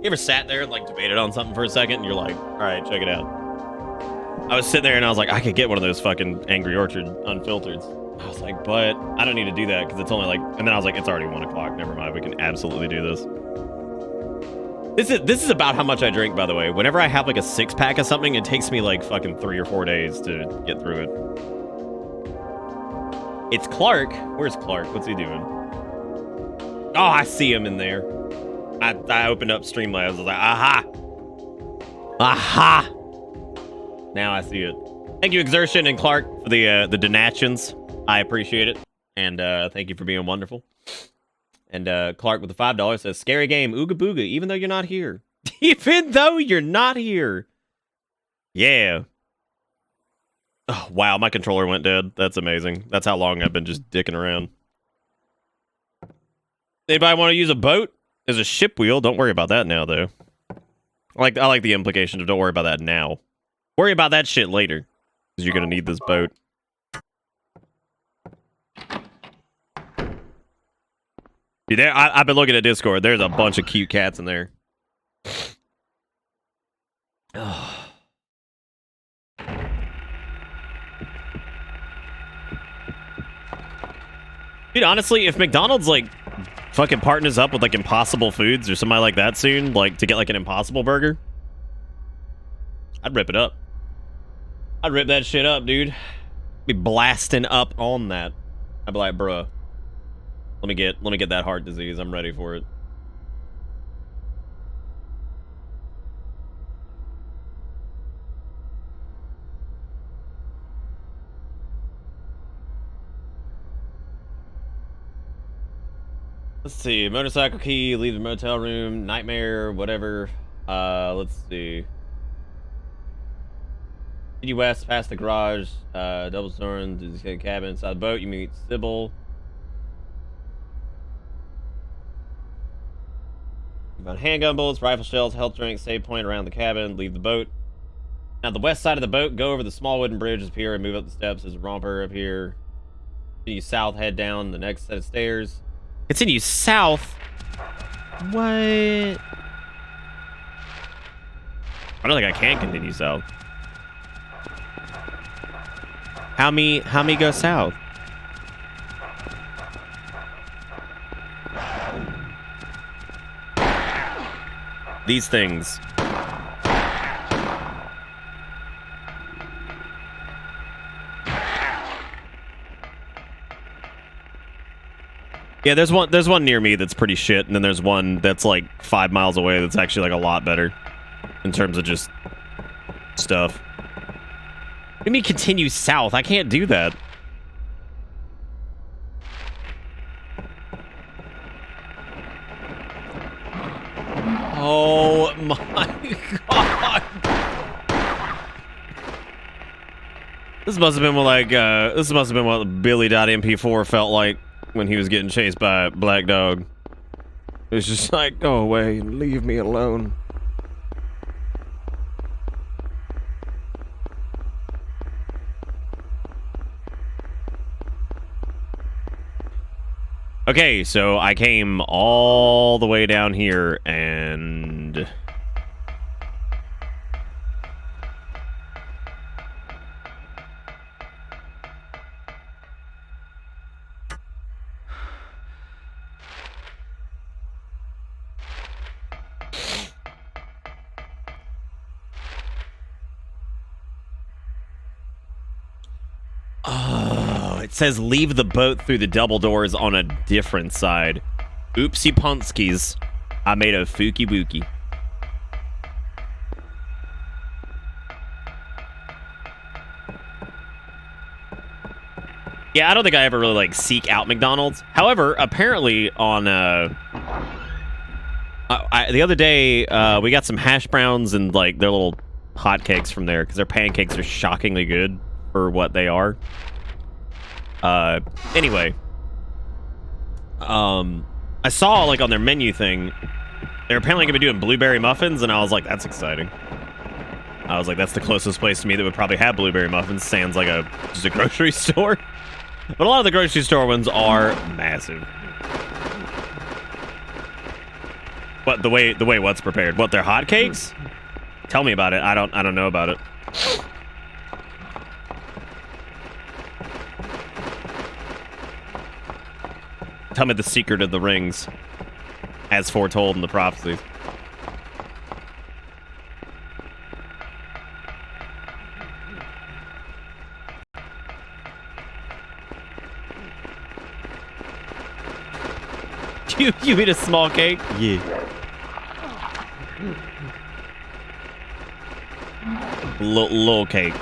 You ever sat there and like debated on something for a second and you're like, all right, check it out. I was sitting there and I was like, I could get one of those fucking Angry Orchard unfiltered. I was like, but I don't need to do that because it's only like, and then I was like, it's already 1 o'clock. Never mind. We can absolutely do this. This is about how much I drink, by the way. Whenever I have like a 6-pack of something, it takes me like fucking 3 or 4 days to get through it. It's Clark. Where's Clark? What's he doing? Oh, I see him in there. I opened up Streamlabs. I was like, aha! Aha! Now I see it. Thank you, Exertion and Clark, for the donations. I appreciate it. And thank you for being wonderful. And Clark with the $5 says, scary game, ooga booga, even though you're not here. Even though you're not here. Yeah. Oh, wow, my controller went dead. That's amazing. That's how long I've been just dicking around. Anybody want to use a boat? There's a ship wheel. Don't worry about that now, though. I like the implication of don't worry about that now. Worry about that shit later. Because you're going to need this boat. See, there, I've been looking at Discord. There's a bunch of cute cats in there. Dude, honestly, if McDonald's, like, fucking partners up with, like, Impossible Foods or somebody like that soon, like, to get, like, an Impossible Burger, I'd rip it up. I'd rip that shit up, dude. Be blasting up on that. I'd be like, bruh, let me get that heart disease. I'm ready for it. Let's see. Motorcycle key, leave the motel room, nightmare, whatever. Let's see. City West, past the garage, double storm to the cabin inside the boat. You meet Sybil. You found handgun bullets, rifle shells, health drinks, save point around the cabin. Leave the boat. Now the west side of the boat, go over the small wooden bridge up here and move up the steps. There's a romper up here. Continue south, head down the next set of stairs. Continue south? What? I don't think I can continue south. How me go south? These things. Yeah, there's one near me that's pretty shit, and then there's one that's like 5 miles away that's actually like a lot better in terms of just stuff. Let me continue south. I can't do that. Oh my god. This must have been what Billy.mp4 felt like when he was getting chased by a black dog. It was just like, go away and leave me alone. Okay, so I came all the way down here and... It says leave the boat through the double doors on a different side. Oopsie punskis. I made a fooky wookie. Yeah, I don't think I ever really like seek out McDonald's. However, apparently on the other day we got some hash browns and like their little hotcakes from there because their pancakes are shockingly good for what they are. Anyway, I saw like on their menu thing, they're apparently gonna be doing blueberry muffins, and I was like, that's exciting. I was like, that's the closest place to me that would probably have blueberry muffins. Sans like just a grocery store, but a lot of the grocery store ones are massive. What the way what's prepared? What, they're hotcakes? Tell me about it. I don't know about it. Tell me the secret of the rings, as foretold in the prophecies. You eat a small cake? Yeah. Little cake.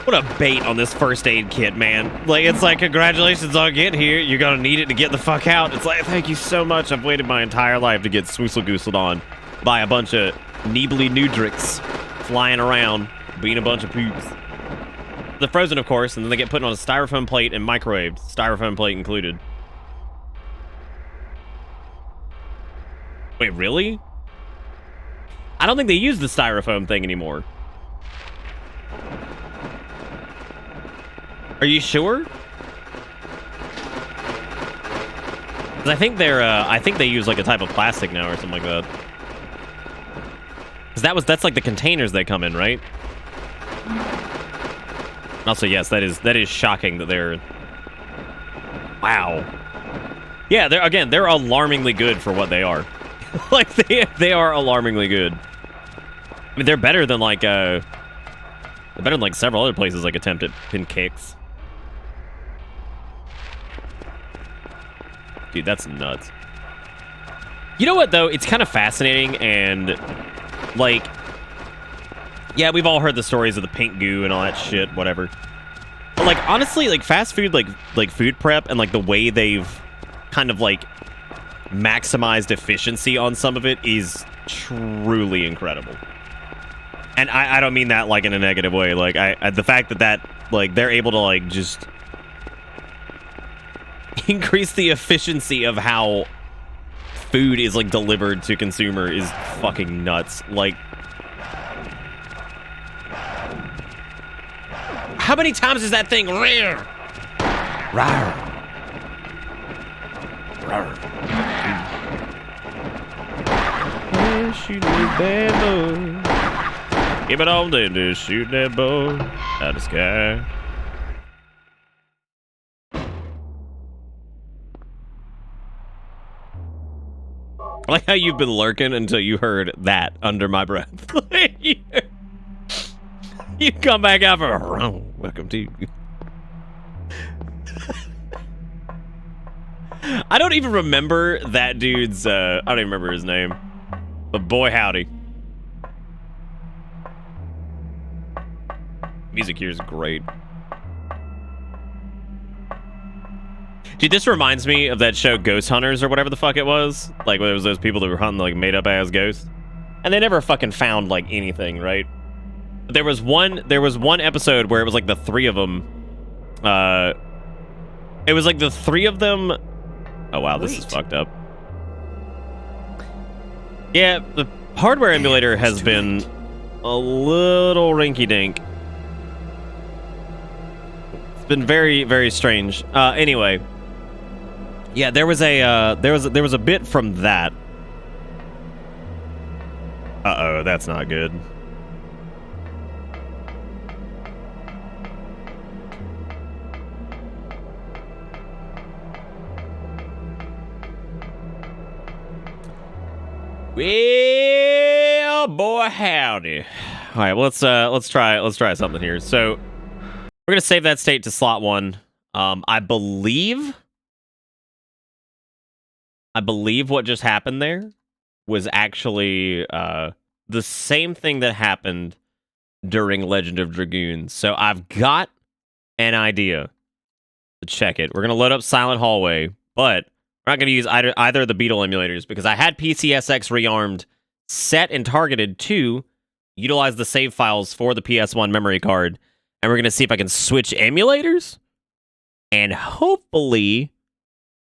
What a bait on this first aid kit, man. Like, it's like, congratulations on getting here. You're gonna need it to get the fuck out. It's like, thank you so much. I've waited my entire life to get swoosle-goosled on by a bunch of neebly nudricks flying around, being a bunch of poops. They're frozen, of course, and then they get put on a styrofoam plate and microwaved. Styrofoam plate included. Wait, really? I don't think they use the styrofoam thing anymore. Are you sure? 'Cause I think they use like a type of plastic now or something like that. Because that's like the containers they come in, right? Also, yes, that is shocking that they're... Wow. Yeah, they're alarmingly good for what they are. Like, they are alarmingly good. I mean, they're better than like several other places like attempt at pin kicks. Dude, that's nuts. You know what, though? It's kind of fascinating and, like... Yeah, we've all heard the stories of the pink goo and all that shit, whatever. But, like, honestly, like, fast food, like food prep and, like, the way they've kind of, like, maximized efficiency on some of it is truly incredible. And I don't mean that, like, in a negative way. Like, the fact that, like, they're able to, like, just... increase the efficiency of how food is, like, delivered to consumer is fucking nuts. Like... How many times is that thing rare? Rawr. Rawr. Yeah, shoot that bad boy. Keep it on there, just shoot that boy out of the sky. I like how you've been lurking until you heard that under my breath. You come back out for welcome to. I don't even remember that dude's. I don't even remember his name, but boy howdy, music here is great. Dude, this reminds me of that show Ghost Hunters or whatever the fuck it was. Like, where there was those people that were hunting like made up ass ghosts, and they never fucking found like anything, right? But there was one episode where it was like the three of them. It was like the three of them. Oh wow, this is fucked up. Yeah, the hardware emulator has been a little rinky-dink. It's been very, very strange. Anyway. Yeah, there was a bit from that. Uh-oh, that's not good. Well, boy howdy. All right, well, let's try something here. So, we're gonna save that state to slot 1. I believe what just happened there was actually the same thing that happened during Legend of Dragoons. So I've got an idea to check it. We're going to load up Silent Hallway, but we're not going to use either of the Beetle emulators because I had PCSX rearmed set and targeted to utilize the save files for the PS1 memory card. And we're going to see if I can switch emulators. And hopefully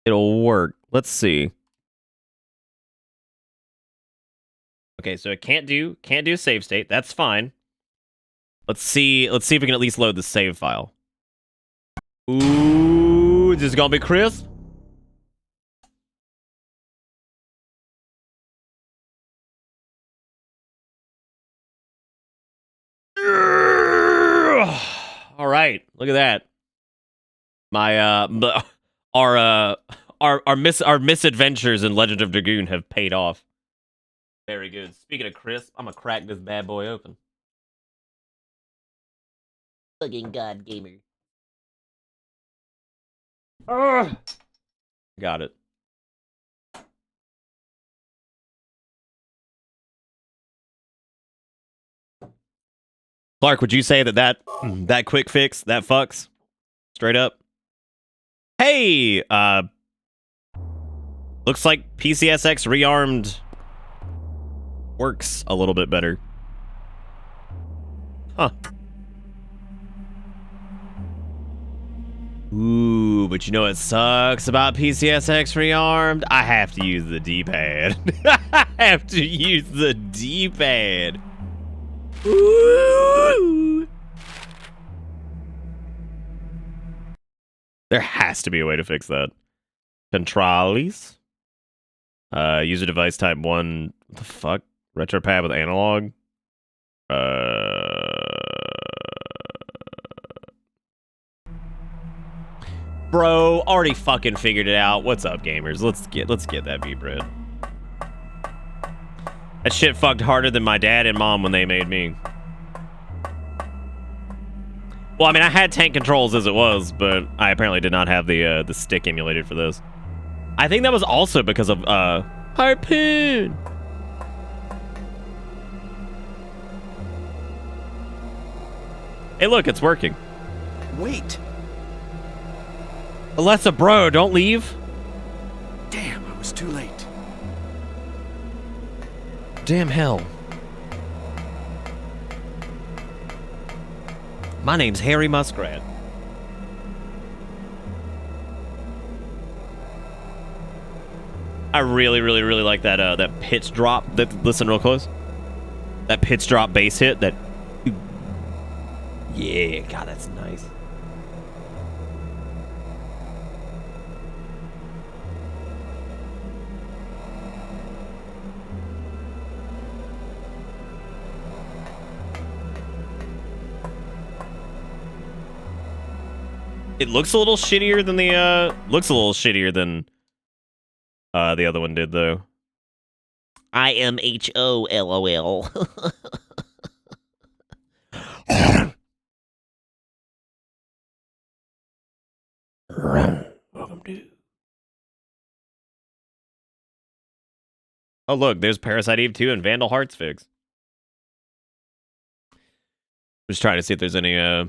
it'll work. Let's see. Okay, so it can't do save state. That's fine. Let's see if we can at least load the save file. Ooh, this is gonna be crisp. All right, look at that. My our misadventures in Legend of Dragoon have paid off. Very good. Speaking of crisp, I'm gonna crack this bad boy open. Fucking god gamer. Got it. Clark, would you say that quick fix, that fucks? Straight up. Hey, looks like PCSX rearmed works a little bit better. Huh. Ooh, but you know what sucks about PCSX rearmed? I have to use the D-pad. I have to use the D-pad. Ooh. There has to be a way to fix that. Controls. User device type 1. What the fuck? Retro pad with analog. Bro, already fucking figured it out. What's up, gamers? Let's get that beat bread. That shit fucked harder than my dad and mom when they made me. Well, I mean, I had tank controls as it was, but I apparently did not have the stick emulated for this. I think that was also because of Harpoon. Hey, look, it's working.
Wait.
Alessa, bro, don't leave.
Damn, I was too late.
Damn hell. My name's Harry Muskrat. I really like that that pitch drop. Listen real close. That pitch drop bass hit. That. Yeah, God, that's nice. It looks a little shittier than the the other one did though. IMHO LOL. Welcome to. Oh look, there's Parasite Eve 2 and Vandal Hearts fix. Just trying to see if there's any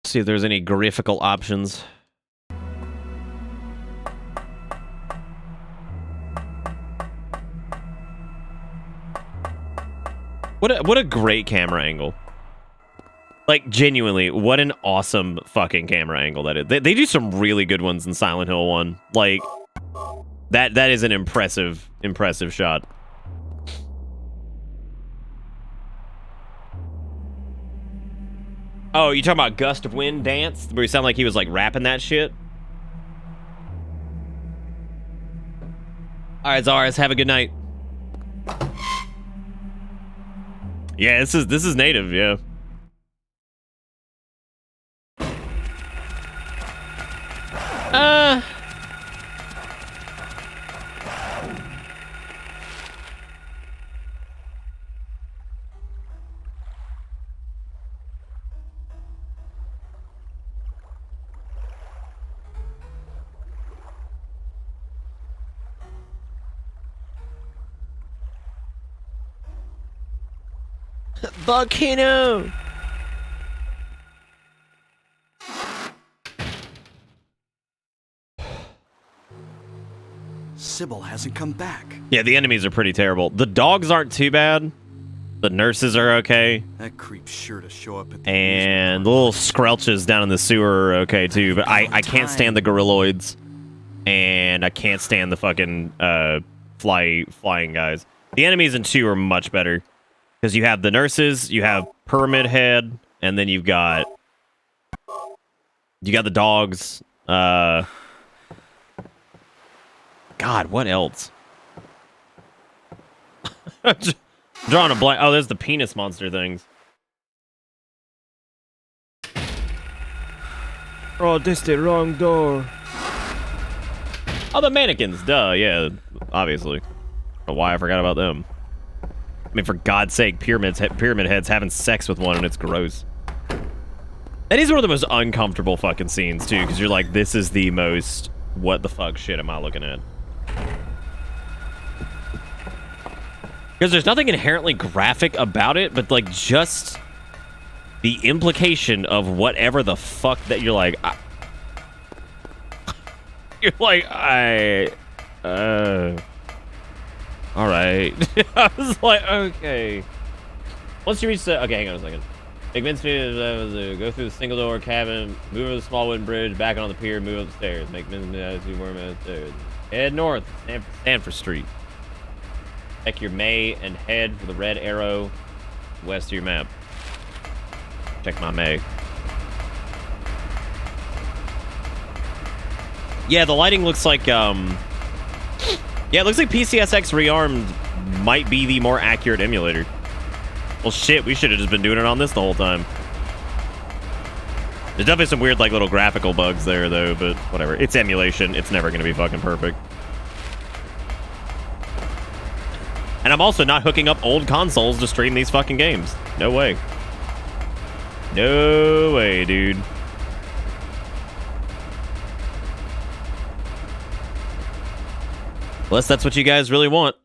see if there's any graphical options. What a great camera angle. Like, genuinely, what an awesome fucking camera angle that is. They do some really good ones in Silent Hill 1. Like, that is an impressive shot. Oh, you talking about Gust of Wind dance? Where he sounded like he was, like, rapping that shit? Alright, Zaris, have a good night. Yeah, this is native, yeah. Volcano!
Sybil hasn't come back.
Yeah, the enemies are pretty terrible. The dogs aren't too bad. The nurses are okay.
That creep's sure to show up at the
and the little squelches down in the sewer are okay too. But I can't stand the gorilloids. And I can't stand the fucking flying guys. The enemies in 2 are much better. Because you have the nurses, you have Pyramid Head, and then you've got the dogs. God, what else? Drawing a blank. Oh, there's the penis monster things. Oh, this the wrong door. Oh, the mannequins. Duh, yeah, obviously. I don't know why I forgot about them. I mean, for God's sake, pyramid heads having sex with one, and it's gross. That is one of the most uncomfortable fucking scenes, too, because you're like, this is the most what the fuck shit am I looking at? Because there's nothing inherently graphic about it, but, like, just the implication of whatever the fuck that you're like... You're like, all right. I was like, okay. Once you reach the... Okay, hang on a second. Make Mincemeat, go through the single door cabin, move over the small wooden bridge, back on the pier, move up the stairs. Make Mincemeat 2 more minutes stairs. Head north, Stanford Street. Check your May and head for the red arrow. West of your map. Check my May. Yeah, the lighting looks like, yeah, it looks like PCSX Rearmed might be the more accurate emulator. Well, shit, we should have just been doing it on this the whole time. There's definitely some weird, like, little graphical bugs there, though, but whatever. It's emulation. It's never going to be fucking perfect. And I'm also not hooking up old consoles to stream these fucking games. No way. No way, dude. Unless that's what you guys really want.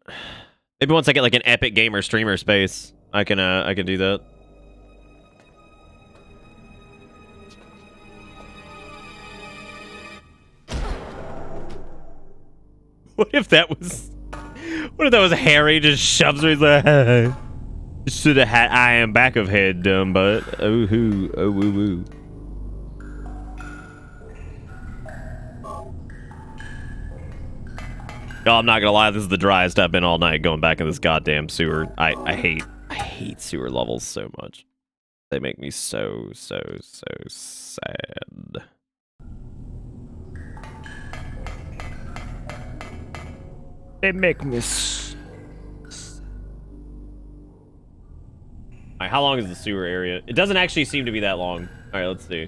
Maybe once I get like an epic gamer streamer space, I can do that. What if that was Harry just shoves her? He's like, should have had I am back of head, dumb butt. Oh hoo, oh woo woo. Oh, I'm not gonna lie, this is the driest I've been all night going back in this goddamn sewer. I hate sewer levels so much. They make me so sad. They make me Alright, how long is the sewer area? It doesn't actually seem to be that long. Alright, let's see.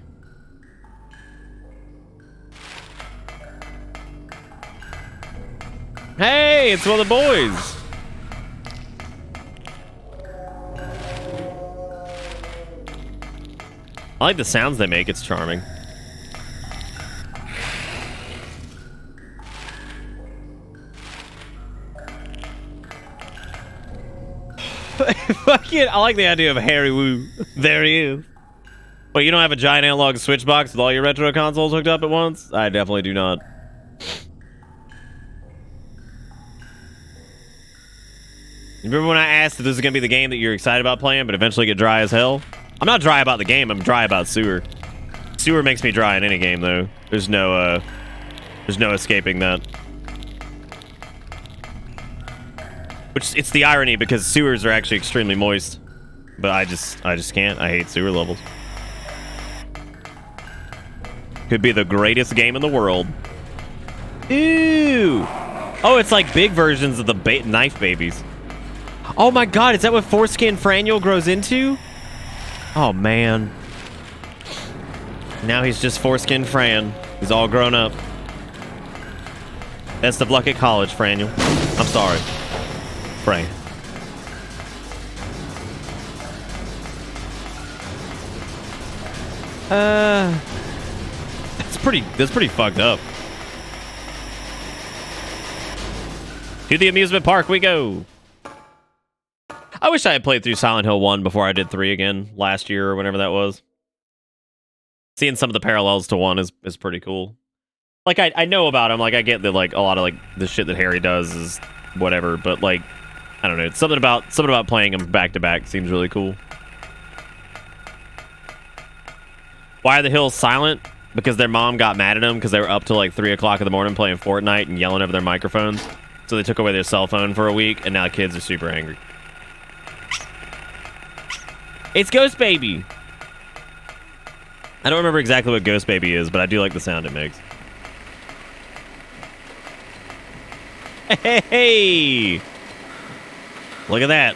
Hey, it's one of the boys. I like the sounds they make. It's charming. Fuck it. I like the idea of Harry Woo. There he is. But you don't have a giant analog switch box with all your retro consoles hooked up at once? I definitely do not. Remember when I asked if this is going to be the game that you're excited about playing, but eventually get dry as hell? I'm not dry about the game, I'm dry about sewer. Sewer makes me dry in any game, though. There's no escaping that. Which, it's the irony, because sewers are actually extremely moist. But I just can't. I hate sewer levels. Could be the greatest game in the world. Ew! Oh, it's like big versions of the knife babies. Oh my god, is that what Foreskin Franiel grows into? Oh man. Now he's just Foreskin Fran. He's all grown up. Best of luck at college, Franiel. I'm sorry. Fran. That's pretty fucked up. To the amusement park we go. I wish I had played through Silent Hill 1 before I did 3 again last year or whenever that was. Seeing some of the parallels to 1 is pretty cool. Like, I know about him. Like, I get that, like, a lot of, like, the shit that Harry does is whatever. But, like, I don't know. It's something about playing them back-to-back seems really cool. Why are the hills silent? Because their mom got mad at them because they were up till, like, 3 o'clock in the morning playing Fortnite and yelling over their microphones. So they took away their cell phone for a week, and now the kids are super angry. It's Ghost Baby. I don't remember exactly what Ghost Baby is, but I do like the sound it makes. Hey! Look at that.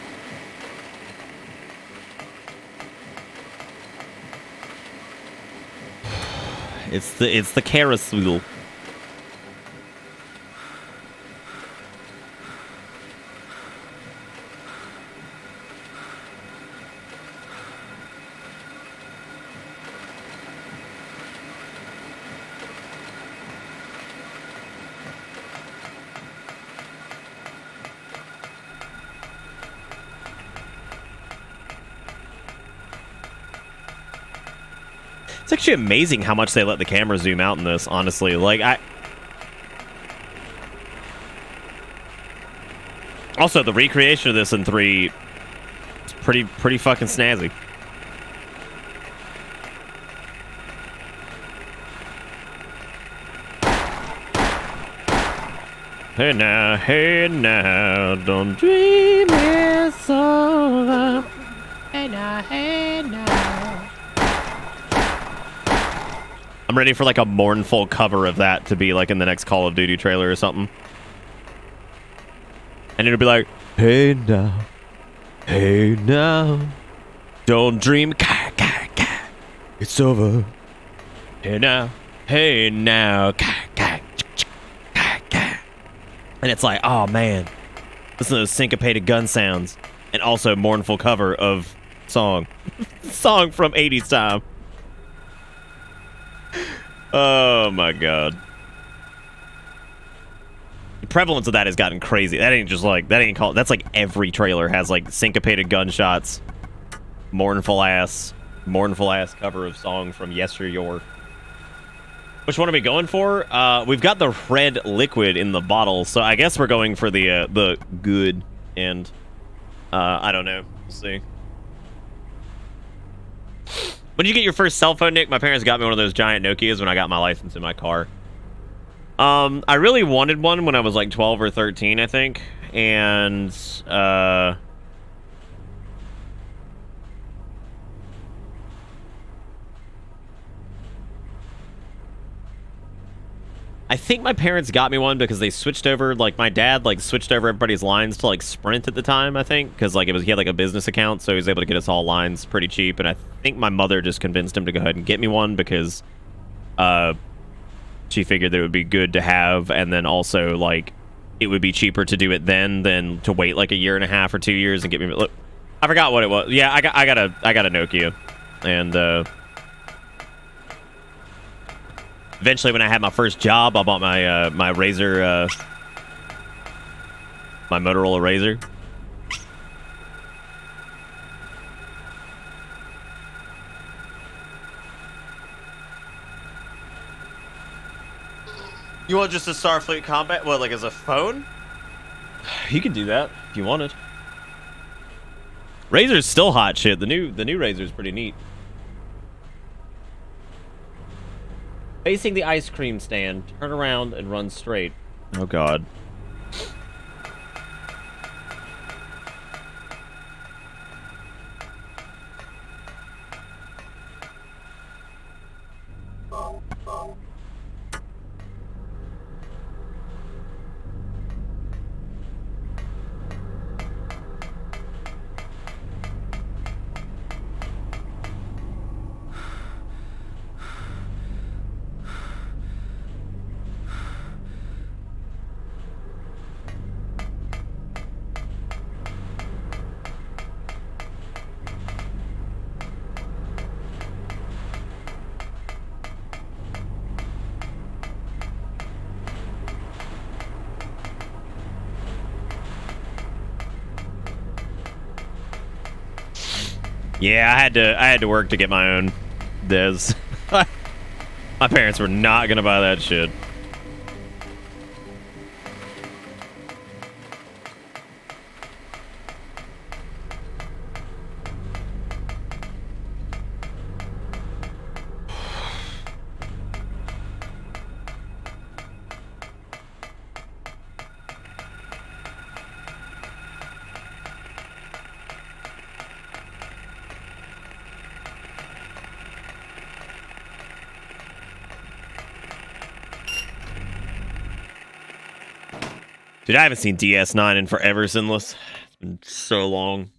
It's the carousel. It's actually amazing how much they let the camera zoom out in this, honestly. Like, also, the recreation of this in 3 is pretty fucking snazzy. Hey now, don't dream it's over. now, hey now. I'm ready for like a mournful cover of that to be like in the next Call of Duty trailer or something. And it'll be like, hey now, don't dream, it's over. Hey now, and it's like, oh man, listen to those syncopated gun sounds, and also mournful cover of song from 80s time. Oh my god. The prevalence of that has gotten crazy. That ain't just like, that's like every trailer has like syncopated gunshots, mournful ass cover of song from yesteryear. Which one are we going for? We've got the red liquid in the bottle, so I guess we're going for the good end. I don't know. We'll see. When did you get your first cell phone, Nick? My parents got me one of those giant Nokias when I got my license in my car. I really wanted one when I was like 12 or 13, I think. And, I think my parents got me one because they switched over, like, my dad, like, switched over everybody's lines to, like, Sprint at the time, I think. Because, like, he had, like, a business account, so he was able to get us all lines pretty cheap. And I think my mother just convinced him to go ahead and get me one because, she figured that it would be good to have, and then also, like, it would be cheaper to do it then than to wait, like, a year and a half or 2 years and get me... Look, I forgot what it was. Yeah, I got a Nokia. And, eventually, when I had my first job, I bought my my Razor, my Motorola Razor. You want just a Starfleet Combat? What, like as a phone? You can do that if you wanted. Razor's still hot shit. The new Razor's pretty neat. Facing the ice cream stand, turn around and run straight. Oh god. Yeah, I had to work to get my own Des. My parents were not gonna buy that shit. Dude, I haven't seen DS9 in forever, Sinless. It's been so long.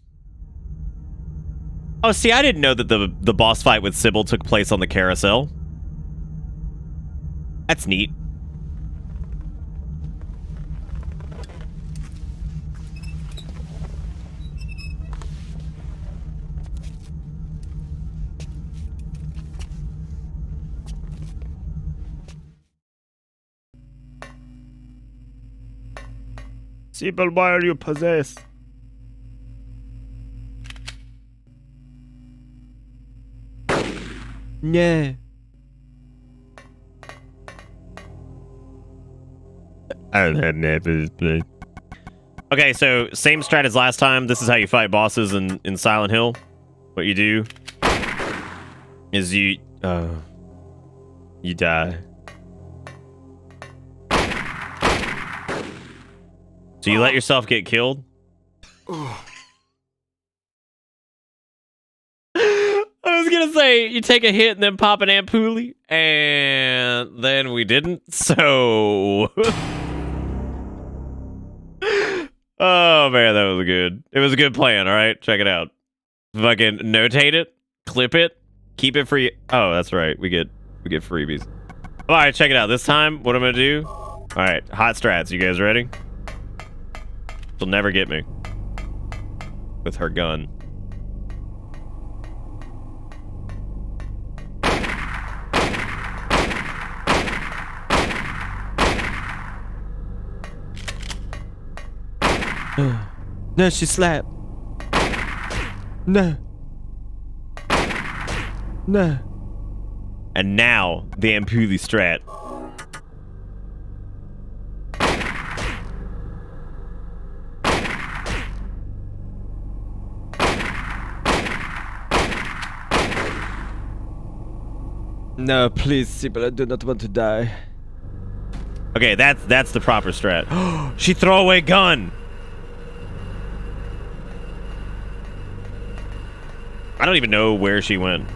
Oh, see, I didn't know that the boss fight with Sybil took place on the carousel. That's neat. Sybil, why are you possessed? Yeah. I don't have never played. Okay, so same strat as last time. This is how you fight bosses in Silent Hill. What you do is you die. So you let yourself get killed? gonna say you take a hit and then pop an ampoule, and then we didn't. So, oh man, that was good. It was a good plan. All right, check it out. Fucking notate it, clip it, keep it free. Oh, that's right. We get freebies. All right, check it out. This time, what I'm gonna do? All right, hot strats. You guys ready? She'll never get me with her gun. No, she slapped. No. No. And now the ampoule strat. No, please, Sybil, I do not want to die. Okay, that's the proper strat. She throw away gun. I don't even know where she went.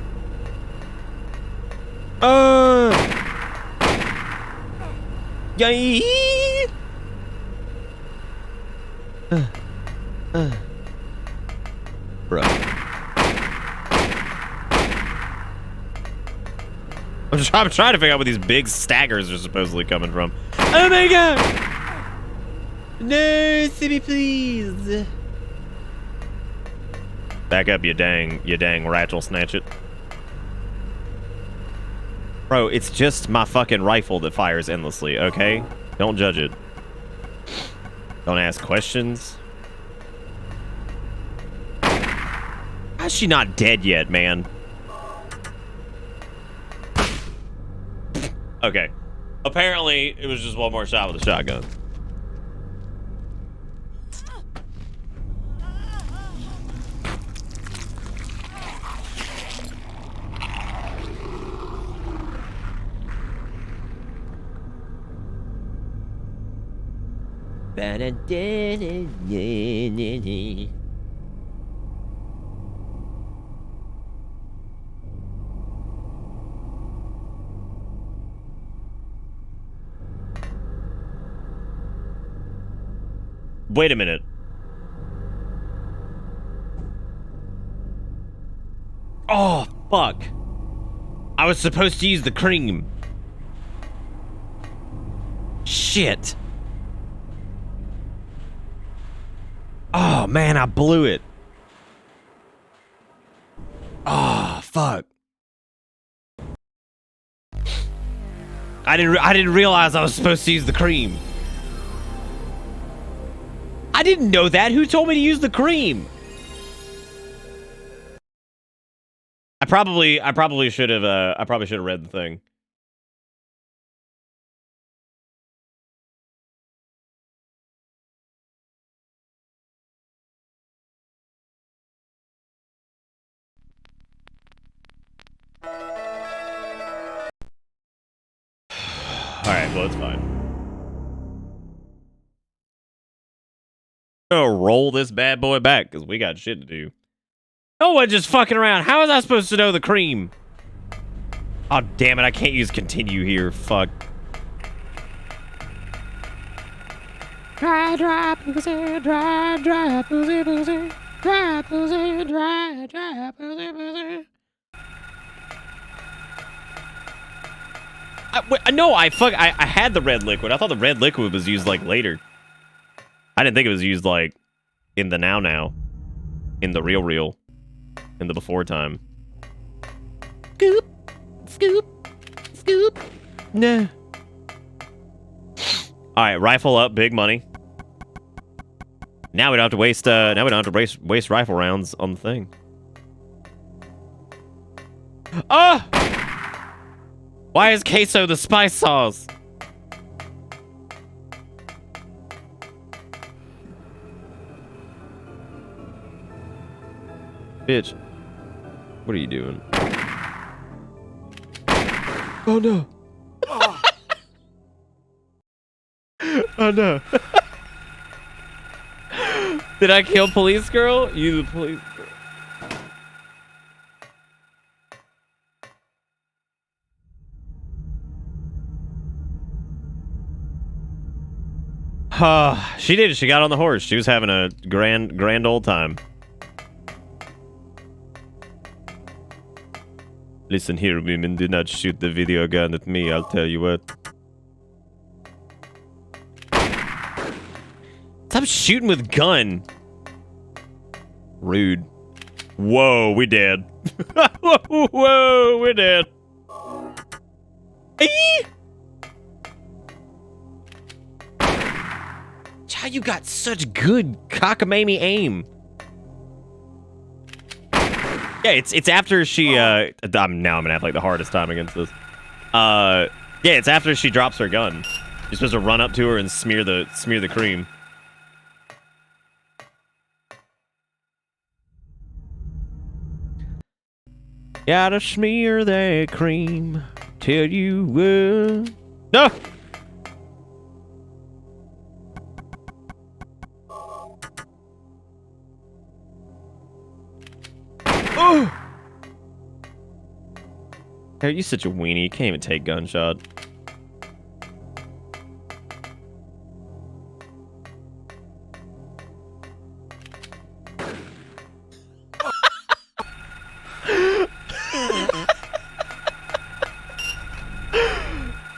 Yay! Bro. I'm trying to figure out where these big staggers are supposedly coming from. Oh my god! No, Sibby, please. Back up, you dang rattle snatch it. Bro, it's just my fucking rifle that fires endlessly, okay? Don't judge it. Don't ask questions. How's she not dead yet, man? Okay. Apparently, it was just one more shot with a shotgun. Wait a minute. Oh, fuck. I was supposed to use the cream. Shit. Oh, man, I blew it. Oh, fuck. I didn't realize I was supposed to use the cream. I didn't know that. Who told me to use the cream? I probably should have read the thing. All right, well, it's fine. I'm gonna roll this bad boy back because we got shit to do. No one just fucking around. How was I supposed to know the cream? Oh, damn it. I can't use continue here. Fuck. Dry, pussy, dry, pussy, pussy. Dry, pussy, dry, pussy, pussy. No, I had the red liquid. I thought the red liquid was used, like, later. I didn't think it was used, like, in the now. In the real. In the before time. Scoop. Scoop. Scoop. No. Alright, rifle up, big money. Now we don't have to waste waste rifle rounds on the thing. Oh! Why is queso the spice sauce? Bitch. What are you doing? Oh no. Oh no. Did I kill police girl? You the police girl. She did. She got on the horse. She was having a grand old time. Listen here, women. Do not shoot the video gun at me. I'll tell you what. Stop shooting with gun. Rude. Whoa, we dead. Whoa, we're dead. Eee! How you got such good cockamamie aim? Yeah, it's after she now I'm gonna have like the hardest time against this. Yeah, it's after she drops her gun. You're supposed to run up to her and smear the cream. Gotta smear that cream. Tell you what. No! Oh! Hey, you such a weenie. You can't even take gunshot.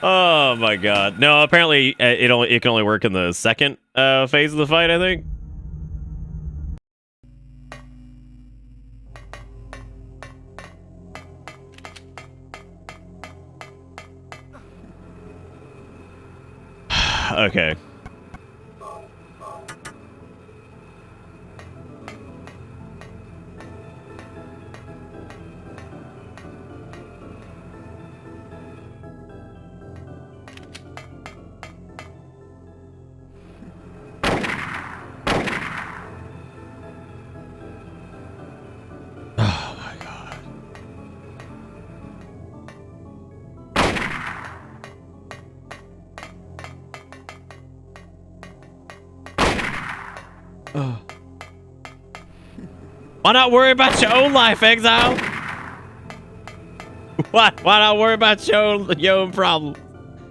Oh my god. No, apparently it can only work in the second phase of the fight, I think. Okay. Why not worry about your own life, Exile? Why not worry about your own problem?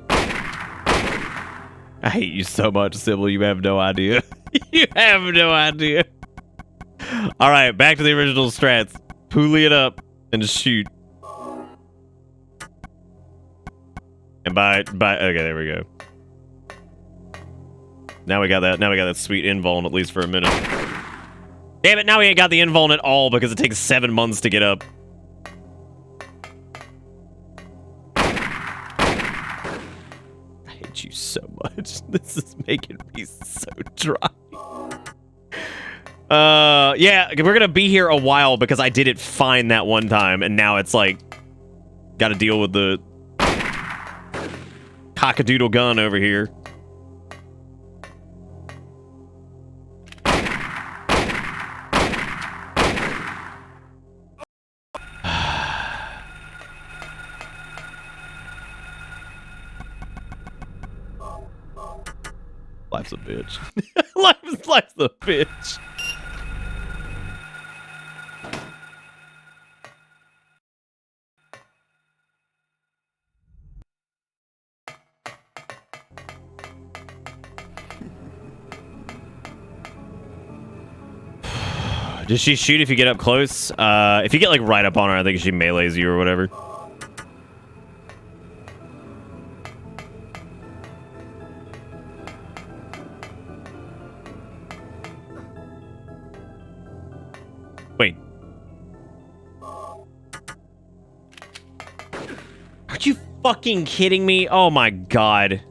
I hate you so much, Sybil. You have no idea. You have no idea. All right, back to the original strats. Pulley it up and just shoot. And by okay, there we go. Now we got that sweet invuln at least for a minute. Damn it, now we ain't got the invuln at all because it takes 7 months to get up. I hate you so much. This is making me so dry. Yeah, we're gonna be here a while because I did it fine that one time, and now it's like gotta deal with the cockadoodle gun over here. Life's a bitch. Life's a bitch. Does she shoot if you get up close? If you get like right up on her, I think she melees you or whatever. Wait. Are you fucking kidding me? Oh my god.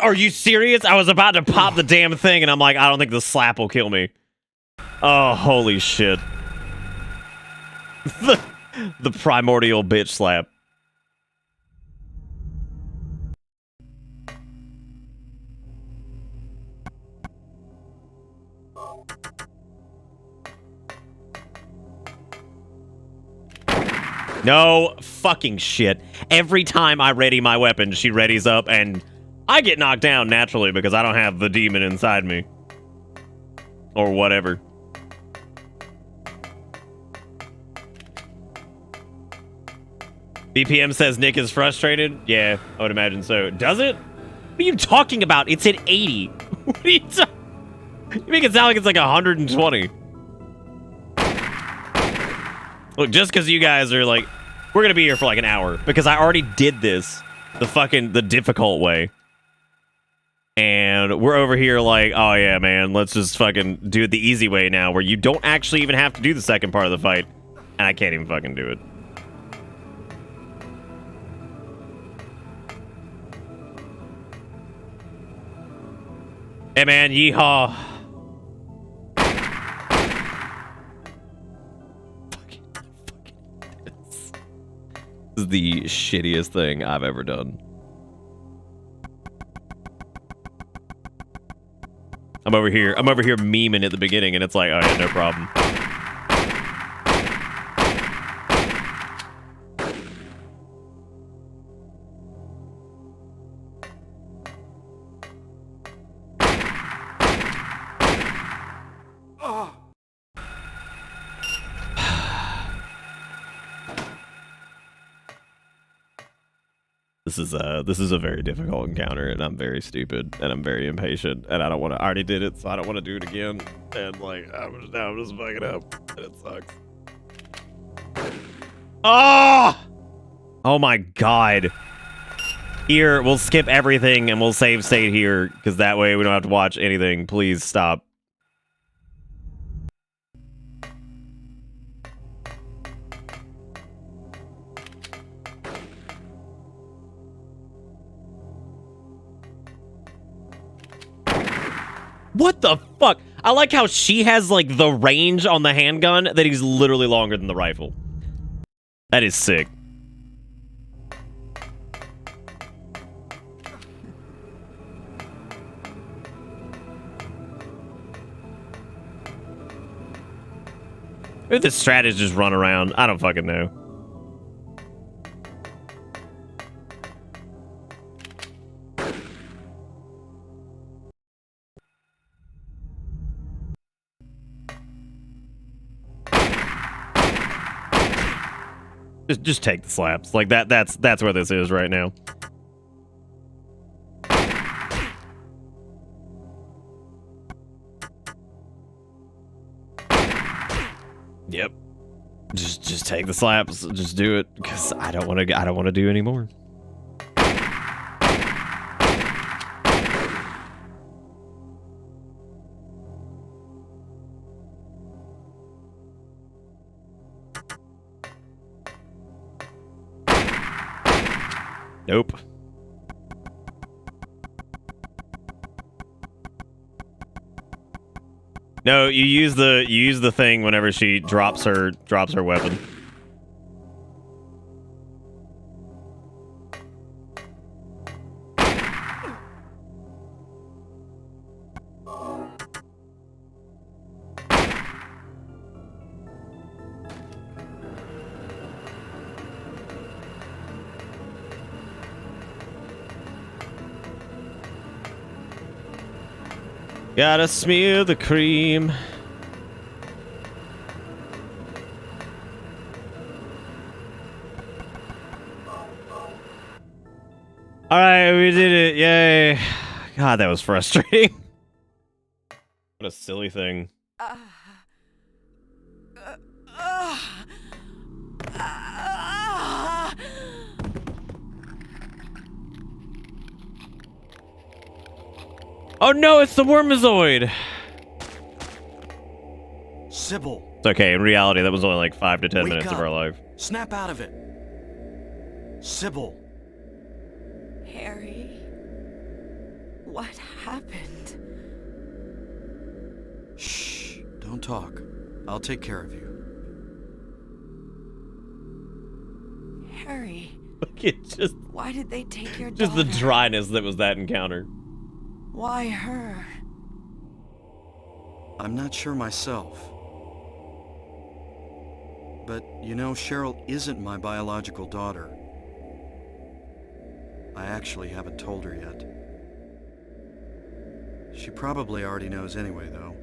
Are you serious? I was about to pop the damn thing and I'm like, I don't think the slap will kill me. Oh, holy shit. The primordial bitch slap. No fucking shit. Every time I ready my weapon, she readies up, and I get knocked down naturally because I don't have the demon inside me. Or whatever. BPM says Nick is frustrated. Yeah, I would imagine so. Does it? What are you talking about? It's at 80. What are you talking? You make it sound like it's like 120. Look, just because you guys are like, we're gonna be here for like an hour because I already did this the difficult way, and we're over here like, oh yeah, man, let's just fucking do it the easy way now, where you don't actually even have to do the second part of the fight, and I can't even fucking do it. Hey man, yeehaw. This is the shittiest thing I've ever done. I'm over here memeing at the beginning, and it's like, oh yeah, no problem. This is a very difficult encounter, and I'm very stupid, and I'm very impatient, and I don't want to. I already did it, so I don't want to do it again. And like, I'm just fucking up, and it sucks. Oh my god! Here, we'll skip everything and we'll save state here, because that way we don't have to watch anything. Please stop. What the fuck? I like how she has, like, the range on the handgun that he's literally longer than the rifle. That is sick. Maybe the strat is just run around. I don't fucking know. Just take the slaps. Like that's where this is right now. Yep. Just take the slaps. Just do it, because I don't want to do any more. Nope. No, you use the thing whenever she drops her weapon. Gotta smear the cream. Alright, we did it. Yay. God, that was frustrating. What a silly thing. Oh no, it's the Wormazoid!
Sybil.
It's okay, in reality, that was only like 5 to 10
Wake
minutes
up.
of our life.
Snap out of it. Sybil.
Harry, what happened?
Shh. Don't talk. I'll take care of you.
Harry,
Look at just
why did they take your
the
daughter?
dryness that was that encounter.
Why her?
I'm not sure myself. But, you know, Cheryl isn't my biological daughter. I actually haven't told her yet. She probably already knows anyway, though.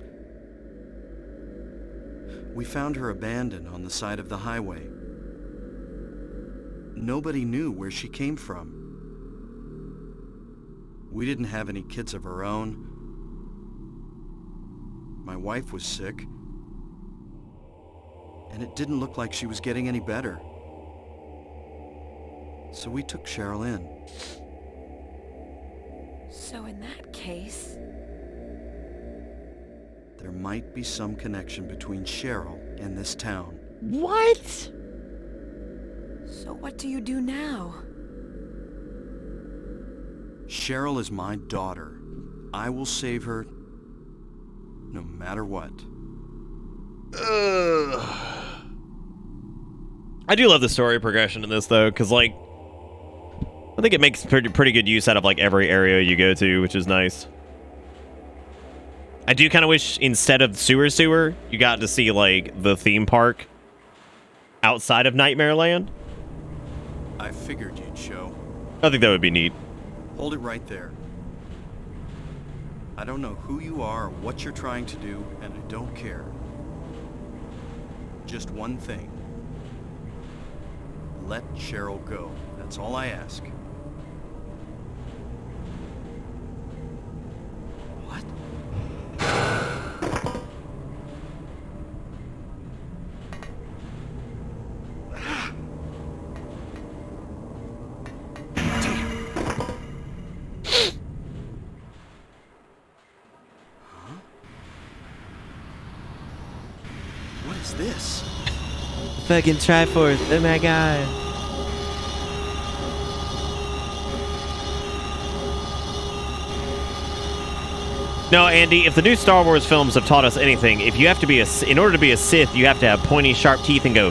We found her abandoned on the side of the highway. Nobody knew where she came from. We didn't have any kids of our own. My wife was sick. And it didn't look like she was getting any better. So we took Cheryl in.
So in that case...
there might be some connection between Cheryl and this town.
What?
So what do you do now?
Cheryl is my daughter. I will save her no matter what.
I do love the story progression in this, though, because, like, I think it makes pretty good use out of, like, every area you go to, which is nice. I do kind of wish, instead of sewer, you got to see, like, the theme park outside of Nightmare Land.
I figured you'd show.
I think that would be neat.
Hold it right there. I don't know who you are or what you're trying to do, and I don't care. Just one thing. Let Cheryl go. That's all I ask. What? What is this?
Fucking Triforce. Oh my god. No, Andy, if the new Star Wars films have taught us anything, if you have to be in order to be a Sith, you have to have pointy, sharp teeth and go.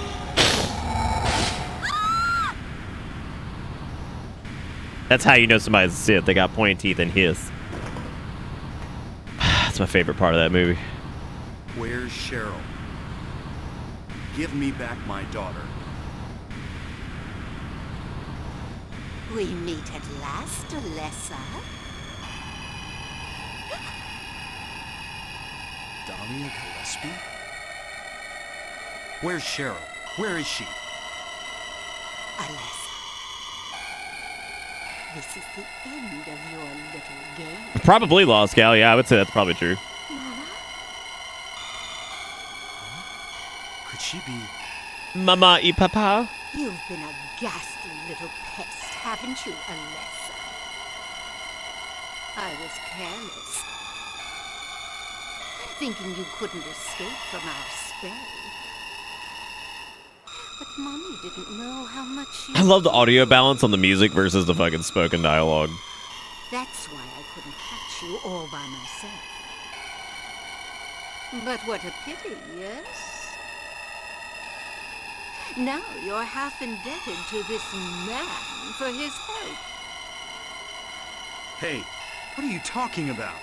That's how you know somebody's a Sith. They got pointy teeth and hiss. That's my favorite part of that movie.
Where's Cheryl? Give me back my daughter.
We meet at last, Alessa.
Dahlia Gillespie? Where's Cheryl? Where is she?
Alessa. This is the end of your little game.
Probably Lost Gal. Yeah, I would say that's probably true.
Could she be...
Mama y Papa?
You've been a ghastly little pest, haven't you, Alessa? I was careless. Thinking you couldn't escape from our spell. But Mommy didn't know how much you...
I love the audio balance on the music versus the fucking spoken dialogue.
That's why I couldn't catch you all by myself. But what a pity, yes? Now you're half indebted to this man for his help.
Hey, what are you talking about?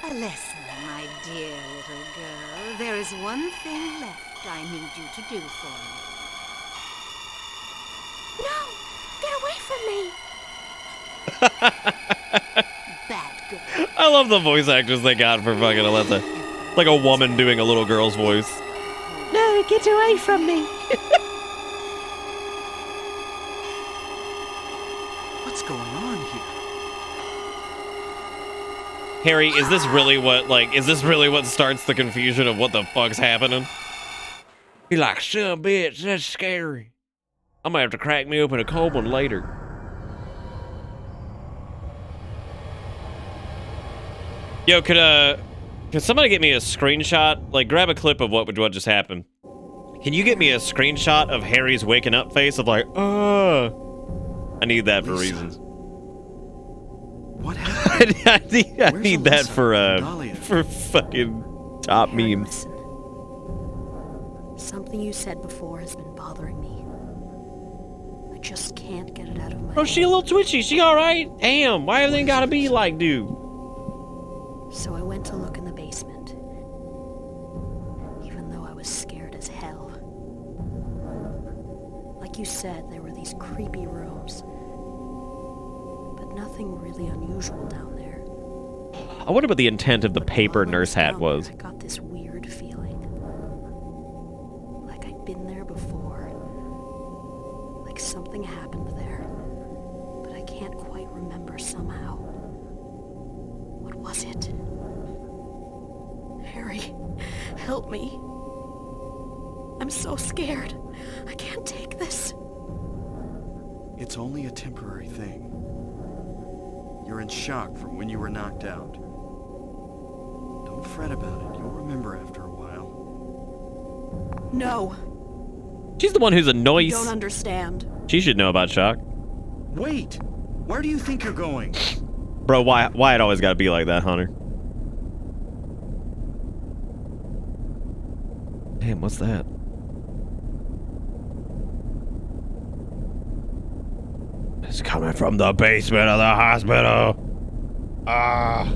Alessa, my dear little girl, there is one thing left I need you to do for
No! Get away from me!
Bad girl.
I love the voice actors they got for fucking Alessa. Like a woman doing a little girl's voice.
No, get away from me!
What's going on here?
Harry, is this really what starts the confusion of what the fuck's happening? You're like, son bitch, that's scary. I'm gonna have to crack me open a cold one later. Yo, could somebody get me a screenshot? Like, grab a clip of what just happened. Can you get me a screenshot of Harry's waking up face of like, I need that for reasons.
What happened?
I need that for fucking top
Harry,
memes.
listen. Something you said before has been bothering me. I just can't get it out of my
Bro, she a little twitchy. She alright? Damn, why everything gotta be like, dude?
So I went to look in the basement. Even though I was scared as hell. Like you said, there were these creepy rooms. But nothing really unusual down there.
I wonder what the intent of the paper nurse hat was.
I got this weird feeling. Like I'd been there before. Like something happened there. But I can't quite remember somehow. What was it? Harry, help me. I'm so scared. I can't take this.
It's only a temporary thing. You're in shock from when you were knocked out. Don't fret about it. You'll remember after a while.
No.
She's the one who's a
You
noise.
don't understand.
She should know about shock.
Wait! Where do you think you're going?
Bro, why it always gotta be like that, Hunter? Damn, what's that? It's coming from the basement of the hospital. Ah.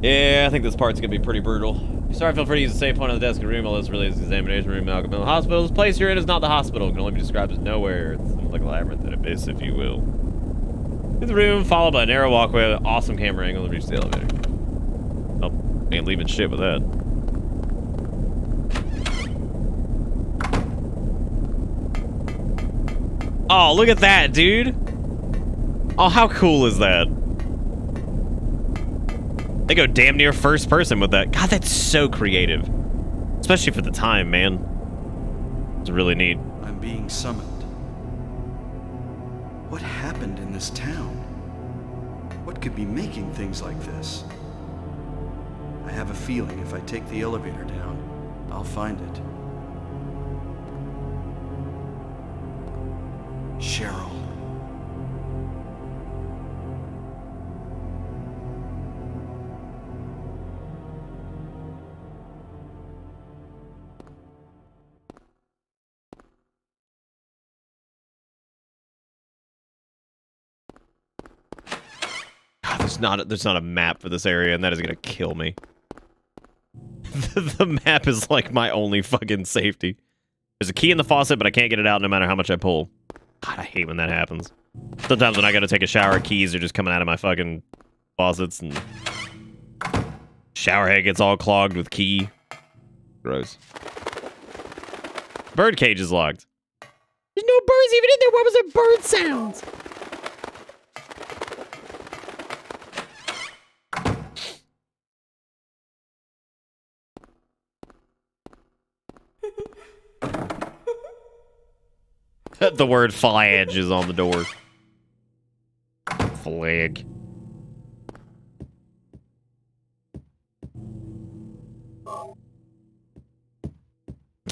Yeah, I think this part's gonna be pretty brutal. Sorry, feel free to use the same point on the desk in the room. All this really is the examination room. Malcolm Mill Hospital. This place you're in is not the hospital. It can only be described as nowhere. It's somewhat like a labyrinth, an abyss, if you will. Through the room, followed by a narrow walkway with an awesome camera angle to reach the elevator. Oh, ain't leaving shit with that. Oh, look at that, dude. Oh, how cool is that? They go damn near first person with that. God, that's so creative. Especially for the time, man. It's really neat.
I'm being summoned. What happened in this town? What could be making things like this? I have a feeling if I take the elevator down, I'll find it. Cheryl.
God, there's not a map for this area, and that is gonna kill me. The map is like my only fucking safety. There's a key in the faucet, but I can't get it out no matter how much I pull. God, I hate when that happens. Sometimes when I gotta take a shower, keys are just coming out of my fucking faucets, and shower head gets all clogged with key. Gross. Bird cage is locked. There's no birds even in there. What was it? Bird sounds. The word flag is on the door. Flag.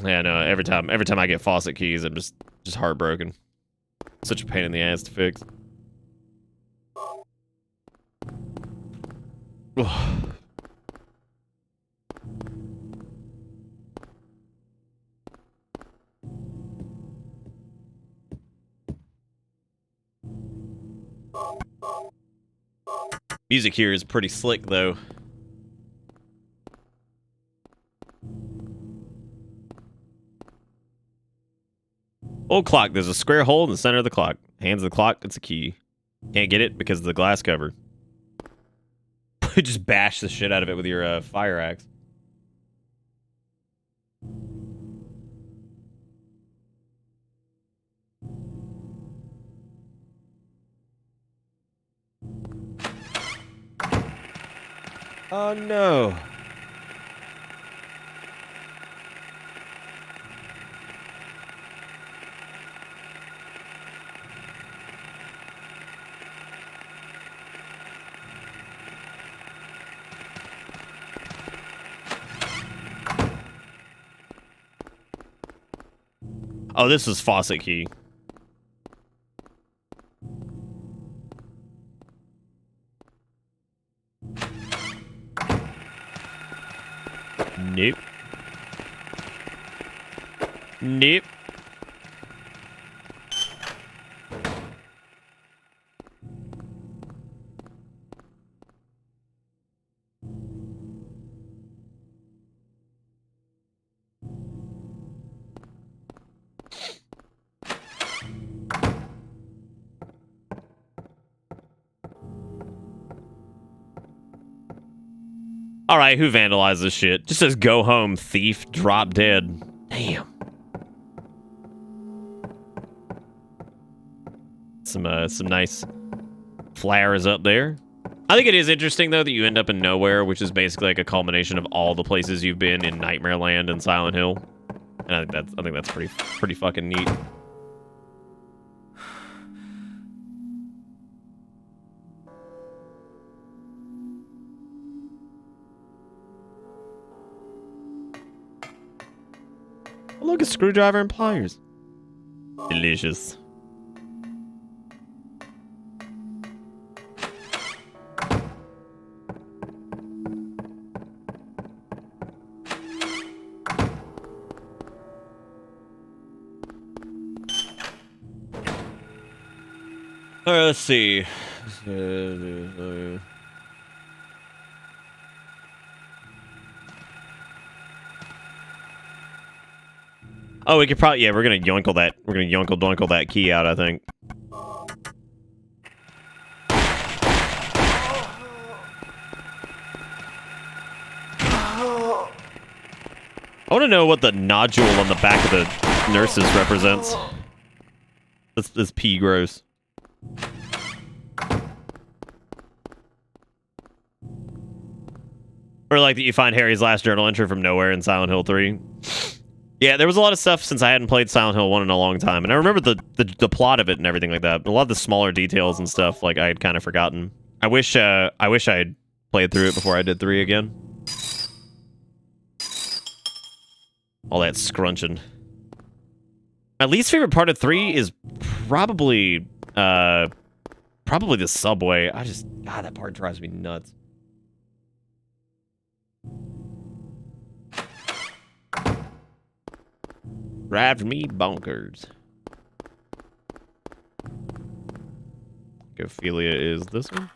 Yeah, no, every time I get faucet keys, I'm just heartbroken. Such a pain in the ass to fix. Music here is pretty slick, though. Old clock. There's a square hole in the center of the clock. Hands of the clock. It's a key. Can't get it because of the glass cover. Just bash the shit out of it with your fire axe. Oh no. Oh, this is faucet key. Nope. All right, who vandalized this shit? Just says go home, thief, drop dead. Damn. Some nice flowers up there. I think it is interesting though that you end up in nowhere, which is basically like a culmination of all the places you've been in Nightmare Land and Silent Hill. And I think that's pretty fucking neat. Oh, look, a screwdriver and pliers. Delicious. Let's see. Oh, we could probably, yeah, we're gonna yoinkle that. We're gonna yoinkle that key out, I think. I want to know what the nodule on the back of the nurses represents. This pee gross. Or like that you find Harry's last journal entry from nowhere in Silent Hill 3. Yeah, there was a lot of stuff since I hadn't played Silent Hill 1 in a long time, and I remember the plot of it and everything like that. A lot of the smaller details and stuff, like I had kind of forgotten. I wish I had played through it before I did 3 again. All that scrunching. My least favorite part of 3 is probably the subway. God, that part drives me nuts. Drives me bonkers. Ophelia is this one?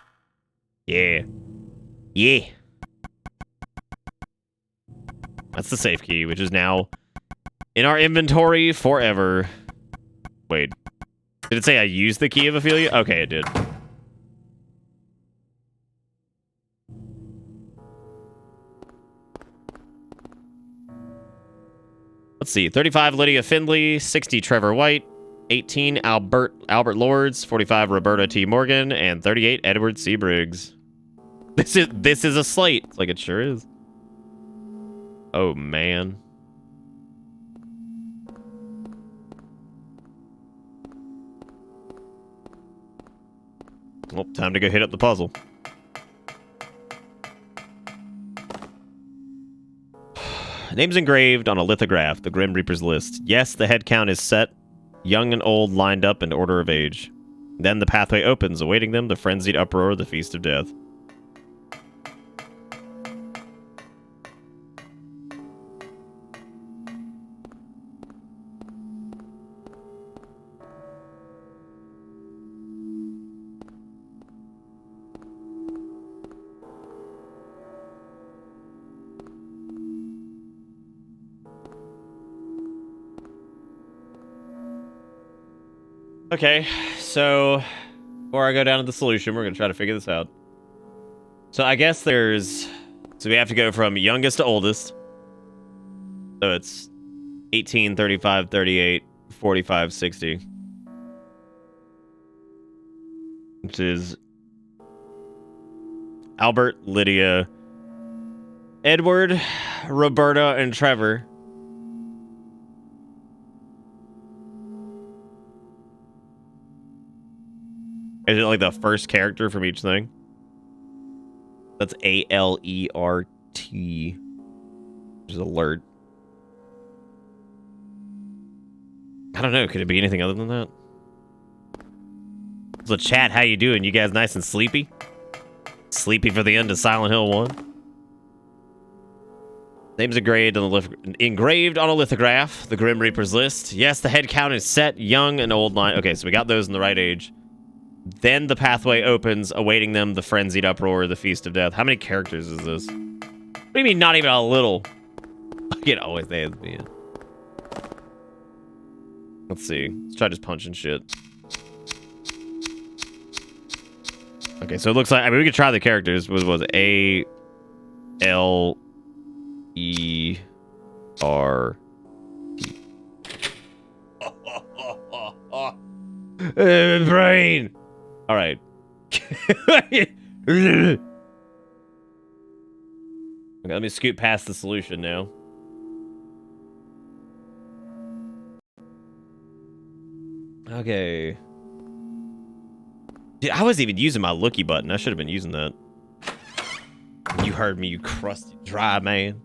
Yeah. Yeah. That's the safe key, which is now in our inventory forever. Wait. Did it say I used the key of Ophelia? Okay, it did. Let's see. 35 Lydia Findley, 60 Trevor White, 18 Albert Lords, 45 Roberta T. Morgan, and 38 Edward C. Briggs. This is a slate. It's like it sure is. Oh man. Well, time to go hit up the puzzle. Names engraved on a lithograph, the Grim Reaper's list. Yes, the head count is set. Young and old lined up in order of age. Then the pathway opens, awaiting them, the frenzied uproar of the Feast of Death. Okay, so before I go down to the solution, we're going to try to figure this out. So I guess so we have to go from youngest to oldest. So it's 18, 35, 38, 45, 60. Which is Albert, Lydia, Edward, Roberta, and Trevor. Is it like the first character from each thing? That's ALERT. Which is alert. I don't know. Could it be anything other than that? So chat, how you doing? You guys nice and sleepy? Sleepy for the end of Silent Hill 1? Names engraved on a lithograph. The Grim Reaper's list. Yes, the head count is set. Young and old line. Okay, so we got those in the right age. Then the pathway opens, awaiting them the frenzied uproar, the feast of death. How many characters is this? What do you mean not even a little? I can always say it's me. Let's see. Let's try just punching shit. Okay, so it looks like, I mean, we could try the characters. What was it? A L E R T. Brain. All right. Okay, let me scoot past the solution now. Okay. Dude, I wasn't even using my looky button. I should have been using that. You heard me, you crusty, dry man.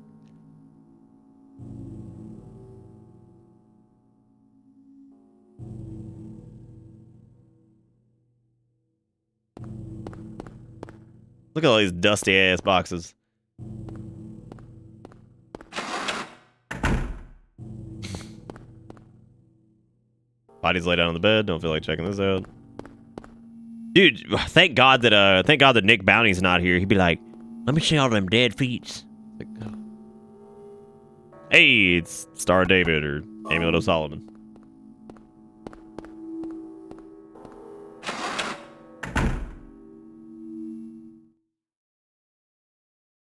Look at all these dusty ass boxes. Body's laid down on the bed. Don't feel like checking this out. Dude, thank God that Nick Bounty's not here. He'd be like, "Let me see all them dead feet." Like, oh. Hey, it's Star David or Amulet of Solomon.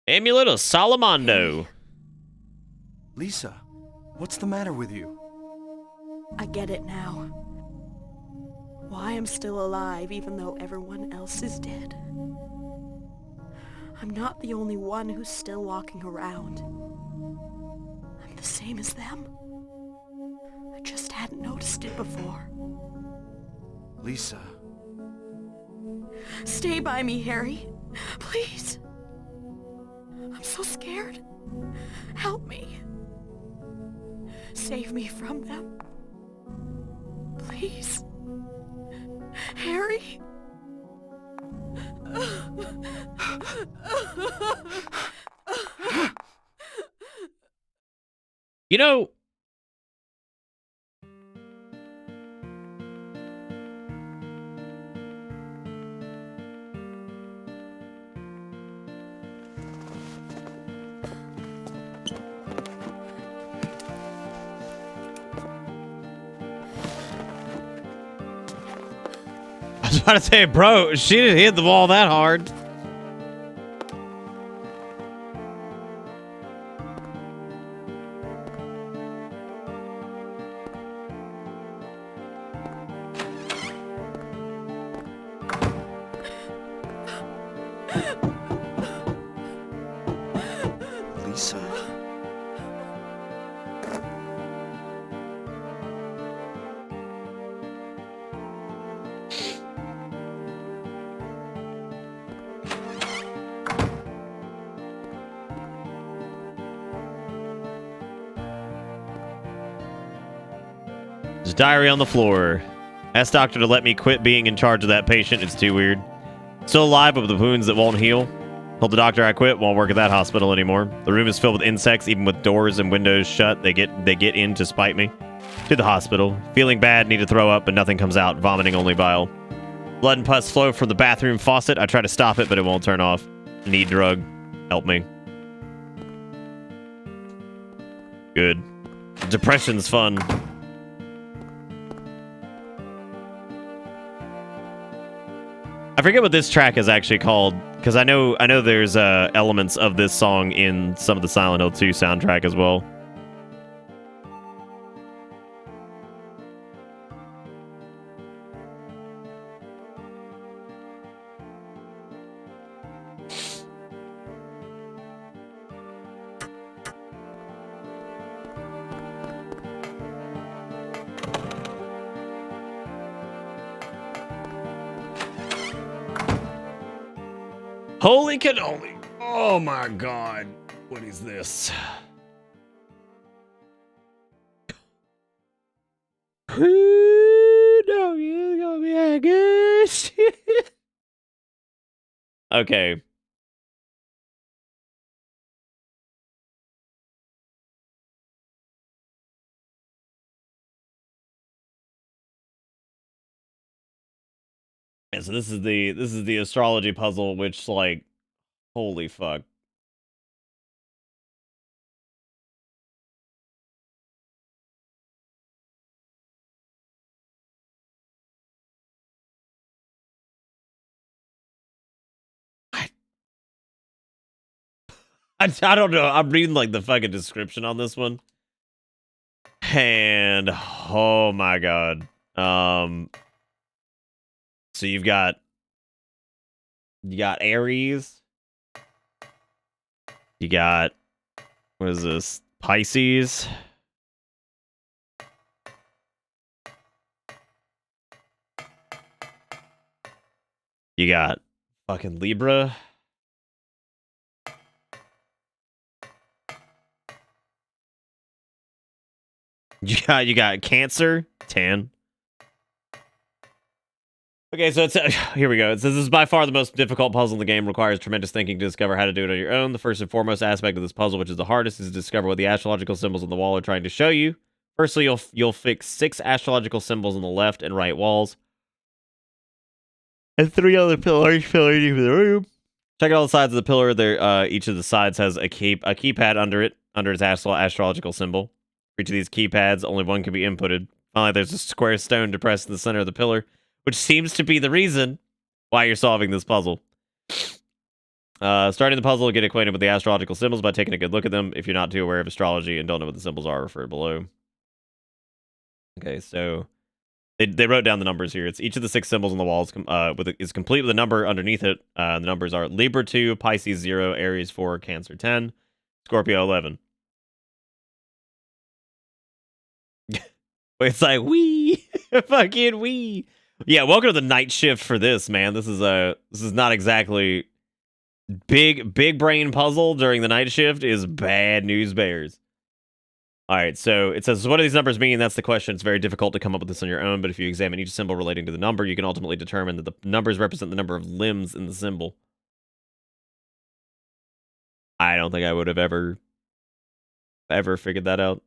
Amulet of Solomondo.
Lisa, what's the matter with you?
I get it now. Why I'm still alive even though everyone else is dead. I'm not the only one who's still walking around. I'm the same as them. I just hadn't noticed it before.
Lisa.
Stay by me, Harry. Please. I'm so scared. Help me. Save me from them. Please. Harry?
You know, I was about to say, bro, she didn't hit the ball that hard.
Lisa.
There's diary on the floor. Ask doctor to let me quit being in charge of that patient. It's too weird. Still alive, but with the wounds that won't heal. Told the doctor I quit, won't work at that hospital anymore. The room is filled with insects, even with doors and windows shut. They get in to spite me. To the hospital. Feeling bad, need to throw up, but nothing comes out. Vomiting only bile. Blood and pus flow from the bathroom faucet. I try to stop it, but it won't turn off. Need drug. Help me. Good. Depression's fun. I forget what this track is actually called, because I know there's elements of this song in some of the Silent Hill 2 soundtrack as well. Holy cannoli. Oh my god. What is this? Okay. Yeah, so this is the astrology puzzle, which like, holy fuck. I don't know. I'm reading like the fucking description on this one. And oh my god. So you got Aries. You got, what is this? Pisces. You got fucking Libra. You got Cancer, 10. Okay, so it's here we go. It says this is by far the most difficult puzzle in the game. Requires tremendous thinking to discover how to do it on your own. The first and foremost aspect of this puzzle, which is the hardest, is to discover what the astrological symbols on the wall are trying to show you. Firstly, you'll fix 6 astrological symbols on the left and right walls, and 3 other pillars filling the room. Check out all the sides of the pillar. There, each of the sides has a keypad under it, under its astrological symbol. For each of these keypads, only one can be inputted. Finally, there's a square stone to press in the center of the pillar, which seems to be the reason why you're solving this puzzle. Starting the puzzle, get acquainted with the astrological symbols by taking a good look at them. If you're not too aware of astrology and don't know what the symbols are, refer below. Okay, so they wrote down the numbers here. It's each of the 6 symbols on the wall is complete with a number underneath it. The numbers are Libra 2, Pisces 0, Aries 4, Cancer 10, Scorpio 11. It's like, wee! Fucking wee! Yeah, welcome to the night shift for this, man. This is not exactly big brain puzzle during the night shift is bad news bears. All right, so it says, what do these numbers mean? That's the question. It's very difficult to come up with this on your own, but if you examine each symbol relating to the number, you can ultimately determine that the numbers represent the number of limbs in the symbol. I don't think I would have ever figured that out.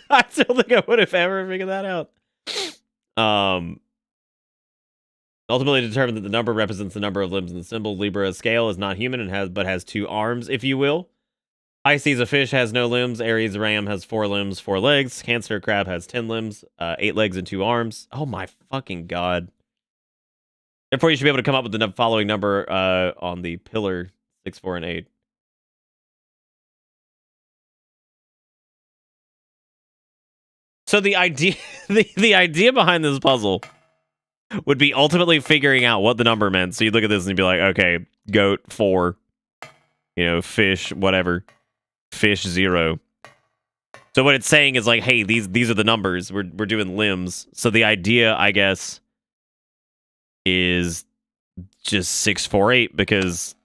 I still think I would have ever figured that out. Ultimately determine that the number represents the number of limbs in the symbol. Libra scale is not human and has 2 arms, if you will. Pisces, a fish, has no limbs. Aries, a ram, has 4 limbs, 4 legs. Cancer, a crab, has 10 limbs, 8 legs and 2 arms. Oh my fucking god. Therefore, you should be able to come up with the following number on the pillar 6, 4, and 8. So the idea the idea behind this puzzle would be ultimately figuring out what the number meant. So you'd look at this and you'd be like, okay, goat 4, fish, whatever, fish 0. So what it's saying is like, hey, these are the numbers. We're doing limbs. So the idea, I guess, is just 6, 4, 8 because,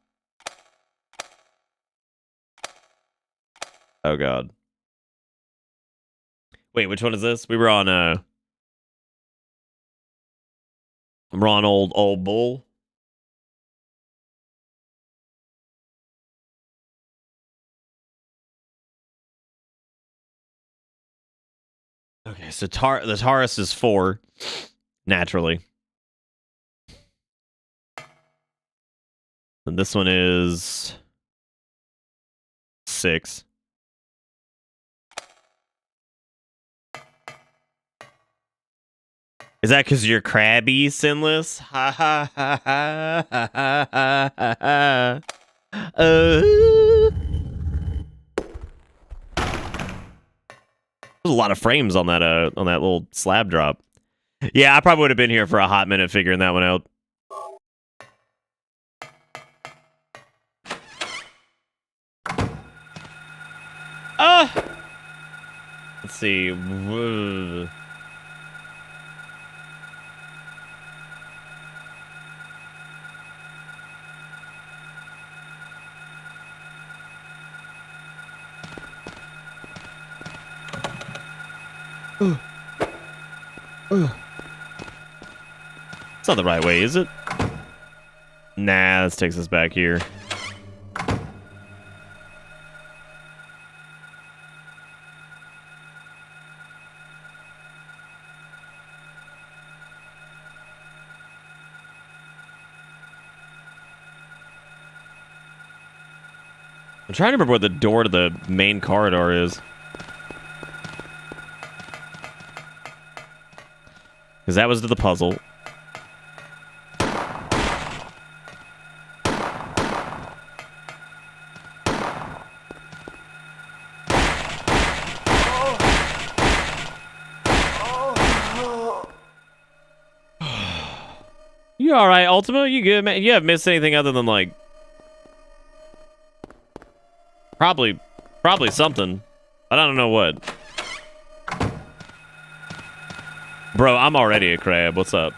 oh god. Wait, which one is this? We're on old bull. Okay, so the Taurus is 4, naturally. And this one is 6. Is that because you're crabby, sinless? Ha ha ha ha ha ha ha ha. There's a lot of frames on that little slab drop. Yeah, I probably would have been here for a hot minute figuring that one out. Let's see. It's not the right way, is it? Nah, this takes us back here. I'm trying to remember where the door to the main corridor is. Because that was to the puzzle. You alright, Ultima? You good, man? You haven't missed anything other than, like... Probably something. But I don't know what. Bro, I'm already a crab. What's up?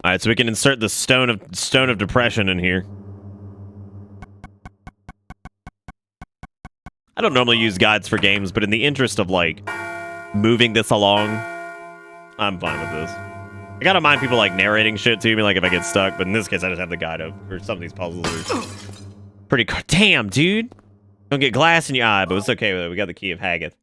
All right, so we can insert the stone of depression in here. I don't normally use guides for games, but in the interest of like moving this along, I'm fine with this. I gotta mind people like narrating shit to me, like if I get stuck. But in this case, I just have the guide up for some of these puzzles. Are pretty. Damn, dude! Don't get glass in your eye, but it's okay with it. We got the key of Haggith.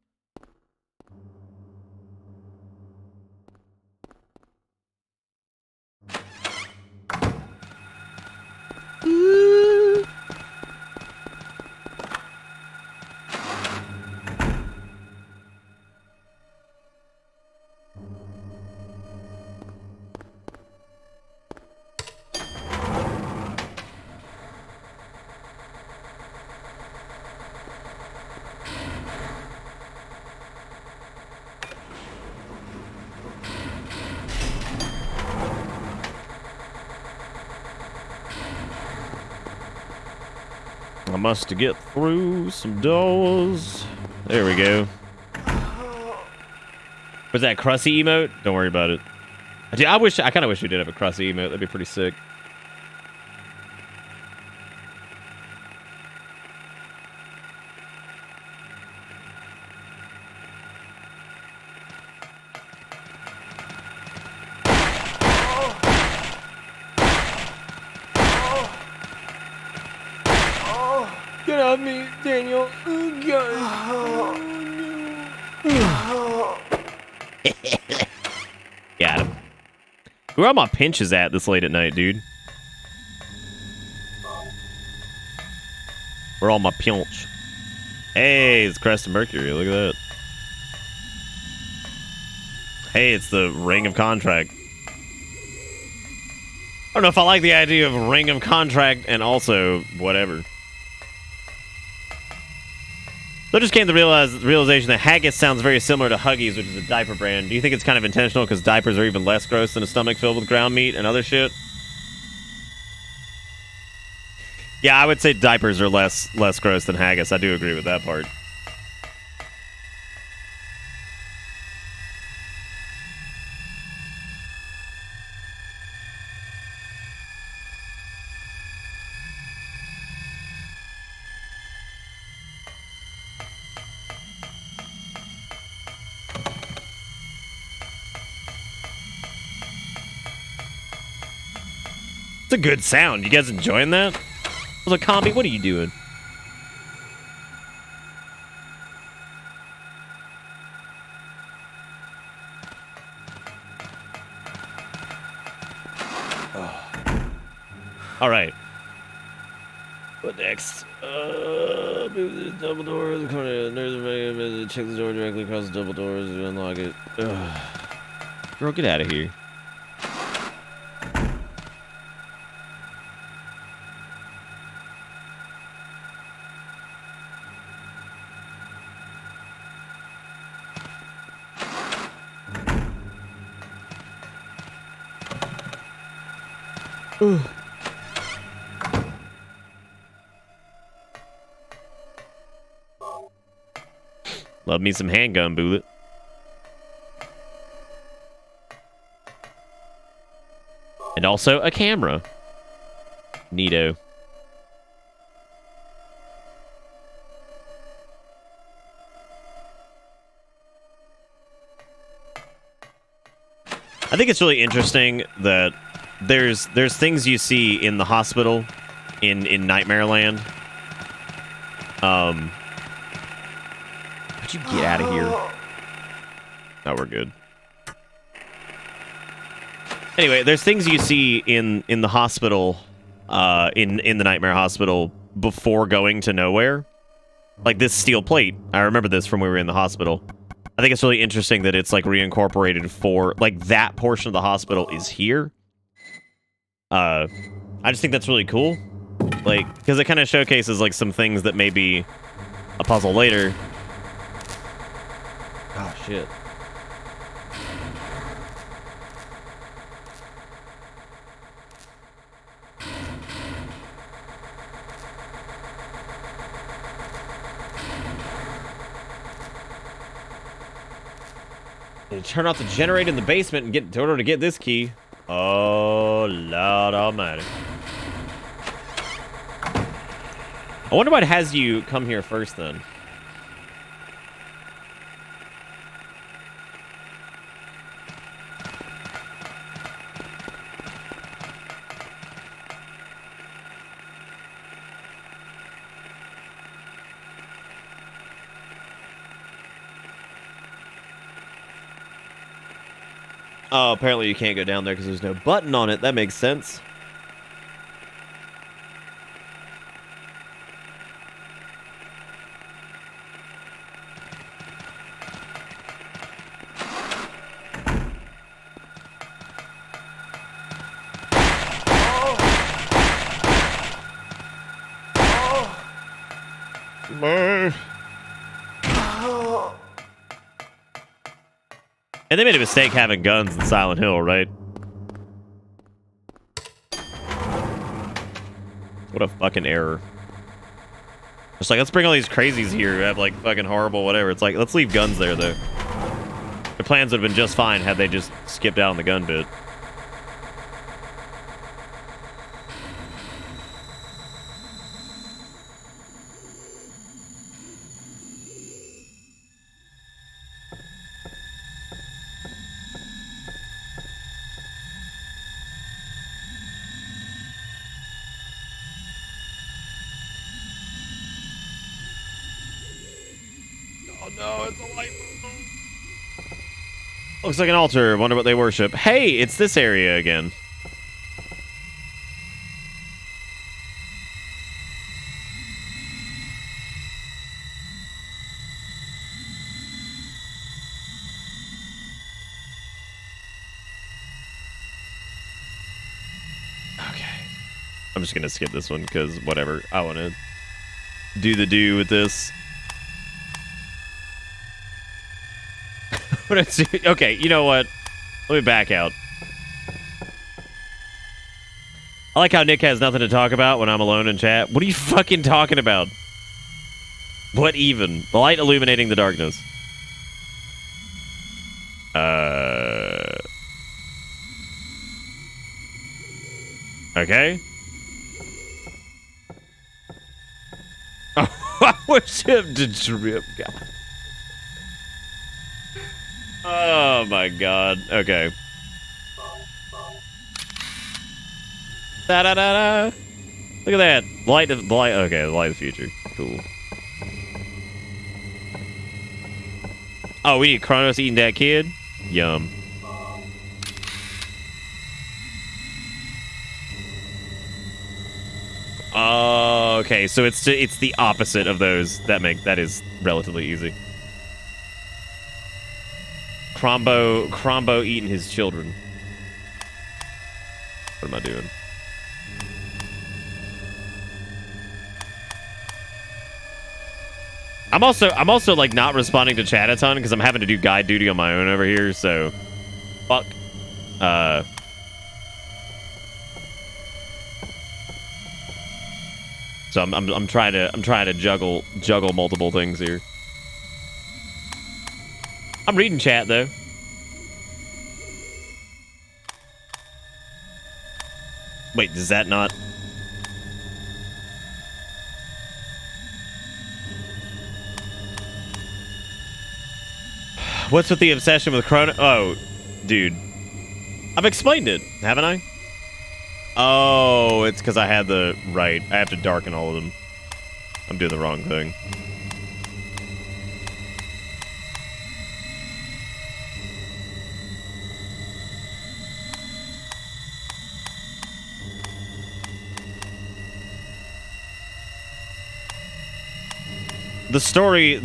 I must get through some doors. There we go. Was that crusty emote? Don't worry about it. I kind of wish we did have a crusty emote. That'd be pretty sick.
Get off me, Daniel. Oh, God. Oh, no.
Got him. Where are my pinches at this late at night, dude? Where are all my pinch? Hey, it's Crest of Mercury. Look at that. Hey, it's the Ring of Contract. I don't know if I like the idea of Ring of Contract and also whatever. So I just came to the realization that Haggis sounds very similar to Huggies, which is a diaper brand. Do you think it's kind of intentional because diapers are even less gross than a stomach filled with ground meat and other shit? Yeah, I would say diapers are less gross than Haggis. I do agree with that part. It's a good sound. You guys enjoying that? I was like, Combi, what are you doing? Oh. All right. What next? Move the double doors. Check the door directly across the double doors and unlock it. Girl, get out of here. Love me some handgun bullet. And also a camera. Neato. I think it's really interesting that there's things you see in the hospital in Nightmare Land. Would you get out of here? Oh, we're good. Anyway, there's things you see in the hospital, in the Nightmare Hospital before going to Nowhere. Like this steel plate. I remember this from when we were in the hospital. I think it's really interesting that it's like reincorporated for like that portion of the hospital is here. I just think that's really cool. Like, because it kind of showcases like some things that may be a puzzle later. Oh shit. Turn off the generator in the basement and get in order to get this key. Oh, Lord Almighty! I wonder what has you come here first, then. Oh, apparently you can't go down there because there's no button on it. That makes sense. And they made a mistake having guns in Silent Hill, right? What a fucking error. It's like, let's bring all these crazies here who have like fucking horrible whatever. It's like, let's leave guns there though. Their plans would have been just fine had they just skipped out on the gun bit. Looks like an altar. Wonder what they worship. Hey, it's this area again. Okay. I'm just gonna skip this one because whatever. I want to do with this. Okay, you know what? Let me back out. I like how Nick has nothing to talk about when I'm alone in chat. What are you fucking talking about? What even? The light illuminating the darkness. Okay. Oh, I wish him to drip, God. Oh my god. Okay. Da da da da. Look at that. Light of light. Okay, the light of the future. Cool. Oh, we need Kronos eating that kid. Yum. Okay, so it's the opposite of those. That is relatively easy. Crombo eating his children. What am I doing? I'm also like not responding to chat a ton because I'm having to do guide duty on my own over here, so fuck. So I'm trying to juggle multiple things here. I'm reading chat though. Wait, does that not? What's with the obsession with Chrono? Oh, dude. I've explained it, haven't I? Oh, it's because I had the... Right, I have to darken all of them. I'm doing the wrong thing. The story,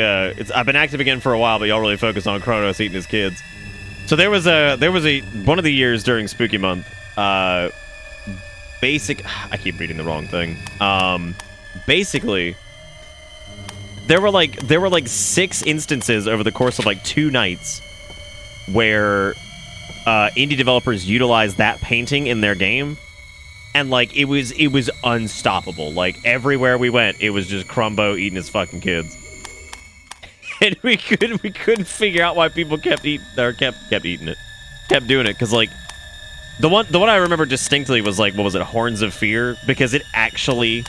I've been active again for a while, but y'all really focus on Kronos eating his kids. So there was one of the years during Spooky Month, I keep reading the wrong thing. Basically, there were like 6 instances over the course of like 2 nights where indie developers utilized that painting in their game. And like it was unstoppable. Like everywhere we went, it was just Crumbo eating his fucking kids, and we couldn't figure out why people kept eating it, kept doing it. Because like the one I remember distinctly was like, what was it, Horns of Fear, because it actually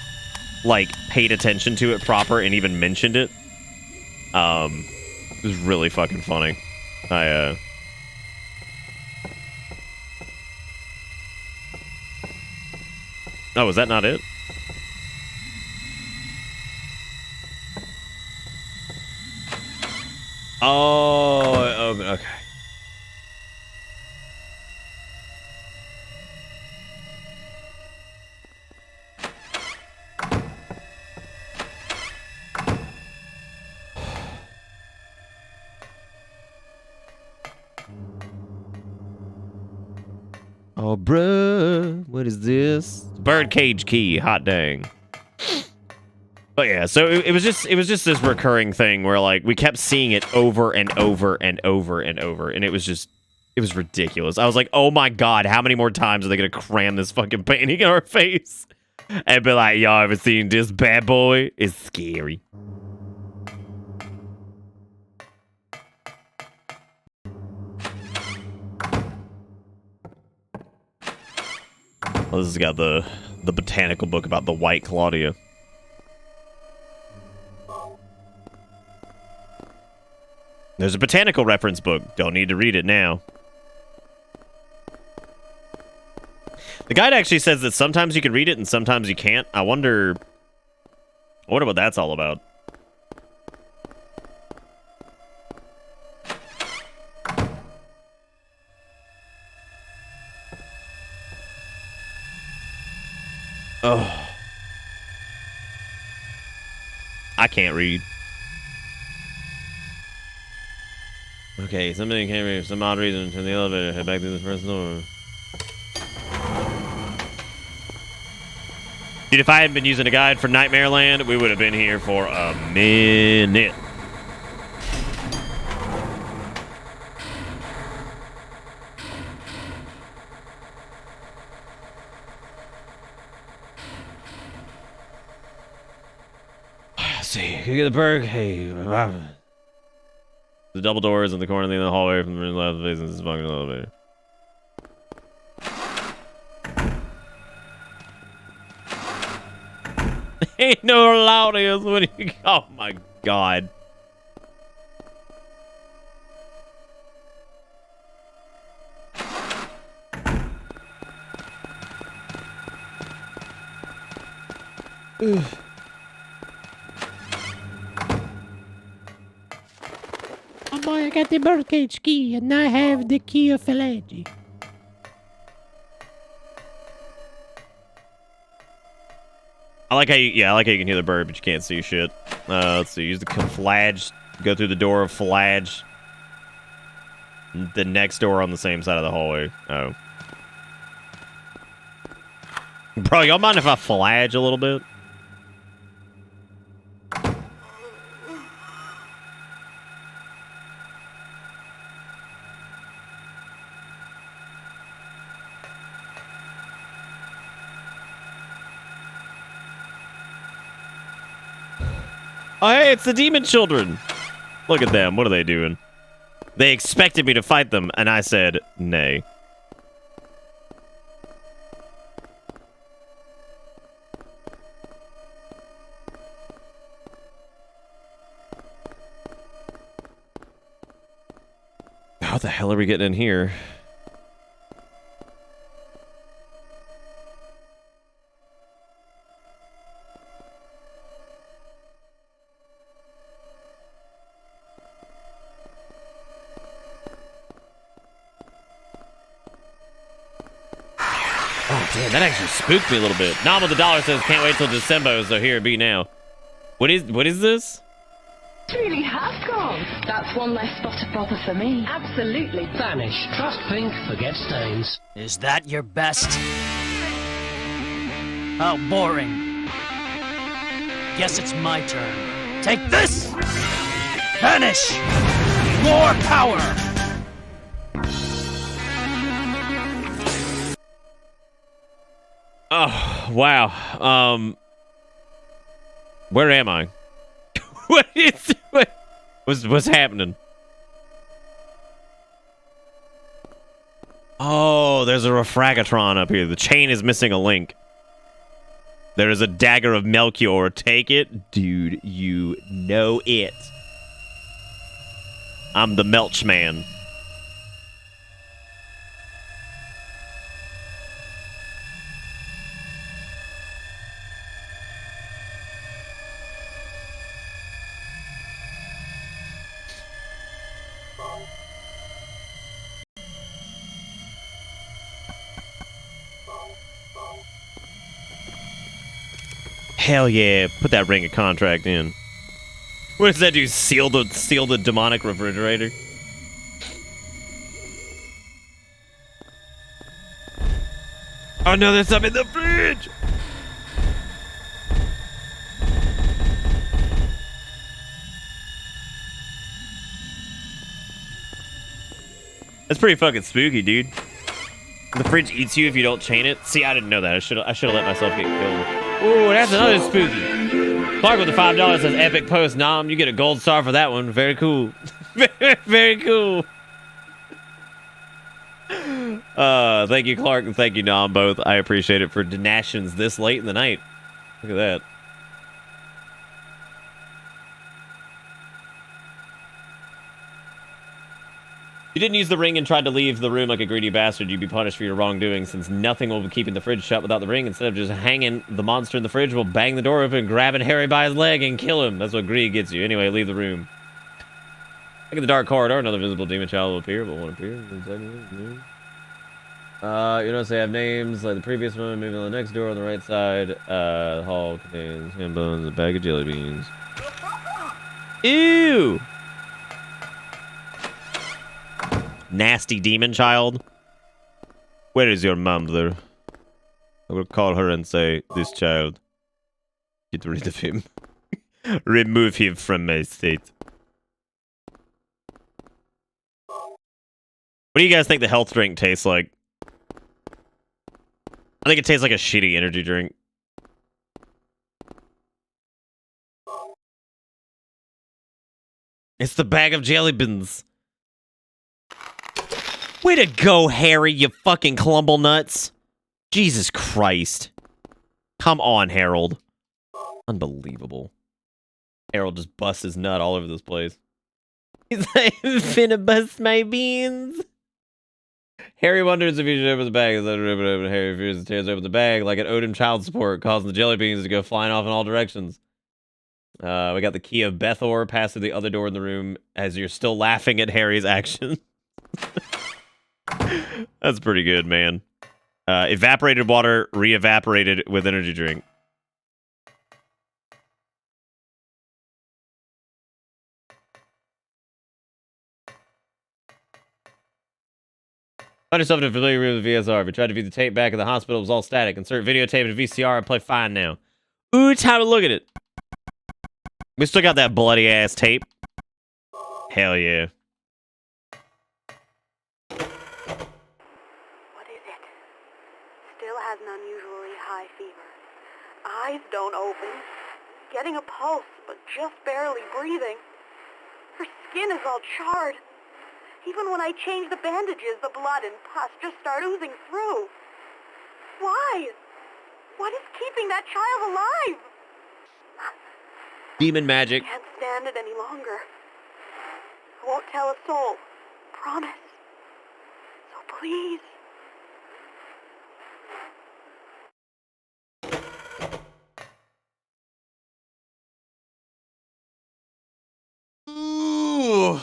like paid attention to it proper and even mentioned it. It was really fucking funny. Oh, is that not it? Oh, okay. Oh, bruh, what is this? Birdcage key, hot dang. But yeah, so it was just this recurring thing where like we kept seeing it over and over and over and over, and it was ridiculous. I was like, oh my god, how many more times are they gonna cram this fucking painting in our face and be like, y'all ever seen this bad boy? It's scary. Well, this has got the botanical book about the white Claudia. There's a botanical reference book. Don't need to read it now. The guide actually says that sometimes you can read it and sometimes you can't. I wonder what that's all about. Oh. I can't read. Okay, somebody can't read for some odd reason. Turn the elevator, head back to the first door. Dude, if I hadn't been using a guide for Nightmare Land, we would have been here for a minute. See, can you get the perk? Hey, the double doors in the corner of the hallway from the room left facing this fucking elevator. Ain't no loudest when you. Oh my god. Ugh.
Oh boy, I got the birdcage key, and I have the key of Phalange.
I like how you can hear the bird, but you can't see shit. Let's see. Use the flage. Go through the door of flage. The next door on the same side of the hallway. Oh. Bro, y'all mind if I flage a little bit? Oh, hey, it's the demon children. Look at them. What are they doing? They expected me to fight them, and I said, nay. How the hell are we getting in here? Man, that actually spooked me a little bit. Nom with the dollar says, can't wait till December, so here it be now. What is this?
Really has gone. That's one less spot to bother for me. Absolutely.
Vanish. Trust pink, forget stains.
Is that your best? How boring. Guess it's my turn. Take this! Vanish! More power!
Oh, wow. Where am I? What's happening? Oh, there's a refragatron up here. The chain is missing a link. There is a dagger of Melchior. Take it. Dude, you know it. I'm the Melch Man. Hell yeah, put that ring of contract in. What does that do? Seal the demonic refrigerator? Oh no, there's something in the fridge! That's pretty fucking spooky, dude. The fridge eats you if you don't chain it. See, I didn't know that. I should have let myself get killed. Ooh, that's another spooky. Clark with the $5 says epic post. Nom, you get a gold star for that one. Very cool. Very cool. Thank you, Clark, and thank you, Nom, both. I appreciate it for donations this late in the night. Look at that. If you didn't use the ring and tried to leave the room like a greedy bastard, you'd be punished for your wrongdoing, since nothing will be keeping the fridge shut without the ring. Instead of just hanging the monster in the fridge, will bang the door open, grabbing Harry by his leg, and kill him. That's what greed gets you. Anyway, leave the room. Look at the dark corridor. Another visible demon child will appear, but won't appear. You notice they have names like the previous one. Moving on the next door on the right side. The hall contains ham bones and a bag of jelly beans. Ew! Nasty demon child. Where is your mother? I will call her and say, this child, get rid of him. Remove him from my state. What do you guys think the health drink tastes like? I think it tastes like a shitty energy drink. It's the bag of jelly beans. Way to go, Harry, you fucking clumble nuts. Jesus Christ. Come on, Harold. Unbelievable. Harold just busts his nut all over this place. He's like, finna bust my beans. Harry wonders if he should open the bag. Harry fears and tears open the bag like an owed him child support, causing the jelly beans to go flying off in all directions. We got the key of Bethor passed through the other door in the room as you're still laughing at Harry's action. That's pretty good, man. Evaporated water, re-evaporated with energy drink. Find yourself in a familiar room with VSR. If you tried to view the tape back at the hospital, it was all static. Insert videotape into VCR and play fine now. Ooh, time to look at it. We still got that bloody ass tape. Hell yeah.
Has an unusually high fever. Eyes don't open. Getting a pulse, but just barely breathing. Her skin is all charred. Even when I change the bandages, the blood and pus just start oozing through. Why? What is keeping that child alive?
Demon magic.
I can't stand it any longer. I won't tell a soul. Promise. So please.
Ooh.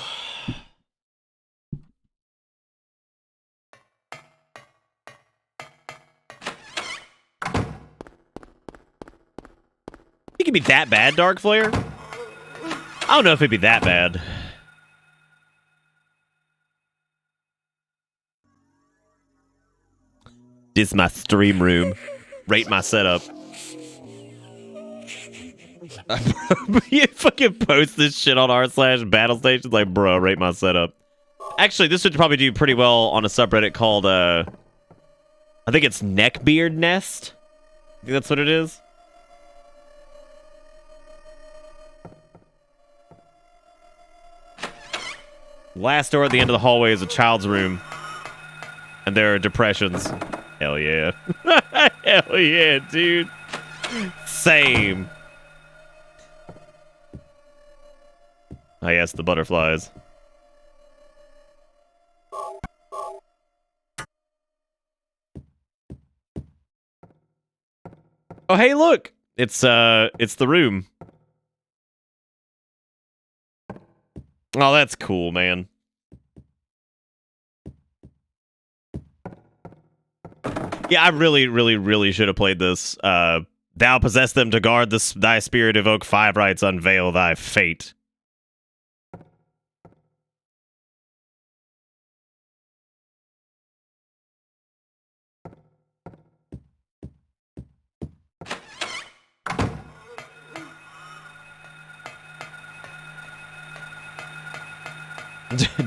be that bad, Dark Flare. I don't know if it'd be that bad. This is my stream room. Rate my setup. You fucking post this shit on r/battle stations like, bro, rate my setup. Actually, this would probably do pretty well on a subreddit called, I think it's Neckbeard Nest. I think that's what it is. Last door at the end of the hallway is a child's room. And there are depressions. Hell yeah. Hell yeah, dude. Same. Oh yes, the butterflies. Oh hey, look! It's the room. Oh, that's cool, man. Yeah, I really should have played this. Thou possess them to guard thy spirit, evoke 5 rights, unveil thy fate.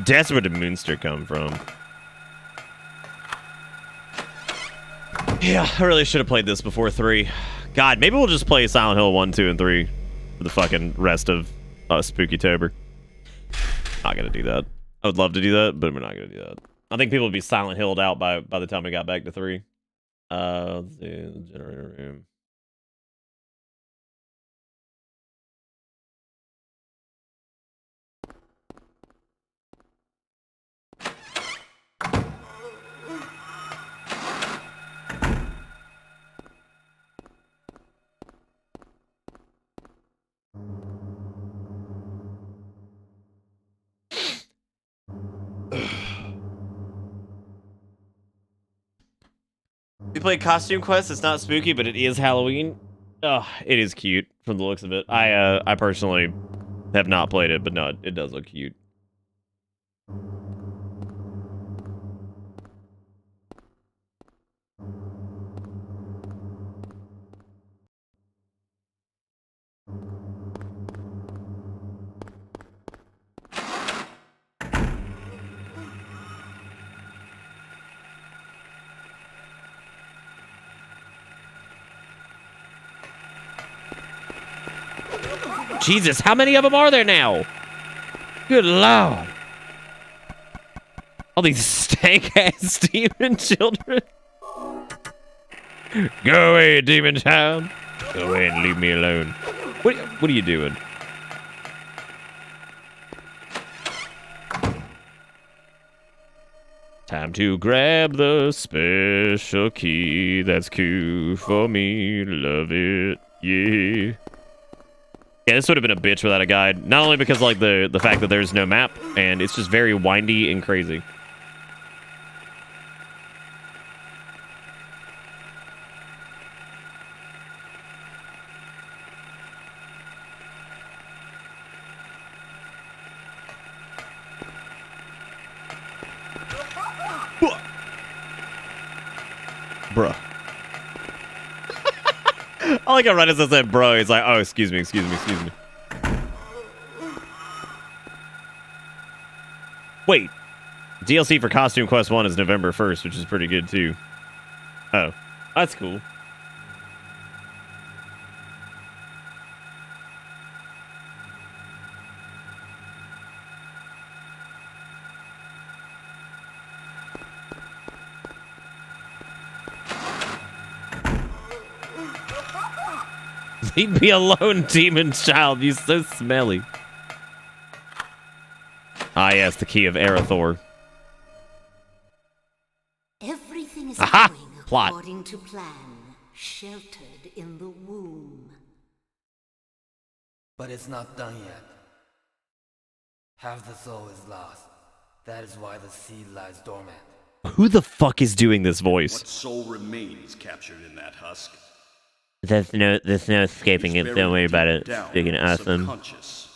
That's where the Moonster come from. Yeah, I really should have played this before 3. God, maybe we'll just play Silent Hill 1, 2, and 3 for the fucking rest of Spookytober. Not gonna do that. I would love to do that, but we're not gonna do that. I think people would be Silent Hilled out by the time we got back to 3. Let's see, the generator room. We played Costume Quest. It's not spooky, but it is Halloween. Oh, it is cute from the looks of it. I personally have not played it, but no, it does look cute. Jesus, how many of them are there now? Good lord. All these stank-ass demon children. Go away, demon child. Go away and leave me alone. What are you doing? Time to grab the special key. That's cool for me. Love it. Yeah. Yeah, this would have been a bitch without a guide. Not only because, like, the fact that there's no map, and it's just very windy and crazy. Bruh. I like how right as I said bro, he's like, oh, excuse me. Wait. DLC for Costume Quest 1 is November 1st, which is pretty good, too. Oh. That's cool. Leave me alone, demon child. You're so smelly. Ah, yes, the key of Arathor.
Everything is
Aha!
going
Plot.
according to plan, sheltered in the womb.
But it's not done yet. Half the soul is lost. That is why the seed lies dormant.
Who the fuck is doing this voice?
What soul remains captured in that husk?
There's no escaping it. Don't worry about it.
Down,
Freaking awesome.
subconscious.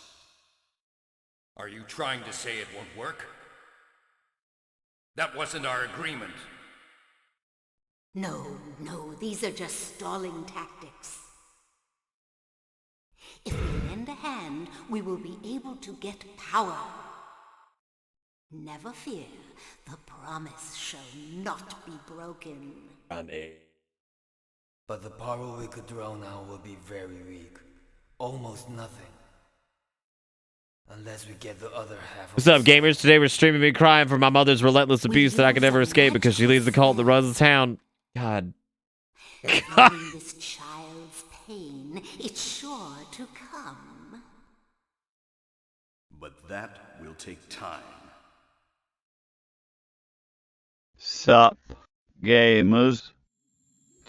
Are you trying to say it won't work? That wasn't our agreement.
No, these are just stalling tactics. If we lend a hand, we will be able to get power. Never fear, the promise shall not be broken.
But the power we could draw now will be very weak. Almost nothing. Unless we get the other half of
What's up, gamers? Today we're streaming me crying for my mother's relentless abuse that I could never escape because she leads the cult that runs the town. God.
Feeling this child's pain, it's sure to come.
But that will take time.
Sup, gamers?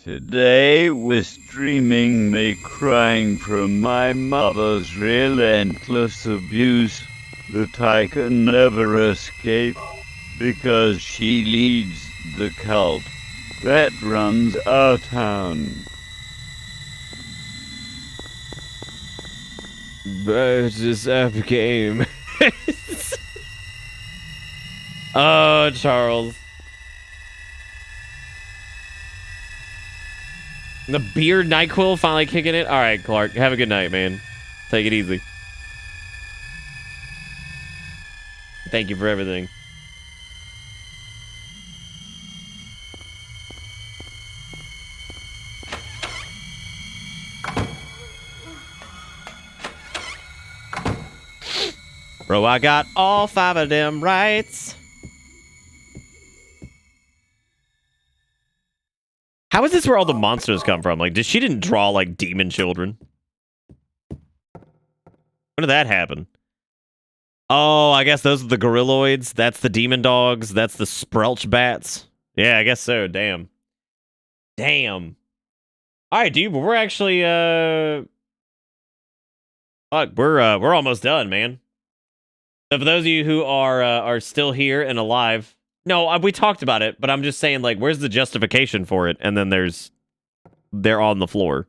Today we're streaming me crying from my mother's relentless abuse that I can never escape because she leads the cult that runs our town.
Bro, it's just epic game. Oh, Charles. The beard NyQuil finally kicking it. All right, Clark. Have a good night, man. Take it easy. Thank you for everything. Bro, I got all 5 of them rights. How is this where all the monsters come from? Like, she didn't draw, like, demon children. When did that happen? Oh, I guess those are the gorilloids. That's the demon dogs. That's the Sprelch bats. Yeah, I guess so. Damn. Damn. All right, dude, but we're actually, fuck, we're almost done, man. So for those of you who are still here and alive, no, we talked about it, but I'm just saying, like, where's the justification for it? And then they're on the floor.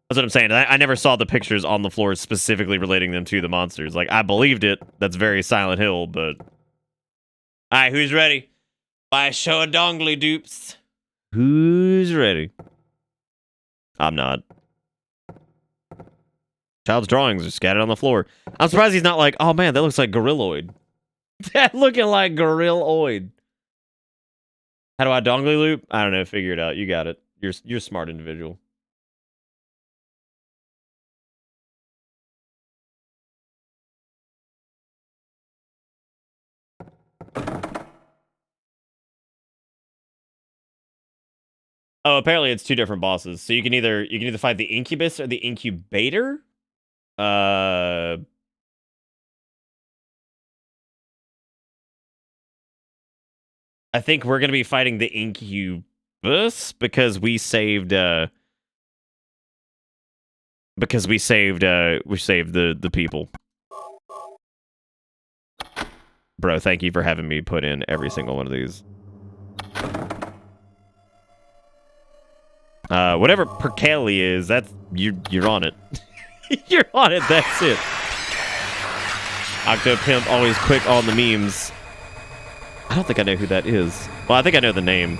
That's what I'm saying. I never saw the pictures on the floor specifically relating them to the monsters. Like, I believed it. That's very Silent Hill, but... All right, who's ready? Buy a show of dongly dupes. Who's ready? I'm not. Child's drawings are scattered on the floor. I'm surprised he's not like, oh man, that looks like Gorilloid. That looking like Gorilloid. How do I dongly loop? I don't know. Figure it out. You got it. You're a smart individual. Oh, apparently it's 2 different bosses. So you can either fight the Incubus or the Incubator. I think we're gonna be fighting the Incubus because we saved the people. Bro, thank you for having me put in every single one of these. Whatever Percali is, that's you're on it. You're on it, that's it. Octopimp always quick on the memes. I don't think I know who that is. Well, I think I know the name.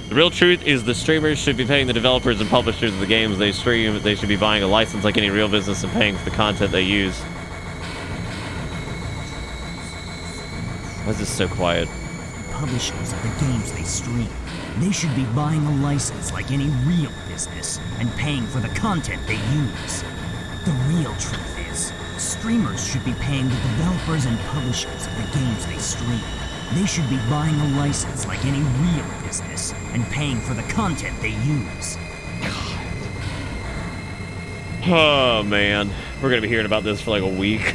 The real truth is the streamers should be paying the developers and publishers of the games they stream. They should be buying a license like any real business and paying for the content they use. Why is this so quiet?
Publishers of the games they stream. They should be buying a license like any real business and paying for the content they use. The real truth is, streamers should be paying the developers and publishers of the games they stream. They should be buying a license like any real business and paying for the content they use.
Oh, man. We're going to be hearing about this for like a week.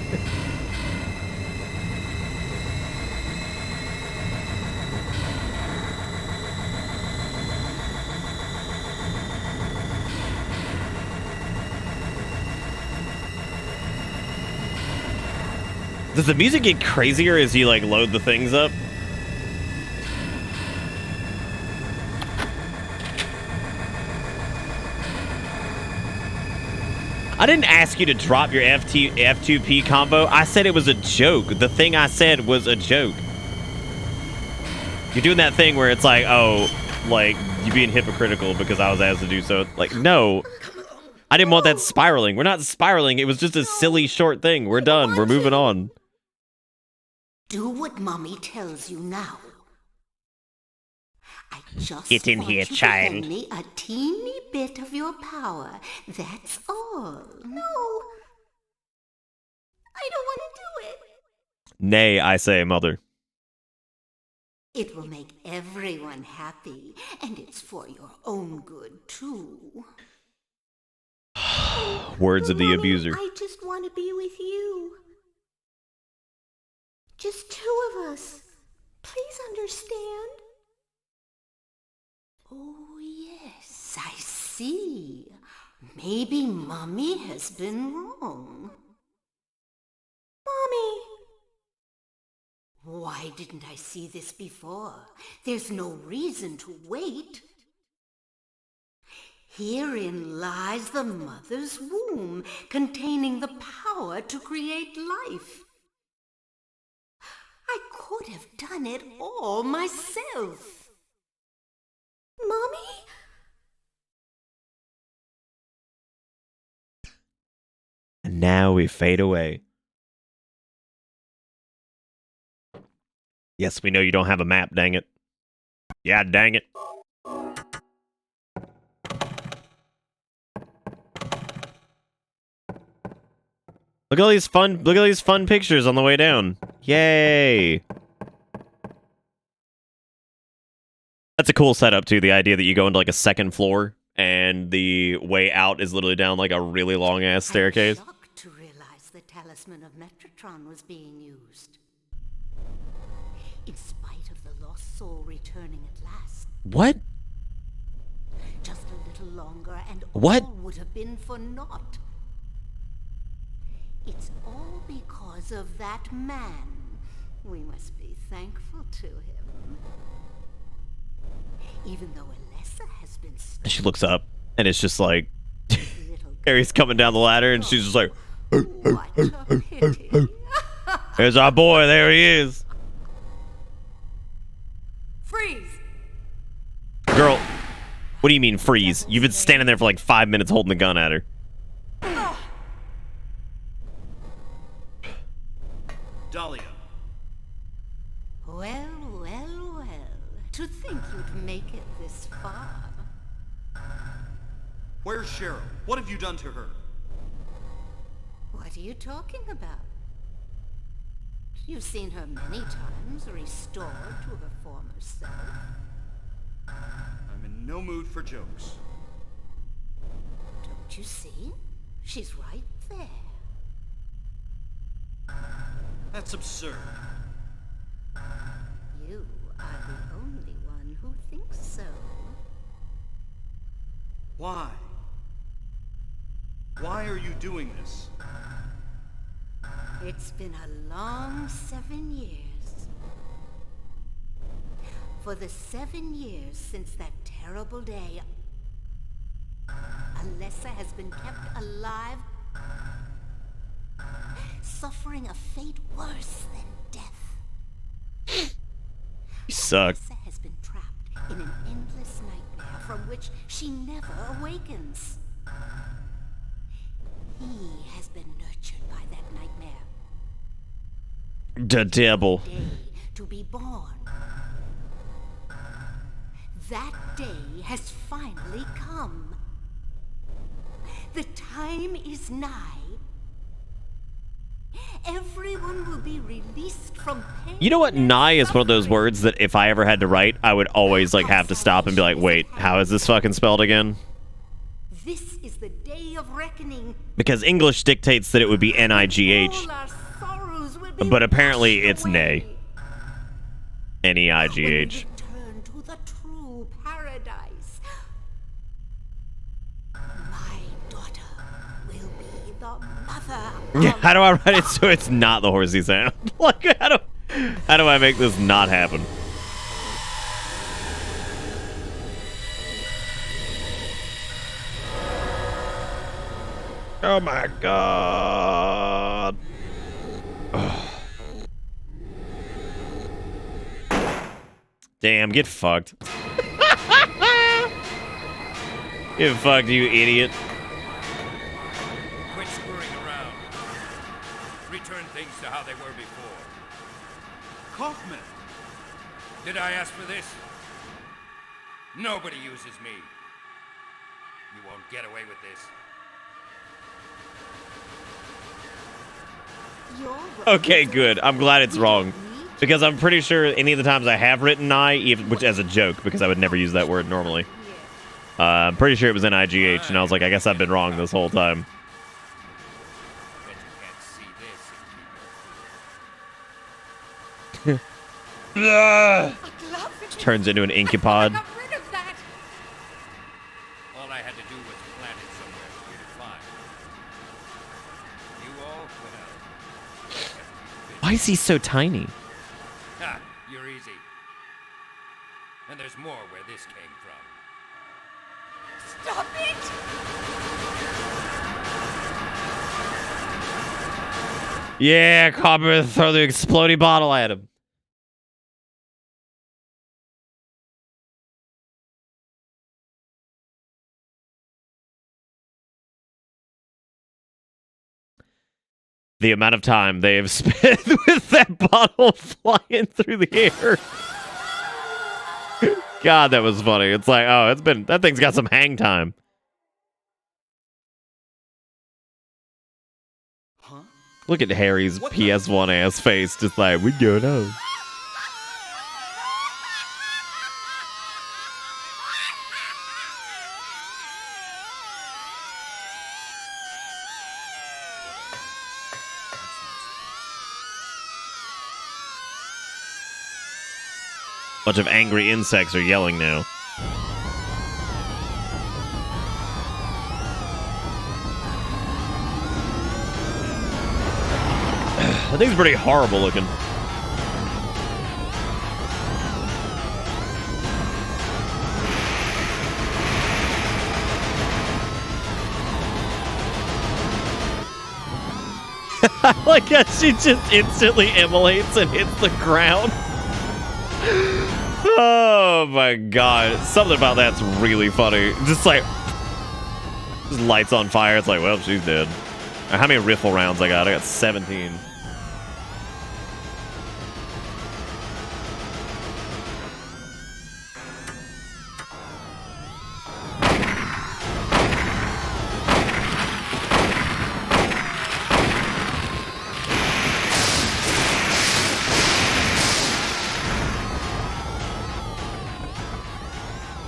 Does the music get crazier as you, like, load the things up? I didn't ask you to drop your F2P combo. I said it was a joke. The thing I said was a joke. You're doing that thing where it's like, oh, like, you being hypocritical because I was asked to do so. Like, no. I didn't want that spiraling. We're not spiraling. It was just a silly short thing. We're done. We're moving on.
Do what Mommy tells you now. I just
Get in
want
here,
you to
child.
lend me a teeny bit of your power. That's all. No. I don't want to do it.
Nay, I say, mother.
It will make everyone happy, and it's for your own good, too.
Words of the abuser.
I just want to be with you. Just two of us. Please understand. Oh, yes, I see. Maybe Mommy has been wrong. Mommy! Why didn't I see this before? There's no reason to wait. Herein lies the mother's womb, containing the power to create life. I could have done it all myself. Mommy?
And now we fade away. Yes, we know you don't have a map, dang it. Yeah, dang it. Look at all these fun pictures on the way down. Yay. That's a cool setup too, the idea that you go into like a second floor and the way out is literally down like a really long ass staircase.
I'm shocked to realize the talisman of Metatron was being used. In spite of the lost soul returning at last.
What?
Just a little longer and
What?
all would have been for naught. It's all because of that man. We must be thankful to him. Even though Alessa has been
She looks up and it's just like Harry's coming down the ladder and she's just like there's our boy, there he is.
Freeze!
Girl, what do you mean freeze? You've been standing there for like 5 minutes holding the gun at her.
Dahlia.
Well, well, well. To think you'd make it this far.
Where's Cheryl? What have you done to her?
What are you talking about? You've seen her many times restored to her former self.
I'm in no mood for jokes.
Don't you see? She's right there.
That's absurd.
You are the only one who thinks so.
Why? Why are you doing this?
It's been a long 7 years. For the 7 years since that terrible day, Alessa has been kept alive, suffering a fate worse than death.
You suck.
Alessa has been trapped in an endless nightmare from which she never awakens. He has been nurtured by that nightmare.
The devil.
Day to be born. That day has finally come. The time is nigh. Everyone will be released from pain.
You know what? Nigh is one of those words that if I ever had to write, I would always like have to stop and be like, wait, how is this fucking spelled again?
This is the day of reckoning.
Because English dictates that it would be N-I-G-H.
All our sorrows will be
But apparently it's
washed away.
nay. N-E-I-G-H.
Return to the true paradise. My daughter will be the mother.
Yeah, how do I write it so it's not the horsey sound? Like, how do I make this not happen? Oh my god. Damn, get fucked. Get fucked, you idiot.
Quit screwing around. Return things to how they were before.
Kaufman!
Did I ask for this? Nobody uses me. You won't get away with this.
Okay, good. I'm glad it's wrong. Because I'm pretty sure any of the times I have written I, even, which as a joke, because I would never use that word normally. I'm pretty sure it was in IGH, and I was like, I guess I've been wrong this whole time. Turns into an incupod.
All I had to do was plant it somewhere for you to find. You all, well.
Why is he so tiny?
Ha! You're easy. And there's more where this came from.
Stop it!
Yeah, Copper, throw the exploding bottle at him. The amount of time they have spent with that bottle flying through the air. God, that was funny. It's like, oh, that thing's got some hang time.
Huh?
Look at Harry's PS1 ass face, just like, we going home. Bunch of angry insects are yelling now. That thing's pretty horrible looking. I like how she just instantly immolates and hits the ground. Oh my god. Something about that's really funny. Just like, just lights on fire. It's like, well, she's dead. How many riffle rounds I got? I got 17.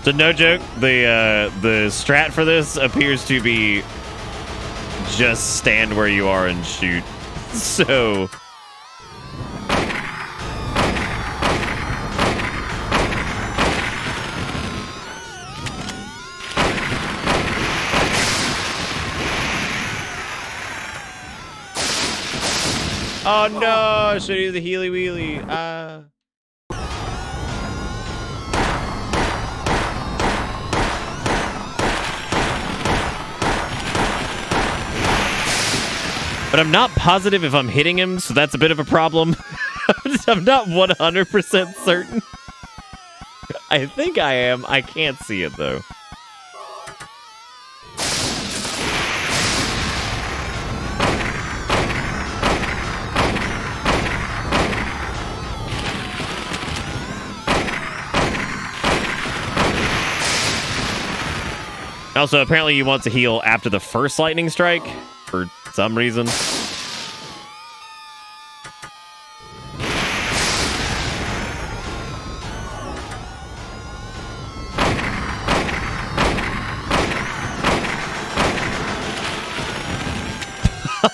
So no joke, the strat for this appears to be just stand where you are and shoot. So oh no, I should use the healy wheelie. But I'm not positive if I'm hitting him, so that's a bit of a problem. I'm not 100% certain. I think I am. I can't see it, though. Also, apparently you want to heal after the first lightning strike, for some reason. I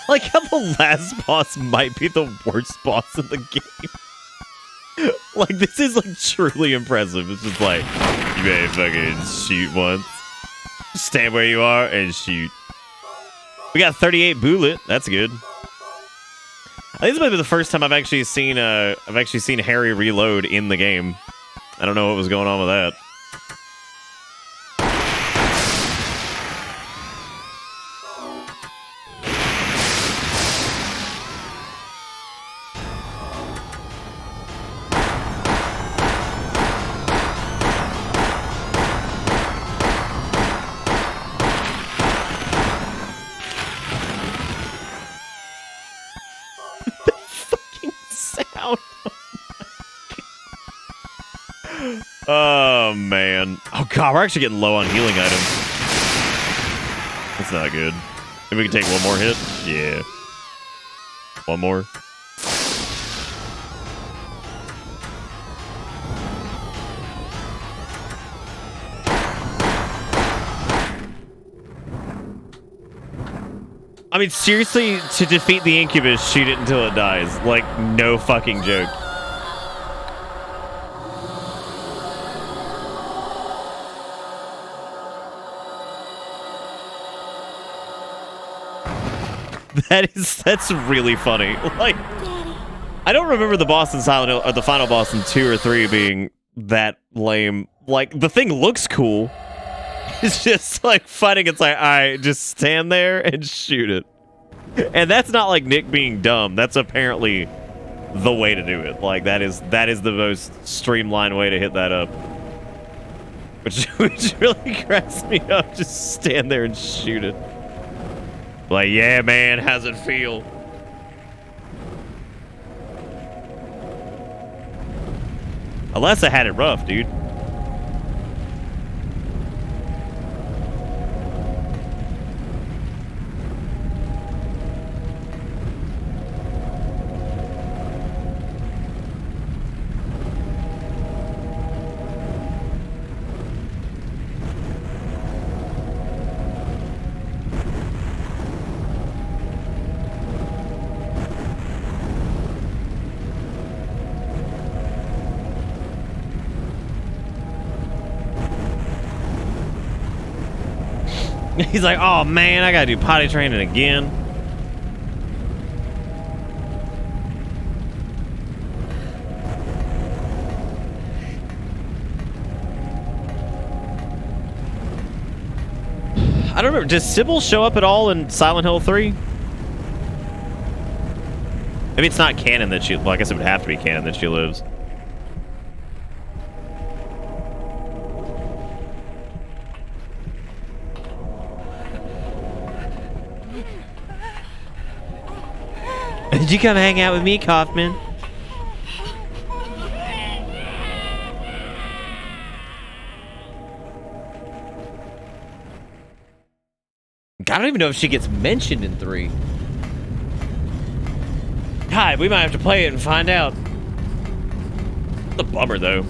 like how the last boss might be the worst boss in the game. Like, this is, like, truly impressive. It's just like, you better fucking shoot once. Stand where you are and shoot. We got 38 bullet. That's good. I think this might be the first time I've actually seen Harry reload in the game. I don't know what was going on with that. Oh, man. Oh, God, we're actually getting low on healing items. That's not good. Maybe we can take one more hit? Yeah. One more. I mean, seriously, to defeat the Incubus, shoot it until it dies. Like, no fucking joke. That's really funny. Like, I don't remember the boss in Silent Hill, or the final boss in 2 or 3 being that lame. Like, the thing looks cool. It's just like fighting. It's like, all right, just stand there and shoot it. And that's not like Nick being dumb. That's apparently the way to do it. Like, that is the most streamlined way to hit that up. Which really cracks me up. Just stand there and shoot it. Like, yeah, man, how's it feel? Alessa had it rough, dude. He's like, oh man, I gotta do potty training again. I don't remember. Does Sybil show up at all in Silent Hill 3? Maybe it's not canon that she... Well, I guess it would have to be canon that she lives. Did you come hang out with me, Kaufman? I don't even know if she gets mentioned in 3. God, we might have to play it and find out. The bummer, though.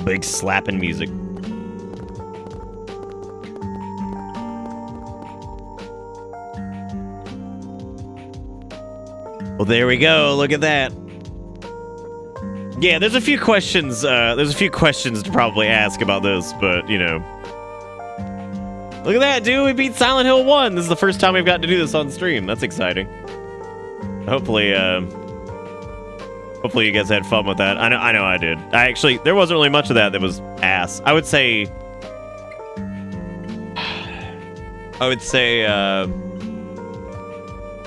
Big slapping music. Well, there we go. Look at that. Yeah, there's a few questions. There's a few questions to probably ask about this, but you know, look at that, dude. We beat Silent Hill 1. This is the first time we've got to do this on stream. That's exciting. Hopefully, hopefully you guys had fun with that. I know I did. There wasn't really much of that was ass. I would say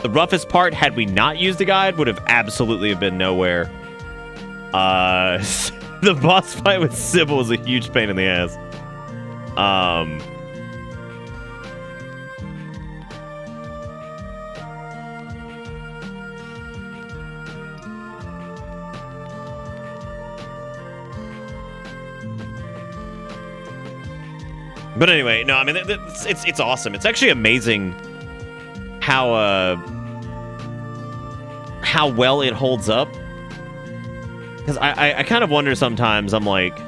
the roughest part, had we not used the guide, would have absolutely been nowhere. The boss fight with Sybil was a huge pain in the ass. But anyway, no, I mean, it's awesome. It's actually amazing how well it holds up. Because I kind of wonder sometimes, I'm like...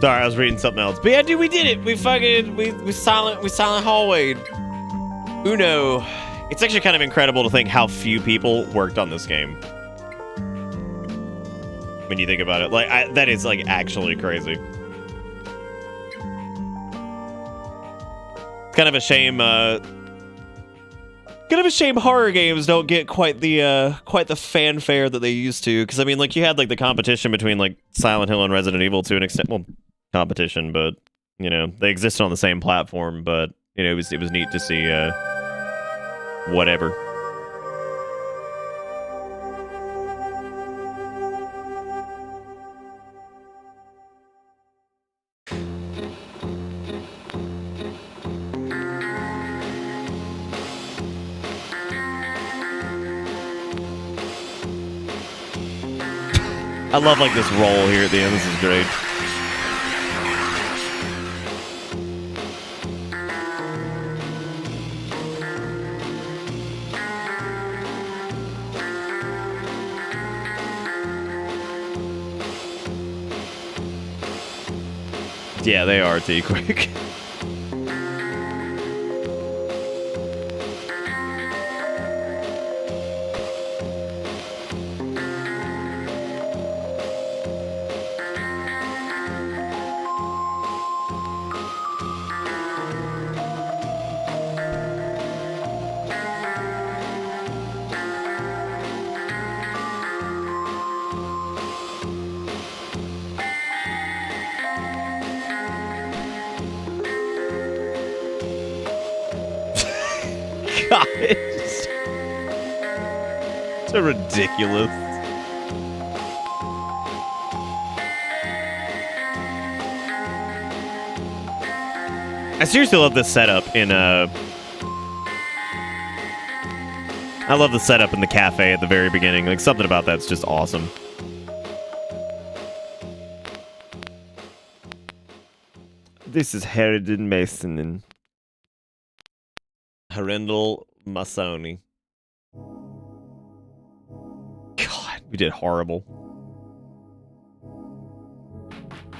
Sorry, I was reading something else. But yeah, dude, we did it. We silent hallwayed. Uno. It's actually kind of incredible to think how few people worked on this game. When you think about it, like that is like actually crazy. It's kind of a shame. Kind of a shame horror games don't get quite the fanfare that they used to. Because I mean, like you had like the competition between like Silent Hill and Resident Evil to an extent. Well, competition, but you know they existed on the same platform. But you know it was neat to see whatever. I love like this roll here at the end. This is great. Yeah, they are T-Quick. God, it's so ridiculous. I seriously love this setup in I love the setup in the cafe at the very beginning. Like something about that's just awesome. This is Harridan Mason and Harendel Masoni. God, we did horrible.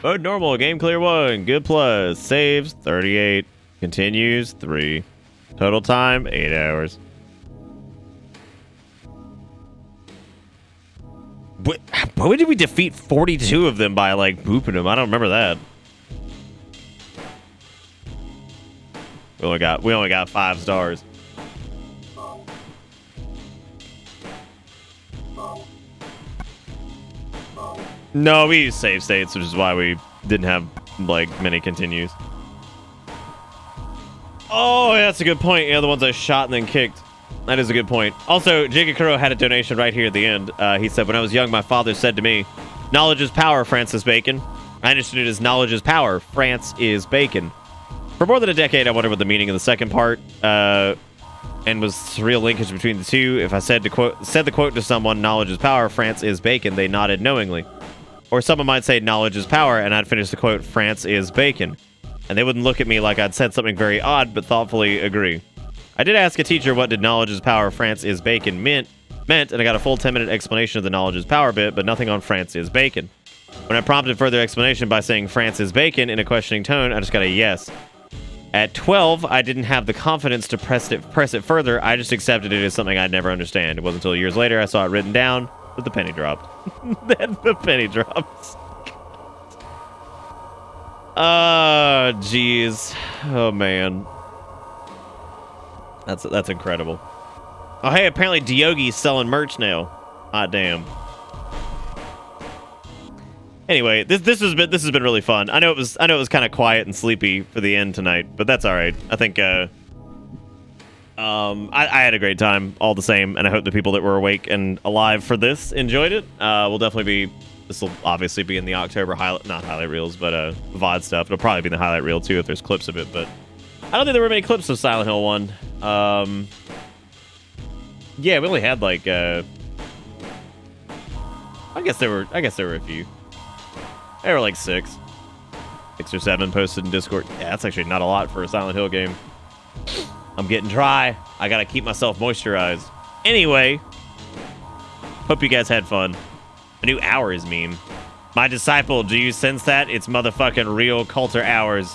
Mode normal, game clear 1, good plus, saves 38, continues 3, total time 8 hours. Why did we defeat 42 of them by like booping them? I don't remember that. We only got 5 stars. No, we used save states, which is why we didn't have like many continues. Oh, yeah, that's a good point. Yeah, the ones I shot and then kicked. That is a good point. Also, Jigakuro had a donation right here at the end. He said, when I was young, my father said to me, knowledge is power, Francis Bacon. I understood it as knowledge is power, France is bacon. For more than a decade, I wondered what the meaning of the second part and was real linkage between the two. If I said the quote to someone, knowledge is power, France is bacon, they nodded knowingly. Or someone might say, knowledge is power, and I'd finish the quote, France is bacon. And they wouldn't look at me like I'd said something very odd, but thoughtfully agree. I did ask a teacher what did knowledge is power, France is bacon meant, and I got a full 10-minute explanation of the knowledge is power bit, but nothing on France is bacon. When I prompted further explanation by saying France is bacon in a questioning tone, I just got a yes. At 12, I didn't have the confidence to press it further. I just accepted it as something I'd never understand. It wasn't until years later I saw it written down, but the penny dropped. Then the penny drops. Oh, jeez. Oh, man. That's incredible. Oh, hey, apparently Diogi's selling merch now. Ah, damn. Anyway, this has been really fun. I know it was kind of quiet and sleepy for the end tonight, but that's all right. I think I had a great time all the same, and I hope the people that were awake and alive for this enjoyed it. This will obviously be in the October not highlight reels, but VOD stuff. It'll probably be in the highlight reel too if there's clips of it, but I don't think there were many clips of Silent Hill 1. Yeah, we only had like I guess there were a few. There were like 6 or 7 posted in Discord. Yeah, that's actually not a lot for a Silent Hill game. I'm getting dry. I gotta keep myself moisturized. Anyway, hope you guys had fun. A new hour is meme. My disciple, do you sense that? It's motherfucking real Coulter hours.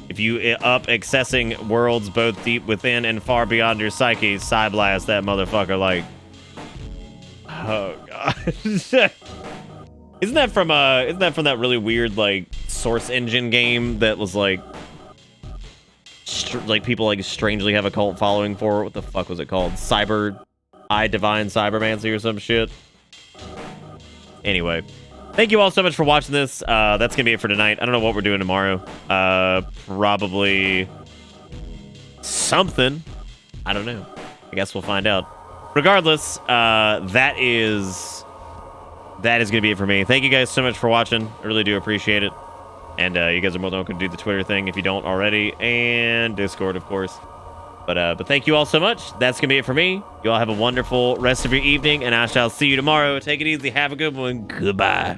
If you up accessing worlds both deep within and far beyond your psyche, Psyblast that motherfucker like. Oh god. Isn't that from that really weird like Source Engine game that was like like people like strangely have a cult following for? What the fuck was it called? Divine Cybermancy or some shit. Anyway, thank you all so much for watching this. That's gonna be it for tonight. I don't know what we're doing tomorrow. Probably something. I don't know. I guess we'll find out. Regardless, that is gonna be it for me. Thank you guys so much for watching. I really do appreciate it. And you guys are more than welcome to do the Twitter thing if you don't already, and Discord, of course. But thank you all so much. That's gonna be it for me. You all have a wonderful rest of your evening, and I shall see you tomorrow. Take it easy. Have a good one. Goodbye.